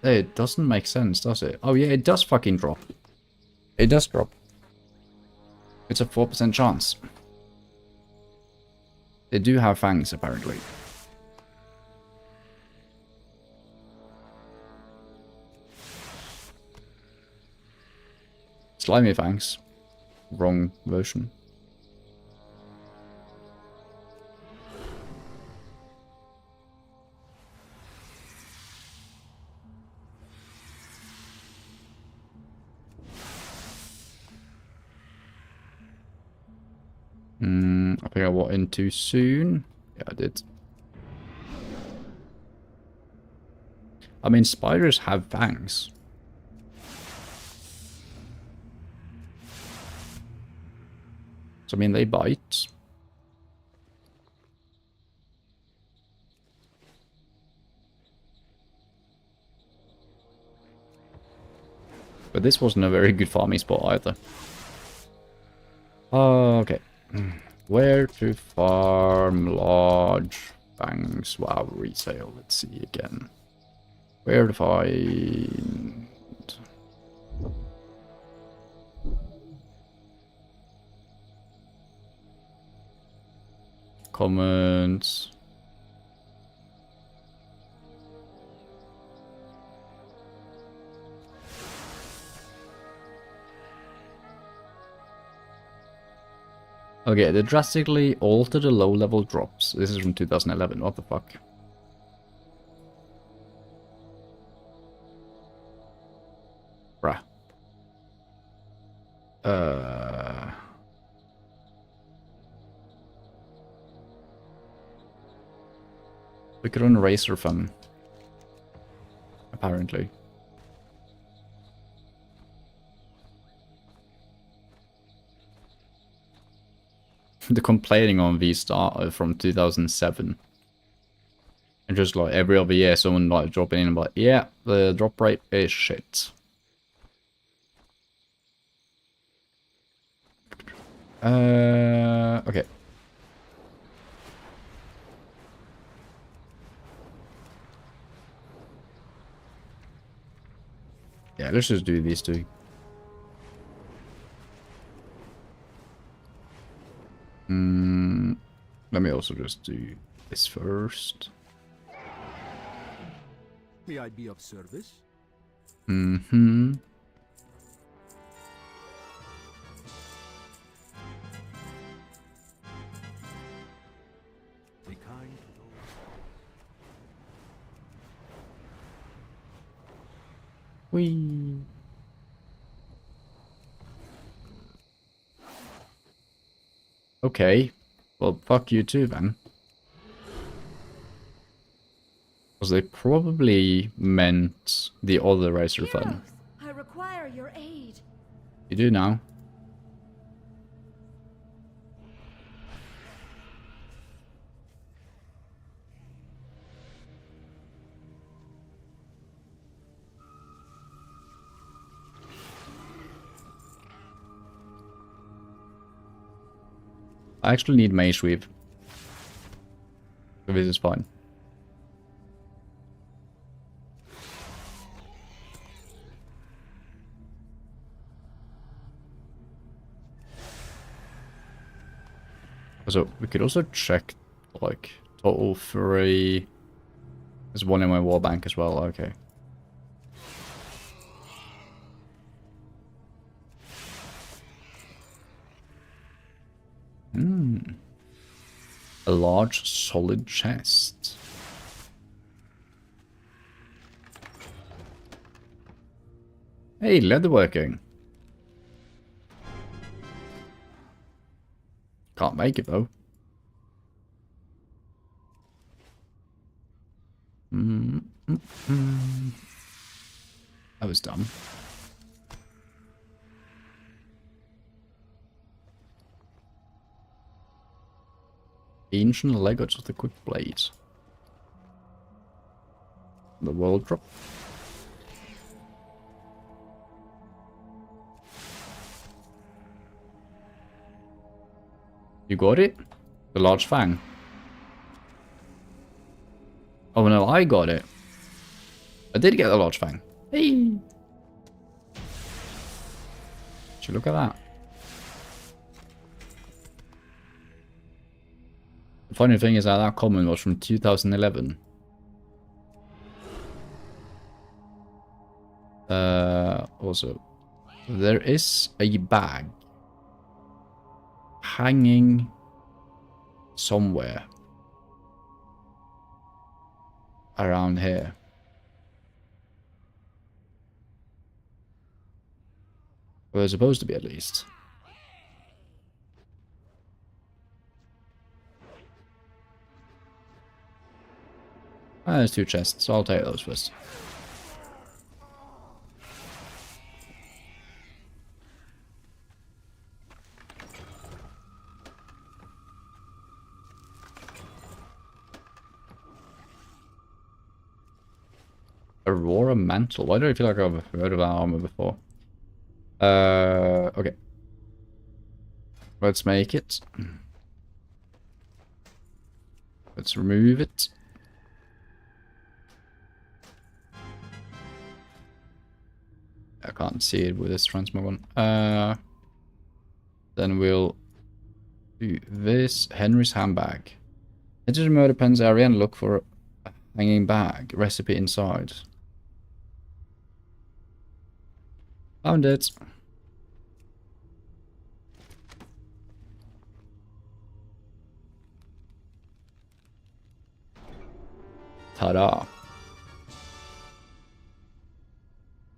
It doesn't make sense, does it? Oh yeah, it does fucking drop. It does drop. It's a 4% chance. They do have fangs, apparently. Slimy fangs. Wrong version. I think I walked in too soon. Yeah, I did. I mean, spiders have fangs. So, I mean, they bite. But this wasn't a very good farming spot either. Okay. Where to farm large fangs? Wow, resale. Let's see again. Where to find... Comments. Okay, they drastically alter the low-level drops. This is from 2011. What the fuck? Bruh. We could run Racer Fun. Apparently. The complaining on V-Star from 2007. And just like every other year someone like dropping in and like, yeah, the drop rate is shit. Okay. Yeah, let's just do these two. Let me also just do this first. May I be of service? Mm-hmm. Be kind to those. Whee. Okay. Well, fuck you too, then. Because they probably meant the other Racer Fun. I require your aid. You do now. I actually need Mage Weave. So this is fine. So we could also check like total 3. There's one in my wall bank as well, okay. A large solid chest. Hey, leatherworking. Can't make it though. That was dumb. Ancient Legates of the Quick Blade. The world drop. You got it? The large fang. Oh no, I got it. I did get the large fang. Hey! Should look at that. The funny thing is that common was from 2011. Also, there is a bag hanging somewhere around here. Well, it's supposed to be, at least. Ah, there's 2 chests, so I'll take those first. Aurora Mantle. Why do I feel like I've heard of that armor before? Okay. Let's make it. Let's remove it. I can't see it with this transmog on. Then we'll do this. Henry's handbag. Enter the murder pen's area and look for a hanging bag. Recipe inside. Found it. Ta-da.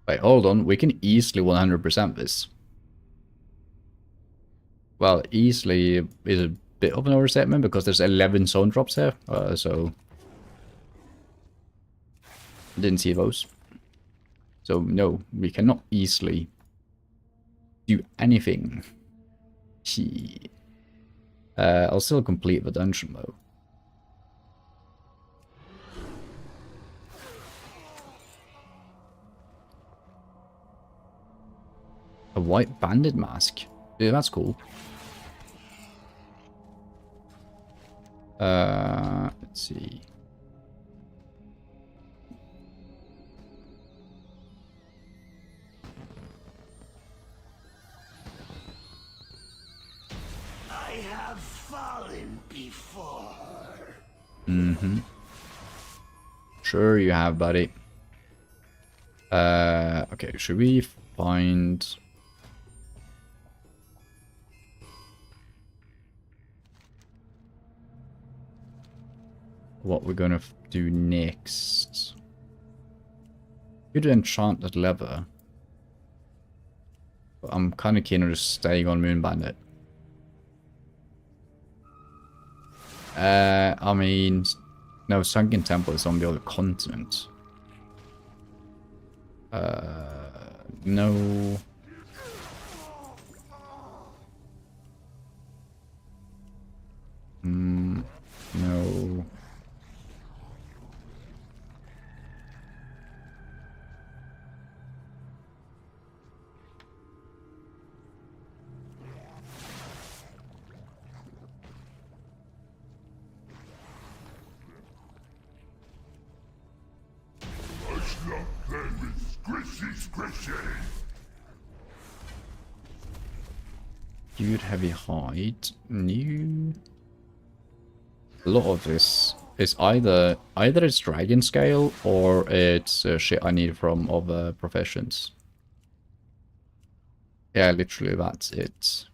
Wait, hold on. We can easily 100% this. Well, easily is a bit of an overstatement because there's 11 zone drops here. So I didn't see those. So no, we cannot easily do anything. I'll still complete the dungeon though. A white bandit mask. Yeah, that's cool. Let's see. I have fallen before. Mm-hmm. Sure you have, buddy. Okay, should we find... what we're gonna do next? Could enchant that leather. But I'm kind of keen on just staying on Moon Bandit. I mean, no, Sunken Temple is on the other continent. No. No. Dude, heavy hide. New. A lot of this is either it's dragon scale or it's shit I need from other professions. Yeah, literally that's it.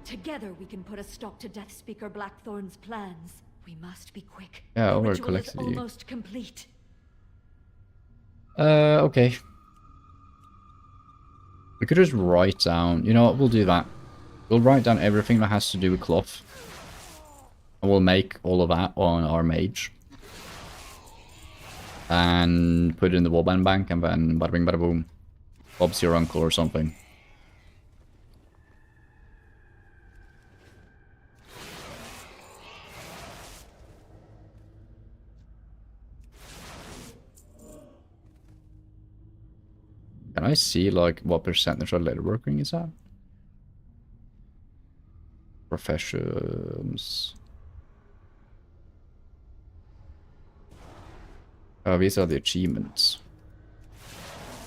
Together we can put a stop to Deathspeaker Blackthorn's plans. We must be quick. Yeah, the or ritual collected is you. almost complete. Okay. We could just write down, you know what, we'll do that. We'll write down everything that has to do with cloth. And we'll make all of that on our mage. And put it in the warband bank and then bada bing bada boom. Bob's your uncle or something. Can I see like what percentage of leatherworking is that? Professions. Oh, these are the achievements.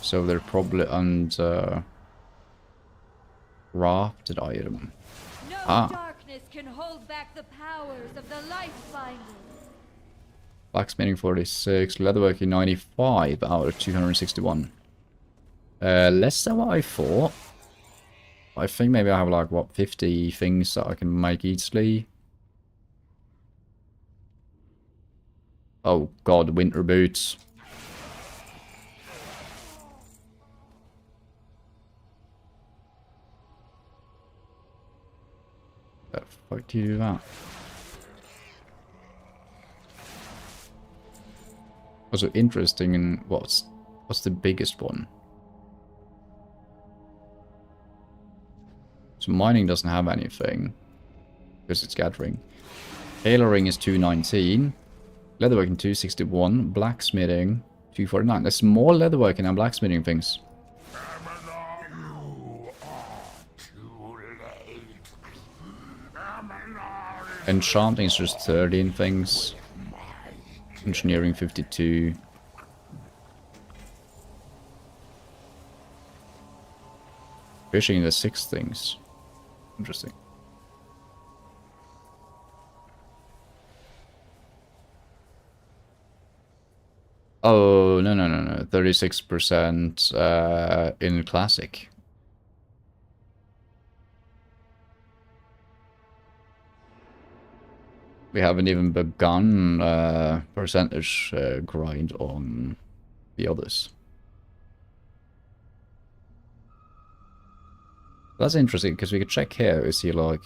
So they're probably under crafted item. No darkness can hold back the powers of the Lightfinder. Blacksmithing 46, leatherworking 95 out of 261. Less than what I thought. I think maybe I have like, what, 50 things that I can make easily. Oh god, winter boots. The fuck do you do that? Also interesting, and what's the biggest one? So mining doesn't have anything because it's gathering. Tailoring is 219. Leatherworking 261. Blacksmithing 249. There's more leatherworking than blacksmithing things. Enchanting is just 13 things. Engineering 52. Fishing the 6 things. Interesting. Oh, no. 36% in classic. We haven't even begun percentage grind on the others. That's interesting, because we could check here. We see like...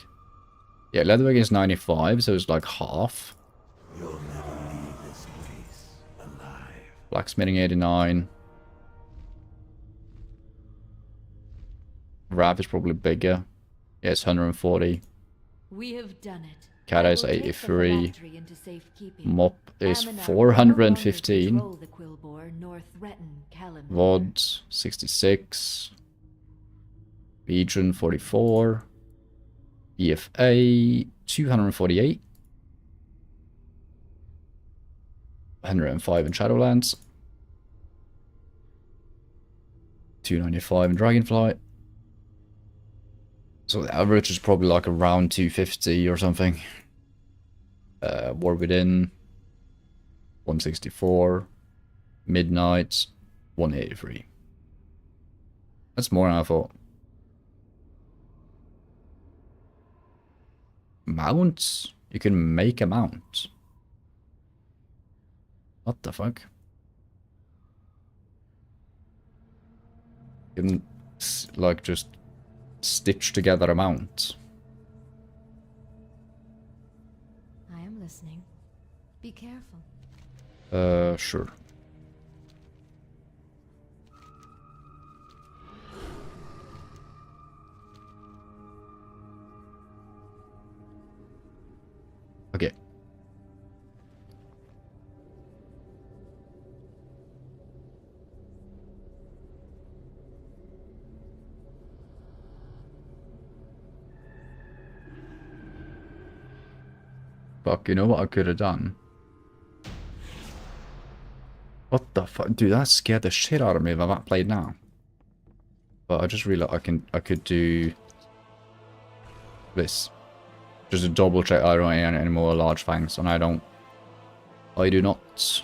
Yeah, leatherworking is 95, so it's like half. You'll never leave this place alive. Blacksmithing 89. Wrath is probably bigger. Yeah, it's 140. We have done it. Kata is 83. Mop is 415. VOD 66. Legion 44. BFA 248. 105 in Shadowlands. 295 in Dragonflight. So the average is probably like around 250 or something. War Within 164. Midnight 183. That's more than I thought. Mounts? You can make a mount. What the fuck? You can like just stitch together a mount. I am listening. Be careful. Sure. Okay. Fuck, you know what I could have done? What the fuck? Dude, that scared the shit out of me if I've played now. But I just realized I could do this. Just to double check I don't have any more large fangs, and I do not.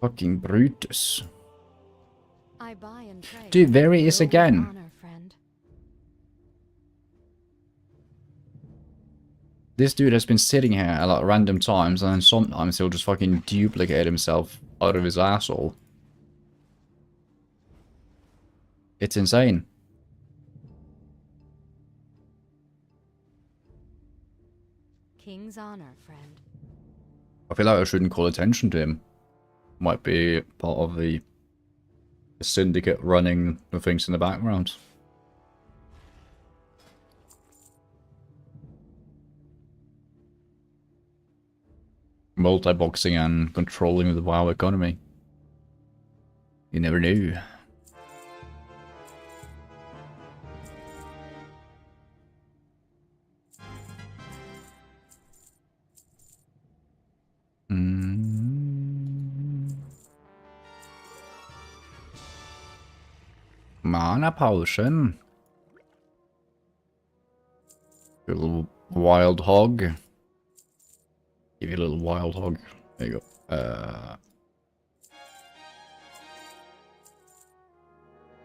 Fucking Brutus. I buy and trade. Dude, there he is again. Honor, friend. This dude has been sitting here at like random times, and then sometimes he'll just fucking duplicate himself out of his asshole. It's insane. King's honor, friend. I feel like I shouldn't call attention to him. Might be part of the syndicate running the things in the background. Multi-boxing and controlling the WoW economy. You never knew. Mana potion. A little wild hog. Give you a little wild hog. There you go.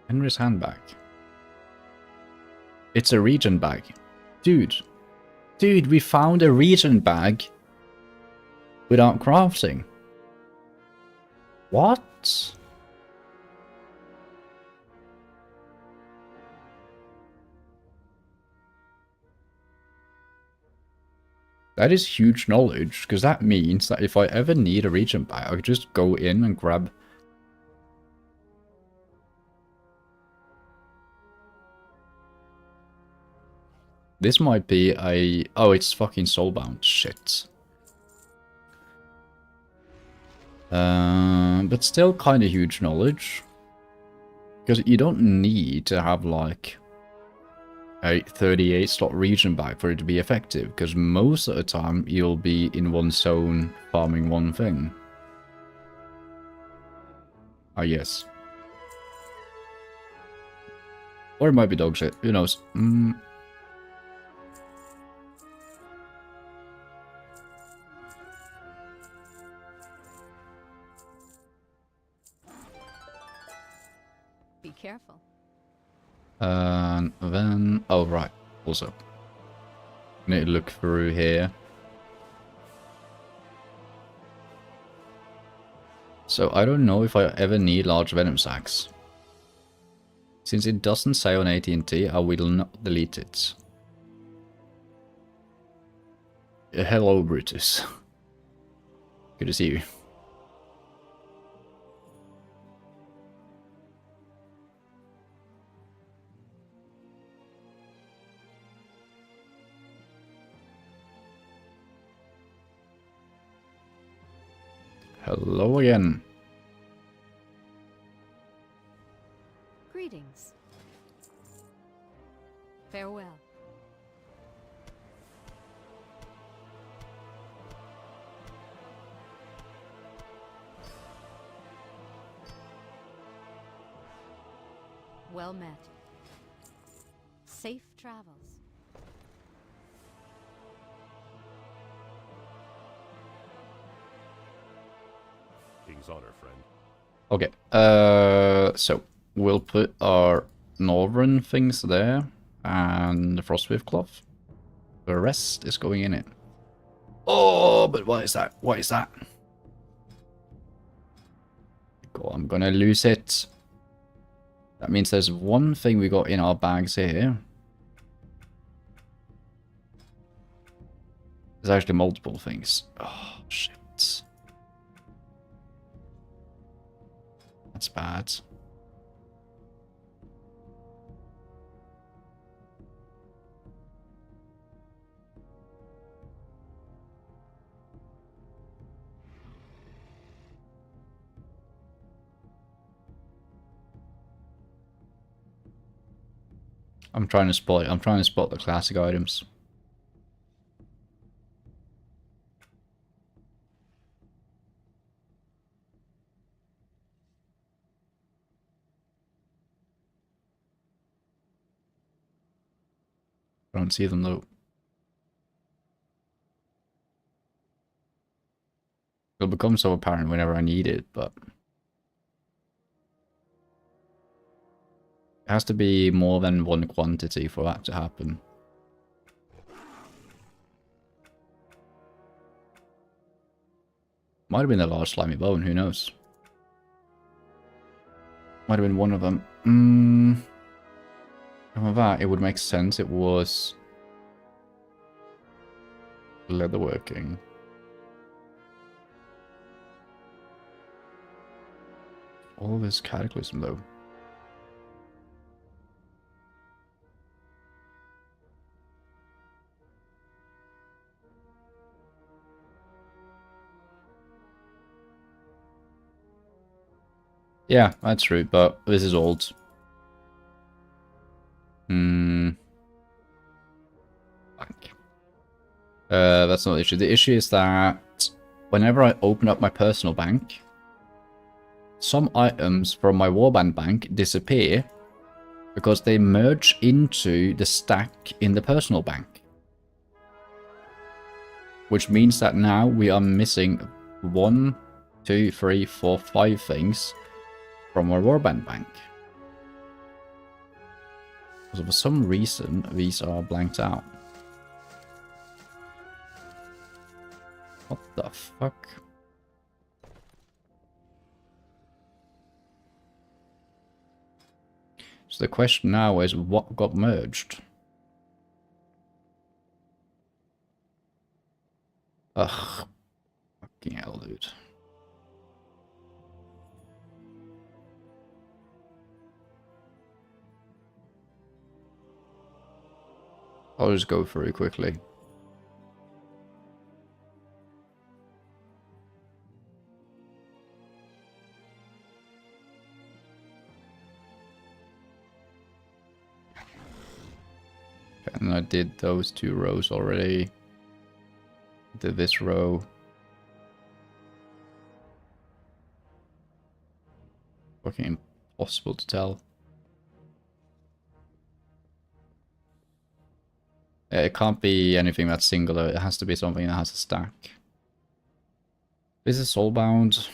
Henry's handbag. It's a region bag. Dude. Dude, we found a region bag without crafting. What? That is huge knowledge, because that means that if I ever need a region bag, I could just go in and grab... This might be a... Oh, it's fucking soulbound. Shit. But still kind of huge knowledge. Because you don't need to have, like, a 38 slot region bag for it to be effective, because most of the time you'll be in one zone farming one thing. Ah, yes. Or it might be dog shit, who knows. Be careful. And then, oh right, also need to look through here. So I don't know if I ever need large venom sacks. Since it doesn't say on AT&T, I will not delete it. Hello, Brutus. Good to see you. Hello again. Greetings. Farewell. Well met. Safe travels. King's honor, friend. Okay, so we'll put our northern things there and the frostwave cloth. The rest is going in it. Oh, but what is that? What is that? Oh, I'm gonna lose it. That means there's one thing we got in our bags here. There's actually multiple things. Oh, shit. That's bad. I'm trying to spot the classic items. I don't see them though. It'll become so apparent whenever I need it, but it has to be more than one quantity for that to happen. Might have been the large slimy bone, who knows? Might have been one of them. And with that, it would make sense it was leatherworking. all this cataclysm though? Yeah, that's true, but this is old. That's not the issue. The issue is that whenever I open up my personal bank, some items from my warband bank disappear because they merge into the stack in the personal bank. Which means that now we are missing 1, 2, 3, 4, 5 things from our warband bank. So for some reason, these are blanked out. What the fuck? So the question now is, what got merged? Ugh. Fucking hell, dude. I'll just go through quickly. And I did those 2 rows already. Did this row. Fucking impossible to tell. It can't be anything that's singular. It has to be something that has a stack. This is soulbound.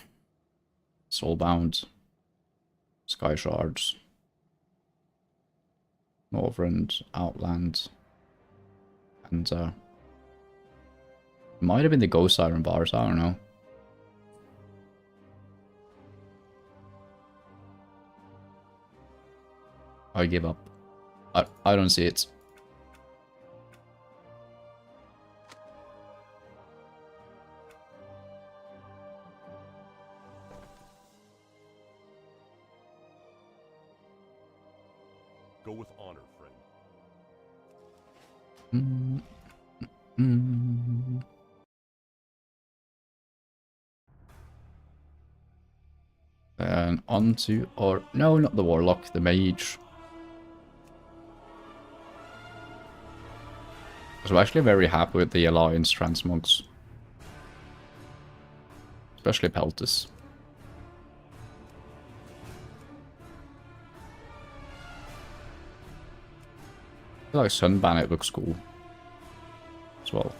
Soulbound. Sky shards. Northrend, outland. And might have been the ghost iron bars, I don't know. I give up. I don't see it. Go with honor, friend. And on to, or no, not the warlock, the mage. So I'm actually very happy with the alliance transmogs, especially Peltus. I feel like Sunban, it looks cool as well.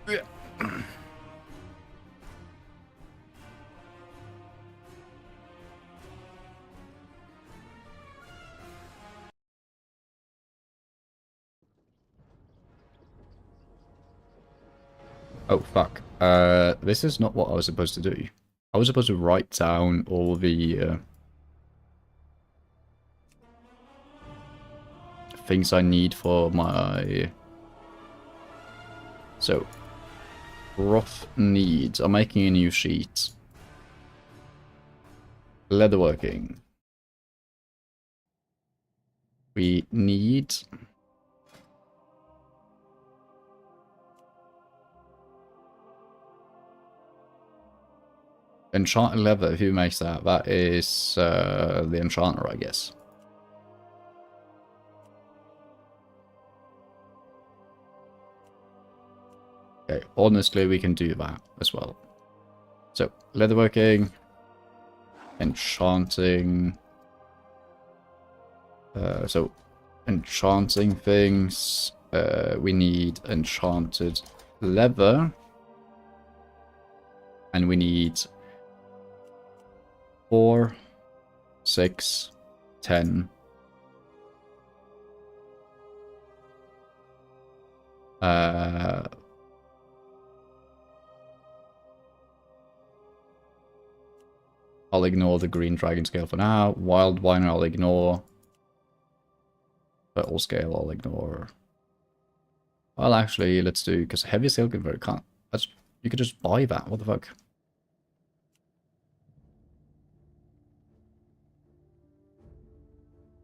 Yeah. Oh fuck. This is not what I was supposed to do. I was supposed to write down all the things I need for my... So, rough needs. I'm making a new sheet. Leatherworking. We need... Enchanted leather, who makes that? That is the enchanter, I guess. Okay, honestly, we can do that as well. So, leatherworking, enchanting. So, enchanting things. We need enchanted leather. And we need 4, 6, 10. I'll ignore the green dragon scale for now. Wild wine I'll ignore. Turtle scale I'll ignore. Well, actually, let's do, because heavy silk and very can't. That's, you could just buy that. What the fuck?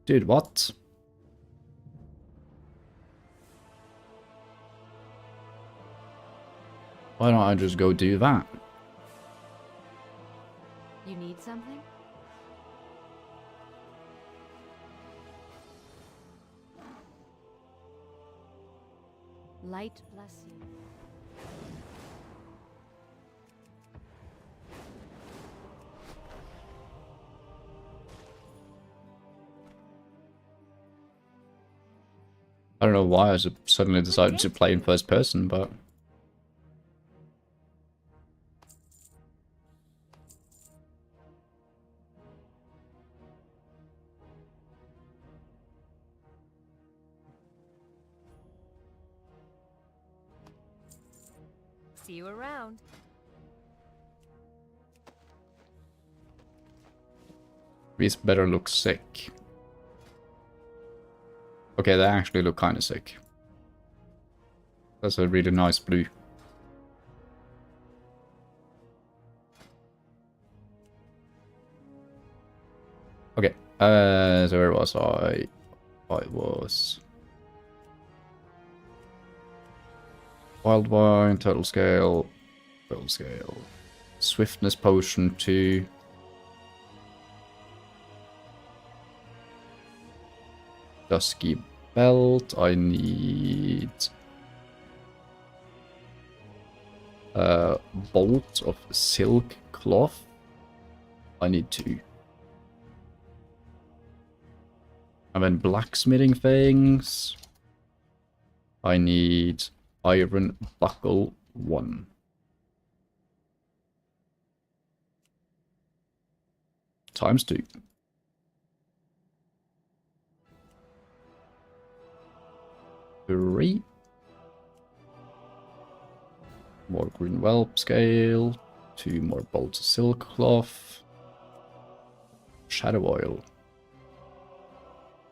Dude, what? Why don't I just go do that? You need something? Light bless you. I don't know why I suddenly decided to play in first person, but... See you around. These better look sick. Okay, they actually look kind of sick. That's a really nice blue. Okay, so where was I? I was... Wild Wine, Turtle Scale, Swiftness Potion 2. Dusky Belt, I need... Bolt of Silk Cloth. I need 2. And then blacksmithing things. I need Iron Buckle 1. Times 2. Three. More green whelp scale. 2 more bolts of silk cloth. Shadow oil.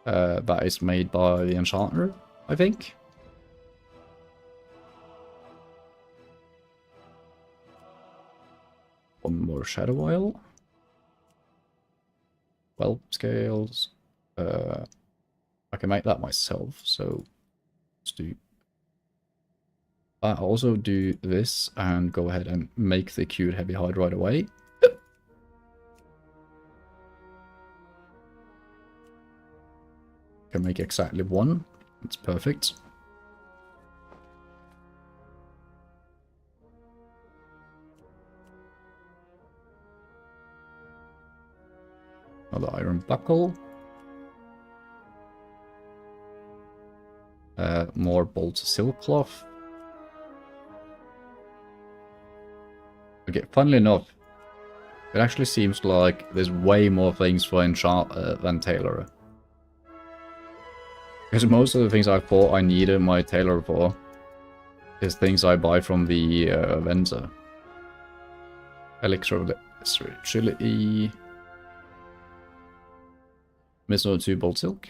That is made by the enchanter, I think. One more shadow oil. Whelp scales. I can make that myself, so let's do. I'll also do this and go ahead and make the cute heavy hide right away. Can make exactly 1. It's perfect. Another iron buckle. More bolts of silk cloth. Okay, funnily enough, it actually seems like there's way more things for enchant than tailorer. Because most of the things I thought I needed my tailor for is things I buy from the vendor. Elixir of Agility. Missed another 2 bolt silk.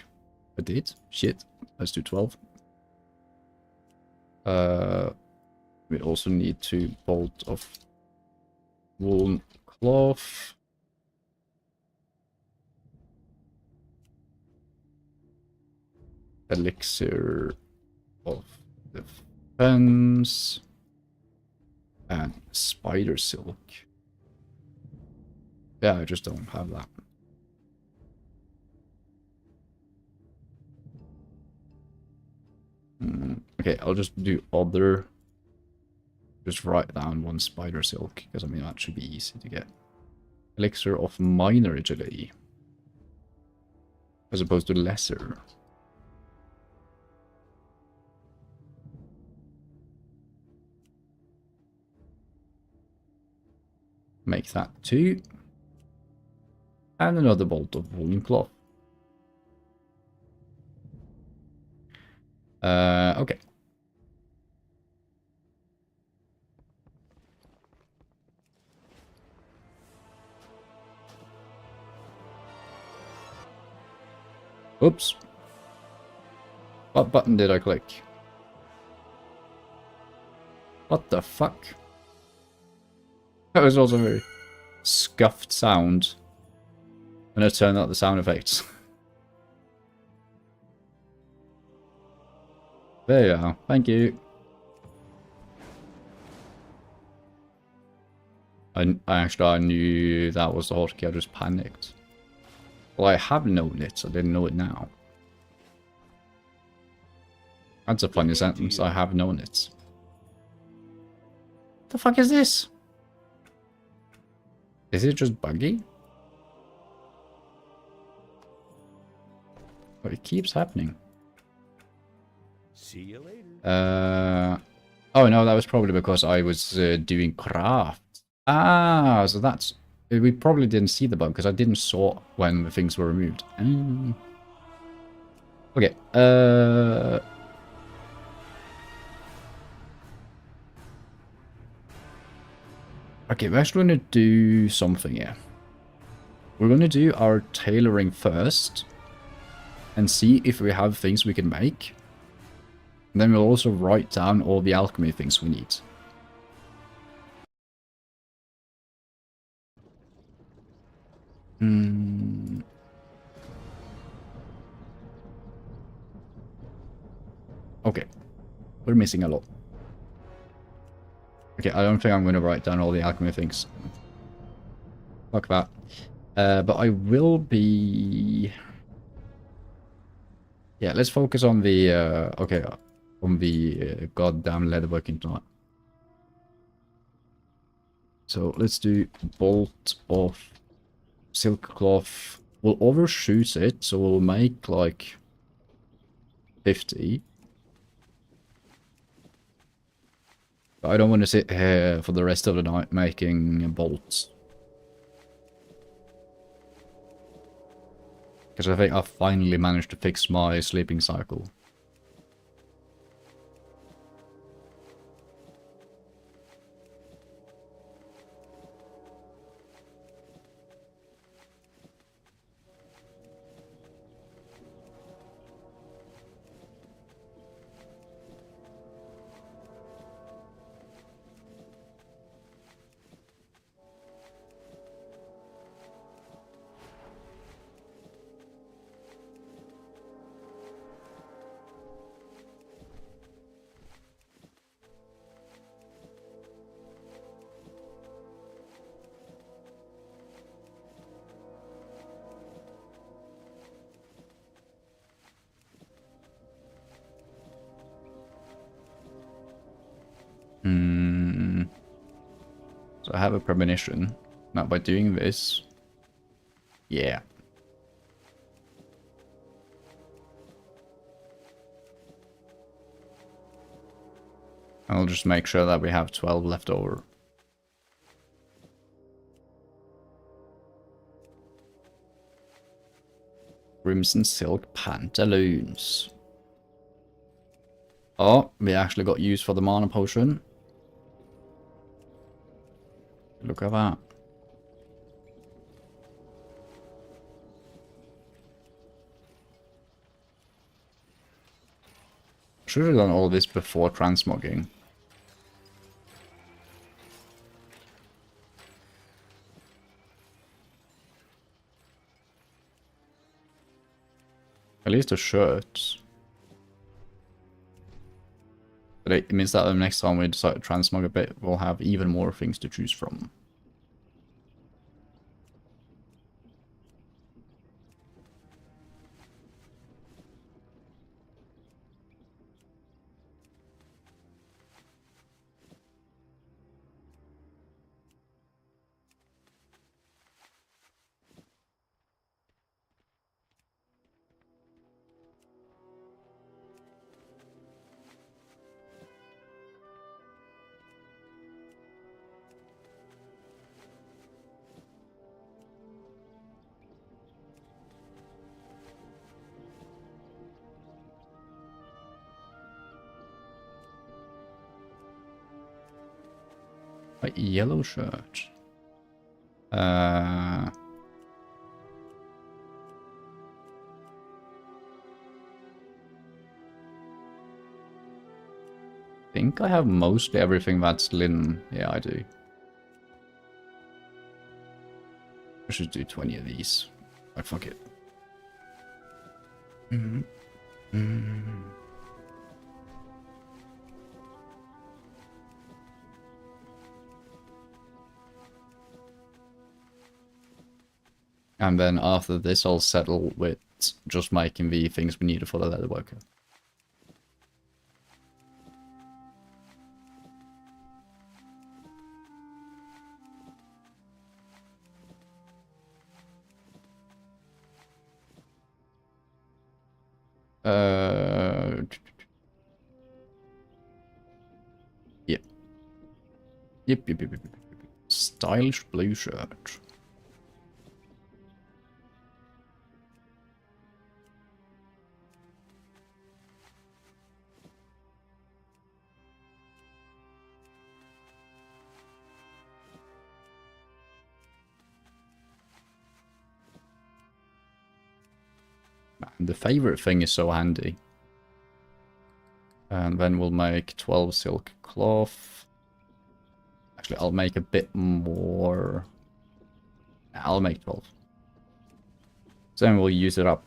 I did. Shit. Let's do 12. We also need 2 bolt of woolen cloth. Elixir of defense. And spider silk. Yeah, I just don't have that. Okay, I'll just do other. Just write down 1 spider silk, because I mean that should be easy to get. Elixir of minor agility. As opposed to lesser. Make that 2. And another bolt of woolen cloth. Okay. Oops. What button did I click? What the fuck? That was also a very scuffed sound. I'm gonna turn out the sound effects. There you are. Thank you. I knew that was the hotkey. I just panicked. Well, I have known it, so I didn't know it now. That's a funny sentence. I have known it. What the fuck is this? Is it just buggy? But it keeps happening. See you later. Oh no, that was probably because I was doing craft. Ah, so that's... We probably didn't see the bug because I didn't saw when the things were removed. Okay, okay, we're actually going to do something here. We're going to do our tailoring first and see if we have things we can make. And then we'll also write down all the alchemy things we need. Okay, we're missing a lot. Okay, I don't think I'm going to write down all the alchemy things. Fuck that. But I will be... Yeah, let's focus on the... okay, on the goddamn leatherworking tonight. So let's do bolt of silk cloth. We'll overshoot it, so we'll make like 50. But I don't want to sit here for the rest of the night making bolts. Because I think I finally managed to fix my sleeping cycle. So I have a premonition. Now by doing this... Yeah. I'll just make sure that we have 12 left over. Crimson silk pantaloons. Oh, we actually got used for the mana potion. Look at that. Should have done all this before transmogging. At least the shirts. But it means that the next time we decide to transmog a bit, we'll have even more things to choose from. A yellow shirt. think I have mostly everything that's linen. Yeah, I do. I should do 20 of these. Like, fuck it. And then after this, I'll settle with just making the things we need for the leather worker. Yep. Yep. Stylish blue shirt. Man, the favorite thing is so handy. And then we'll make 12 silk cloth. Actually, I'll make a bit more. I'll make 12. So then we'll use it up.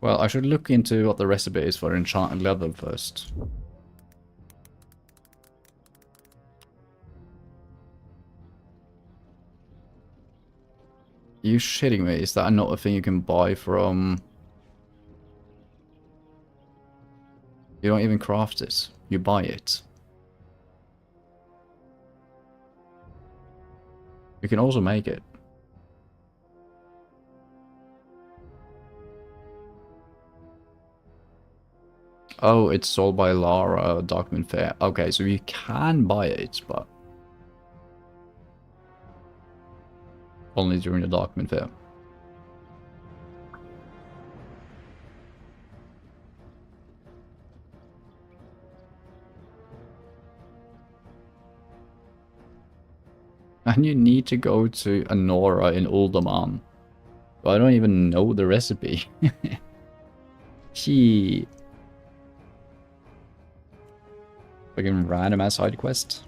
Well, I should look into what the recipe is for enchanted leather first. You shitting me? Is that not a thing you can buy from... You don't even craft it. You buy it. You can also make it. Oh, it's sold by Lara, Darkman Fair. Okay, so you can buy it, but... only during the Darkman Fair. And you need to go to Anora in Uldaman. But I don't even know the recipe. Gee. Fucking random ass side quest.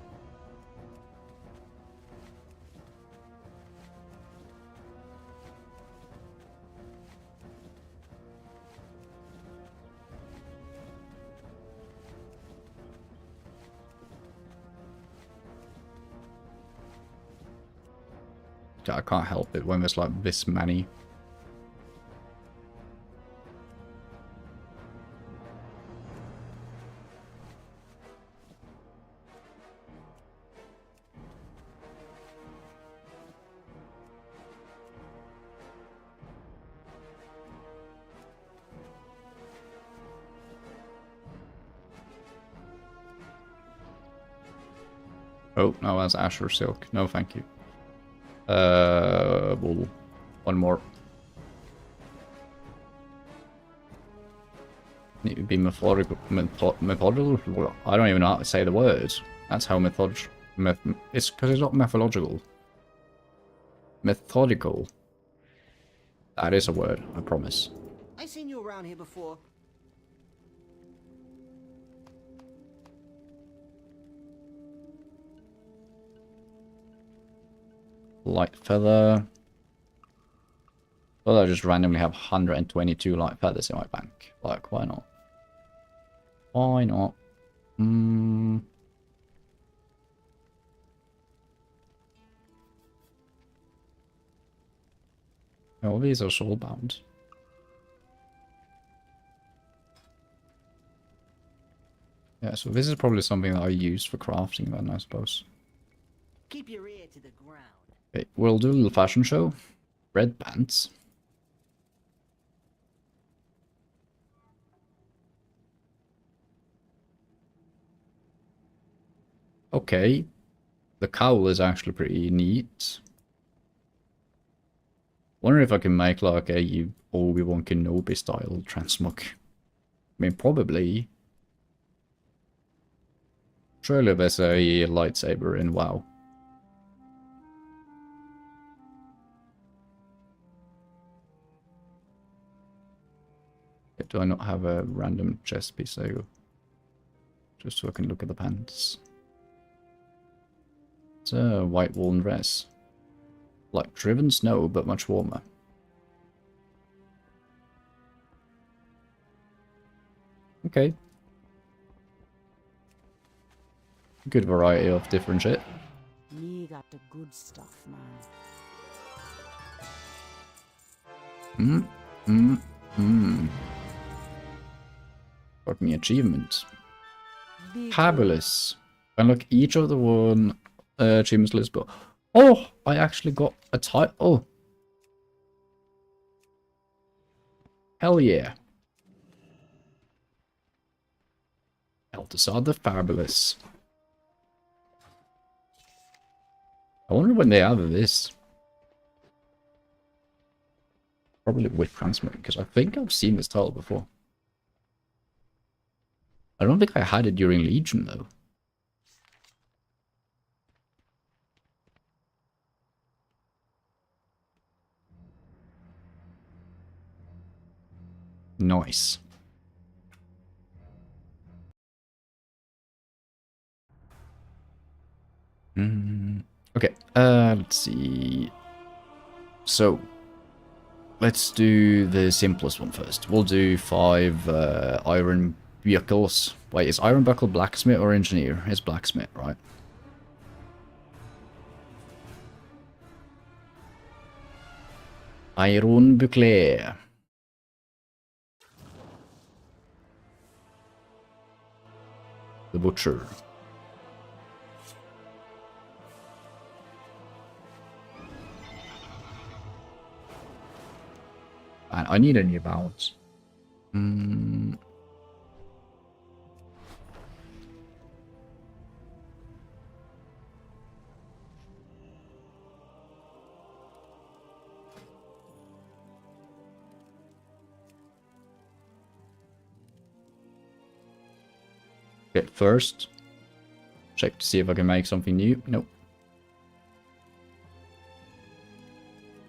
I can't help it when there's like this many. Oh, no, that's Asher Silk. No, thank you. Wool. One more. Need to be methodical. Methodical? I don't even know how to say the words. That's how methodical. It's because it's not methodological. Methodical. That is a word, I promise. I seen you around here before. Light feather. Well, I just randomly have 122 light feathers in my bank. Like, why not? Why not? Oh, these are soulbound. Yeah, so this is probably something that I use for crafting then, I suppose. Keep your ear to the ground. Okay, we'll do a little fashion show. Red pants. Okay. The cowl is actually pretty neat. Wonder if I can make like a Obi-Wan Kenobi style transmog. I mean, probably. Surely there's a lightsaber in WoW. Do I not have a random chest piece there? Just so I can look at the pants. It's a white woolen dress. Like driven snow, but much warmer. Okay. Good variety of different shit. Me got the good stuff, man. Fucking achievement. Fabulous. Unlock each of the one achievements list, but oh, I actually got a title. Oh. Hell yeah. Eldersar the Fabulous. I wonder when they added this. Probably with transmit, because I think I've seen this title before. I don't think I had it during Legion, though. Nice. Okay, let's see. So, let's do the simplest one first. We'll do 5 iron buckles. Wait, is iron buckle blacksmith or engineer? It's blacksmith, right? Iron buckler. The butcher. And I need a new balance. Okay, first, check to see if I can make something new. Nope.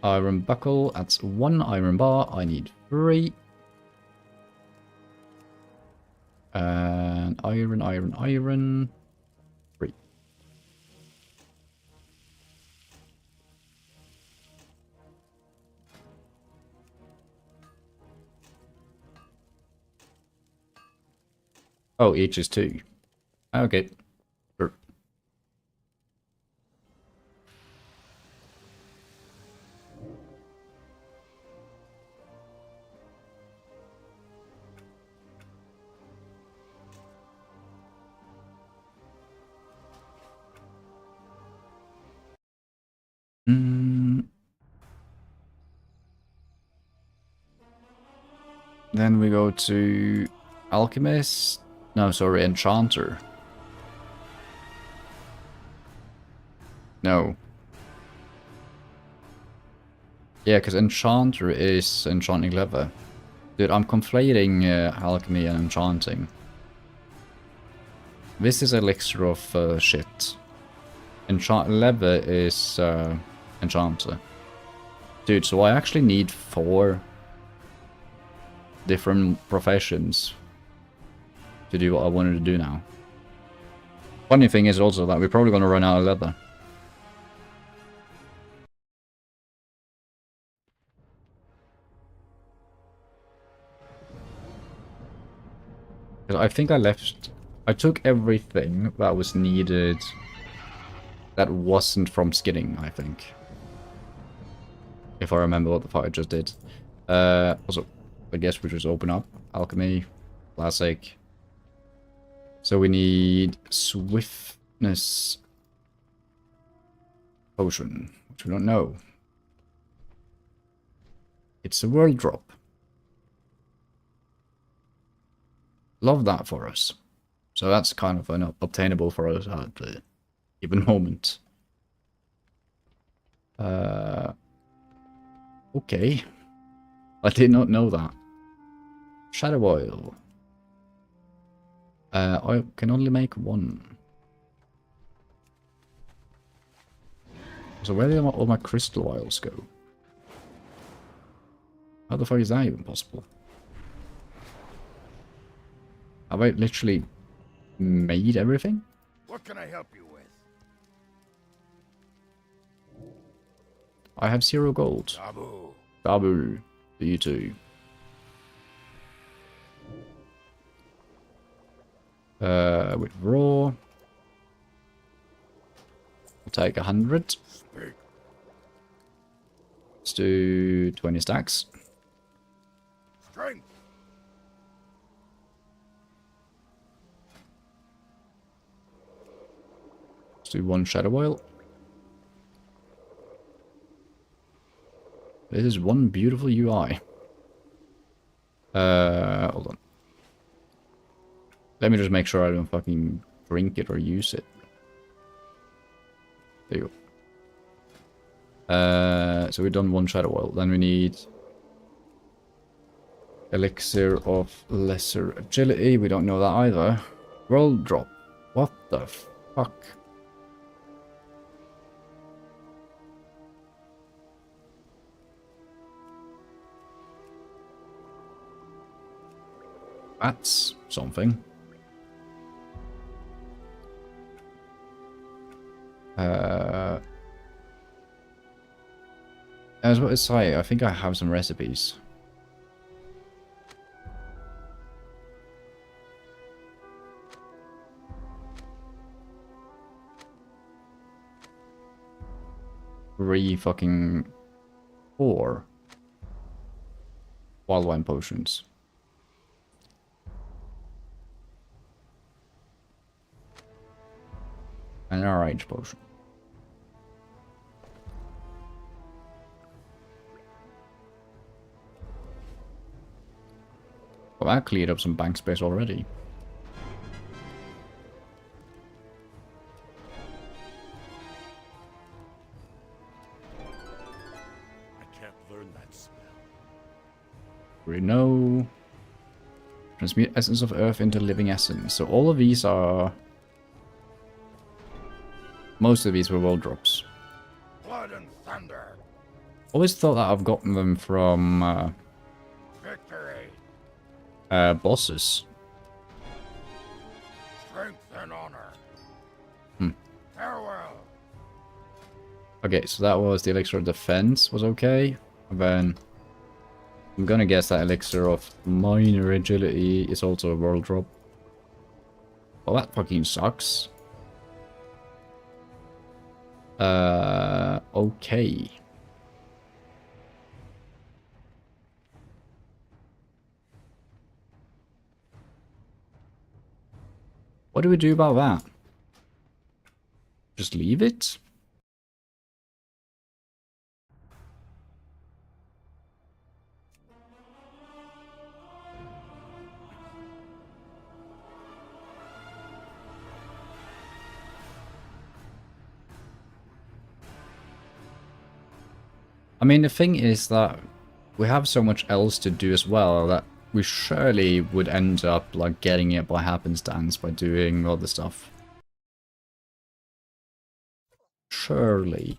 Iron buckle, that's 1 iron bar. I need 3. And iron. 3. Oh, each is 2. Okay. Sure. Then we go to Alchemist. No, sorry, Enchanter. No. Yeah, because Enchanter is enchanting leather. Dude, I'm conflating alchemy and enchanting. This is elixir of shit. Leather is enchanter. Dude, so I actually need 4 different professions to do what I wanted to do now. Funny thing is also that we're probably going to run out of leather. I think I took everything that was needed that wasn't from skinning, I think. If I remember what the fight I just did. Also, I guess we just open up alchemy, classic. So we need swiftness potion, which we don't know. It's a world drop. Love that for us. So that's kind of an obtainable for us at the given moment. Okay. I did not know that. Shadow oil. I can only make 1. So where did all my crystal oils go? How the fuck is that even possible? Have I literally made everything? What can I help you with? I have 0 gold. Tabu. Babu. You too. Withdraw. I'll take 100. Let's do 20 stacks. Strength. Let's do 1 shadow oil. This is one beautiful UI. Hold on. Let me just make sure I don't fucking drink it or use it. There you go. So we've done 1 shadow oil. Then we need elixir of lesser agility. We don't know that either. World drop. What the fuck? That's something. I was about to say, I think I have some recipes. Fucking 4 wild wine potions. And an RH potion. Well, that cleared up some bank space already. I can't learn that spell. We know. Transmute essence of earth into living essence. So all of these are... Most of these were world drops. Blood and thunder. Always thought that I've gotten them from Victory. Bosses. Strength and honor. Hmm. Farewell. Okay, so that was the elixir of defense was okay. And then I'm gonna guess that elixir of minor agility is also a world drop. Well, that fucking sucks. Okay. What do we do about that? Just leave it? I mean, the thing is that we have so much else to do as well that we surely would end up like getting it by happenstance by doing other stuff. Surely.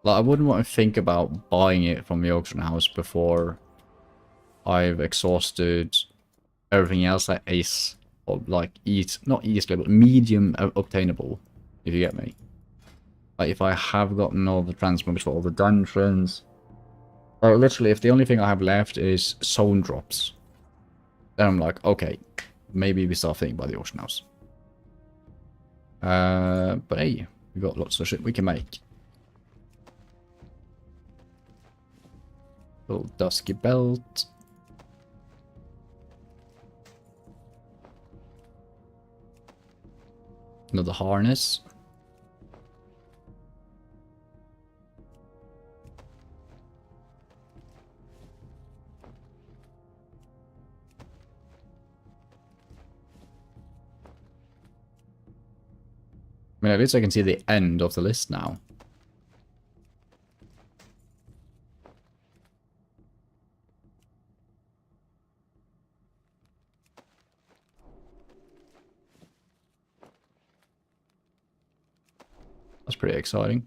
Like, I wouldn't want to think about buying it from the auction house before I've exhausted everything else that is, or like, not easily, but medium obtainable, if you get me. Like, if I have gotten all the transmogs for all the dungeons, or literally, if the only thing I have left is zone drops, then I'm like, okay, maybe we start thinking about the auction house. But hey, we got lots of shit we can make. Little dusky belt. Another harness. I mean, at least I can see the end of the list now. That's pretty exciting.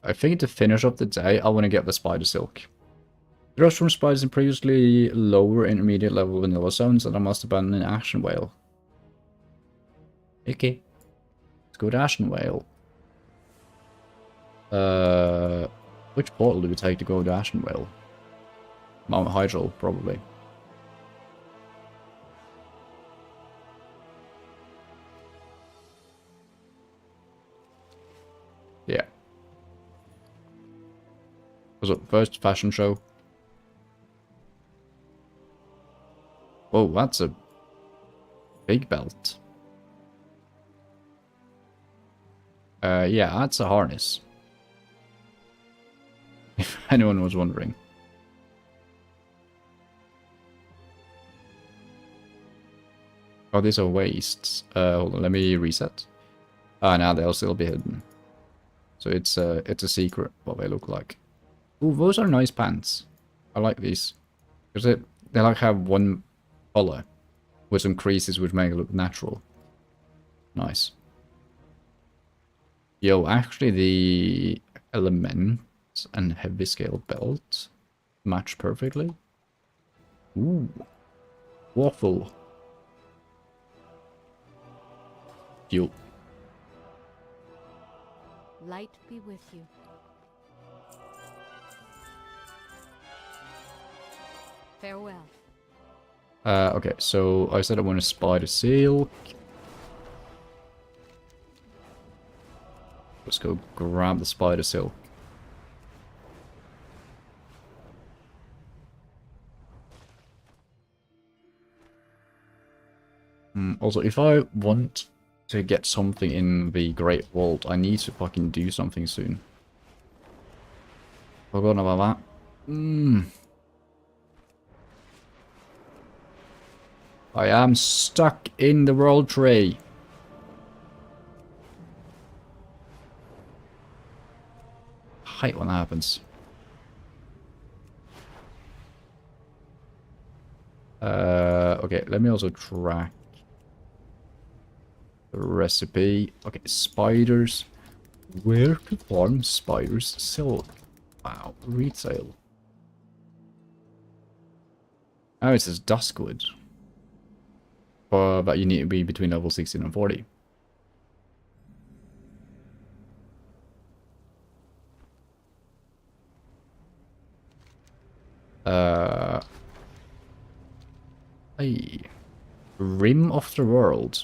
I think to finish off the day, I want to get the spider silk. Drops from spiders in previously lower intermediate level vanilla zones that I must abandon in Ashen Whale. Okay. Let's go to Ashen Whale. Which portal do we take to go to Ashen Whale? Mount Hydrol, probably. Yeah. Was it first fashion show? Whoa, that's a big belt. Yeah, that's a harness. If anyone was wondering. Oh, these are wastes. Hold on, let me reset. Ah, now they'll still be hidden. So it's a secret what they look like. Ooh, those are nice pants. I like these. Because they like have one color with some creases which make it look natural. Nice. Yo, actually the element and heavy scale belt match perfectly. Ooh. Waffle. Yo. Light be with you. Farewell. Okay, so I said I want to spider silk. Let's go grab the spider silk. Also, if I want to get something in the Great Vault, I need to fucking do something soon. Forgotten about that. I am stuck in the world tree. I hate when that happens. Okay, let me also track the recipe. Okay, spiders. Where to farm spiders silk? Wow, retail. Oh, it says Duskwood. But you need to be between level 16 and 40. Hey. Rim of the World.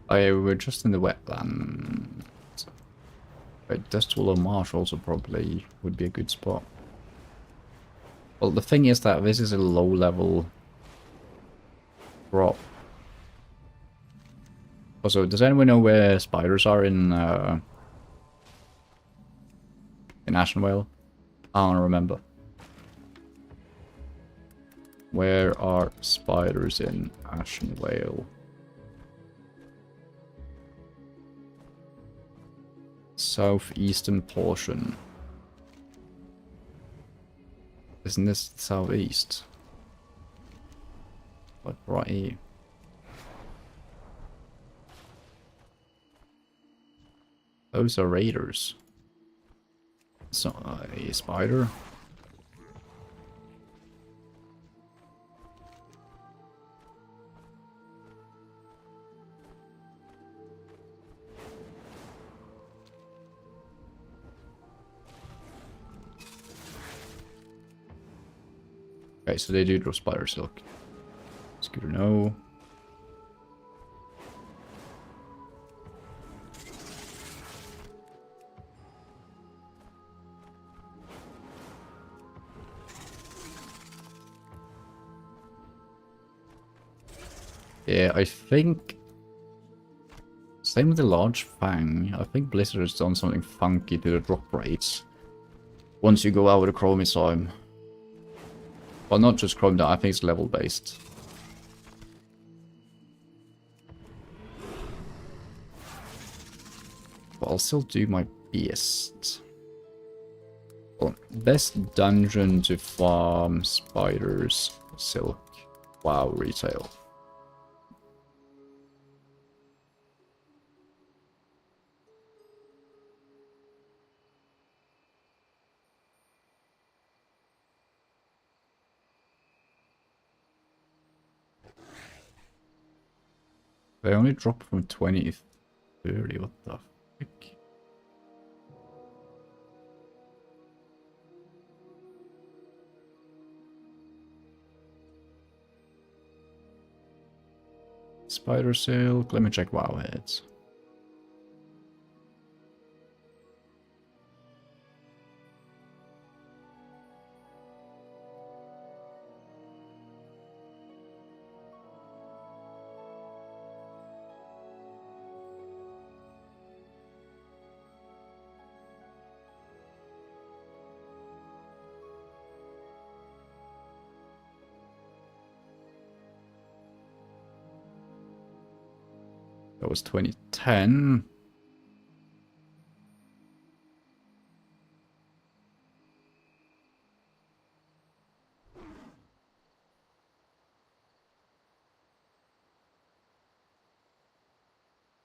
We're just in the wetland. But Dustwall Marsh also probably would be a good spot. Well, the thing is that this is a low level drop. Also, does anyone know where spiders are in Ashen Whale? I don't remember. Where are spiders in Ashen Whale? Southeastern portion. Isn't this southeast? Like right here. Those are raiders. It's not a spider. Okay, so they do drop spider silk. It's good to know. Yeah, I think... Same with the large fang. I think Blizzard has done something funky to the drop rates. Once you go out with a chromosome. Well, not just chromosome, I think it's level based. But I'll still do my best. Well, best dungeon to farm spiders, silk. Wow, retail. They only drop from 20 to 30, what the frick? Spider silk, let me check WoW heads. That was 2010.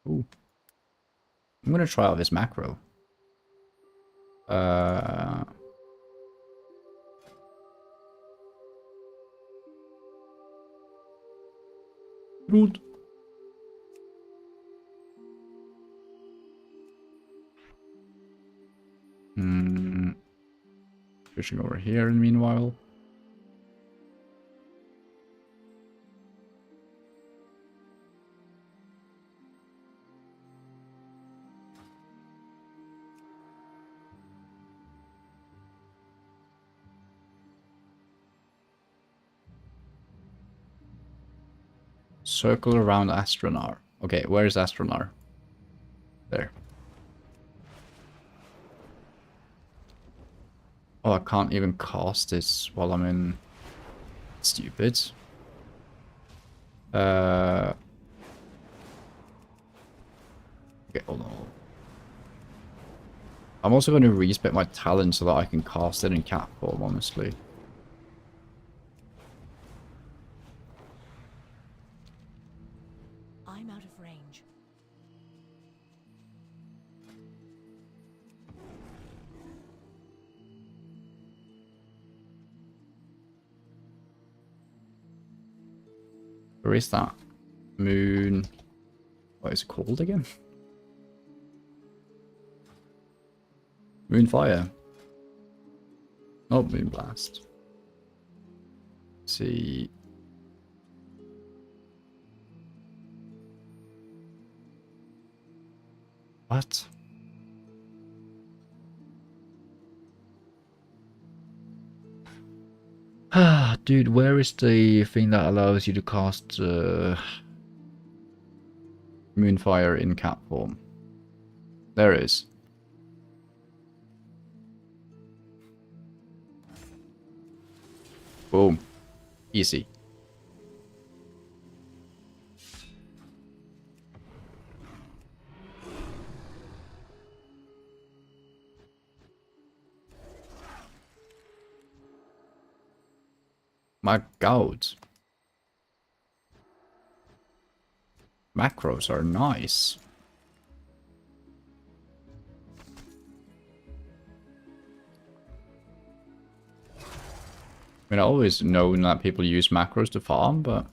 Ooh. I'm gonna try out this macro. Good. Fishing over here in meanwhile. Circle around Astronar. Okay, where is Astronar? There. Oh, I can't even cast this while I'm in... Stupid. Okay, hold on. I'm also going to respec my talent so that I can cast it in cat form, honestly. I'm out of range. Where is that? Moon... What is it called again? Moonfire. Oh, Moonblast. Let's see. What? Ah, dude, where is the thing that allows you to cast Moonfire in cat form? There it is. Boom. Easy. My God. Macros are nice. I mean, I always known that people use macros to farm, but...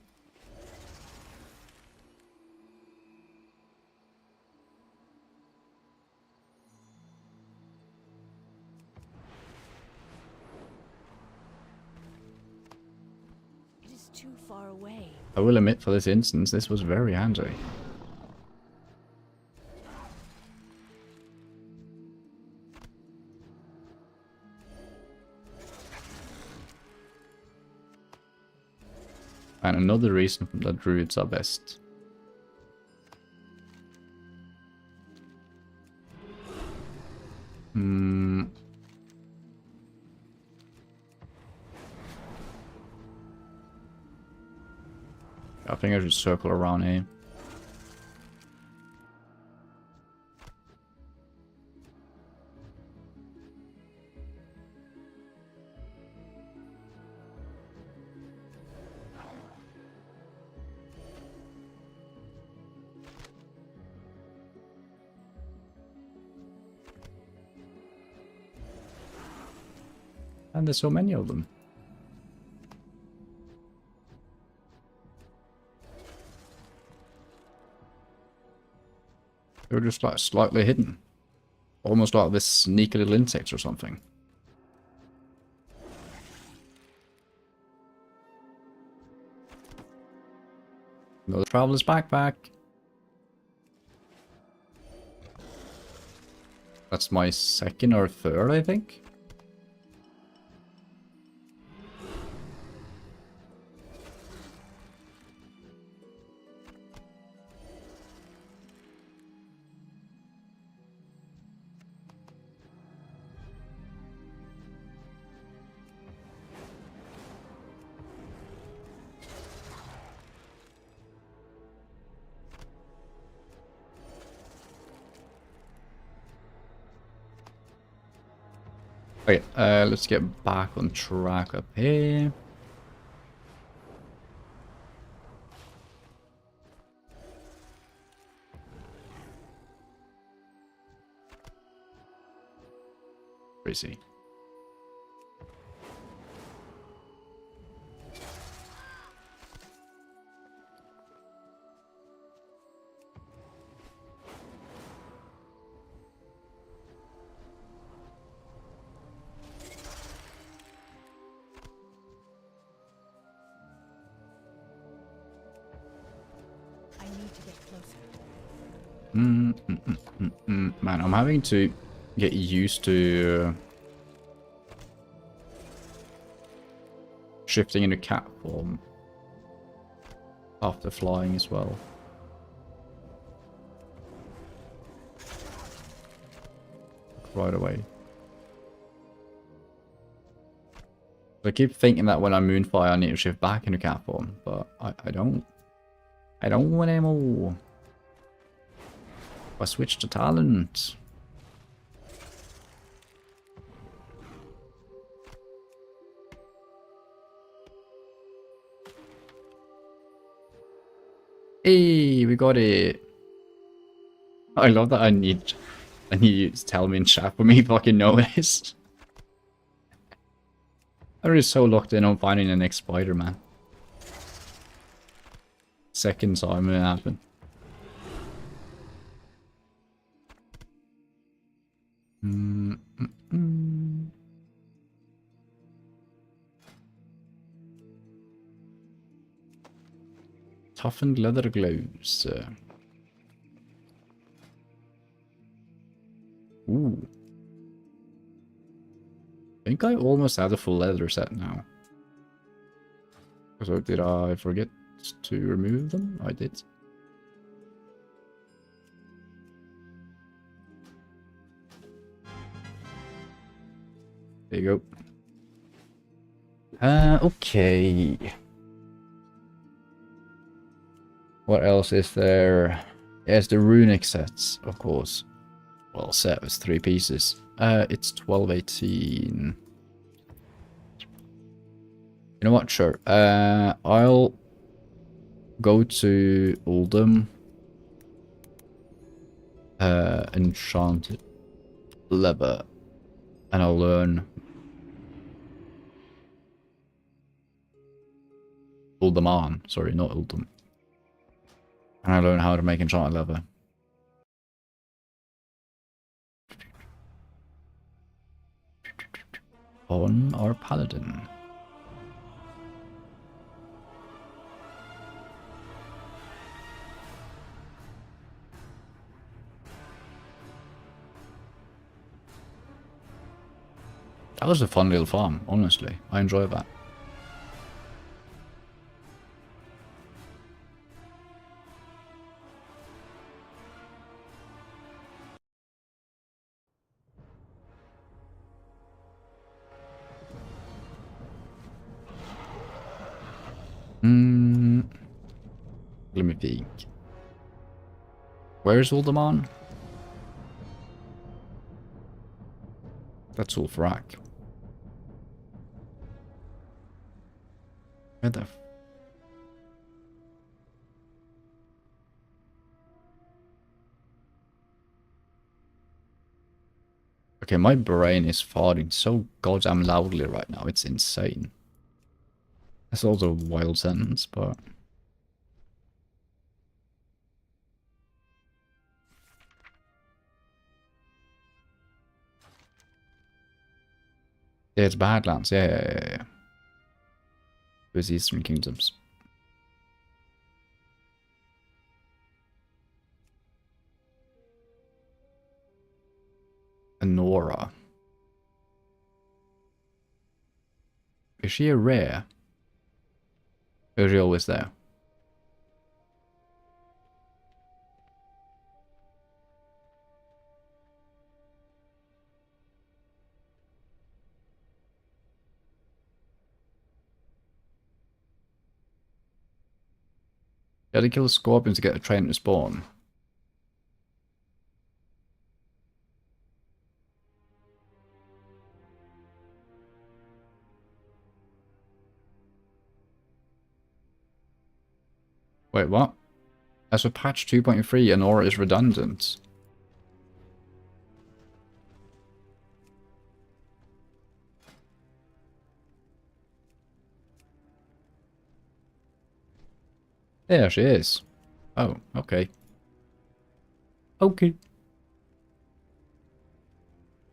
too far away. I will admit, for this instance, this was very handy. And another reason that druids are best. I think I should circle around here. And there's so many of them. They're just like slightly hidden. Almost like this sneaky little insects or something. Another traveler's backpack. That's my second or third, I think. Okay, let's get back on track up here. Crazy. Man, I'm having to get used to shifting into cat form after flying as well. Right away. I keep thinking that when I moonfire I need to shift back into cat form, but I don't. I don't want anymore. I switched to talent. Hey, we got it. I love that I need you to tell me in chat for me fucking know this. I'm just so locked in on finding the next Spider-Man. Second time it happened. Toughened leather gloves. Ooh. I think I almost have the full leather set now. So did I forget to remove them? I did. There you go. Okay. What else is there? Yes, the runic sets, of course. Well, set was 3 pieces. It's 1218. You know what? Sure. I'll go to Uldum. Enchanted leather. And I'll learn Uldaman. Sorry, not Uldum. And I learn how to make enchanted leather. On our paladin. That was a fun little farm, honestly. I enjoyed that. Let me think. Where is Uldaman? That's Ulfrak. Where the Okay, my brain is farting so goddamn loudly right now. It's insane. That's also a wild sentence, but... Yeah, it's Badlands. Yeah. With Eastern Kingdoms. Nora. Is she a rare? Or is she always there? You had to kill a scorpion to get a train to spawn. Wait, what? As for patch 2.3, Anora is redundant. There she is. Oh, okay. Okay.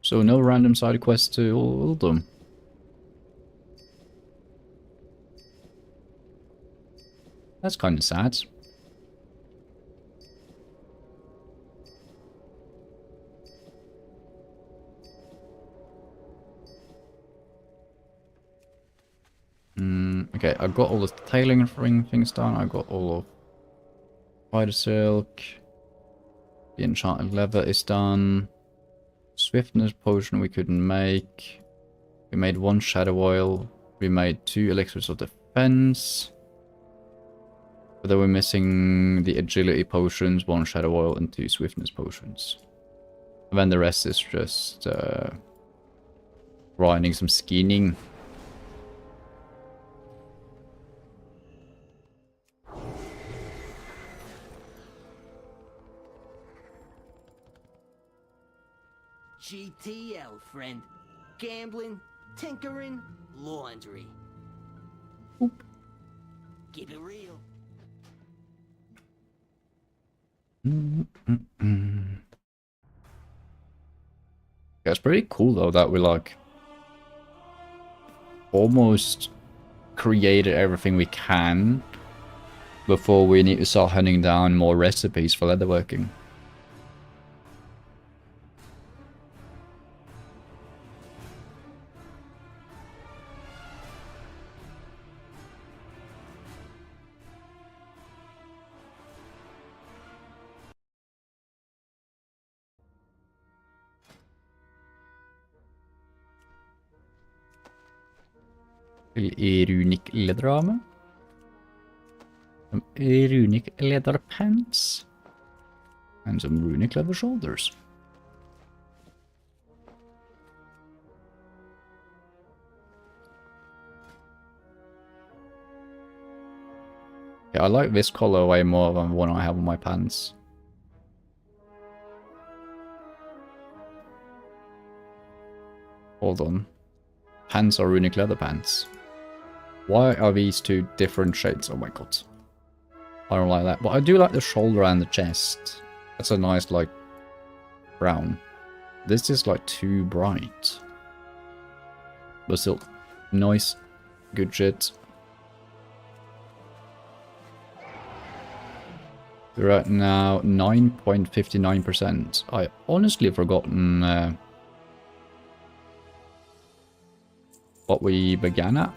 So no random side quests to Uldum. That's kind of sad. Okay, I got all the tailing ring things done. I got all of spider silk. The enchanted leather is done. Swiftness potion we couldn't make. We made 1 shadow oil. We made 2 elixirs of defense. But then we're missing the agility potions, 1 shadow oil, and 2 swiftness potions. And then the rest is just grinding some skinning. GTL, friend. Gambling, tinkering, laundry. Oop. Keep it real. Yeah, it's pretty cool though that we like almost created everything we can before we need to start hunting down more recipes for leatherworking. Runic leather armor. Some runic leather pants. And some runic leather shoulders. Yeah, I like this color way more than the one I have on my pants. Hold on. Pants are runic leather pants. Why are these 2 different shades? Oh my god. I don't like that. But I do like the shoulder and the chest. That's a nice, like, brown. This is, like, too bright. But still, nice. Good shit. We're at now 9.59%. I honestly have forgotten what we began at.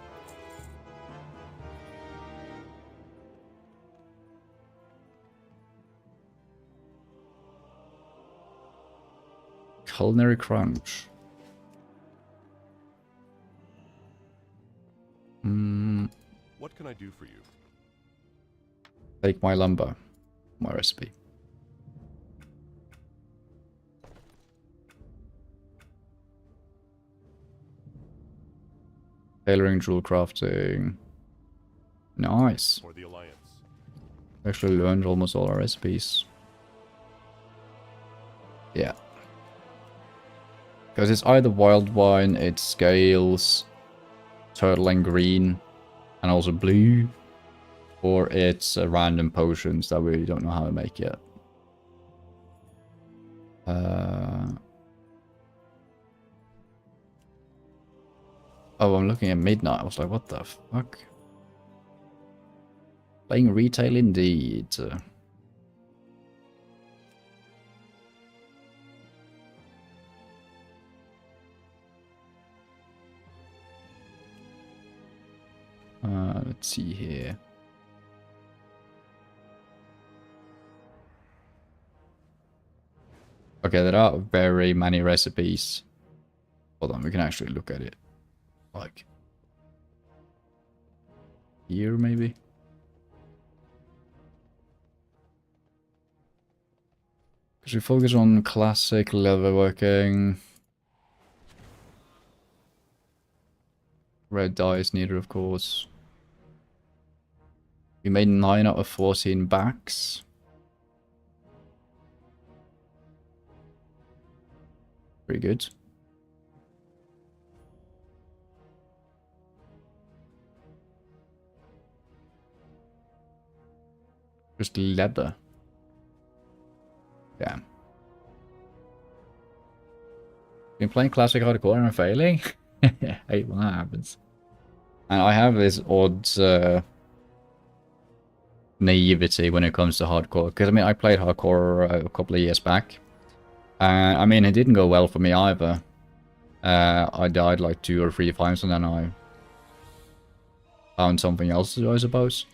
Culinary crunch. What can I do for you? Take my lumber. My recipe. Tailoring, jewel crafting. Nice. For the Alliance. Actually learned almost all our recipes. Yeah. Because it's either wild wine, it's scales, turtle and green, and also blue, or it's random potions that we don't know how to make yet. Oh, I'm looking at midnight. I was like, what the fuck? Playing retail indeed. Let's see here. Okay, there are very many recipes. Hold on, we can actually look at it. Like here, maybe? Because we focus on classic leatherworking. Red dye is needed, of course. We made 9 out of 14 backs. Pretty good. Just leather. Damn. Been playing classic hardcore and I'm failing? I hate when that happens. And I have this odd naivety when it comes to hardcore. Because I mean, I played hardcore a couple of years back. I mean, it didn't go well for me either. I died like 2 or 3 times and then I found something else to do, I suppose.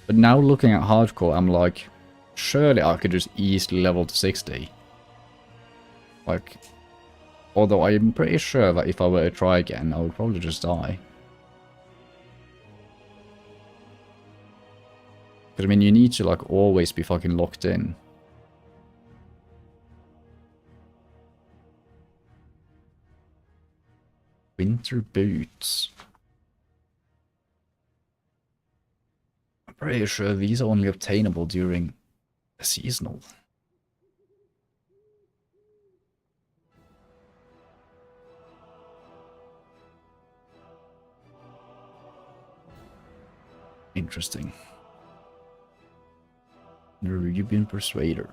But now looking at hardcore, I'm like, surely I could just easily level to 60. Like, although I'm pretty sure that if I were to try again, I would probably just die. Because I mean, you need to like always be fucking locked in. Winter boots. I'm pretty sure these are only obtainable during a seasonal. Interesting. Nerubian Persuader.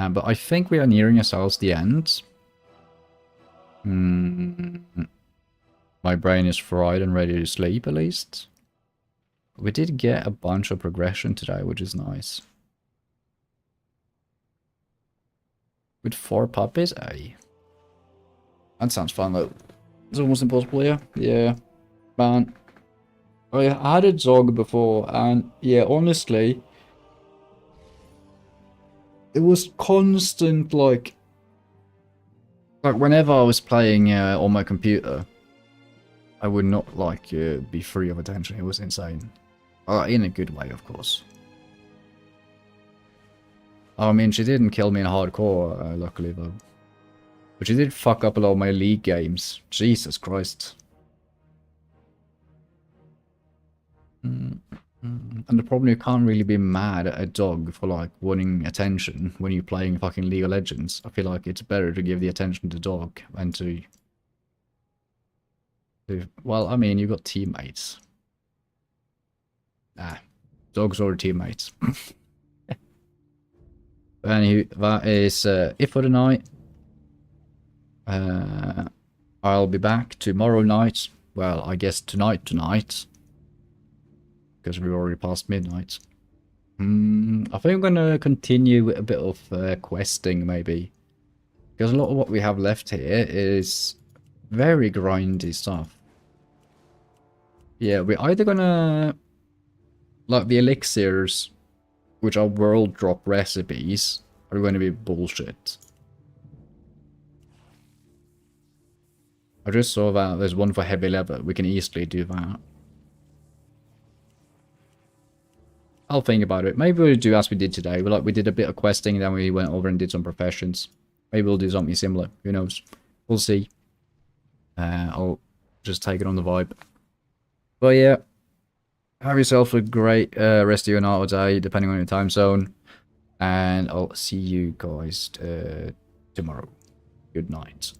But I think we are nearing ourselves the end. My brain is fried and ready to sleep, at least. We did get a bunch of progression today, which is nice. With 4 puppies? Aye. That sounds fun, though. It's almost impossible here. Yeah. Man. I had a dog before, and yeah, honestly, it was constant, like whenever I was playing on my computer, I would not, like, be free of attention. It was insane. In a good way, of course. I mean, she didn't kill me in hardcore, luckily, though. But she did fuck up a lot of my league games. Jesus Christ. And the problem, you can't really be mad at a dog for, like, wanting attention when you're playing fucking League of Legends. I feel like it's better to give the attention to dog than to... Well, I mean, you got teammates. Dogs are teammates. Anywho, that is it for the night. I'll be back tomorrow night. Well, I guess tonight. Because we're already past midnight. I think I'm gonna continue with a bit of questing, maybe. Because a lot of what we have left here is very grindy stuff. Yeah, we're either gonna... Like, the elixirs, which are world drop recipes, are going to be bullshit. I just saw that there's one for heavy leather. We can easily do that. I'll think about it. Maybe we'll do as we did today. We did a bit of questing, then we went over and did some professions. Maybe we'll do something similar. Who knows? We'll see. I'll just take it on the vibe. But yeah. Have yourself a great rest of your night or day, depending on your time zone. And I'll see you guys tomorrow. Good night.